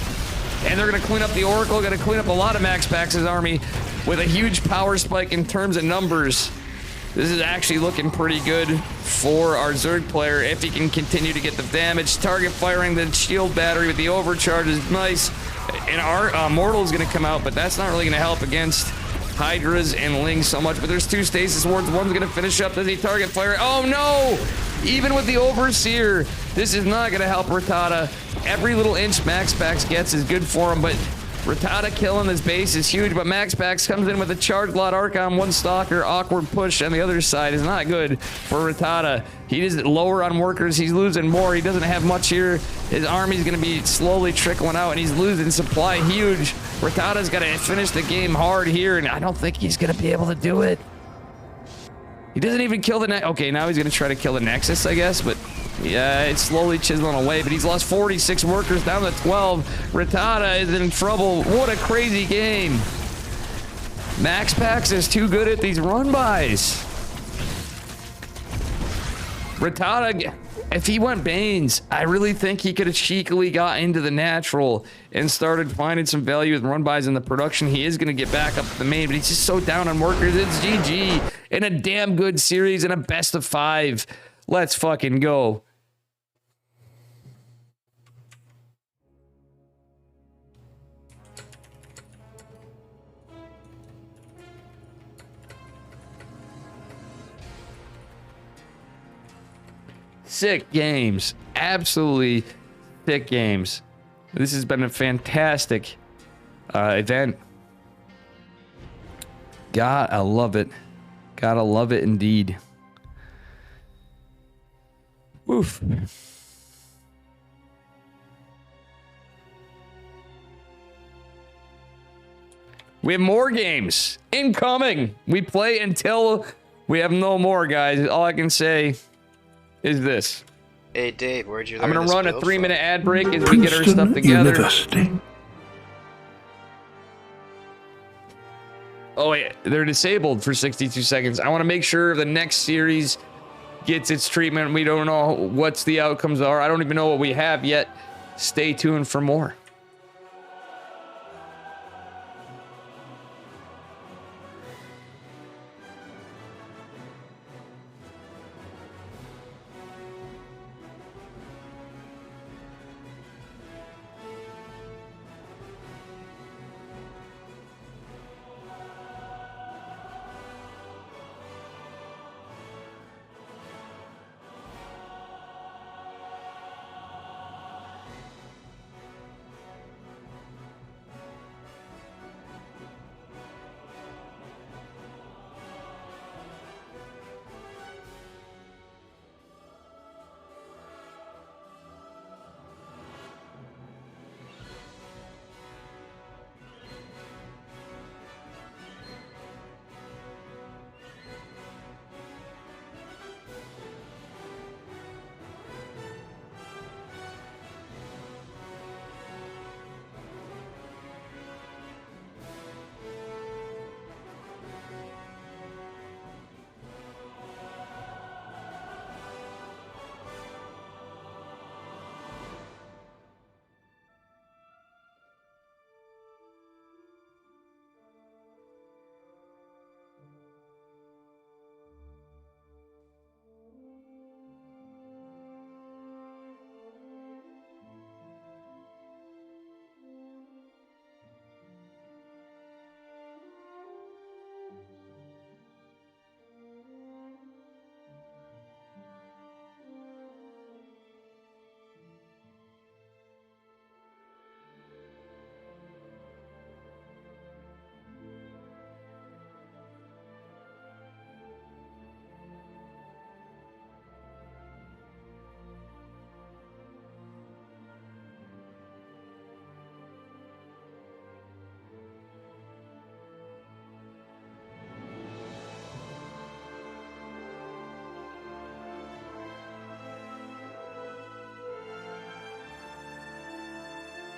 and they're going to clean up the Oracle. Going to clean up a lot of Max Pax's army with a huge power spike in terms of numbers. This is actually looking pretty good for our Zerg player if he can continue to get the damage. Target firing the shield battery with the overcharge is nice. And our Mortal is going to come out, but that's not really going to help against Hydras and Lings so much, but there's 2 stasis wards. One's gonna finish up. Does he target fire? Oh no! Even with the Overseer, this is not gonna help Rattata. Every little inch Max Pax gets is good for him, but Rattata killing this base is huge, but Max Pax comes in with a charged lot Archon, 1 Stalker, awkward push on the other side is not good for Rattata. He is lower on workers, he's losing more, he doesn't have much here. His army's gonna be slowly trickling out and he's losing supply huge. Rattata's gotta finish the game hard here and I don't think he's gonna be able to do it. He doesn't even kill the okay, now he's gonna try to kill the Nexus, I guess, but yeah, it's slowly chiseling away, but he's lost 46 workers down to 12. Rattata is in trouble. What a crazy game. Max Pax is too good at these run-bys. Rattata, if he went Banes, I really think he could have cheekily got into the natural and started finding some value with run-bys in the production. He is going to get back up to the main, but he's just so down on workers. It's GG in a damn good series in a best of 5. Let's fucking go. Sick games. Absolutely sick games. This has been a fantastic event. Gotta love it. Gotta love it indeed. Oof. We have more games incoming. We play until we have no more, guys. All I can say is this. Hey, Dave, where'd you learn I'm gonna this run a build 3-minute from? ad break as we get our stuff together. University. Oh wait, they're disabled for 62 seconds. I want to make sure the next series gets its treatment. We don't know what's the outcomes are. I don't even know what we have yet. Stay tuned for more.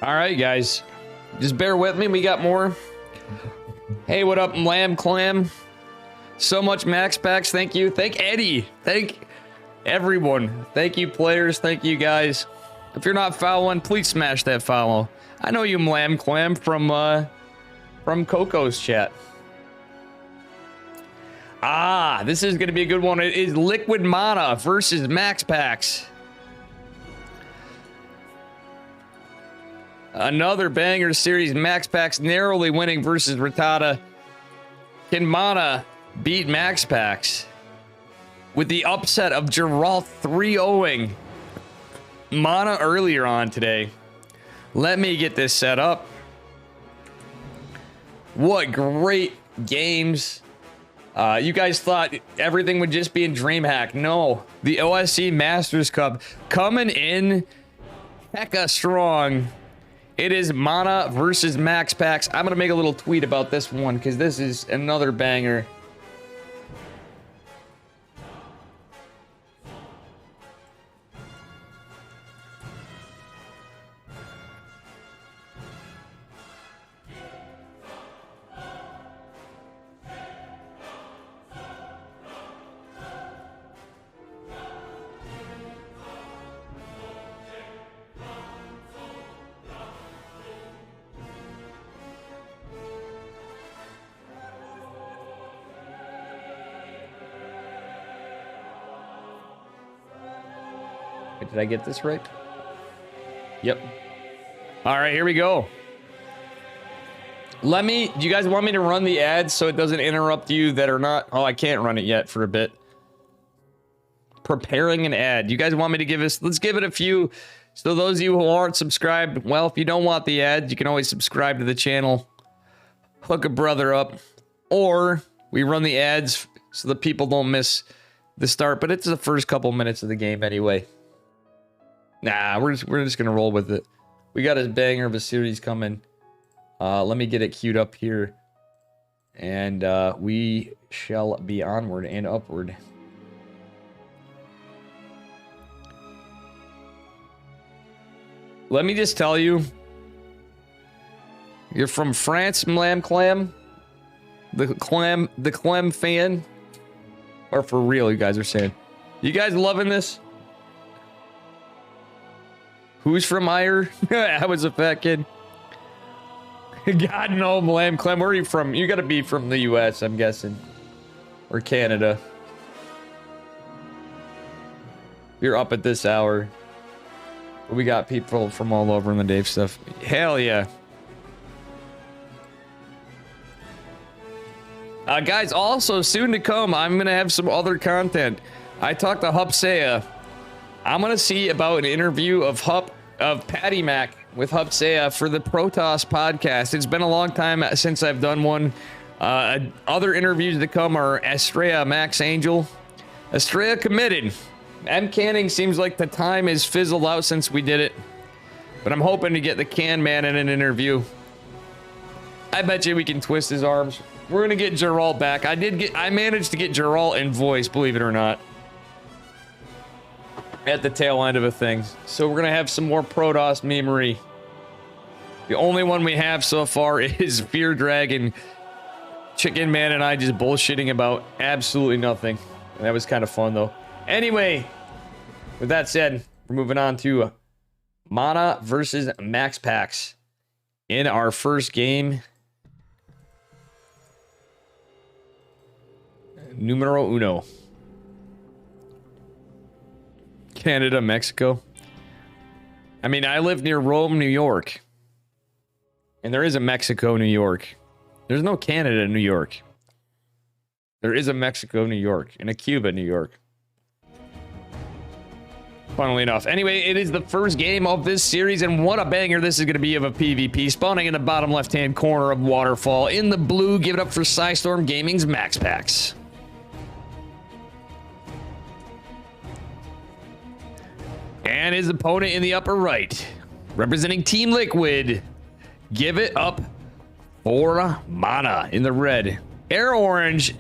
All right, guys. Just bear with me. We got more. Hey, what up, Lamb Clam? So much Max Packs. Thank you. Thank Eddie. Thank everyone. Thank you, players. Thank you, guys. If you're not following, please smash that follow. I know you, Lamb Clam, from Coco's chat. Ah, this is going to be a good one. It is Liquid Mana versus Max Packs. Another banger series. Max Packs narrowly winning versus Rattata. Can Mana beat Max Packs with the upset of Geralt 3-0ing Mana earlier on today? Let me get this set up. What great games. You guys thought everything would just be in DreamHack. No, the OSC Masters Cup coming in hecka strong. It is Mana versus Max Packs. I'm going to make a little tweet about this one because this is another banger. Did I get this right? Yep. All right, here we go. Do you guys want me to run the ads so it doesn't interrupt you that are not? Oh, I can't run it yet for a bit. Preparing an ad. You guys want me to let's give it a few. So those of you who aren't subscribed, well, if you don't want the ads, you can always subscribe to the channel. Hook a brother up. Or we run the ads so the people don't miss the start. But it's the first couple minutes of the game anyway. Nah, we're just gonna roll with it. We got a banger of a series coming. Let me get it queued up here, and we shall be onward and upward. Let me just tell you, you're from France, Lamb Clam, the Clem fan, or for real? You guys are saying, you guys loving this? Who's from Ire? I was a fat kid. God, no, Lamb Clem. Where are you from? You gotta be from the US, I'm guessing. Or Canada. You're up at this hour. We got people from all over in the Dave stuff. Hell yeah. Guys, also soon to come, I'm gonna have some other content. I talked to Hupsea. I'm gonna see about an interview of Patty Mac with Hupsea for the Protoss podcast. It's been a long time since I've done one. Other interviews to come are Estrella, Max Angel. Estrella committed. M Canning seems like the time has fizzled out since we did it. But I'm hoping to get the Can Man in an interview. I bet you we can twist his arms. We're gonna get Geralt back. I managed to get Geralt in voice, believe it or not. At the tail end of a thing. So we're gonna have some more Protoss memery. The only one we have so far is Fear Dragon. Chicken Man and I just bullshitting about absolutely nothing. And that was kind of fun though. Anyway, with that said, we're moving on to Mana versus Max Packs in our first game. Numero uno. Canada, Mexico. I mean, I live near Rome, New York. And there is a Mexico, New York. There's no Canada, New York. There is a Mexico, New York. And a Cuba, New York. Funnily enough. Anyway, it is the first game of this series, and what a banger this is going to be of a PvP. Spawning in the bottom left-hand corner of Waterfall. In the blue, give it up for Psystorm Gaming's Max Packs. And his opponent in the upper right, representing Team Liquid, give it up for Mana in the red. Air Orange,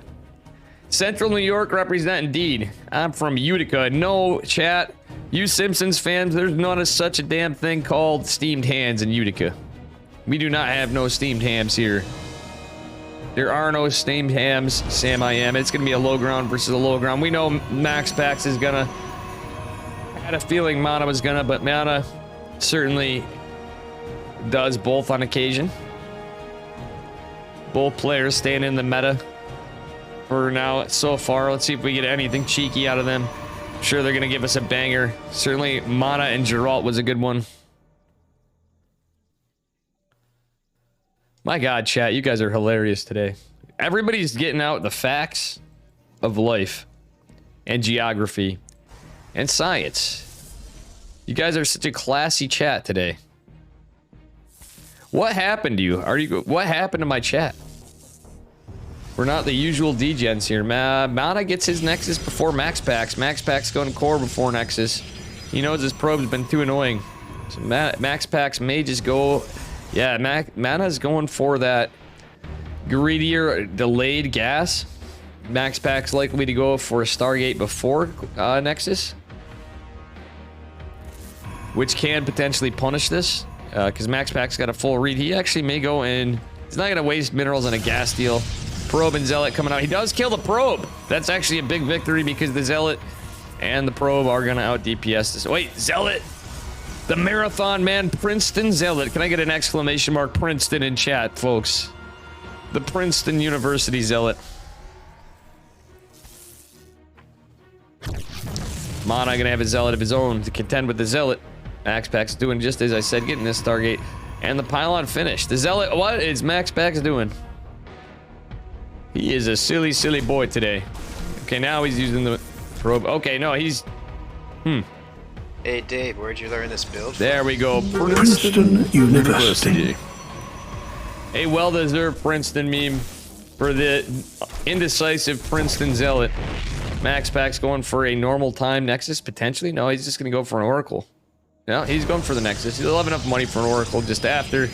Central New York represent indeed. I'm from Utica. No, chat. You Simpsons fans, there's not such a damn thing called steamed hands in Utica. We do not have no steamed hams here. There are no steamed hams, Sam I am. It's going to be a low ground versus a low ground. We know Max Pax is going to... I had a feeling Mana was going to, but Mana certainly does both on occasion. Both players staying in the meta for now so far. Let's see if we get anything cheeky out of them. I'm sure they're going to give us a banger. Certainly Mana and Geralt was a good one. My God, chat, you guys are hilarious today. Everybody's getting out the facts of life and geography and science. You guys are such a classy chat today. What happened to you? What happened to my chat? We're not the usual degens here. Mana gets his Nexus before Max Pax. Max Pax going core before Nexus. He knows his probe's been too annoying. So Max Pax may just go... Yeah, Mana's going for that greedier delayed gas. Max Pack's likely to go for a Stargate before Nexus, which can potentially punish this because Max Pack's got a full read. He actually may go in. He's not going to waste minerals on a gas deal. Probe and Zealot coming out. He does kill the Probe. That's actually a big victory because the Zealot and the Probe are going to out DPS this. Wait, Zealot! The Marathon Man, Princeton Zealot. Can I get an exclamation mark Princeton in chat, folks? The Princeton University Zealot. Mana gonna have a Zealot of his own to contend with the Zealot. Max Pax doing just as I said, getting this Stargate. And the pylon finished. The Zealot, what is Max Pax doing? He is a silly, silly boy today. Okay, now he's using the probe. Okay, no, he's... Hey Dave, where'd you learn this build from? There we go. Princeton University. A well-deserved Princeton meme for the indecisive Princeton Zealot. Max Pax going for a normal time Nexus, potentially? No, he's just going to go for an Oracle. No, he's going for the Nexus. He'll have enough money for an Oracle just after,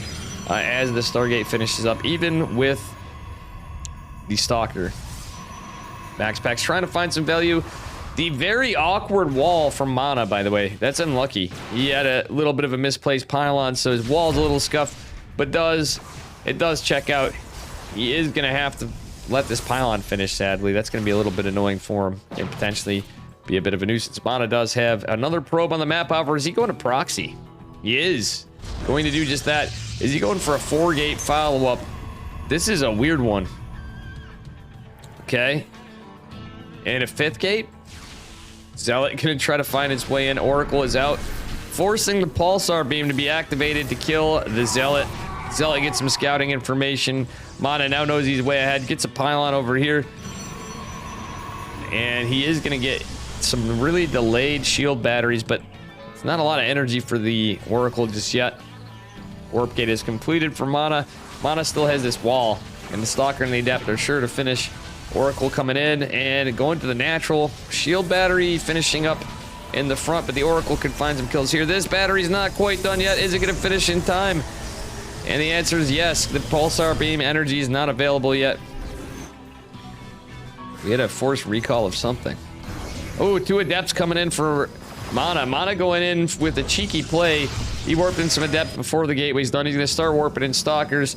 as the Stargate finishes up, even with the Stalker. Max Pax trying to find some value. The very awkward wall from Mana, by the way. That's unlucky. He had a little bit of a misplaced pylon, so his wall's a little scuffed, but it does check out. He is going to have to let this pylon finish, sadly. That's going to be a little bit annoying for him and potentially be a bit of a nuisance. Mana does have another probe on the map, however. Is he going to proxy? He is going to do just that. Is he going for a 4-gate follow-up? This is a weird one. Okay. And a 5th gate? Zealot gonna try to find its way in. Oracle is out, forcing the Pulsar Beam to be activated to kill the Zealot. Zealot gets some scouting information. Mana now knows he's way ahead. Gets a pylon over here. And he is gonna get some really delayed shield batteries, but it's not a lot of energy for the Oracle just yet. Warp gate is completed for Mana. Mana still has this wall, and the Stalker and the Adept are sure to finish. Oracle coming in and going to the natural. Shield battery finishing up in the front, but the Oracle could find some kills here. This battery's not quite done yet. Is it going to finish in time? And the answer is yes. The Pulsar Beam energy is not available yet. We had a forced recall of something. Oh, 2 Adepts coming in for Mana. Mana going in with a cheeky play. He warped in some Adepts before the gateway's done. He's going to start warping in Stalkers.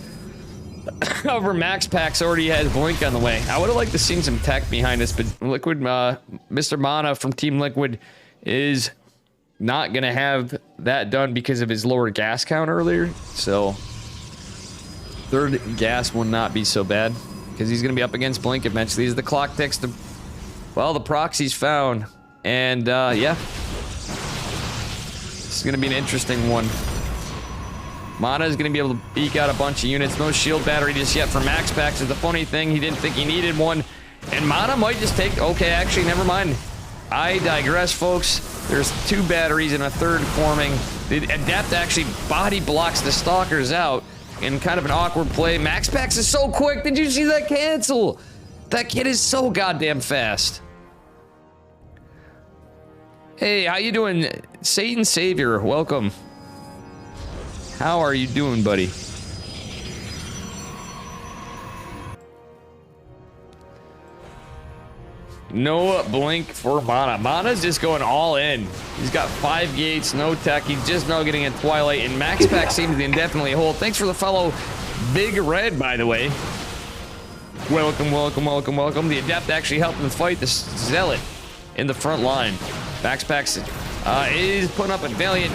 However, Max Pax already has Blink on the way. I would have liked to seen some tech behind us, but Liquid, Mr. Mana from Team Liquid is not going to have that done because of his lower gas count earlier. So, 3rd gas will not be so bad because he's going to be up against Blink eventually as the clock ticks. The proxy's found. And, yeah. This is going to be an interesting one. Mana is going to be able to eke out a bunch of units. No shield battery just yet for Max Pax. Is the funny thing. He didn't think he needed one. And Mana might just take... Okay, actually, never mind. I digress, folks. There's 2 batteries and a 3rd forming. The Adept actually body blocks the Stalkers out in kind of an awkward play. Max Pax is so quick. Did you see that cancel? That kid is so goddamn fast. Hey, how you doing? Satan Savior, welcome. How are you doing, buddy? No blink for Mana. Mana's just going all in. He's got 5 gates, no tech. He's just now getting a Twilight, and Max Pack seems to indefinitely hold. Thanks for the follow, Big Red, by the way. Welcome, welcome, welcome, welcome. The Adept actually helped him fight the Zealot in the front line. Max Pack is putting up a valiant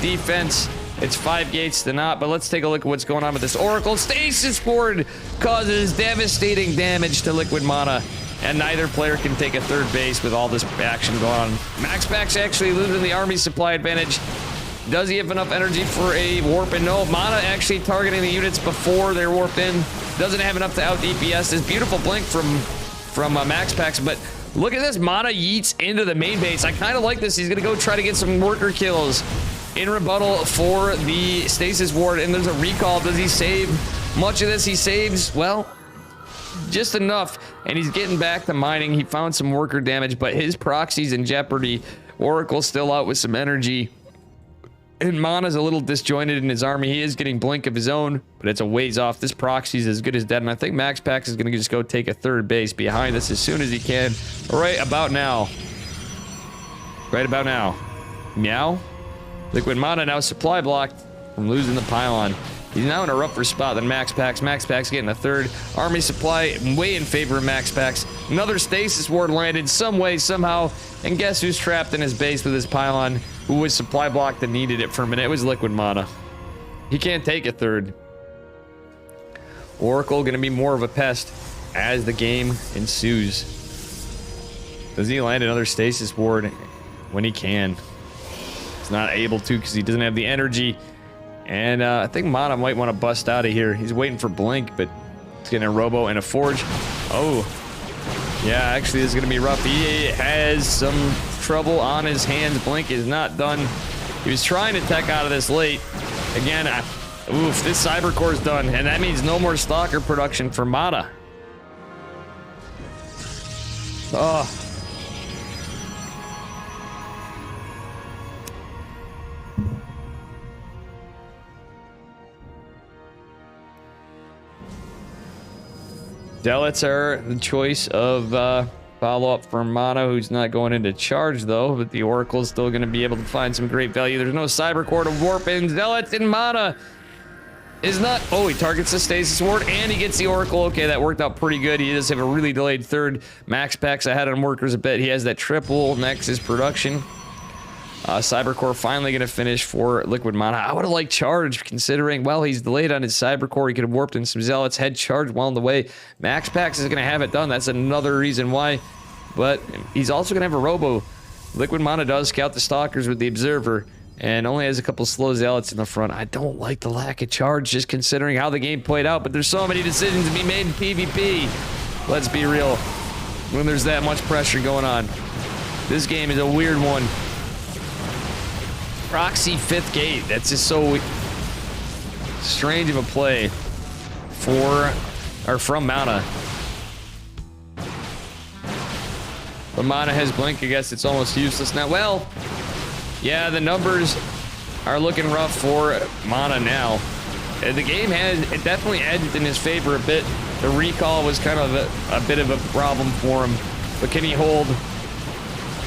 defense. It's 5 gates to not, but let's take a look at what's going on with this Oracle. Stasis Ward causes devastating damage to Liquid Mana, and neither player can take a third base with all this action going on. Max Pack's actually losing the army supply advantage. Does he have enough energy for a warp? And no, Mana actually targeting the units before they're warped in. Doesn't have enough to out DPS. This beautiful blink from Max Pack's, but look at this. Mana yeets into the main base. I kind of like this. He's going to go try to get some worker kills in rebuttal for the Stasis Ward, and there's a recall. Does he save much of this? He saves, well, just enough, and he's getting back to mining. He found some worker damage, but his proxy's in jeopardy. Oracle's still out with some energy, and Mana's a little disjointed in his army. He is getting blink of his own, but it's a ways off. This proxy's as good as dead, and I think Max Pax is going to just go take a third base behind this as soon as he can. Right about now. Right about now. Meow. Liquid Mana now supply blocked from losing the pylon. He's now in a rougher spot than Max Pax. Max Pax getting a third. Army supply way in favor of Max Pax. Another Stasis Ward landed some way, somehow. And guess who's trapped in his base with his pylon? Who was supply blocked and needed it for a minute? It was Liquid Mana. He can't take a third. Oracle gonna be more of a pest as the game ensues. Does he land another Stasis Ward when he can? He's not able to because he doesn't have the energy. And I think Mana might want to bust out of here. He's waiting for Blink, but he's getting a Robo and a Forge. Oh. Yeah, actually, this is going to be rough. He has some trouble on his hands. Blink is not done. He was trying to tech out of this late. Again, oof, this Cybercore is done. And that means no more Stalker production for Mana. Oh. Zealots are the choice of follow-up for Mana, who's not going into charge, though. But the Oracle's still going to be able to find some great value. There's no Cybercore to warp in. Zealots and Mana is not... Oh, he targets the Stasis Ward, and he gets the Oracle. Okay, that worked out pretty good. He does have a really delayed third. Max Pax ahead on workers a bit. He has that triple Nexus production. Cybercore finally going to finish for Liquid Mana. I would have liked charge, considering, well, he's delayed on his Cybercore. He could have warped in some Zealots, head charge well on the way. Max Pax is going to have it done. That's another reason why. But he's also going to have a Robo. Liquid Mana does scout the Stalkers with the Observer, and only has a couple slow Zealots in the front. I don't like the lack of charge, just considering how the game played out, but there's so many decisions to be made in PvP. Let's be real. When there's that much pressure going on. This game is a weird one. Proxy 5th gate. That's just so strange of a play from Mana. But Mana has Blink. I guess it's almost useless now. Well, yeah, the numbers are looking rough for Mana now. The game has it definitely edged in his favor a bit. The recall was kind of a bit of a problem for him. But can he hold?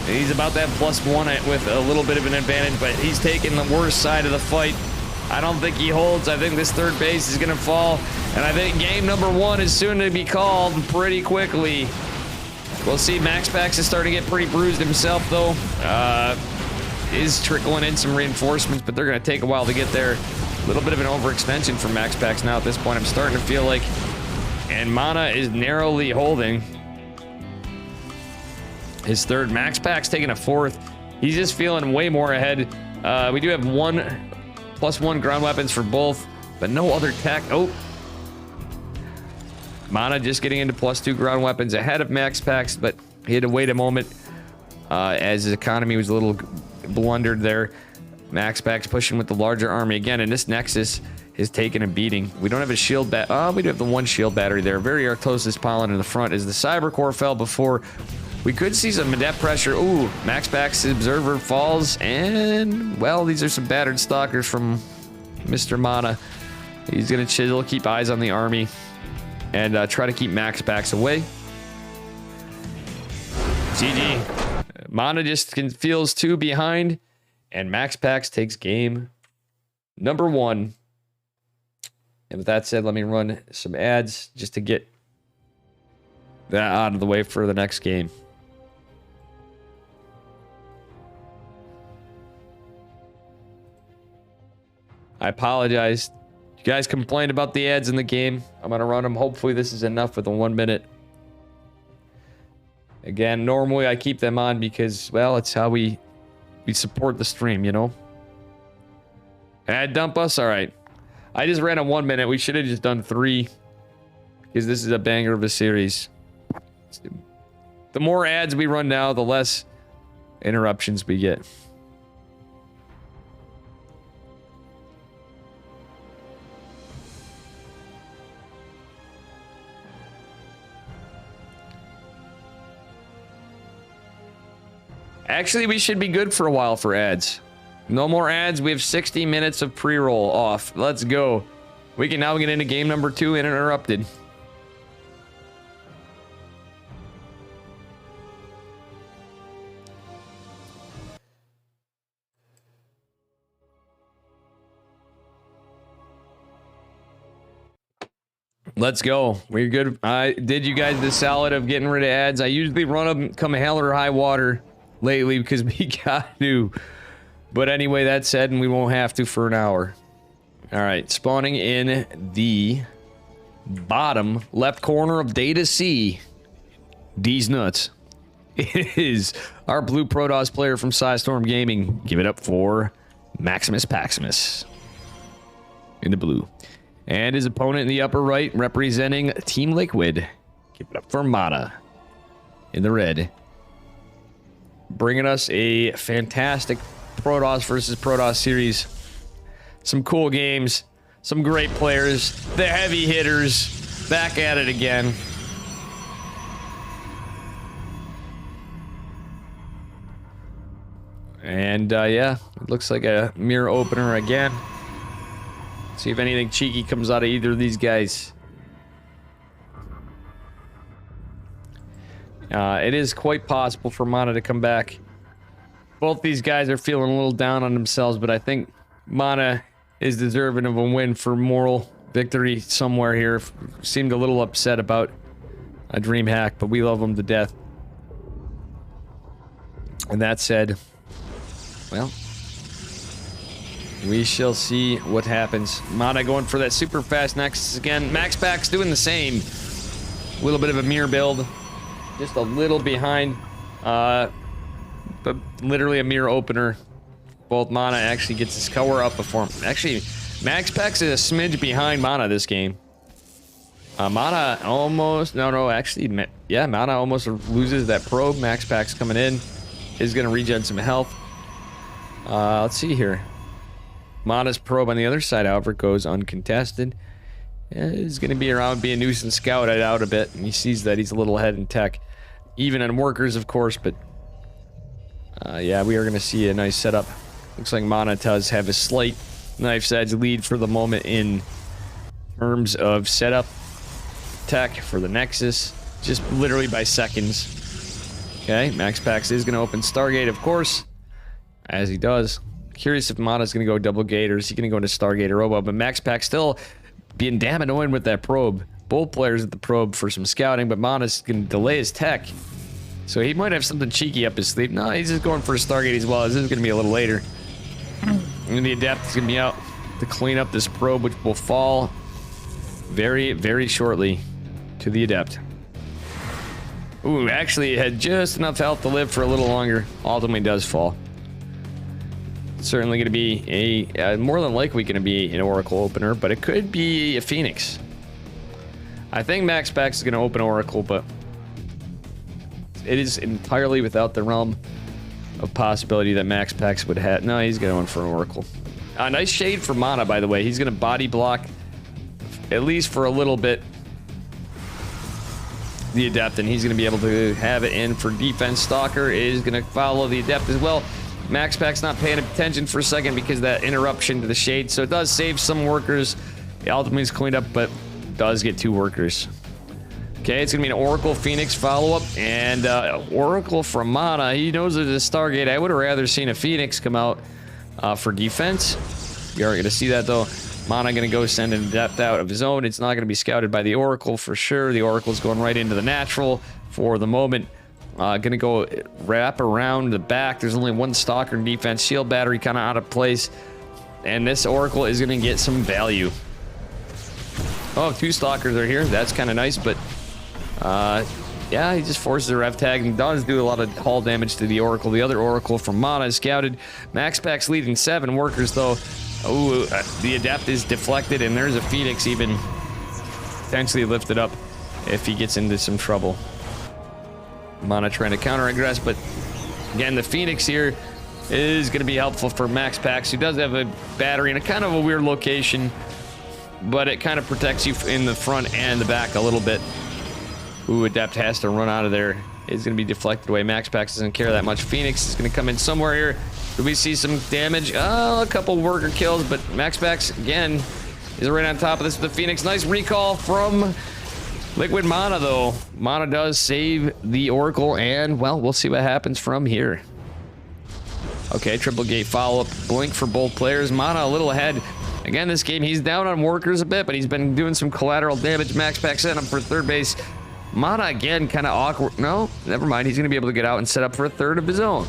He's about that +1 with a little bit of an advantage, but he's taking the worst side of the fight. I don't think he holds. I think this third base is going to fall, and I think game number 1 is soon to be called pretty quickly. We'll see. Max Pax is starting to get pretty bruised himself, though. Is trickling in some reinforcements, but they're going to take a while to get there. A little bit of an overextension for Max Pax now at this point. I'm starting to feel like, and Mana is narrowly holding his third. Max Pax taking a 4th. He's just feeling way more ahead. We do have +1 ground weapons for both, but no other tech. Oh. Mana just getting into +2 ground weapons ahead of Max Pax, but he had to wait a moment as his economy was a little blundered there. Max Pax pushing with the larger army again, and this Nexus is taking a beating. We don't have a shield we do have the 1 shield battery there. Very Artosis pylon in the front as the Cybercore fell before. We could see some adept pressure. Ooh, Max Pax's Observer falls, and, well, these are some battered Stalkers from Mr. Mana. He's going to chisel, keep eyes on the army, and try to keep Max Pax away. GG. Mana just feels 2 behind, and Max Pax takes game number 1. And with that said, let me run some ads just to get that out of the way for the next game. I apologize. You guys complained about the ads in the game. I'm going to run them. Hopefully this is enough with the 1 minute. Again, normally I keep them on because, well, it's how we support the stream, you know? Ad dump us? All right. I just ran a 1 minute. We should have just done 3 because this is a banger of a series. The more ads we run now, the less interruptions we get. Actually, we should be good for a while for ads. No more ads. We have 60 minutes of pre-roll off. Let's go. We can now get into game number 2 uninterrupted. Let's go. We're good. I did you guys the salad of getting rid of ads. I usually run them come hell or high water lately because we got to. But anyway, that said, and we won't have to for an hour. All right, spawning in the bottom left corner of Data C. D's nuts. It is our blue Protoss player from Psystorm Gaming. Give it up for Maximus Paximus in the blue. And his opponent in the upper right, representing Team Liquid. Give it up for Mana in the red. Bringing us a fantastic Protoss versus Protoss series. Some cool games. Some great players. The heavy hitters. Back at it again. And yeah, it looks like a mirror opener again. See if anything cheeky comes out of either of these guys. It is quite possible for Mana to come back. Both these guys are feeling a little down on themselves, but I think Mana is deserving of a win for moral victory somewhere here. Seemed a little upset about a dream hack, but we love him to death. And that said, well, we shall see what happens. Mana going for that super fast Nexus again. Max Pack's doing the same. A little bit of a mirror build. Just a little behind. But literally a mirror opener. Both Mana actually gets his cover up before him. Actually, Max Pack's is a smidge behind Mana this game. Mana almost... No, actually, yeah, Mana almost loses that probe. Max Pack's coming in. Is going to regen some health. Let's see here. Mana's probe on the other side, however, goes uncontested. Is going to be around, be a nuisance scout, I doubt a bit. And he sees that he's a little ahead in tech. Even on workers, of course, but... yeah, we are going to see a nice setup. Looks like Mana does have a slight knife's edge lead for the moment in terms of setup tech for the Nexus. Just literally by seconds. Okay, Max Pax is going to open Stargate, of course. As he does. Curious if Mana's going to go double gate or is he going to go into Stargate or Robo. But Max Pax still being damn annoying with that probe. Both players at the probe for some scouting, but Mana's going to delay his tech. So he might have something cheeky up his sleeve. No, he's just going for a Stargate as well. This is going to be a little later. And the Adept is going to be out to clean up this probe, which will fall very, very shortly to the Adept. Ooh, actually it had just enough health to live for a little longer. Ultimately does fall. Certainly going to be a, more than likely going to be an Oracle opener, but it could be a Phoenix. I think Max Pax is going to open Oracle, but it is entirely without the realm of possibility that Max Pax would have. No, he's going for an Oracle. Nice shade for Mana, by the way. He's going to body block, at least for a little bit, the Adept, and he's going to be able to have it in for defense. Stalker is going to follow the Adept as well. Max Pack's not paying attention for a second because of that interruption to the shade, so it does save some workers. It ultimately is cleaned up, but does get 2 workers. Okay, it's going to be an Oracle Phoenix follow-up, and Oracle from Mana. He knows there's a Stargate. I would have rather seen a Phoenix come out for defense. We aren't going to see that, though. Mana going to go send an Adept out of his own. It's not going to be scouted by the Oracle for sure. The Oracle's going right into the natural for the moment. Going to go wrap around the back. There's only one Stalker in defense. Shield battery kind of out of place. And this Oracle is going to get some value. Oh, 2 Stalkers are here. That's kind of nice, but yeah, he just forces a rev tag and does do a lot of hull damage to the Oracle. The other Oracle from Mana is scouted. MaxPack's leading 7 workers, though. Ooh, the Adept is deflected, and there's a Phoenix even potentially lifted up if he gets into some trouble. Mana trying to counter-aggress, but again, the Phoenix here is going to be helpful for MaxPax, who does have a battery in a kind of a weird location, but it kind of protects you in the front and the back a little bit. Ooh, Adept has to run out of there. It's going to be deflected away. MaxPax doesn't care that much. Phoenix is going to come in somewhere here. Do we see some damage? Oh, a couple worker kills, but MaxPax, again, is right on top of this with the Phoenix. Nice recall from Liquid Mana, though. Mana does save the Oracle, and, well, we'll see what happens from here. Okay, triple gate follow-up. Blink for both players. Mana a little ahead. Again, this game, he's down on workers a bit, but he's been doing some collateral damage. MaxPax set up for third base. Mana, again, kind of awkward. No, never mind. He's going to be able to get out and set up for a third of his own.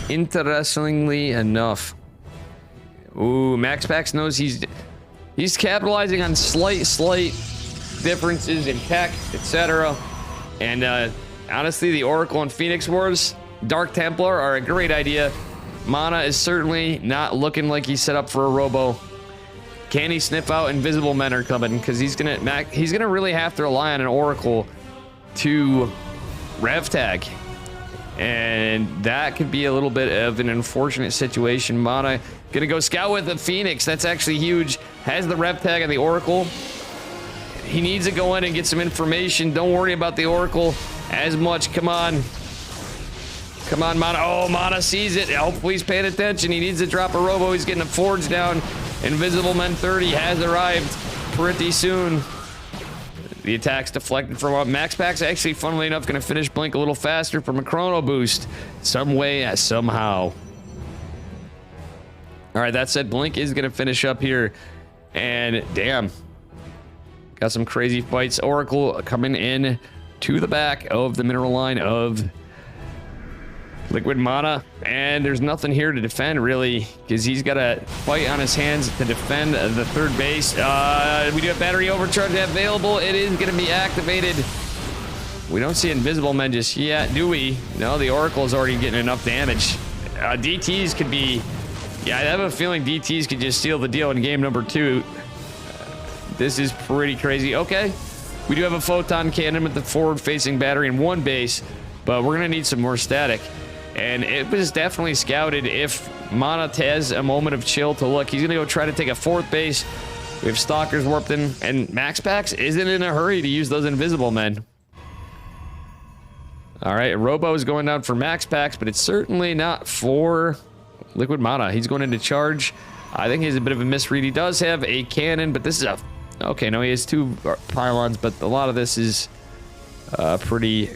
Interestingly enough. Ooh, MaxPax knows he's capitalizing on slight differences in tech, etc. And honestly, the Oracle and Phoenix Wars, Dark Templar are a great idea. Mana is certainly not looking like he's set up for a robo. Can he sniff out Invisible Men are coming? Because he's gonna really have to rely on an Oracle to rev tag. And that could be a little bit of an unfortunate situation. Mana gonna go scout with the Phoenix. That's actually huge. Has the rev tag on the Oracle. He needs to go in and get some information. Don't worry about the Oracle as much. Come on. Come on, Mana. Oh, Mana sees it. Hopefully he's paying attention. He needs to drop a robo. He's getting a forge down. Invisible Men 30 has arrived pretty soon. The attack's deflected from MaxPack's actually, funnily enough, going to finish Blink a little faster from a chrono boost. Some way, somehow. All right, that said, Blink is going to finish up here. And damn. Got some crazy fights. Oracle coming in to the back of the mineral line of Liquid Mana, and there's nothing here to defend really, because he's got a fight on his hands to defend the third base. We do have battery overcharge available. It is going to be activated. We don't see Invisible Men just yet, do we? No, the Oracle is already getting enough damage. DTs could be, yeah, I have a feeling DTs could just steal the deal in game number 2. This is pretty crazy. Okay, we do have a photon cannon with the forward-facing battery in one base, but we're going to need some more static. And it was definitely scouted if Mana has a moment of chill to look. He's going to go try to take a 4th base. We have Stalkers warped in, and MaxPax isn't in a hurry to use those Invisible Men. All right, Robo is going down for MaxPax, but it's certainly not for Liquid Mana. He's going into charge. I think he has a bit of a misread. He does have a cannon, but this is a... Okay, no, he has 2 pylons, but a lot of this is pretty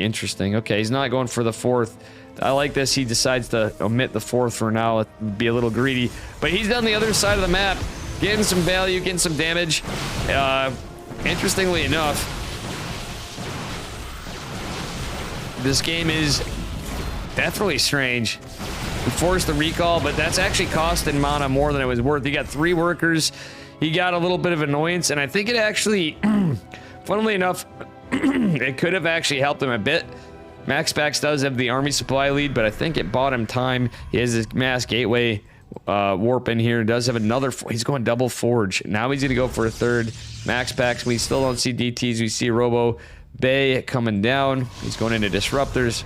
interesting. Okay, he's not going for the 4th. I like this. He decides to omit the 4th for now. It'd be a little greedy. But he's down the other side of the map, getting some value, getting some damage. Interestingly enough, this game is definitely strange. He forced the recall, but that's actually costing Mana more than it was worth. He got 3 workers. He got a little bit of annoyance, and I think it actually, funnily enough, it could have actually helped him a bit. MaxPax does have the army supply lead, but I think it bought him time. He has this mass gateway warp in here. Does have another... He's going double forge. Now he's going to go for a 3rd. MaxPax, we still don't see DTs. We see Robo Bay coming down. He's going into disruptors.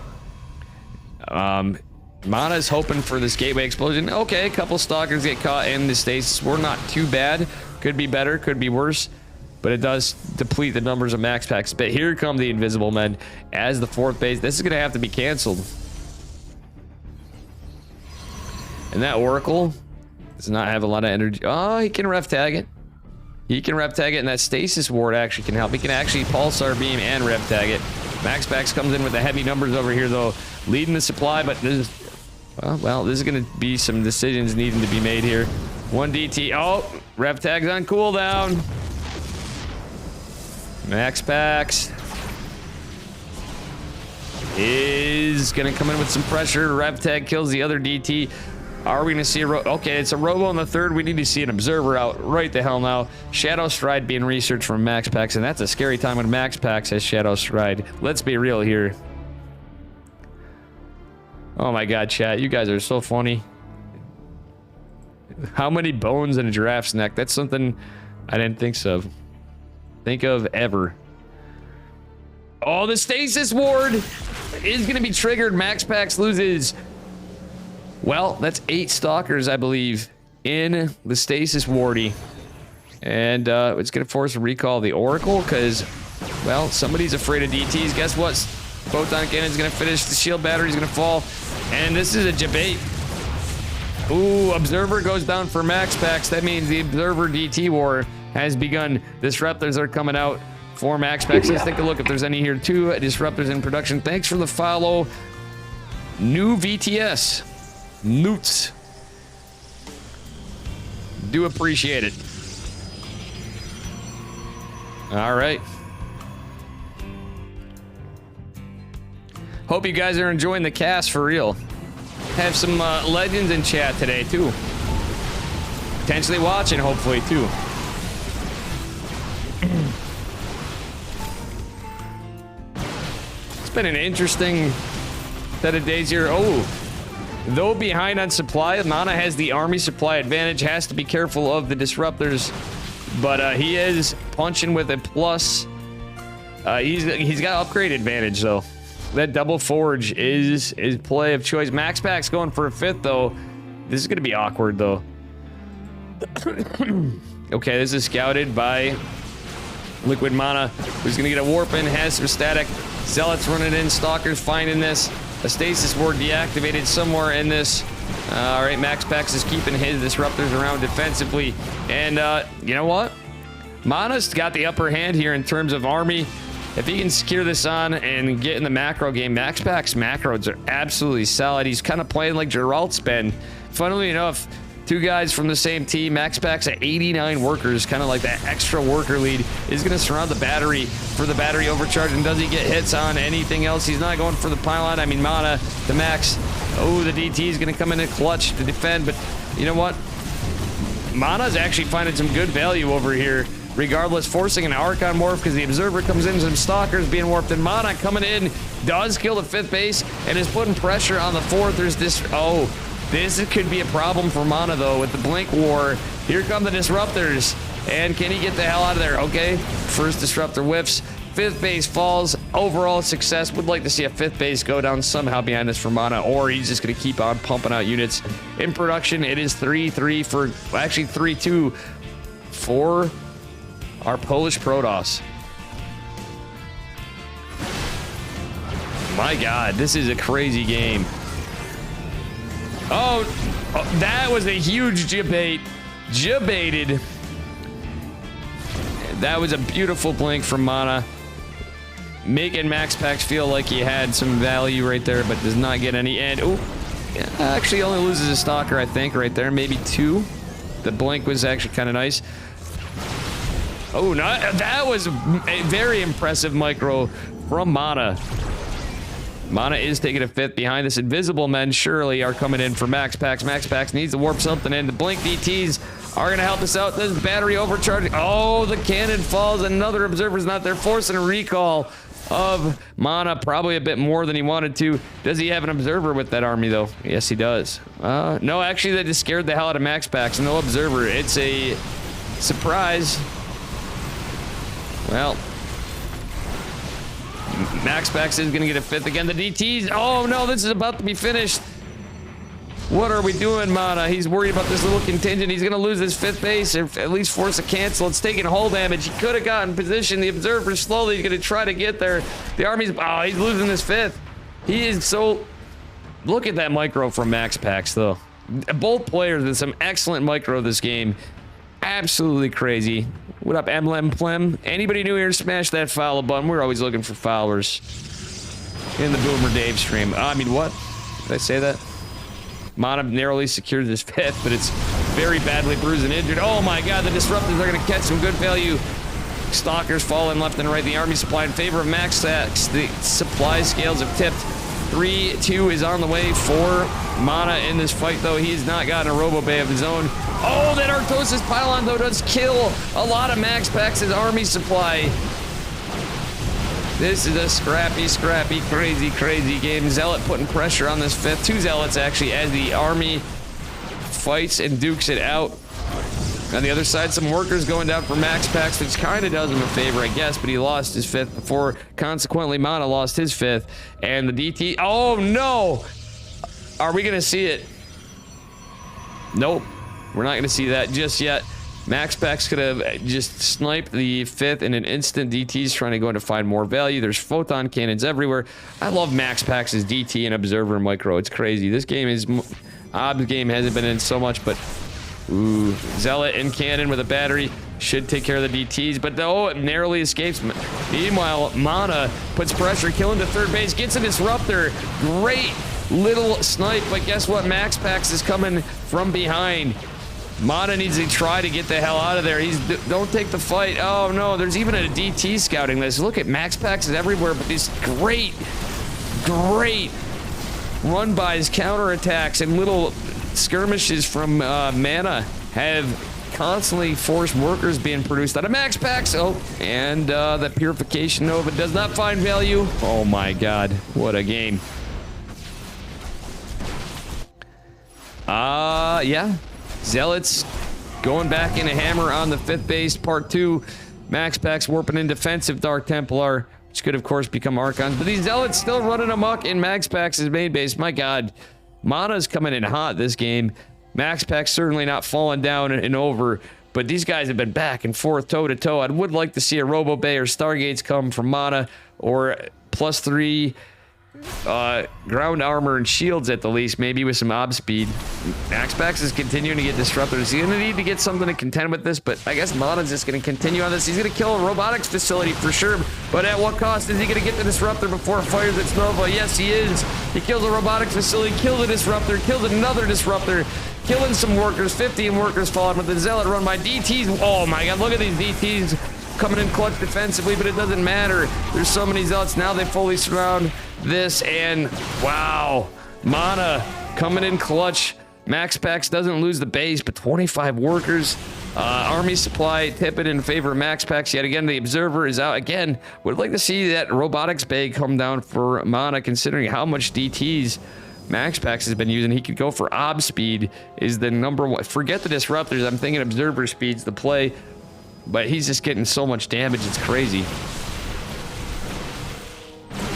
Mana's hoping for this gateway explosion. Okay, a couple Stalkers get caught in the stasis. We're not too bad. Could be better, could be worse. But it does deplete the numbers of MaxPax. But here come the Invisible Men as the 4th base. This is going to have to be canceled. And that Oracle does not have a lot of energy. Oh, he can ref tag it. He can rev tag it, and that stasis ward actually can help. He can actually pulsar beam and rev tag it. MaxPax comes in with the heavy numbers over here, though, leading the supply, but this is, well, this is going to be some decisions needing to be made here. 1 DT. Oh, rev tag's on cooldown. MaxPax is going to come in with some pressure. Rev tag kills the other DT. Are we going to see a okay, it's a robo on the third. We need to see an observer out right the hell now. Shadow Stride being researched from MaxPax, and that's a scary time when MaxPax has Shadow Stride. Let's be real here. Oh my god, chat, you guys are so funny. How many bones in a giraffe's neck? That's something I didn't think of ever. Oh, the stasis ward is going to be triggered. MaxPax loses. Well, that's 8 stalkers, I believe, in the stasis wardy. And it's going to force a recall of the Oracle because, well, somebody's afraid of DTs. Guess what? Photon Cannon's going to finish. The shield battery's going to fall. And this is a debate. Ooh, Observer goes down for MaxPax. That means the Observer DT war has begun. Disruptors are coming out for MaxPax. Let's take a look if there's any here too. Disruptors in production. Thanks for the follow. New VTS. Newts. Do appreciate it. All right. Hope you guys are enjoying the cast for real. Have some legends in chat today too. Potentially watching, hopefully too. It's been an interesting set of days here. Oh. Though behind on supply, Mana has the army supply advantage, has to be careful of the disruptors, but he is punching with a plus. He's got upgrade advantage though. That double forge is play of choice. MaxPax going for a 5th though. This is gonna be awkward though. Okay, this is scouted by Liquid Mana, who's gonna get a warp in, has some static. Zealots running in, Stalkers finding this. A stasis ward deactivated somewhere in this. All right, MaxPax is keeping his disruptors around defensively. And you know what? Mana's got the upper hand here in terms of army. If he can secure this on and get in the macro game, MaxPax macros are absolutely solid. He's kind of playing like Geralt's been. Funnily enough, 2 guys from the same team. MaxPax at 89 workers, kind of like that extra worker lead, is going to surround the battery for the battery overcharge. And does he get hits on anything else? He's not going for the pylon. I mean, Mana, the max. Oh, the DT is going to come in and clutch to defend. But you know what? Mana's actually finding some good value over here. Regardless, forcing an Archon morph because the Observer comes in, some Stalkers being warped, and Mana coming in, does kill the 5th base, and is putting pressure on the 4th. There's this, oh, this could be a problem for Mana, though, with the Blink War. Here come the Disruptors, and can he get the hell out of there? Okay, first Disruptor whiffs, 5th base falls, overall success. Would like to see a 5th base go down somehow behind this for Mana, or he's just going to keep on pumping out units. In production, it is 3-3 for, actually 3-2 for our Polish Protoss. My god, this is a crazy game. Oh, that was a huge jabait. Jabaited. That was a beautiful blink from Mana. Making MaxPax feel like he had some value right there, but does not get any. And, oh, actually only loses a Stalker, I think, right there. Maybe 2. The blink was actually kind of nice. Oh, that was a very impressive micro from Mana. Mana is taking a 5th behind this. Invisible Men surely are coming in for MaxPax. MaxPax needs to warp something in. The Blink DTs are going to help us out. This battery overcharging. Oh, the cannon falls. Another Observer's not there, forcing a recall of Mana. Probably a bit more than he wanted to. Does he have an Observer with that army, though? Yes, he does. No, actually, that just scared the hell out of MaxPax. No Observer. It's a surprise. Well, MaxPax is going to get a 5th again. The DTs. Oh, no, this is about to be finished. What are we doing, Mana? He's worried about this little contingent. He's going to lose his 5th base, or at least force a cancel. It's taking hull damage. He could have gotten position. The Observer slowly is going to try to get there. The army's... Oh, he's losing his 5th. He is so... Look at that micro from MaxPax, though. Both players with some excellent micro this game. absolutely crazy. What up, Emlem Plem? Anybody new here, smash that follow button. We're always looking for followers in the Boomer Dave stream. I mean, what? Did I say that? Mana narrowly secured his 5th, but it's very badly bruised and injured. Oh my god, the Disruptors are going to catch some good value. Stalkers falling left and right. The army supply in favor of Max Stacks. The supply scales have tipped. 3-2 is on the way for Mana in this fight, though. He's not gotten a Robo Bay of his own. Oh, that Artosis Pylon, though, does kill a lot of Max Packs' army supply. This is a scrappy, crazy game. Zealot putting pressure on this 5th. 2 Zealots, actually, as the army fights and dukes it out. On the other side, some workers going down for Max Packs, which kind of does him a favor, I guess, but he lost his 5th before, consequently, Mana lost his 5th. And the DT... Oh, no! Are we going to see it? Nope. We're not going to see that just yet. Max Packs could have just sniped the 5th in an instant. DT's trying to go in to find more value. There's photon cannons everywhere. I love Max Packs' DT and Observer and Micro. It's crazy. This game is... Ob's game hasn't been in so much, but... Ooh, Zealot and Cannon with a battery should take care of the DTs, but oh, it narrowly escapes. Meanwhile, Mana puts pressure, killing the 3rd base, gets a Disruptor. Great little snipe, but guess what? Max Packs is coming from behind. Mana needs to try to get the hell out of there. Don't take the fight. Oh no, there's even a DT scouting this. Look at Max Packs is everywhere, but these great run-bys, counterattacks, and little skirmishes from Mana have constantly forced workers being produced out of Max Packs. Oh, and that Purification Nova does not find value. Oh my god, what a game. Yeah. Zealots going back in a hammer on the 5th base, part 2. Max Packs warping in defensive Dark Templar, which could, of course, become Archons. But these Zealots still running amok in Max Packs' main base. My god. Mana's coming in hot this game. Max Packs certainly not falling down and over, but these guys have been back and forth, toe-to-toe. I would like to see a Robo Bay or Stargates come from Mana, or +3 ground armor and shields at the least, maybe with some ob speed. Max Packs is continuing to get disruptors. He's going to need to get something to contend with this, but I guess Mana's just going to continue on this. He's going to kill a robotics facility for sure, but at what cost? Is he going to get the disruptor before it fires its Nova? Yes, he is. He kills a robotics facility, kills a disruptor, kills another disruptor, killing some workers. 15 workers falling with the Zealot run by DTs. Oh my god, look at these DTs coming in clutch defensively, but it doesn't matter. There's so many Zealots now. They fully surround this, and wow, Mana coming in clutch. Max Packs doesn't lose the base, but 25 workers. Army supply tipping in favor of Max Packs yet again. The Observer is out again. Would like to see that robotics bay come down for Mana, considering how much DTs Max Packs has been using. He could go for ob speed is the #1. Forget the disruptors. I'm thinking Observer speed's the play. But he's just getting so much damage, it's crazy.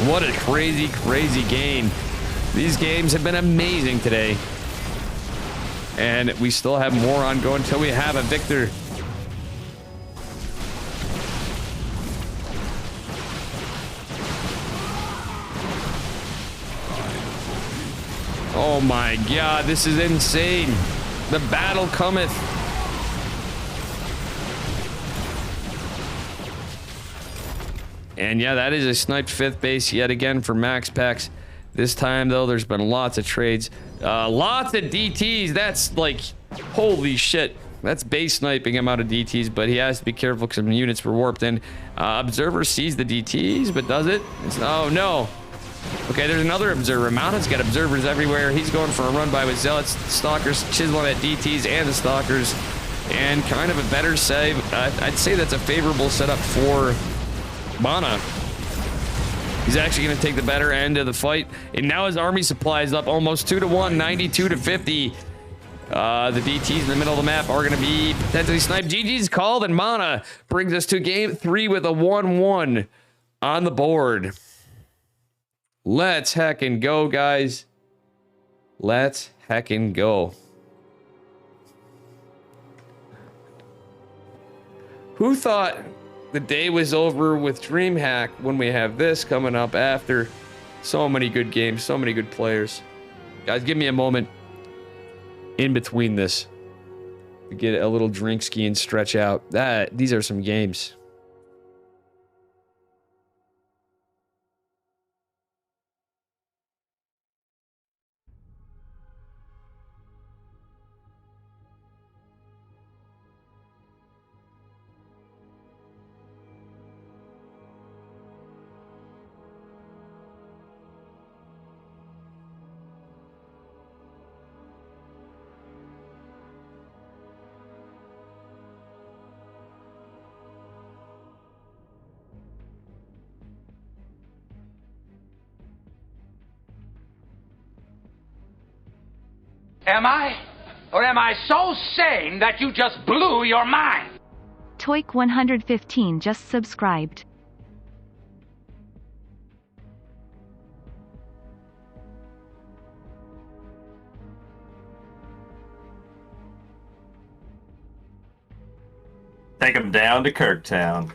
What a crazy game. These games have been amazing today. And we still have more ongoing until we have a victor. Oh my god, this is insane. The battle cometh. And yeah, that is a sniped 5th base yet again for Max Packs. This time, though, there's been lots of trades. Lots of DTs. That's like, holy shit. That's base sniping him out of DTs, but he has to be careful because some units were warped in. Observer sees the DTs, but does it? Oh, no. Okay, there's another Observer. Mountain's got Observers everywhere. He's going for a run by with Zealots, Stalkers, chiseling at DTs and the Stalkers. And kind of a better save. I'd say that's a favorable setup for Mana. He's actually going to take the better end of the fight, and now his army supply is up almost 2-1, 92-50. The DTs in the middle of the map are going to be potentially sniped. GG's called, and Mana brings us to game 3 with a 1-1 on the board. Let's heckin' go, guys. Let's heckin' go. Who thought the day was over with DreamHack when we have this coming up after? So many good games, so many good players. Guys, give me a moment in between this. to get a little drink ski and stretch out. These are some games. Am I? Or am I so sane that you just blew your mind? Toik 115 just subscribed. Take him down to Kirktown.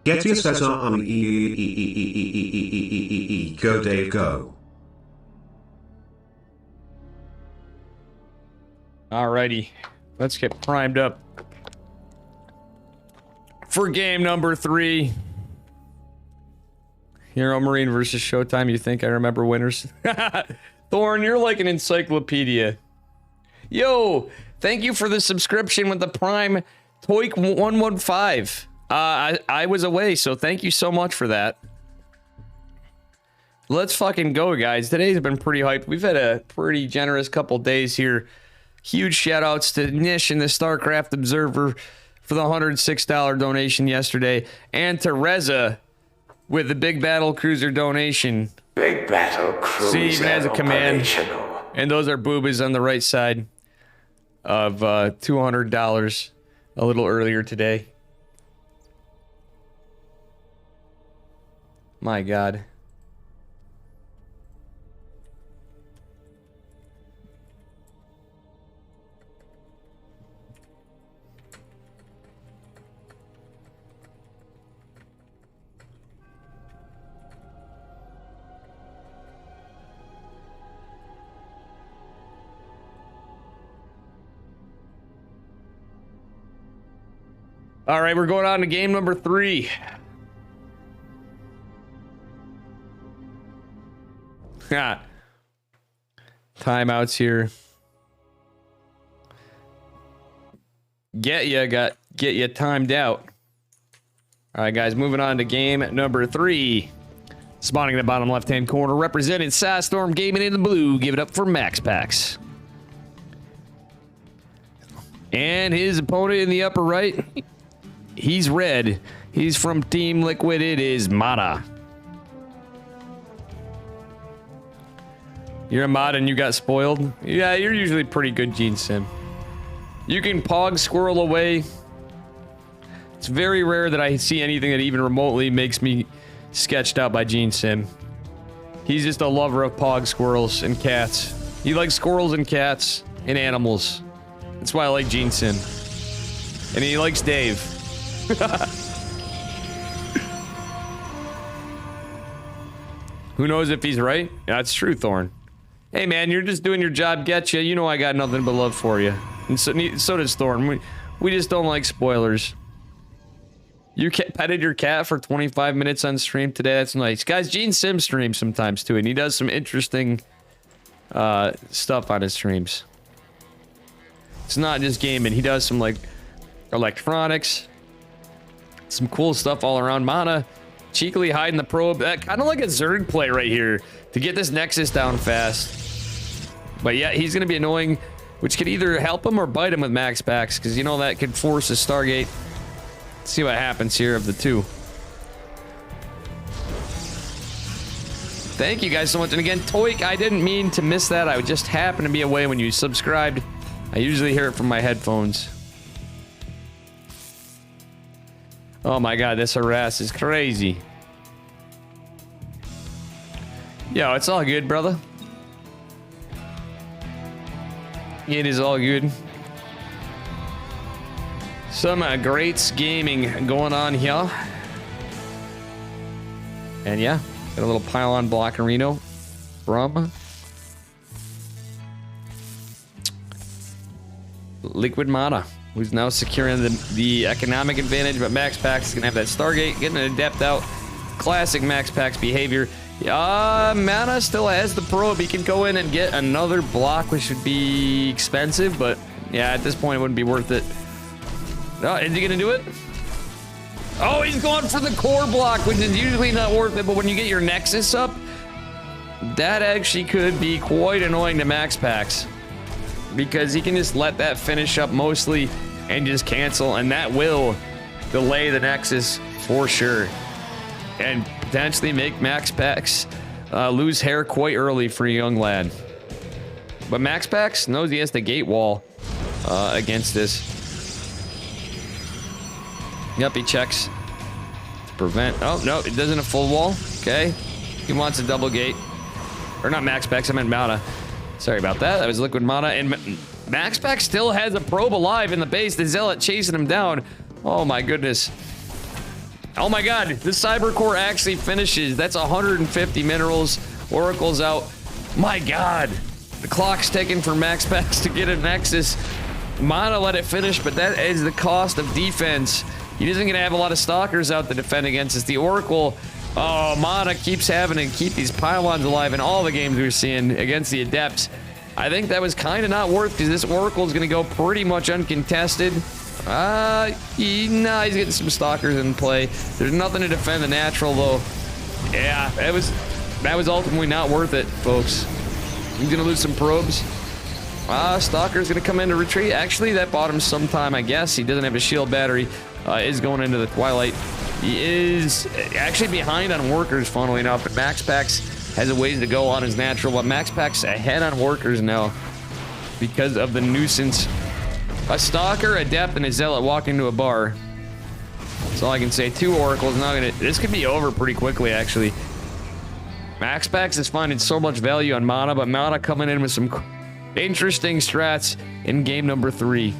Get your Cesar on Go Dave go. Alrighty, let's get primed up for game number 3. Hero Marine versus Showtime. You think I remember winners? Thorn, you're like an encyclopedia. Yo, thank you for the subscription with the Prime Toik 115. I was away, so thank you so much for that. Let's fucking go, guys. Today's been pretty hyped. We've had a pretty generous couple days here. Huge shout outs to Nish and the StarCraft Observer for the $106 donation yesterday, and to Reza with the Big Battle Cruiser donation. Big Battle Cruiser. See, even has a command. And those are boobies on the right side of $200 a little earlier today. My God. All right, we're going on to game number 3. Timeouts here. Get ya timed out. All right, guys, moving on to game number 3. Spawning in the bottom left-hand corner, representing Sasstorm Gaming in the blue. Give it up for Max Pax. And his opponent in the upper right, he's red. He's from Team Liquid. It is Mana. You're a mod and you got spoiled? Yeah, you're usually pretty good, Gene Sim. You can pog squirrel away. It's very rare that I see anything that even remotely makes me sketched out by Gene Sim. He's just a lover of pog squirrels and cats. He likes squirrels and cats and animals. That's why I like Gene Sim. And he likes Dave. Who knows if he's right? That's true, Thorn. Hey man, you're just doing your job, getcha. You know I got nothing but love for you. And so does Thorn. We just don't like spoilers. You petted your cat for 25 minutes on stream today. That's nice. Guys, Gene Sim streams sometimes too, and he does some interesting stuff on his streams. It's not just gaming. He does some like electronics, some cool stuff all around. Mana cheekily hiding the probe. Kind of like a Zerg play right here to get this Nexus down fast. But yeah, he's going to be annoying. which could either help him or bite him with max packs, because you know that could force a Stargate. Let's see what happens here of the two. Thank you guys so much. And again, Toik, I didn't mean to miss that. I just happened to be away when you subscribed. I usually hear it from my headphones. Oh my god, this harass is crazy. Yo, it's all good, brother. It is all good. Some greats gaming going on here. And yeah, got a little pylon blockerino from Liquid Mana, who's now securing the economic advantage, but Max Pax is gonna have that Stargate, getting an Adept out. Classic Max Pax behavior. Mana still has the probe. He can go in and get another block, which would be expensive, but yeah, at this point it wouldn't be worth it. Oh, is he gonna do it? Oh, he's going for the core block, which is usually not worth it, but when you get your Nexus up, that actually could be quite annoying to Max Pax, because he can just let that finish up mostly and just cancel, and that will delay the Nexus for sure, and potentially make Max Pax lose hair quite early for a young lad. But Max Pax knows he has the gate wall against this. Yep, he checks to prevent. Oh, no, it doesn't a full wall. Okay. He wants a double gate. Or not Max Pax, I meant Mana. Sorry about that. That was Liquid Mana. And Max Pax still has a probe alive in the base. The Zealot chasing him down. Oh, my goodness. Oh, my God. The Cyber Core actually finishes. That's 150 minerals. Oracle's out. My God. The clock's ticking for Max Pax to get a Nexus. Mana let it finish, but that is the cost of defense. He isn't going to have a lot of Stalkers out to defend against us. The Oracle, oh, Mana keeps having to keep these pylons alive in all the games we're seeing against the Adepts. I think that was kind of not worth, because this Oracle is going to go pretty much uncontested. He's getting some Stalkers in play. There's nothing to defend the natural, though. Yeah, that was ultimately not worth it, folks. He's going to lose some probes. Stalker's going to come in to retreat. Actually, that bought him some time, I guess. He doesn't have a shield battery. Is going into the Twilight. He is actually behind on workers, funnily enough, but Max Pax has a ways to go on his natural, but Max Pax ahead on workers now because of the nuisance. A Stalker, Adept, and a Zealot walk into a bar. That's all I can say. Two Oracles. This could be over pretty quickly, actually. Max Pax is finding so much value on Mana, but Mana coming in with some interesting strats in game number 3.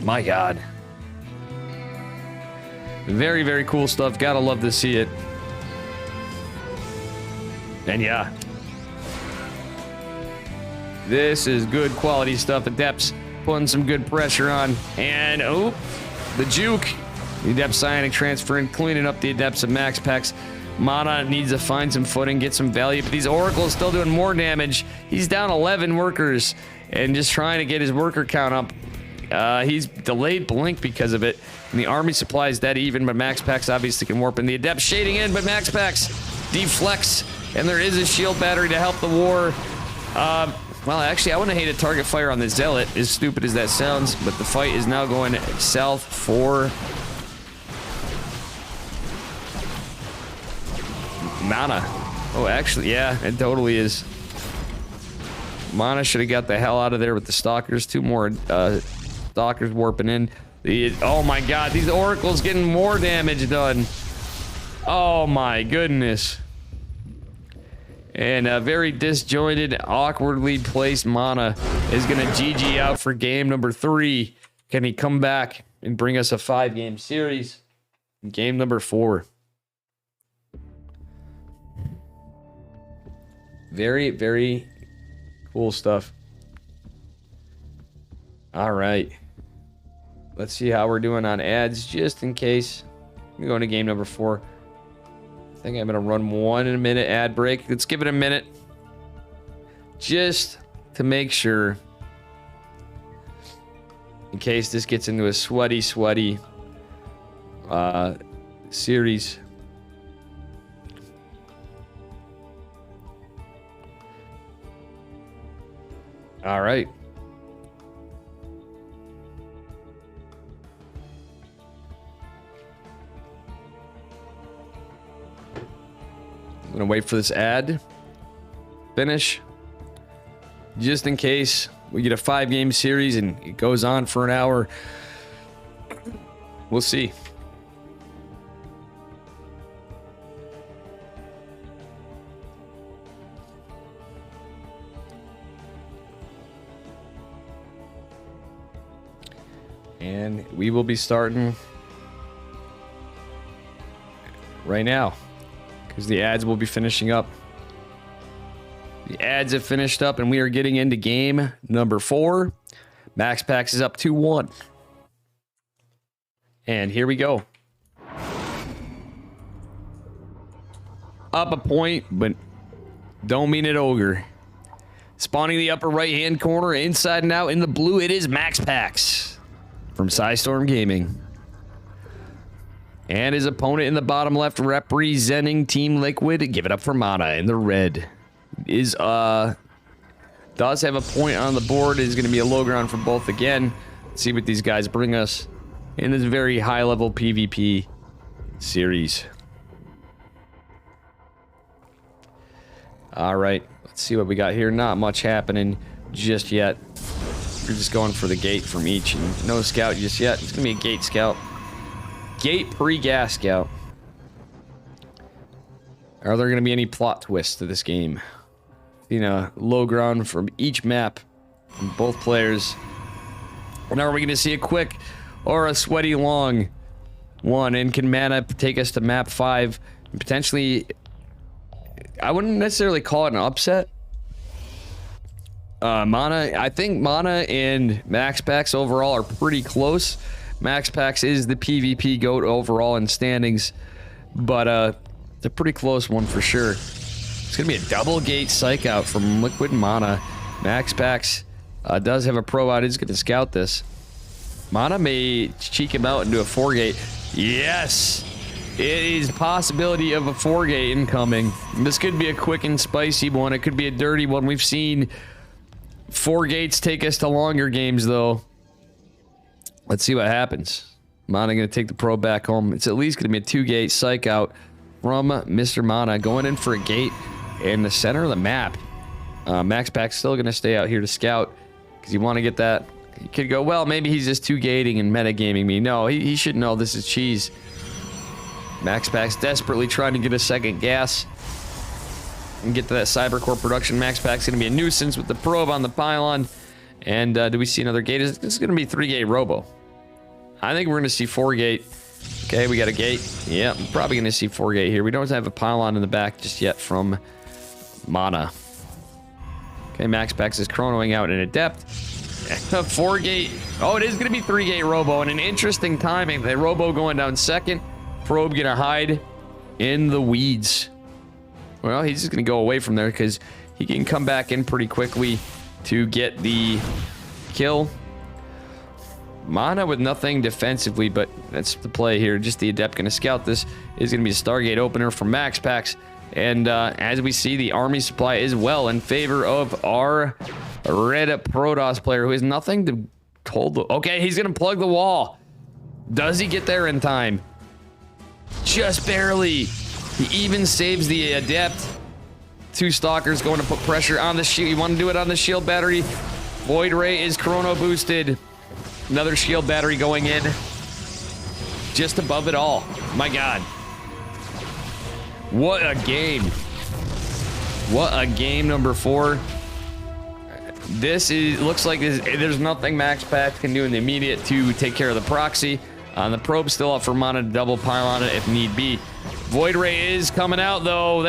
My God. Very, very cool stuff. Gotta love to see it. And yeah. This is good quality stuff. Adepts putting some good pressure on. And, oh, the juke. The Adept Psionic transferring, cleaning up the Adepts of Max Pax. Mana needs to find some footing, get some value, but these Oracles still doing more damage. He's down 11 workers and just trying to get his worker count up. He's delayed blink because of it, and the army supply is dead even, but Max Pax obviously can warp in. The Adept shading in, but Max Pax deflects, and there is a shield battery to help the war. Well, actually, I wouldn't hate a target fire on the Zealot, as stupid as that sounds, but the fight is now going south for Mana. Oh, actually, yeah, it totally is. Mana should have got the hell out of there with the Stalkers. 2 more Stalkers warping in. Oh my God, these Oracles getting more damage done. Oh my goodness. And a very disjointed, awkwardly placed Mana is going to GG out for game number 3. Can he come back and bring us a 5-game series? Game number 4. Very, very cool stuff. All right. Let's see how we're doing on ads, just in case. I'm going to game number 4. I think I'm going to run 1 minute ad break. Let's give it a minute. Just to make sure. In case this gets into a sweaty series. All right. I'm gonna wait for this ad finish, just in case we get a 5-game series and it goes on for an hour. We'll see. And we will be starting right now, because the ads will be finishing up. The ads have finished up, and we are getting into game number 4. Max Packs is up 2-1. And here we go. Up a point, but don't mean it ogre. Spawning the upper right-hand corner, inside and out in the blue, it is Max Packs from Psystorm Gaming. And his opponent in the bottom left, representing Team Liquid, give it up for Mana in the red. Does have a point on the board. Is going to be a low ground for both again. Let's see what these guys bring us in this very high level PvP series. All right, let's see what we got here. Not much happening just yet. We're just going for the gate from each, and no scout just yet. It's gonna be a gate scout. Gate pre-gas scout. Are there gonna be any plot twists to this game? You know, low ground from each map from both players. And are we gonna see a quick or a sweaty long one? And can Mana take us to map 5 and potentially, I wouldn't necessarily call it an upset. Mana, I think Mana and Max Packs overall are pretty close. Max Packs is the PvP GOAT overall in standings, but it's a pretty close one for sure. It's gonna be a double gate psych out from Liquid Mana. Max Packs does have a pro out. He's gonna scout this. Mana may cheek him out and do a 4-gate. Yes! It is a possibility of a 4-gate incoming. This could be a quick and spicy one. It could be a dirty one. We've seen 4 gates take us to longer games, though. Let's see what happens. Mana going to take the pro back home. It's at least going to be a 2-gate psych out from Mr. Mana, going in for a gate in the center of the map. Max Pack's still going to stay out here to scout, because you want to get that. You could go, well, maybe he's just 2-gating and metagaming me. No, he should know this is cheese. Max Pack's desperately trying to get a second gas and get to that Cybercore production. Max Pack's going to be a nuisance with the probe on the pylon. And do we see another gate? This is going to be 3-gate robo. I think we're going to see 4-gate. Okay, we got a gate. Yeah, I'm probably going to see 4-gate here. We don't have a pylon in the back just yet from Mana. Okay, Max Pax is chronoing out in Adept. 4-gate. Oh, it is going to be 3-gate robo. And an interesting timing. The robo going down second. Probe going to hide in the weeds. Well, he's just going to go away from there because he can come back in pretty quickly to get the kill. Mana with nothing defensively, but that's the play here. Just the Adept going to scout this. Is going to be a Stargate opener for Max Packs. And as we see, the army supply is well in favor of our red Protoss player, who has nothing to hold the... Okay, he's going to plug the wall. Does he get there in time? Just barely. He even saves the Adept. 2 Stalkers going to put pressure on the shield. You want to do it on the shield battery. Void Ray is chrono boosted. Another shield battery going in. Just above it all. My God. What a game. What a game, number 4. This is looks like there's nothing Max Pack can do in the immediate to take care of the proxy. The probe still up for Mana to double pylon it if need be. Void Ray is coming out, though.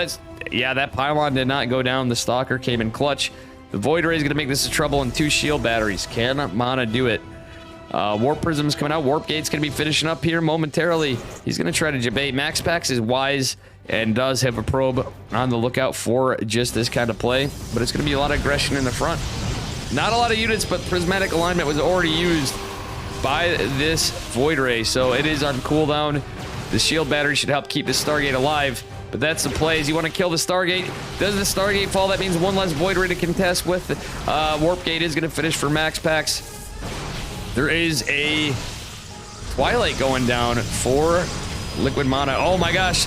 Yeah, that pylon did not go down. The Stalker came in clutch. The Void Ray is going to make this a trouble in 2 shield batteries. Can Mana do it? Warp Prism's coming out. Warp Gate's going to be finishing up here momentarily. He's going to try to debate. Max Pax is wise and does have a probe on the lookout for just this kind of play. But it's going to be a lot of aggression in the front. Not a lot of units, but Prismatic Alignment was already used by this Void Ray. So it is on cooldown. The shield battery should help keep this Stargate alive. But that's the plays. You want to kill the Stargate. Does the Stargate fall? That means one less Void Ray to contest with. Warp Gate is going to finish for Max Pax. There is a Twilight going down for Liquid Mana. Oh my gosh.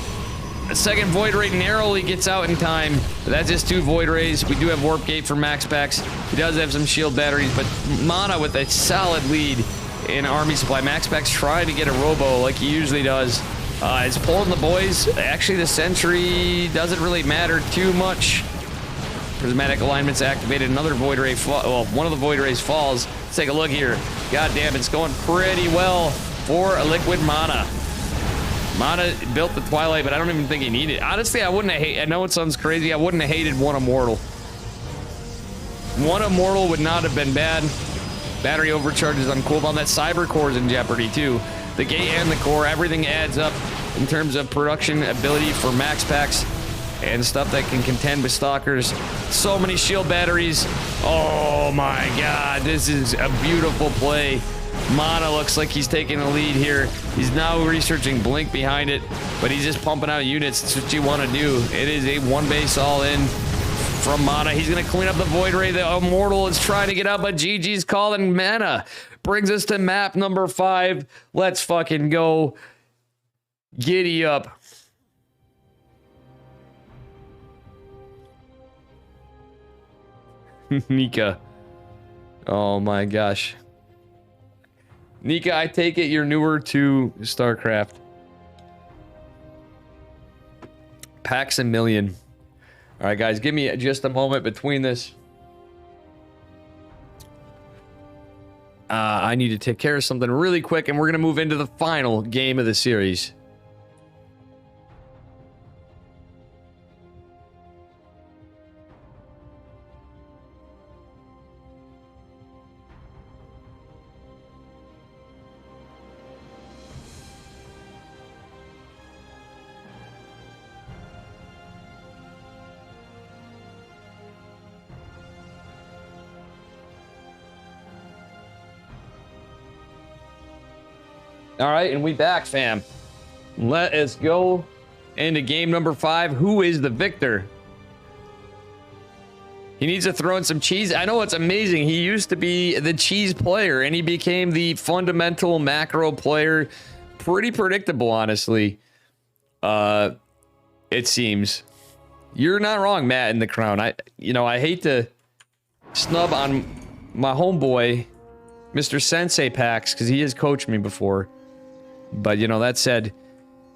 A second Void Ray narrowly gets out in time. But that's just 2 Void Rays. We do have Warp Gate for Max Pax. He does have some shield batteries, but Mana with a solid lead in Army Supply. Max Pax trying to get a Robo like he usually does. It's pulling the boys. Actually, the Sentry doesn't really matter too much. Prismatic Alignment's activated. Another Void Ray well, one of the Void Rays falls. Let's take a look here. God damn, it's going pretty well for a Liquid Mana. Mana built the Twilight, but I don't even think he needed it. Honestly, I wouldn't have hated... I know it sounds crazy. I wouldn't have hated one Immortal. One Immortal would not have been bad. Battery overcharges on cooldown. That Cyber Core is in jeopardy, too. The Gate and the Core, everything adds up in terms of production ability for Max Pax and stuff that can contend with Stalkers. So many shield batteries. Oh my god, this is a beautiful play. Mana looks like he's taking the lead here. He's now researching Blink behind it, but he's just pumping out units. That's what you want to do. It is a 1-base all-in from Mana. He's going to clean up the Void Ray. The Immortal is trying to get out, but GG's calling Mana. Brings us to map number 5. Let's fucking go. Giddy up. Nika. Oh my gosh. Nika, I take it you're newer to StarCraft. Pax a million. All right, guys, give me just a moment between this. I need to take care of something really quick, and we're going to move into the final game of the series. All right, and we back, fam. Let us go into game number 5. Who is the victor? He needs to throw in some cheese. I know it's amazing. He used to be the cheese player, and he became the fundamental macro player. Pretty predictable, honestly. It seems. You're not wrong, Matt in the crown. I hate to snub on my homeboy, Mr. Sensei Pax, because he has coached me before. But, that said,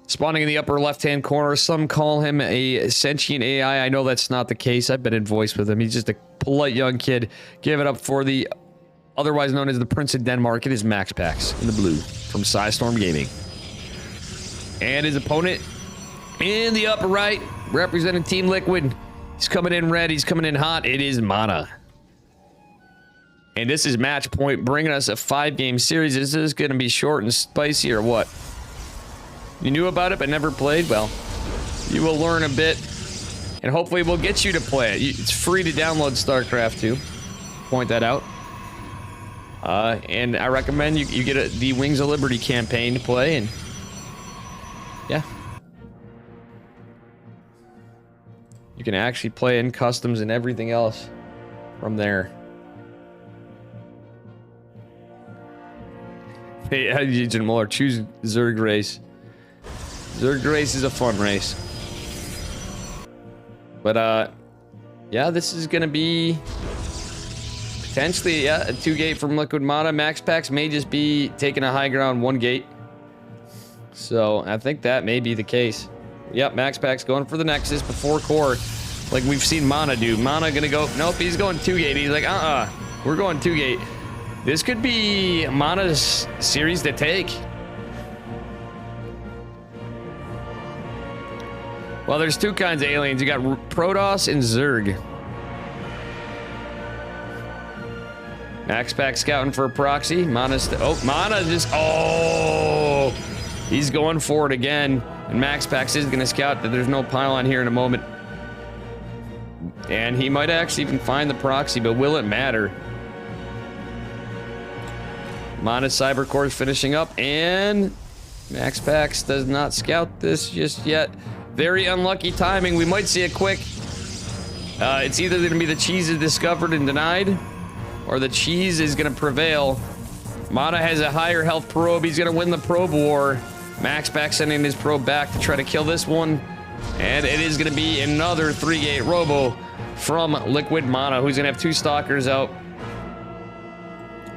spawning in the upper left-hand corner, some call him a sentient AI. I know that's not the case. I've been in voice with him. He's just a polite young kid. Give it up for the otherwise known as the Prince of Denmark. It is Max Pax in the blue from Psystorm Gaming. And his opponent in the upper right, representing Team Liquid. He's coming in red. He's coming in hot. It is Mana. And this is match point, bringing us a 5-game series. Is this going to be short and spicy or what? You knew about it but never played? Well, you will learn a bit. And hopefully we'll get you to play it. It's free to download StarCraft 2. Point that out. And I recommend you get the Wings of Liberty campaign to play. And yeah. You can actually play in customs and everything else from there. Hey, Agent Muller, choose Zerg race. Zerg race is a fun race. But, yeah, this is going to be potentially, a 2-gate from Liquid Mana. Max Pax may just be taking a high ground 1-gate. So, I think that may be the case. Yep, Max Pax going for the Nexus before core. Like we've seen Mana do. Mana going to go, nope, he's going 2-gate. He's like, we're going 2-gate. This could be Mana's series to take. Well, there's 2 kinds of aliens. You got Protoss and Zerg. Max Pack scouting for a proxy. Mana just... Oh! He's going for it again. And Max Pax is going to scout that there's no pylon here in a moment. And he might actually even find the proxy, but will it matter? Mana's Cyber Core is finishing up, and Max Pax does not scout this just yet. Very unlucky timing. We might see it quick. It's either going to be the cheese is discovered and denied, or the cheese is going to prevail. Mana has a higher health probe. He's going to win the probe war. MaxPax sending his probe back to try to kill this one. And it is going to be another 3-gate robo from Liquid Mana, who's going to have 2 stalkers out.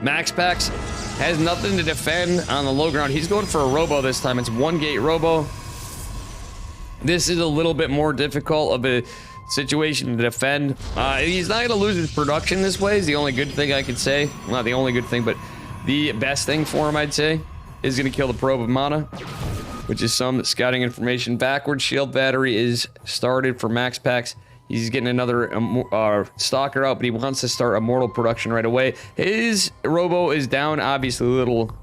MaxPax has nothing to defend on the low ground. He's going for a robo this time. It's 1-gate robo. This is a little bit more difficult of a situation to defend. He's not going to lose his production this way is the only good thing I could say. Well, not the only good thing, but the best thing for him, I'd say, is going to kill the probe of Mana, which is some scouting information. Backward shield battery is started for MaxPax. He's getting another stalker out, but he wants to start immortal production right away. His robo is down, obviously, a little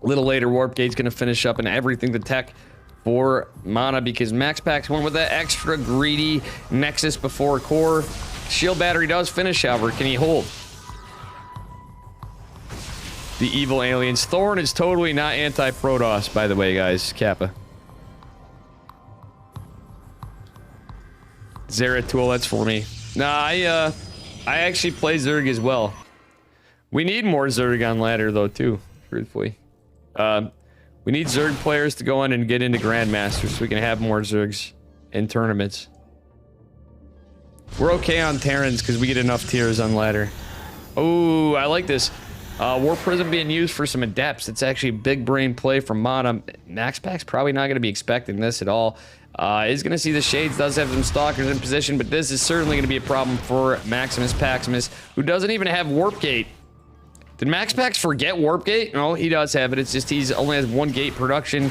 later. Warp Gate's going to finish up and everything to tech for Mana because MaxPax went with that extra greedy Nexus before core. Shield battery does finish, however. Can he hold? The evil aliens. Thorn is totally not anti-Protoss, by the way, guys. Kappa. Zeratul, that's for me. Nah, I actually play Zerg as well. We need more Zerg on ladder, though, too, truthfully. We need Zerg players to go in and get into Grandmasters so we can have more Zergs in tournaments. We're okay on Terrans because we get enough tiers on ladder. Oh, I like this. Warp Prism being used for some adepts. It's actually a big brain play from Mana. MaxPax probably not going to be expecting this at all. Is going to see the Shades, does have some stalkers in position, but this is certainly going to be a problem for Maximus Paximus, who doesn't even have Warp Gate. Did MaxPax forget Warp Gate? No, he does have it. It's just he's only has 1 gate production.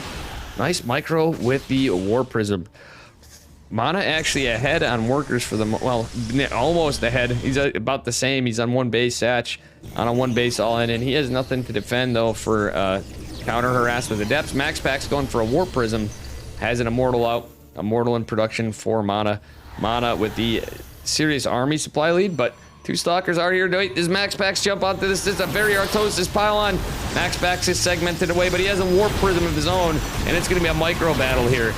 Nice micro with the Warp Prism. Mana actually ahead on workers for the, well, almost ahead. He's about the same. He's on 1 base Satch, on a 1 base all in, and he has nothing to defend though for counter harass with adepts. MaxPax going for a Warp Prism, has an immortal out, immortal in production for Mana. Mana with the serious army supply lead, but 2 stalkers are here. Wait, does MaxPax jump onto this? This is a very Artosis pylon. MaxPax is segmented away, but he has a Warp Prism of his own, and it's going to be a micro battle here.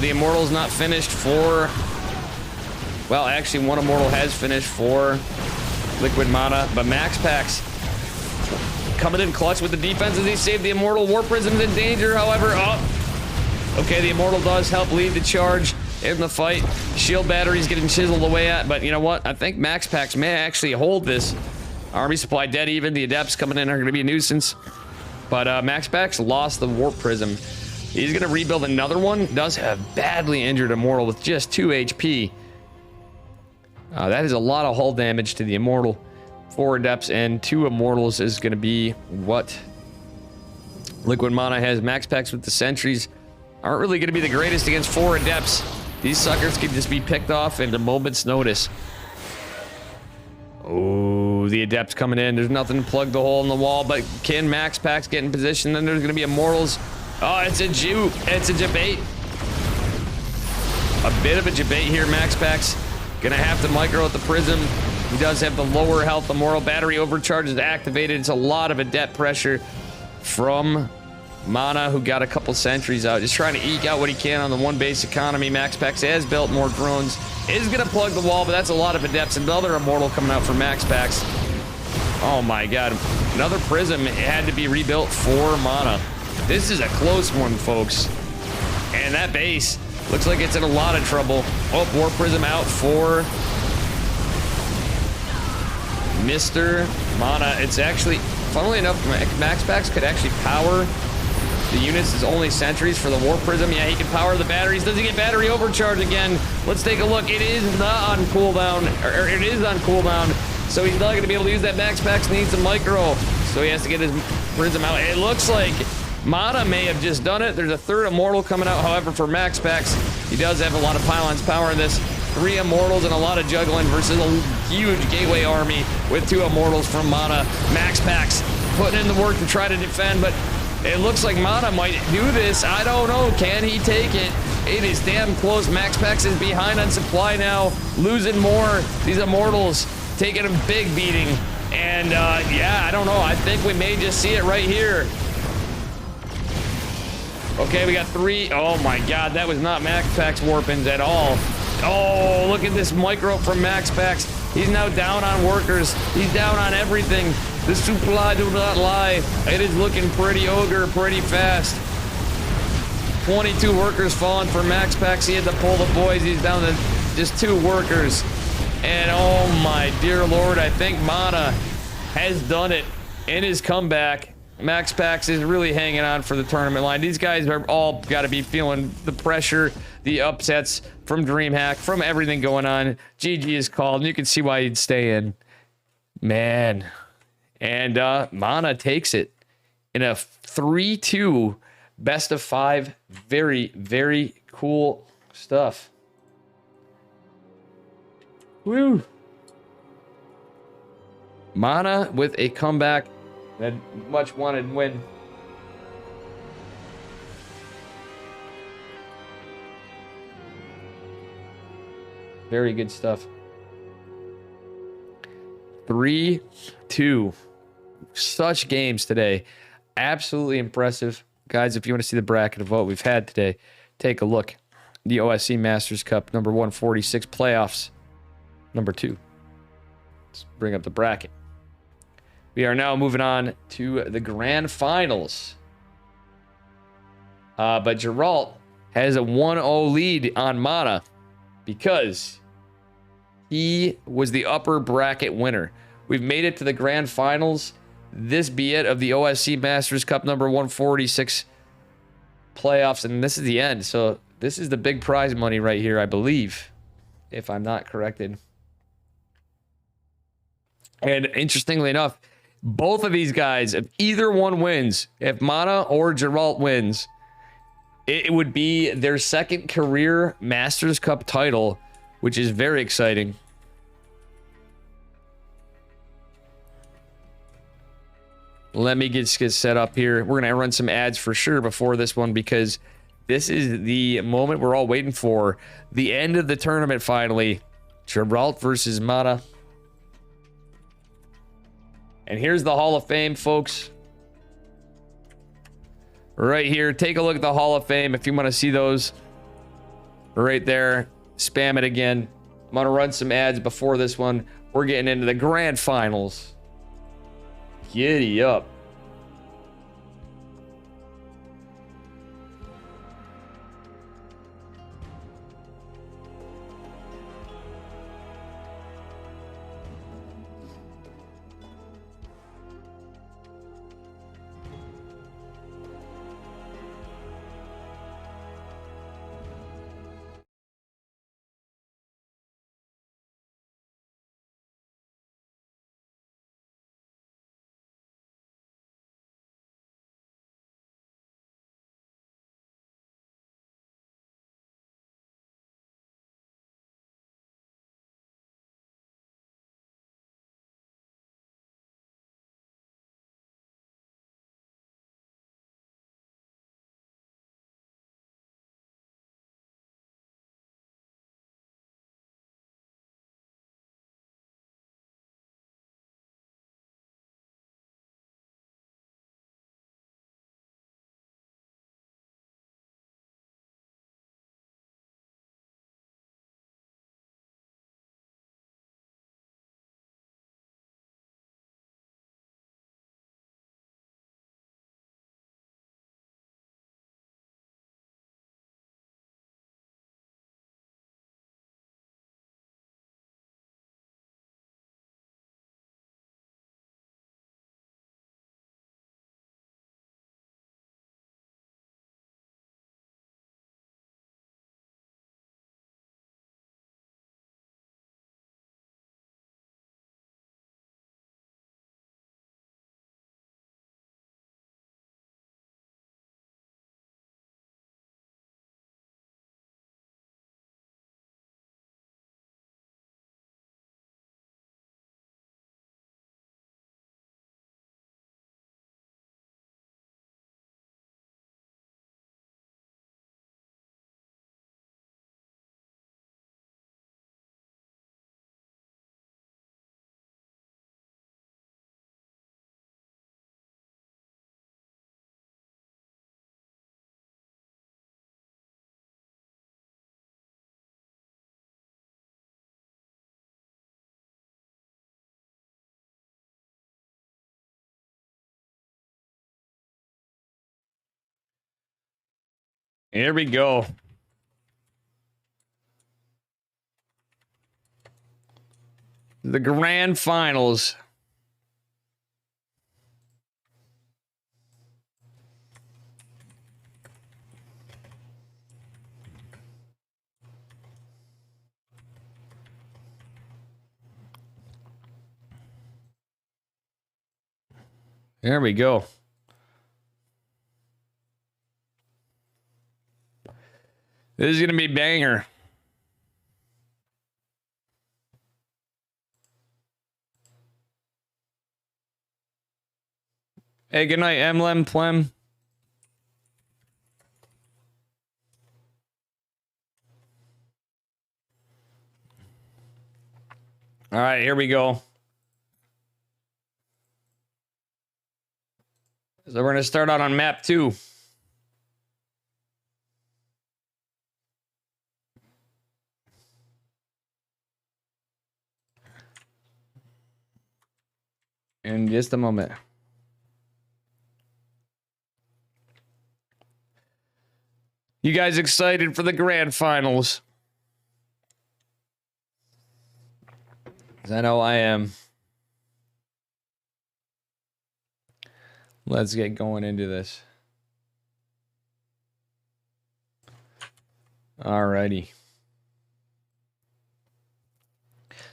The Immortal's not finished for... Well, actually, 1 Immortal has finished for Liquid Mana, but MaxPax coming in clutch with the defense as he saved the Immortal. Warp Prism's in danger, however. Oh, okay, the Immortal does help lead the charge in the fight. Shield battery's getting chiseled away at, but you know what? I think MaxPax may actually hold this. Army supply dead even. The Adepts coming in are going to be a nuisance. But MaxPax lost the Warp Prism. He's going to rebuild another one. Does have badly injured Immortal with just 2 HP. That is a lot of hull damage to the Immortal. 4 Adepts and 2 Immortals is going to be what Liquid Mana has. MaxPax with the Sentries aren't really going to be the greatest against 4 Adepts. These suckers can just be picked off in a moment's notice. Oh, the Adepts coming in. There's nothing to plug the hole in the wall, but can MaxPax get in position? Then there's going to be Immortals. Oh, it's a debate. A bit of a debate here. MaxPax gonna have to micro at the Prism. He does have the lower health. Immortal battery overcharge is activated. It's a lot of adept pressure from Mana, who got a couple sentries out. Just trying to eke out what he can on the 1 base economy. MaxPax has built more drones. Is gonna plug the wall, but that's a lot of adepts. Another Immortal coming out for MaxPax. Oh my god. Another Prism had to be rebuilt for Mana. This is a close one, folks. And that base looks like it's in a lot of trouble. Oh, Warp Prism out for Mr. Mana. It's actually, funnily enough, MaxPax could actually power the units as only sentries for the Warp Prism. Yeah, he can power the batteries. Does he get battery overcharge again? Let's take a look. It is not on cooldown, or it is on cooldown. So he's not going to be able to use that. MaxPax needs a micro. So he has to get his Prism out. It looks like Mana may have just done it. There's a 3rd Immortal coming out. However, for MaxPax, he does have a lot of pylons powering this. 3 Immortals and a lot of juggling versus a huge gateway army with 2 Immortals from Mana. MaxPax putting in the work to try to defend, but it looks like Mana might do this. I don't know. Can he take it? It is damn close. MaxPax is behind on supply now, losing more. These Immortals taking a big beating. And yeah, I don't know. I think we may just see it right here. Okay, we got 3. Oh my god, that was not Max Pax Warpins at all. Oh, look at this micro from Max Pax. He's now down on workers. He's down on everything. The supply do not lie. It is looking pretty ogre, pretty fast. 22 workers falling for Max Pax. He had to pull the boys. He's down to just 2 workers. And oh my dear lord, I think Mana has done it in his comeback. Max Pax is really hanging on for the tournament line. These guys are all got to be feeling the pressure, the upsets from DreamHack, from everything going on. GG is called, and you can see why he'd stay in. Man. And Mana takes it in a 3-2 best of 5. Very, very cool stuff. Woo. Mana with a comeback. That much wanted win. Very good stuff. 3-2. Such games today. Absolutely impressive. Guys, if you want to see the bracket of what we've had today, take a look. The OSC Masters Cup, number 146, playoffs, number 2. Let's bring up the bracket. We are now moving on to the grand finals. But Geralt has a 1-0 lead on Mana because he was the upper bracket winner. We've made it to the grand finals. This be it of the OSC Masters Cup number 146 playoffs, and this is the end. So this is the big prize money right here, I believe, if I'm not corrected. And interestingly enough, both of these guys, if either one wins, if Mana or Geralt wins, it would be their second career Masters Cup title, which is very exciting. Let me get set up here. We're going to run some ads for sure before this one because this is the moment we're all waiting for. The end of the tournament finally. Geralt versus Mana. And here's the Hall of Fame, folks. Right here. Take a look at the Hall of Fame if you want to see those. Right there. Spam it again. I'm going to run some ads before this one. We're getting into the grand finals. Giddy up. Here we go. The grand finals. There we go. This is going to be banger. Hey, good night, Emlem Plem. All right, here we go. So we're going to start out on map 2. In just a moment. You guys excited for the grand finals? 'Cause I know I am. Let's get going into this. Alrighty.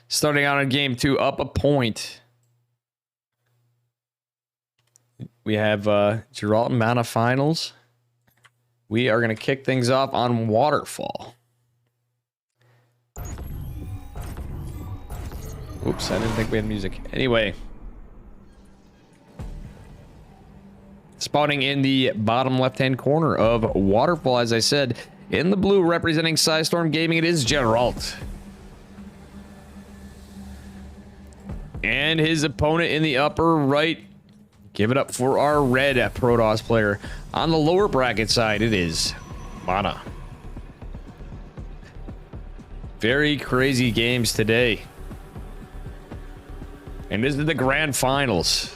Starting out in game 2, up a point. We have Geralt and Mana finals. We are going to kick things off on Waterfall. Oops, I didn't think we had music. Anyway. Spawning in the bottom left-hand corner of Waterfall, as I said. In the blue, representing Psystorm Gaming, it is Geralt. And his opponent in the upper right. Give it up for our red Protoss player. On the lower bracket side, it is Mana. Very crazy games today. And this is the grand finals.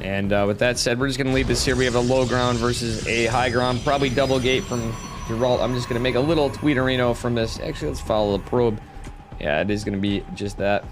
And with that said, we're just going to leave this here. We have a low ground versus a high ground. Probably double gate from Geralt. I'm just going to make a little tweeterino from this. Actually, let's follow the probe. Yeah, it is going to be just that.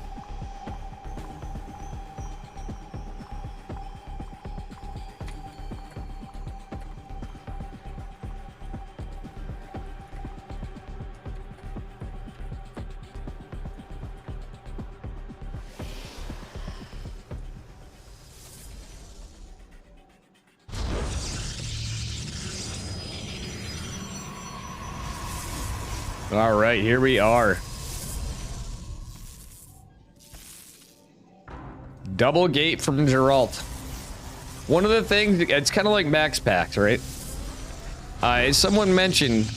All right, here we are. Double gate from Geralt. One of the things, it's kind of like max packs, right? As someone mentioned...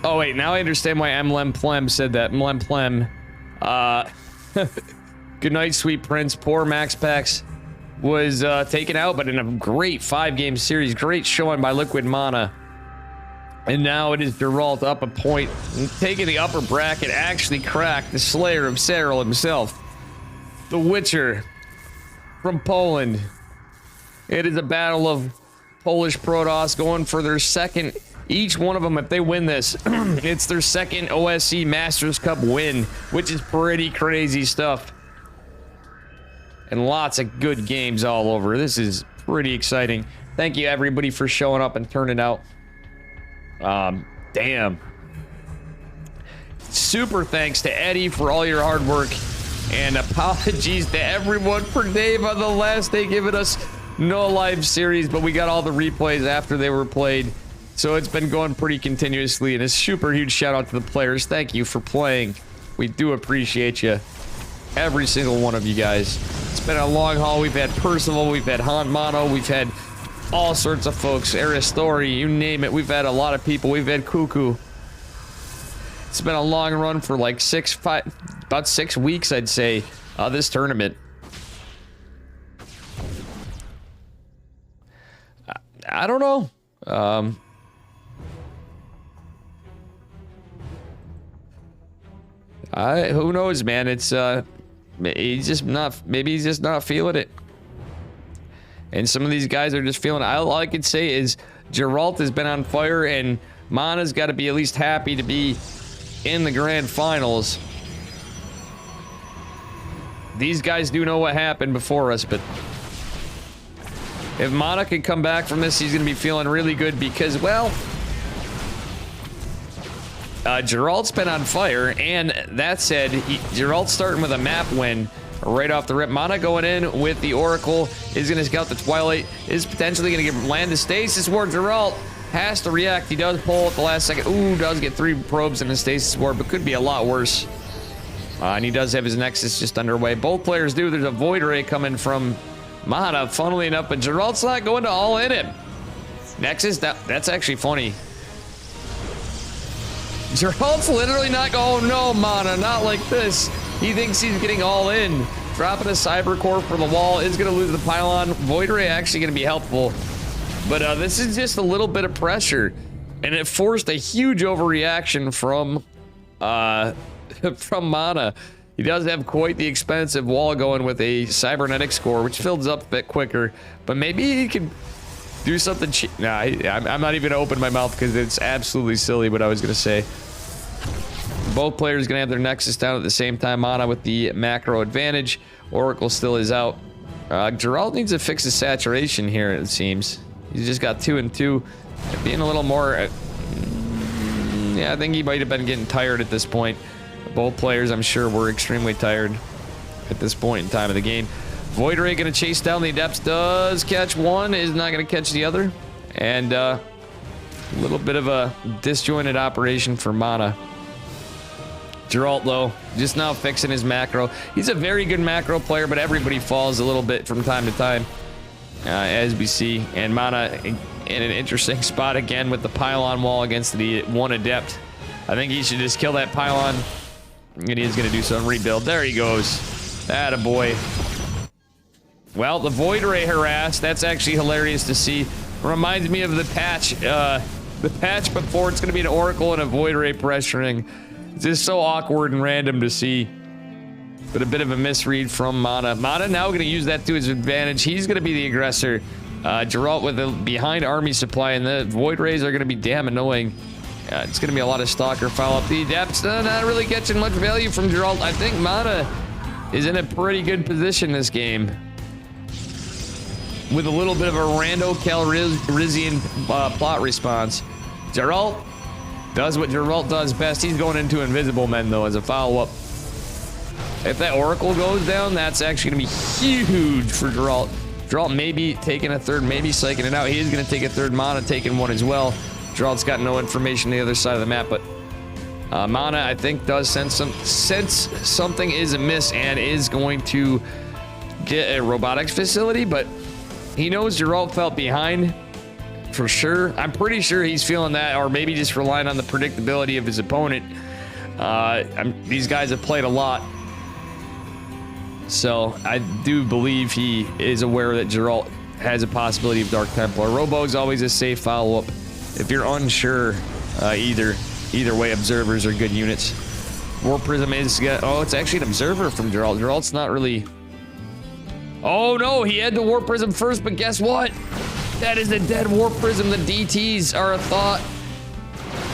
Oh, wait, now I understand why Emlem Plem said that. Emlem Plem. Good night, sweet prince. Poor max packs was taken out, but in a great 5-game series. Great showing by Liquid Mana. And now it is Geralt up a point, taking the upper bracket, actually cracked the Slayer of Serral himself. The Witcher from Poland. It is a battle of Polish Protoss going for their second, each one of them, if they win this, it's their second OSC Masters Cup win, which is pretty crazy stuff. And lots of good games all over. This is pretty exciting. Thank you everybody for showing up and turning out. Damn. Super thanks to Eddie for all your hard work. And apologies to everyone for Dave on the last day giving us no live series, but we got all the replays after they were played. So it's been going pretty continuously, and a super huge shout out to the players. Thank you for playing. We do appreciate you. Every single one of you guys. It's been a long haul. We've had Percival, we've had Han Mono, we've had all sorts of folks, Aristori, you name it. We've had a lot of people. We've had Cuckoo. It's been a long run for like about 6 weeks, I'd say, this tournament. I don't know. Who knows, man? It's maybe he's just not feeling it. And some of these guys are just feeling it. All I could say is Geralt has been on fire, and Mana's got to be at least happy to be in the grand finals. These guys do know what happened before us, but if Mana can come back from this, he's going to be feeling really good because, well, Geralt's been on fire, and that said, Geralt's starting with a map win right off the rip. Mana going in with the Oracle is going to scout the Twilight, is potentially going to land the stasis ward. Geralt has to react. He does pull at the last second. Ooh, does get 3 probes in the stasis ward, but could be a lot worse. And he does have his Nexus just underway. Both players do. There's a Void Ray coming from Mana, funnily enough, but Geralt's not going to all in him. Nexus, that's actually funny. Geralt's literally not going, oh no, Mana, not like this. He thinks he's getting all in. Dropping a Cyber Core for the wall is going to lose the pylon. Void Ray actually going to be helpful. But this is just a little bit of pressure. And it forced a huge overreaction from Mana. He does have quite the expensive wall going with a Cybernetics Core, which fills up a bit quicker. But maybe he could do something cheap. Nah, I'm not even going to open my mouth because it's absolutely silly what I was going to say. Both players going to have their Nexus down at the same time. Mana with the macro advantage. Oracle still is out. Geralt needs to fix his saturation here, it seems. He's just got 2 and 2. Being a little more... yeah, I think he might have been getting tired at this point. Both players, I'm sure, were extremely tired at this point in time of the game. Void Ray going to chase down the Adepts. Does catch one. Is not going to catch the other. And a little bit of a disjointed operation for Mana. Geralt, though, just now fixing his macro. He's a very good macro player, but everybody falls a little bit from time to time, as we see. And Mana in an interesting spot again with the pylon wall against the one Adept. I think he should just kill that pylon. And he is going to do some rebuild. There he goes. Attaboy. Well, the Void Ray harass. That's actually hilarious to see. Reminds me of the patch. The patch before. It's going to be an Oracle and a Void Ray pressuring. It's just so awkward and random to see. But a bit of a misread from Mana. Mana now going to use that to his advantage. He's going to be the aggressor. Geralt with a behind army supply, and the Void Rays are going to be damn annoying. It's going to be a lot of Stalker follow-up. The Adepts not really catching much value from Geralt. I think Mana is in a pretty good position this game. With a little bit of a rando Calrissian plot response. Geralt does what Geralt does best. He's going into Invisible Men, though, as a follow-up. If that Oracle goes down, that's actually going to be huge for Geralt. Geralt maybe taking a third, maybe psyching it out. He is going to take a third. Mana taking one as well. Geralt's got no information on the other side of the map, but Mana, I think, does sense something is amiss and is going to get a robotics facility, but he knows Geralt felt behind for sure. I'm pretty sure he's feeling that, or maybe just relying on the predictability of his opponent. These guys have played a lot, so I do believe he is aware that Geralt has a possibility of Dark Templar. Robo is always a safe follow-up. If you're unsure, either way, Observers are good units. War Prism is... oh, it's actually an Observer from Geralt. Geralt's not really... oh, no, he had the War Prism first, but guess what? That is a dead War Prism. The DTs are a thought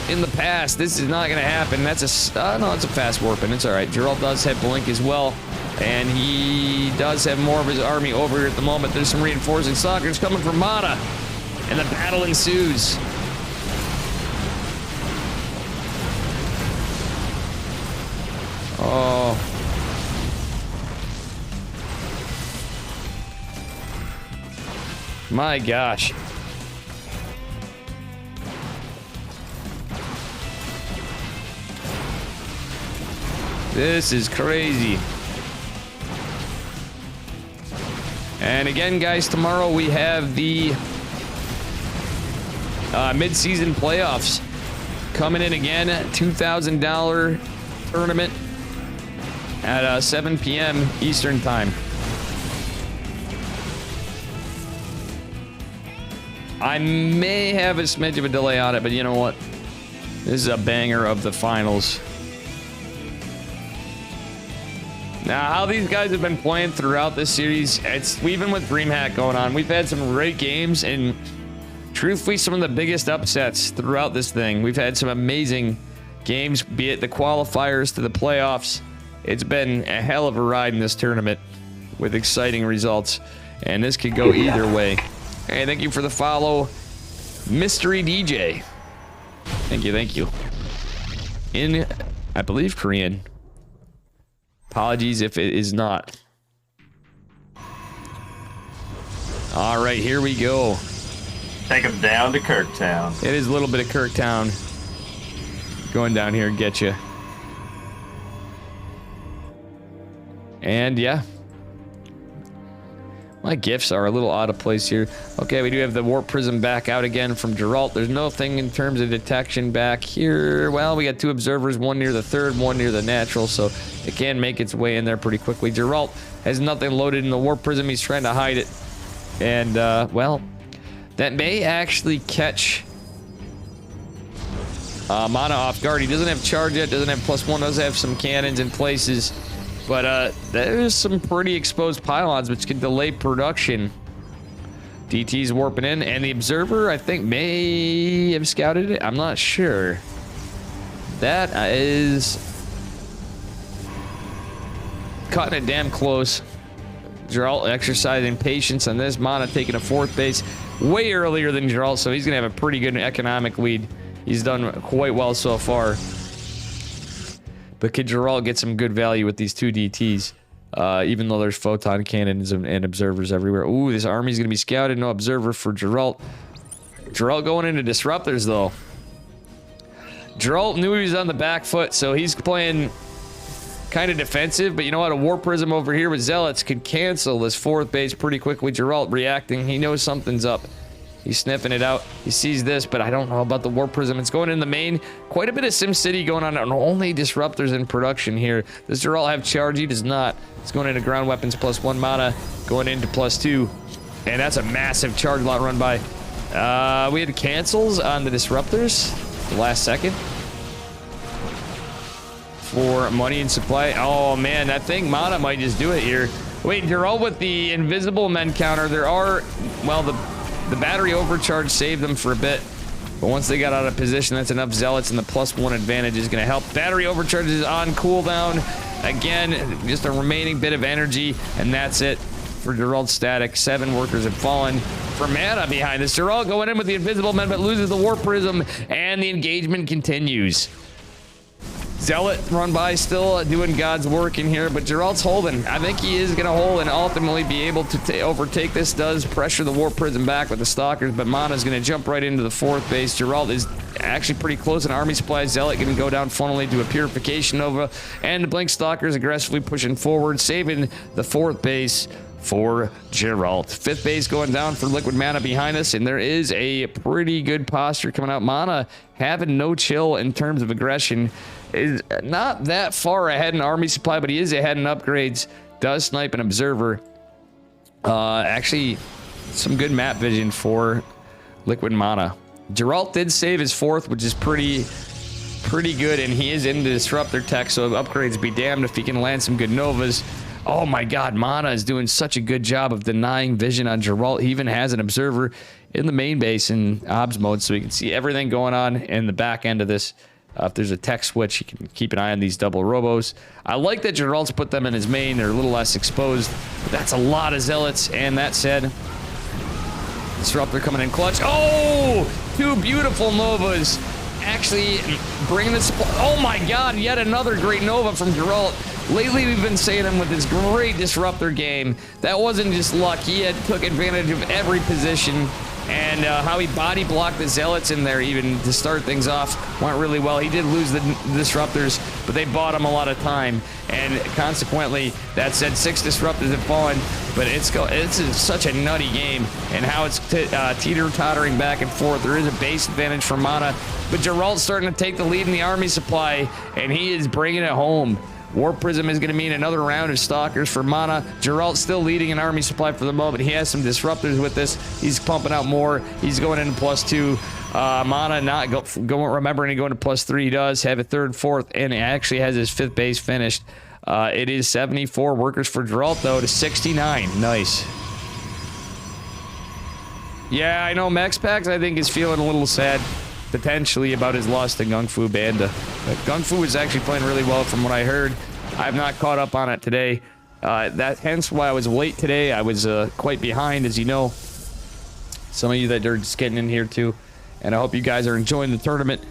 in the past. This is not going to happen. That's a... no, it's a fast warping. It's all right. Geralt does have Blink as well, and he does have more of his army over here at the moment. There's some reinforcing Stalkers coming from Mana, and the battle ensues. Oh. My gosh. This is crazy. And again, guys, tomorrow we have the mid-season playoffs coming in again. $2,000 tournament at 7 p.m. Eastern time. I may have a smidge of a delay on it, but you know what? This is a banger of the finals. Now, how these guys have been playing throughout this series, even with DreamHack going on, we've had some great games and truthfully some of the biggest upsets throughout this thing. We've had some amazing games, be it the qualifiers to the playoffs. It's been a hell of a ride in this tournament with exciting results, and this could go either way. Hey, thank you for the follow, Mystery DJ. Thank you. In, I believe, Korean. Apologies if it is not. All right, here we go. Take them down to Kirktown. It is a little bit of Kirktown. Going down here and get you. And yeah. My gifts are a little out of place here. Okay, we do have the Warp Prism back out again from Geralt. There's nothing in terms of detection back here. Well, we got 2 observers, one near the third, one near the natural, so it can make its way in there pretty quickly. Geralt has nothing loaded in the Warp Prism. He's trying to hide it. And, well, that may actually catch Mana off guard. He doesn't have charge yet, doesn't have +1, does have some cannons in places. But there's some pretty exposed pylons which can delay production. DT's warping in, and the observer, I think, may have scouted it. I'm not sure. That is cutting it damn close. Geralt exercising patience on this. Mana taking a 4th base way earlier than Geralt, so he's going to have a pretty good economic lead. He's done quite well so far. But could Geralt get some good value with these 2 DTs? Even though there's photon cannons and observers everywhere. Ooh, this army's gonna be scouted. No observer for Geralt. Geralt going into disruptors, though. Geralt knew he was on the back foot, so he's playing kind of defensive. But you know what? A Warp Prism over here with Zealots could cancel this 4th base pretty quickly. Geralt reacting. He knows something's up. He's sniffing it out. He sees this, but I don't know about the Warp Prism. It's going in the main. Quite a bit of SimCity going on, and only disruptors in production here. Does Geralt have charge? He does not. It's going into ground weapons +1 mana, going into +2. And that's a massive charge lot run by. We had cancels on the disruptors the last second. For money and supply. Oh, man, I think Mana might just do it here. Wait, Geralt with the invisible men counter. There are, well, the battery overcharge saved them for a bit, but once they got out of position, that's enough Zealots, and the +1 advantage is going to help. Battery overcharge is on cooldown. Again, just a remaining bit of energy, and that's it for Geralt's static. 7 workers have fallen for Mana behind this. Geralt going in with the invisible men, but loses the Warp Prism, and the engagement continues. Zealot run by, still doing God's work in here, but Geralt's holding. I think he is going to hold and ultimately be able to overtake this. Does pressure the Warp Prism back with the Stalkers, but Mana's going to jump right into the 4th base. Geralt is actually pretty close in army supply. Zealot can go down funnily to a Purification Nova, and the Blink Stalkers aggressively pushing forward, saving the 4th base for Geralt. 5th base going down for Liquid Mana behind us, and there is a pretty good posture coming out. Mana having no chill in terms of aggression. Is not that far ahead in army supply, but he is ahead in upgrades. Does snipe an observer. Actually, some good map vision for Liquid Mana. Geralt did save his 4th, which is pretty good, and he is into disruptor tech, so upgrades be damned if he can land some good Novas. Oh my god, Mana is doing such a good job of denying vision on Geralt. He even has an observer in the main base in OBS mode, so he can see everything going on in the back end of this. If there's a tech switch, you can keep an eye on these double robos. I like that Geralt's put them in his main. They're a little less exposed, but that's a lot of Zealots. And that said, Disruptor coming in clutch. Oh, 2 beautiful Novas. Actually, bringing this. Oh my god, yet another great Nova from Geralt. Lately, we've been seeing him with this great Disruptor game. That wasn't just luck. He took advantage of every position. And how he body blocked the Zealots in there even to start things off went really well. He did lose the Disruptors, but they bought him a lot of time. And consequently, that said, 6 Disruptors have fallen. But it's such a nutty game. And how it's teeter-tottering back and forth. There is a base advantage for Mana. But Geralt's starting to take the lead in the army supply. And he is bringing it home. Warp Prism is going to mean another round of Stalkers for Mana. Geralt still leading in army supply for the moment. He has some Disruptors with this. He's pumping out more. He's going into +2. Mana not remembering to go into +3. He does have a 3rd, 4th, and he actually has his 5th base finished. It is 74 workers for Geralt, though, to 69. Nice. Yeah, I know Max Pax, I think, is feeling a little sad, potentially, about his loss to Gung Fu Banda. But Gung Fu is actually playing really well from what I heard. I've not caught up on it today. Hence why I was late today. I was quite behind, as you know. Some of you that are just getting in here, too. And I hope you guys are enjoying the tournament.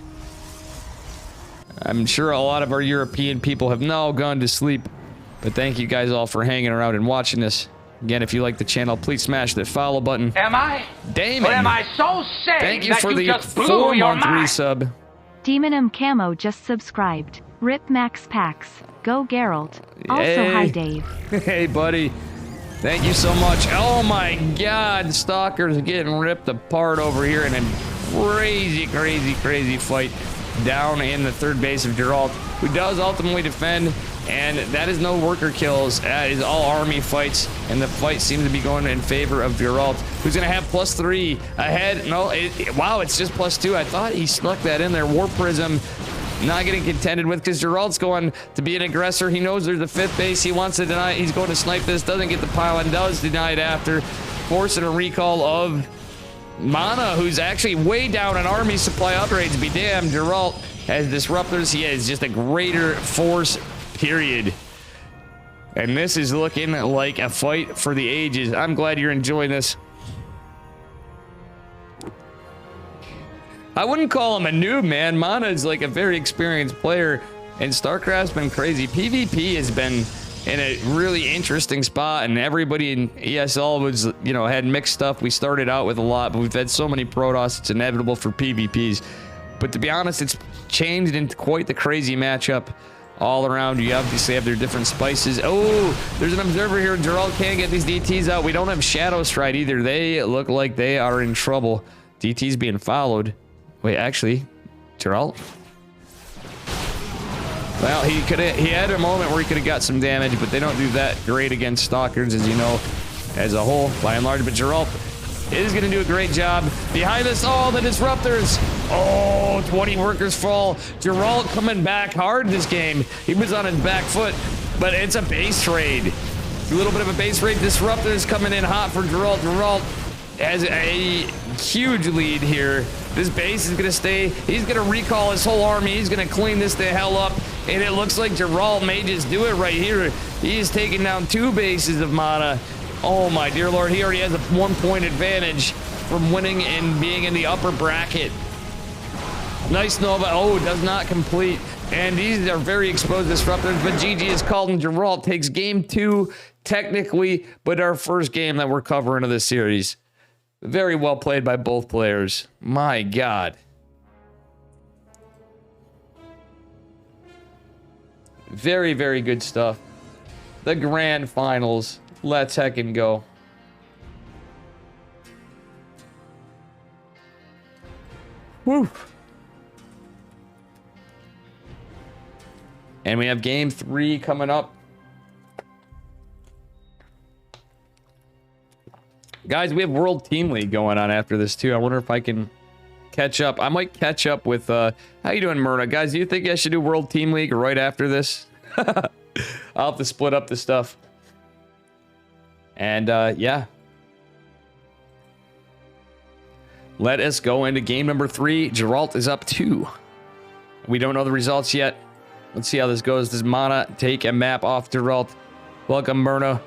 I'm sure a lot of our European people have now gone to sleep. But thank you guys all for hanging around and watching this. Again, if you like the channel, please smash that follow button. Am I? Damon! Or am I so sane Thank you that for you the just blew your 4-month mind? resub. Demonum Camo just subscribed. Rip Max Pax. Go Geralt. Also, Hey. hi Dave. Hey, buddy. Thank you so much. Oh my god, Stalker's getting ripped apart over here in a crazy, crazy, crazy fight down in the third base of Geralt, who does ultimately defend, and that is no worker kills. That is all army fights, and the fight seems to be going in favor of Geralt, who's going to have +3 ahead. No, wow, it's just +2. I thought he snuck that in there. War Prism not getting contended with because Geralt's going to be an aggressor. He knows there's a 5th base. He wants to deny it. He's going to snipe this. Doesn't get the pile-in. Does deny it after. Forcing a recall of Mana, who's actually way down on army supply upgrades. Be damned. Geralt has disruptors. He has just a greater force, period. And this is looking like a fight for the ages. I'm glad you're enjoying this. I wouldn't call him a noob, man. Mana is like a very experienced player, and StarCraft's been crazy. PvP has been in a really interesting spot, and everybody in ESL was, you know, had mixed stuff. We started out with a lot, but we've had so many Protoss, it's inevitable for PvPs. But to be honest, it's changed into quite the crazy matchup all around. You obviously have their different spices. Oh, there's an observer here. Geralt can't get these DTs out. We don't have Shadow Stride either. They look like they are in trouble. DT's being followed. Wait, actually, Geralt? Well, he had a moment where he could have got some damage, but they don't do that great against Stalkers, as you know, as a whole, by and large. But Geralt is going to do a great job. Behind us, all the disruptors. Oh, 20 workers fall. Geralt coming back hard this game. He was on his back foot, but it's a base raid. A little bit of a base raid. Disruptors coming in hot for Geralt. Geralt has a huge lead here. This base is going to stay. He's going to recall his whole army. He's going to clean this the hell up. And it looks like Geralt may just do it right here. He is taking down 2 bases of Mana. Oh my dear lord. He already has a 1-point advantage from winning and being in the upper bracket. Nice Nova. Oh, does not complete. And these are very exposed disruptors. But GG is called, and Geralt takes game 2 technically, but our first game that we're covering of this series. Very well played by both players. My God. Very, very good stuff. The grand finals. Let's heckin' go. Woo. And we have game 3 coming up. Guys, we have World Team League going on after this, too. I wonder if I can catch up. I might catch up with, how you doing, Myrna? Guys, do you think I should do World Team League right after this? I'll have to split up the stuff. And, yeah. Let us go into game number 3. Geralt is up 2. We don't know the results yet. Let's see how this goes. Does Mana take a map off Geralt? Welcome, Myrna.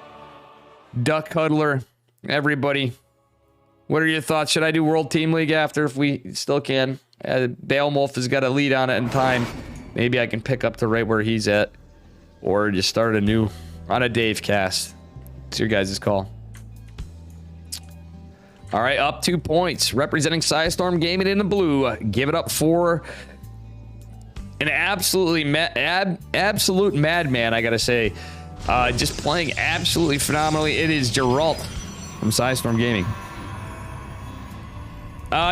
Duck Cuddler. Everybody, what are your thoughts? Should I do World Team League after if we still can? Beowulf has got a lead on it in time. Maybe I can pick up to right where he's at. Or just start a new on a Dave cast. It's your guys' call. All right, up 2 points. Representing Psystorm Gaming in the blue. Give it up for an absolutely absolute madman, I gotta say. Just playing absolutely phenomenally. It is Geralt from Psystorm Gaming.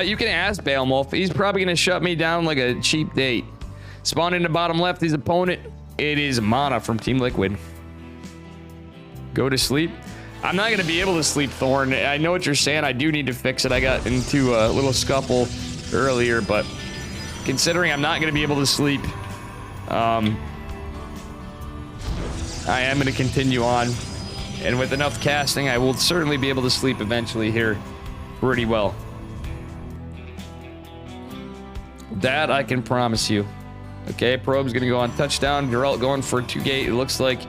You can ask Beowulf. He's probably going to shut me down like a cheap date. Spawn in the bottom left, his opponent. It is Mana from Team Liquid. Go to sleep. I'm not going to be able to sleep, Thorn. I know what you're saying. I do need to fix it. I got into a little scuffle earlier, but considering I'm not going to be able to sleep, I am going to continue on. And with enough casting, I will certainly be able to sleep eventually here pretty well. That I can promise you. Okay, Probe's going to go on touchdown. Geralt going for a 2-gate. It looks like,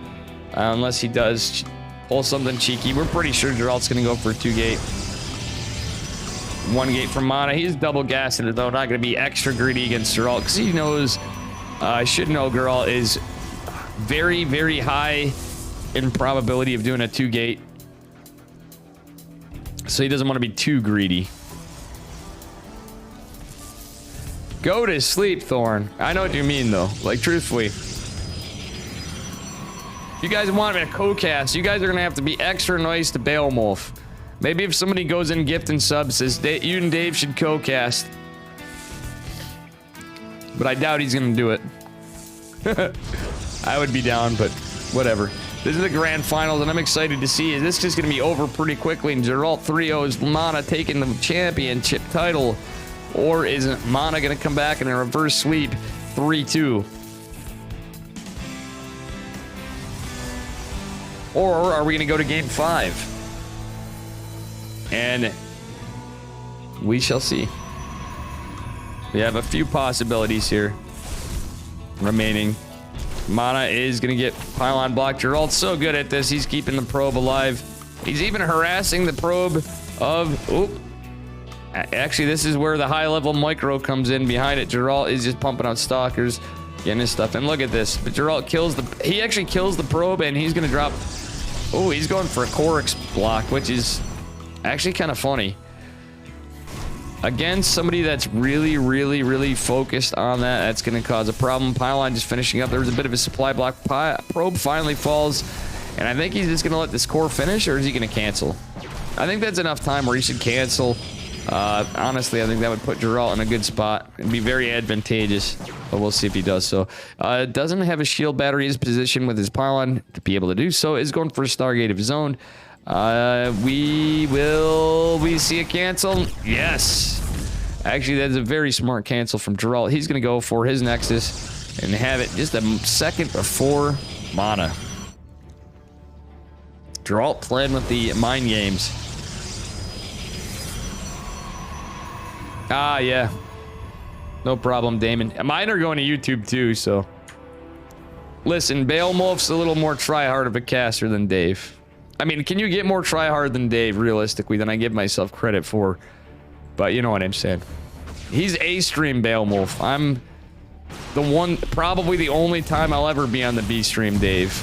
unless he does pull something cheeky, we're pretty sure Geralt's going to go for a 2-gate. 1-gate from Mana. He's double gassing it, though. Not going to be extra greedy against Geralt because he knows, should know Geralt is very, very high in probability of doing a 2-gate. So he doesn't want to be too greedy. Go to sleep, Thorn. I know what you mean, though. Like, truthfully. You guys want me to co-cast, you guys are going to have to be extra nice to Beowulf. Maybe if somebody goes in gift and subs, says, you and Dave should co-cast. But I doubt he's going to do it. I would be down, but whatever. This is the grand finals, and I'm excited to see. Is this just going to be over pretty quickly? And Geralt 3-0's Mana taking the championship title? Or is Mana going to come back in a reverse sweep 3-2? Or are we going to go to game 5? And we shall see. We have a few possibilities here remaining. Mana is going to get pylon blocked. Geralt's so good at this. He's keeping the probe alive. He's even harassing the probe of... Oop. Actually, this is where the high-level micro comes in. Behind it, Geralt is just pumping out stalkers, getting his stuff. And look at this. But Geralt kills the... He actually kills the probe, and he's going to drop... Oh, he's going for a Korix block, which is actually kind of funny. Again, somebody that's really, really, really focused on that, that's going to cause a problem. Pylon just finishing up. There was a bit of a supply block. Probe finally falls, and I think he's just going to let this core finish, or is he going to cancel? I think that's enough time where he should cancel. Honestly, I think that would put Geralt in a good spot. It'd be very advantageous, but we'll see if he does so. Doesn't have a shield battery in his position with his pylon to be able to do so. Is going for a Stargate of his own. We see a cancel? Yes. Actually, that's a very smart cancel from Geralt. He's going to go for his Nexus and have it just a second before Mana. Geralt playing with the mind games. Ah, yeah. No problem, Damon. Mine are going to YouTube too, so. Listen, Beowulf's a little more try-hard of a caster than Dave. I mean, can you get more try-hard than Dave, realistically, than I give myself credit for? But you know what I'm saying. He's A-stream Beowulf. I'm the one, probably the only time I'll ever be on the B-stream Dave.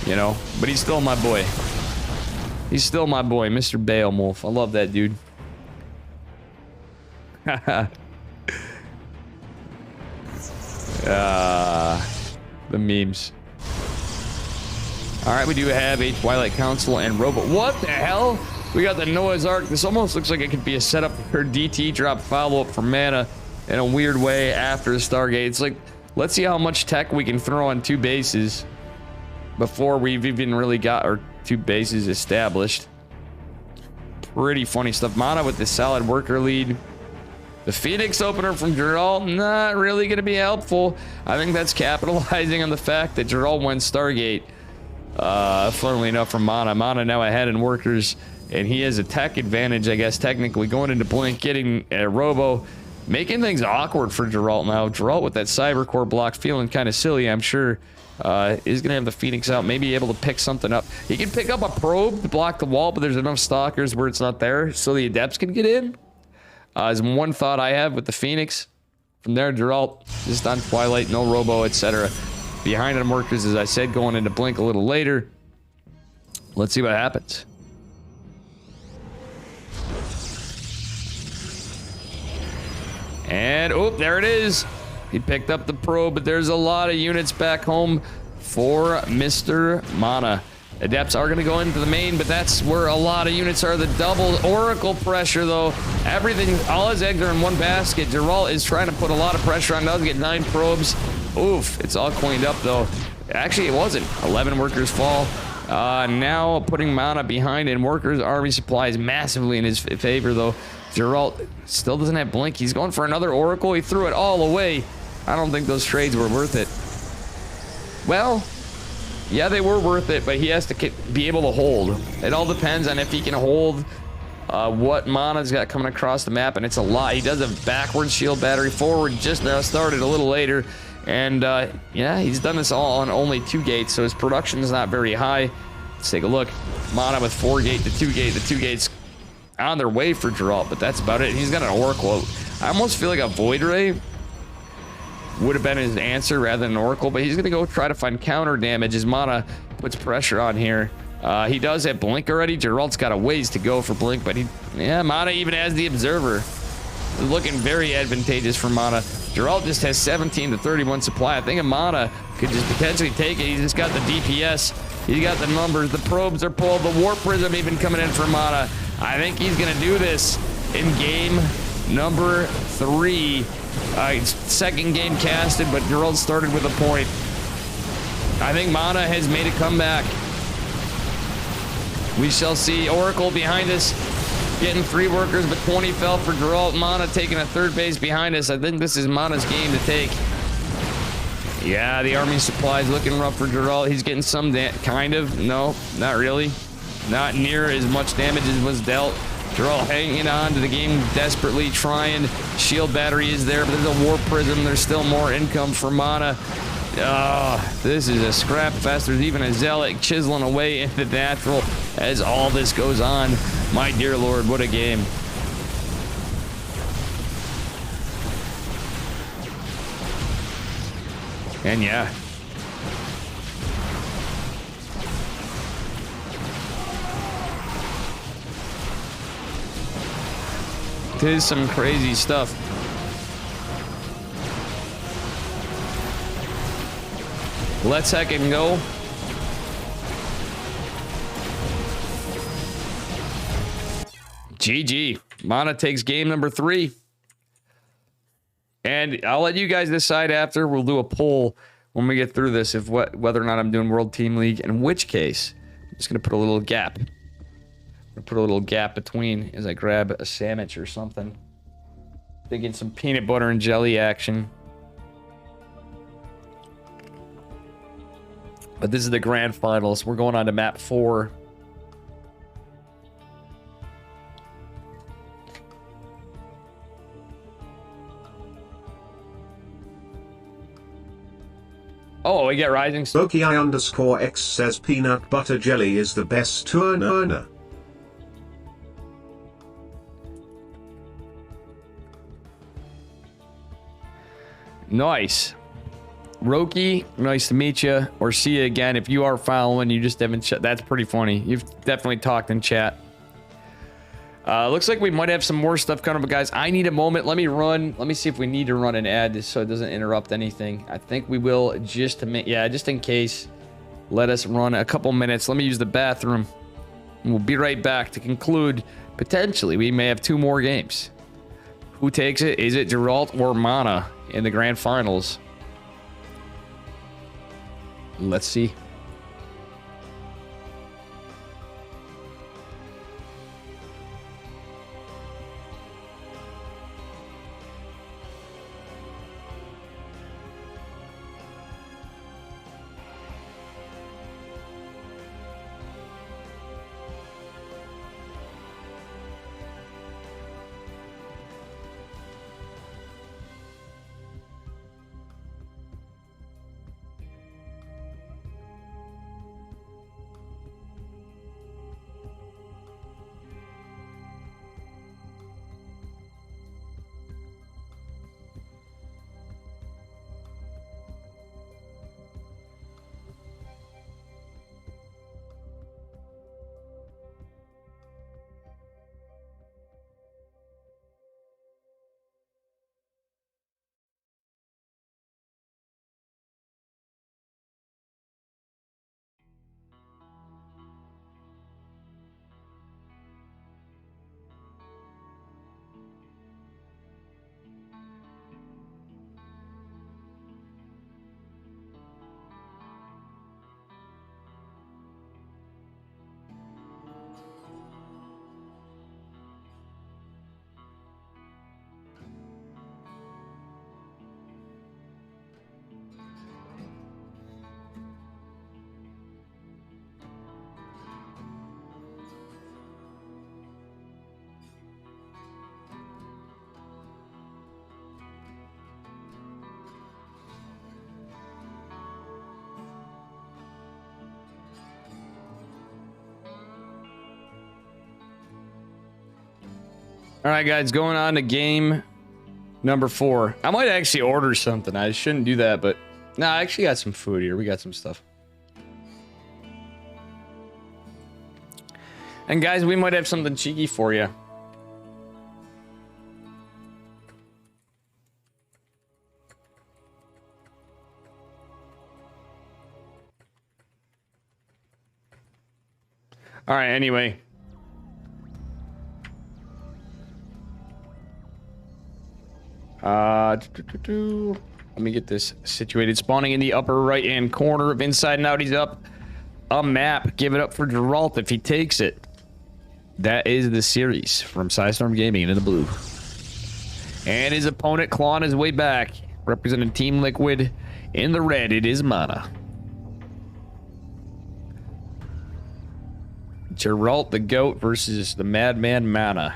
You know? But he's still my boy. He's still my boy, Mr. Beowulf. I love that dude. The memes. Alright, we do have a Twilight Council and Robo. What the hell? We got the Noah's Ark. This almost looks like it could be a setup for DT drop follow-up for Mana in a weird way after the Stargate. It's like, let's see how much tech we can throw on 2 bases before we've even really got our 2 bases established. Pretty funny stuff. Mana with the solid worker lead. The Phoenix opener from Geralt, not really going to be helpful. I think that's capitalizing on the fact that Geralt went Stargate. Funnily enough from Mana. Mana now ahead in workers, and he has a tech advantage, I guess, technically. Going into Blink, getting a Robo, making things awkward for Geralt now. Geralt with that Cybercore block, feeling kind of silly, I'm sure. Is going to have the Phoenix out, maybe able to pick something up. He can pick up a probe to block the wall, but there's enough stalkers where it's not there, so the Adepts can get in. Is one thought I have with the Phoenix. From there, Geralt just on Twilight, no Robo, etc. Behind him workers, as I said, going into Blink a little later. Let's see what happens. And, oh, there it is. He picked up the probe, but there's a lot of units back home for Mr. Mana. Adepts are going to go into the main, but that's where a lot of units are. The double Oracle pressure, though. Everything, all his eggs are in one basket. Geralt is trying to put a lot of pressure on. Does get 9 probes. Oof, it's all cleaned up, though. Actually, it wasn't. 11 workers fall. Now putting Mana behind, and workers' army supplies massively in his favor, though. Geralt still doesn't have Blink. He's going for another Oracle. He threw it all away. I don't think those trades were worth it. Well, Yeah, they were worth it, but he has to be able to hold. It all depends on if he can hold what Mana's got coming across the map, and it's a lot. He does a backwards shield battery. Forward just now started a little later, and yeah, he's done this all on only 2 gates, so his production is not very high. Let's take a look. Mana with 4 gate to 2 gate. The 2 gates on their way for Geralt, but that's about it. He's got an Oracle. I almost feel like a Void Ray would have been his answer rather than an Oracle, but he's going to go try to find counter damage as Mana puts pressure on here. He does have Blink already. Geralt's got a ways to go for Blink, but Mana even has the Observer. Looking very advantageous for Mana. Geralt just has 17 to 31 supply. I think a Mana could just potentially take it. He's just got the DPS. He's got the numbers. The probes are pulled. The Warp Prism even coming in for Mana. I think he's going to do this in game number 3. Second game casted, but Geralt started with a point. I think Mana has made a comeback. We shall see. Oracle behind us, getting 3 workers, but 20 fell for Geralt. Mana taking a 3rd base behind us. I think this is Mana's game to take. Yeah, the army supply is looking rough for Geralt. He's getting some kind of. No, not really. Not near as much damage as was dealt. Geralt hanging on to the game, desperately trying. Shield battery is there, but there's a Warp Prism. There's still more income for Mana. This is a scrap fest. There's even a Zealot chiseling away into the natural as all this goes on. My dear Lord, what a game. And yeah. It is some crazy stuff. Let's heckin' go. GG. Mana takes game number 3. And I'll let you guys decide after. We'll do a poll when we get through this of whether or not I'm doing World Team League. In which case, I'm just going to put a little gap. Put a little gap between as I grab a sandwich or something. Thinking some peanut butter and jelly action. But this is the grand finals. We're going on to map 4. Oh, we get Rising Star. Loki_X says peanut butter jelly is the best turn earner. Nice. Roki, nice to meet you, or see you again. If you are following, you just haven't that's pretty funny. You've definitely talked in chat. Looks like we might have some more stuff coming up, guys. I need a moment. Let me run. Let me see if we need to run an ad so it doesn't interrupt anything. I think we will, just to make, yeah, just in case. Let us run a couple minutes. Let me use the bathroom. And we'll be right back to conclude. Potentially, we may have 2 more games. Who takes it? Is it Geralt or Mana in the grand finals? Let's see. All right, guys, going on to game number 4. I might actually order something. I shouldn't do that, but nah, I actually got some food here. We got some stuff. And guys, we might have something cheeky for you. All right, anyway. Let me get this situated. Spawning in the upper right-hand corner of Inside and Out. He's up a map. Give it up for Geralt if he takes it. That is the series from Psystorm Gaming into the blue. And his opponent clawing his way back. Representing Team Liquid in the red. It is Mana. Geralt the Goat versus the Madman Mana.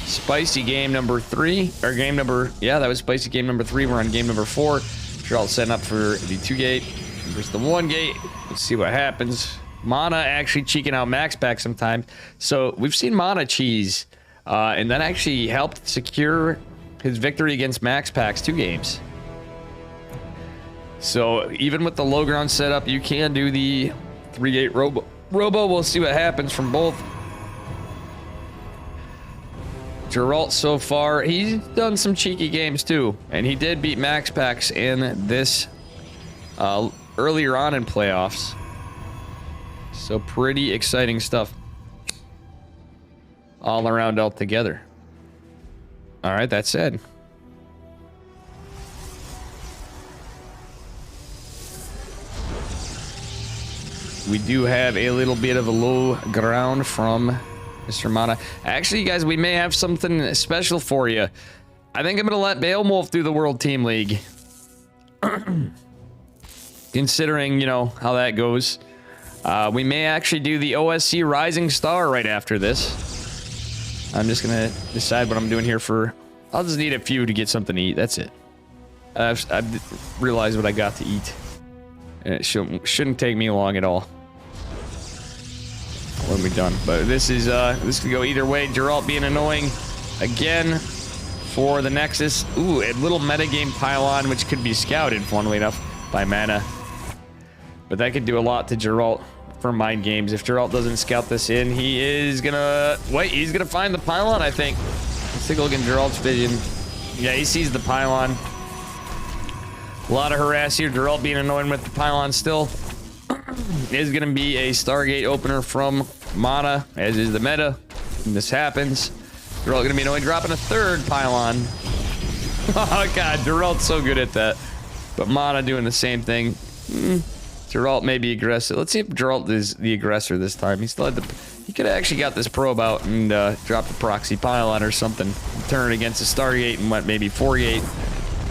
Spicy game number 3. Or game number... Yeah, that was spicy game number 3. We're on game number 4. Geralt setting up for the 2 gate versus the 1 gate. Let's see what happens. Mana actually cheeking out Max Pack sometimes. So we've seen Mana cheese. And that actually helped secure his victory against Max Pack's 2 games. So even with the low ground setup, you can do the 3-gate Robo. We'll see what happens from both. Geralt so far, he's done some cheeky games too. And he did beat Max Pax in this earlier on in playoffs. So pretty exciting stuff. All around altogether. Alright, that said. We do have a little bit of a low ground from Mr. Mana. Actually, guys, we may have something special for you. I think I'm going to let Beowulf do the World Team League. Considering, you know, how that goes. We may actually do the OSC Rising Star right after this. I'm just going to decide what I'm doing here for... I'll just need a few to get something to eat. That's it. I've realized what I got to eat. And it shouldn't take me long at all. When we're done. But this could go either way. Geralt being annoying again for the Nexus. Ooh, a little metagame pylon, which could be scouted, funnily enough, by Mana. But that could do a lot to Geralt for mind games. If Geralt doesn't scout this in, he is gonna... Wait, he's gonna find the pylon, I think. Let's take a look at Geralt's vision. Yeah, he sees the pylon. A lot of harass here. Geralt being annoying with the pylon still. Is going to be a Stargate opener from Mana, as is the meta. And this happens. Geralt going to be annoying, dropping a 3rd pylon. Oh god, Geralt's so good at that. But Mana doing the same thing. Geralt may be aggressive. Let's see if Geralt is the aggressor this time. He still had the... He could have actually got this probe out and dropped a proxy pylon or something. Turned against a Stargate and went maybe 4-gate.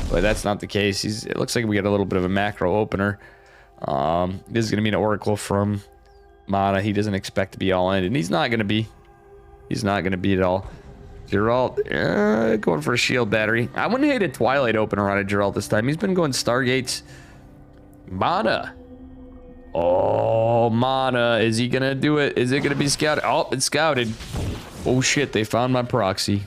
But that's not the case. It looks like we got a little bit of a macro opener. This is going to be an Oracle from Mana. He doesn't expect to be all in, and he's not going to be. He's not going to be at all. Geralt, going for a shield battery. I wouldn't hate a Twilight opener on a Geralt this time. He's been going Stargates. Mana. Oh, Mana. Is he going to do it? Is it going to be scouted? Oh, it's scouted. Oh, shit. They found my proxy.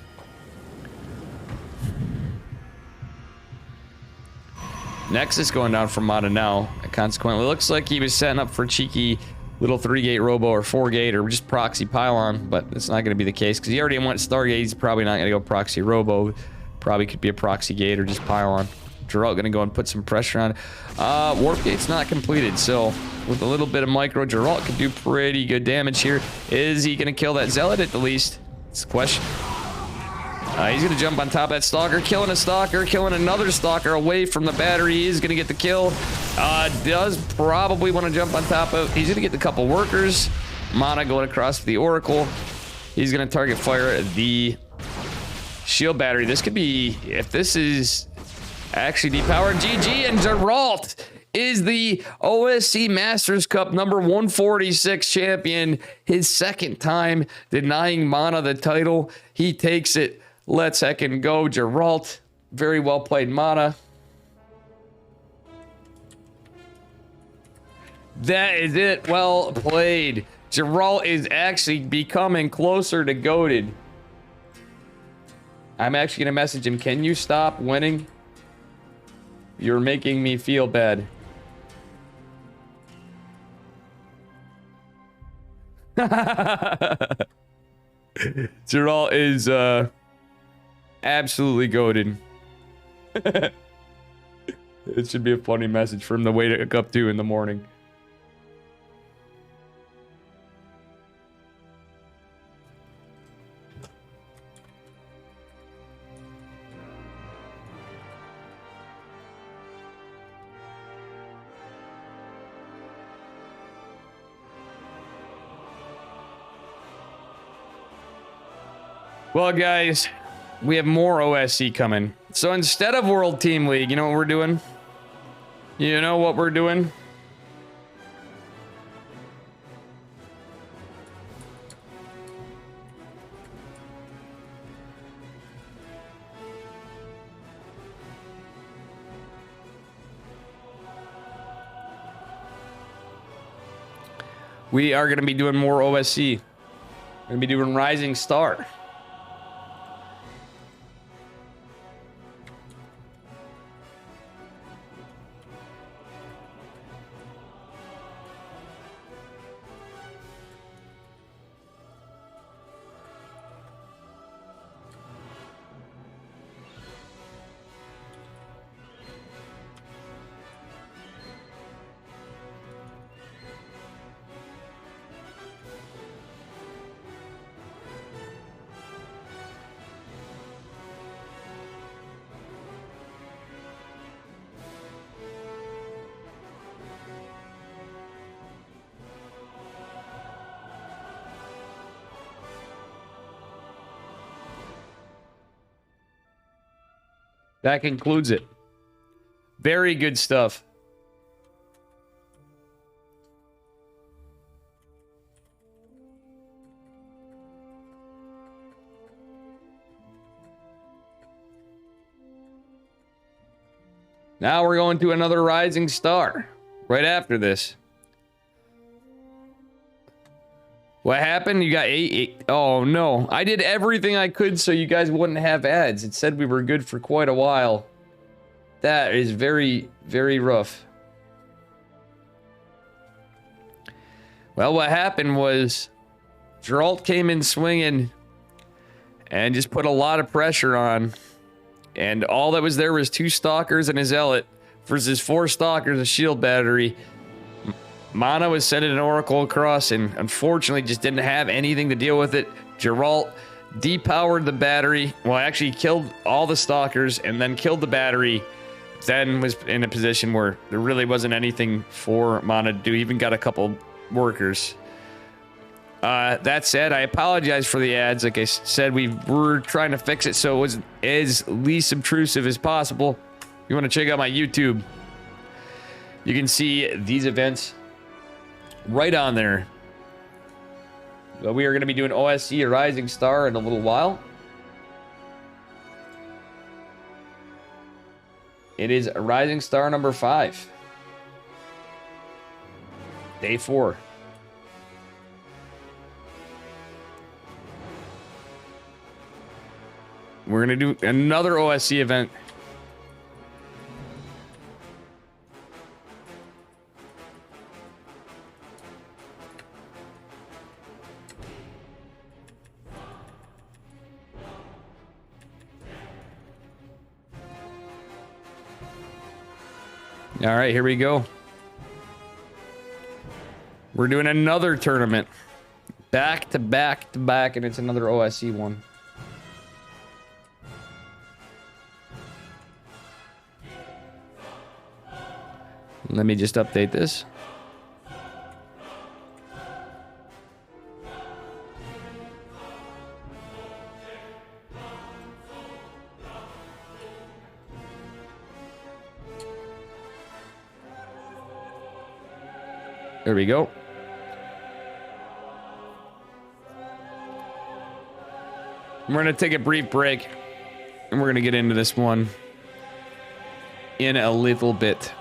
Nexus going down for Mana now. Consequently, looks like he was setting up for cheeky little 3-gate Robo or 4-gate or just proxy pylon, but it's not going to be the case because he already went Stargate. He's probably not going to go proxy Robo. Probably could be a proxy gate or just pylon. Geralt going to go and put some pressure on. Warp gate's not completed, so with a little bit of micro, Geralt could do pretty good damage here. Is he going to kill that Zealot at the least? It's the question. He's going to jump on top of that Stalker, killing a Stalker, killing another Stalker away from the battery. He's going to get the kill. Does probably want to jump on top of... He's going to get the couple workers. Mana going across the Oracle. He's going to target fire the shield battery. This could be... If this is actually depowered, GG, and Geralt is the OSC Masters Cup number 146 champion. His 2nd time denying Mana the title. He takes it. Let's heckin' go, Geralt. Very well played, Mana. That is it. Well played. Geralt is actually becoming closer to goated. I'm actually gonna message him. Can you stop winning? You're making me feel bad. Geralt is absolutely goated. It should be a funny message for him to wake up to in the morning. Well, guys, we have more OSC coming. So instead of World Team League, you know what we're doing? You know what we're doing? We are going to be doing more OSC. We're going to be doing Rising Star. That concludes it. Very good stuff. Now we're going to another Rising Star right after this. What happened? You got eight. Oh, no. I did everything I could so you guys wouldn't have ads. It said we were good for quite a while. That is very, very rough. Well, what happened was Geralt came in swinging and just put a lot of pressure on. And all that was there was 2 Stalkers and a Zealot versus 4 Stalkers, a shield battery. Mana was sending an Oracle across and unfortunately just didn't have anything to deal with it. Geralt depowered the battery. Well, actually killed all the Stalkers and then killed the battery. Then was in a position where there really wasn't anything for Mana to do. Even got a couple workers. That said, I apologize for the ads. Like I said, we were trying to fix it so it was as least obtrusive as possible. If you want to check out my YouTube, you can see these events right on there. Well, we are going to be doing OSC Rising Star in a little while. It is Rising Star number 5. Day 4. We're going to do another OSC event. All right, here we go. We're doing another tournament. Back to back to back, and it's another OSC one. Let me just update this. There we go. We're going to take a brief break, and we're going to get into this one in a little bit.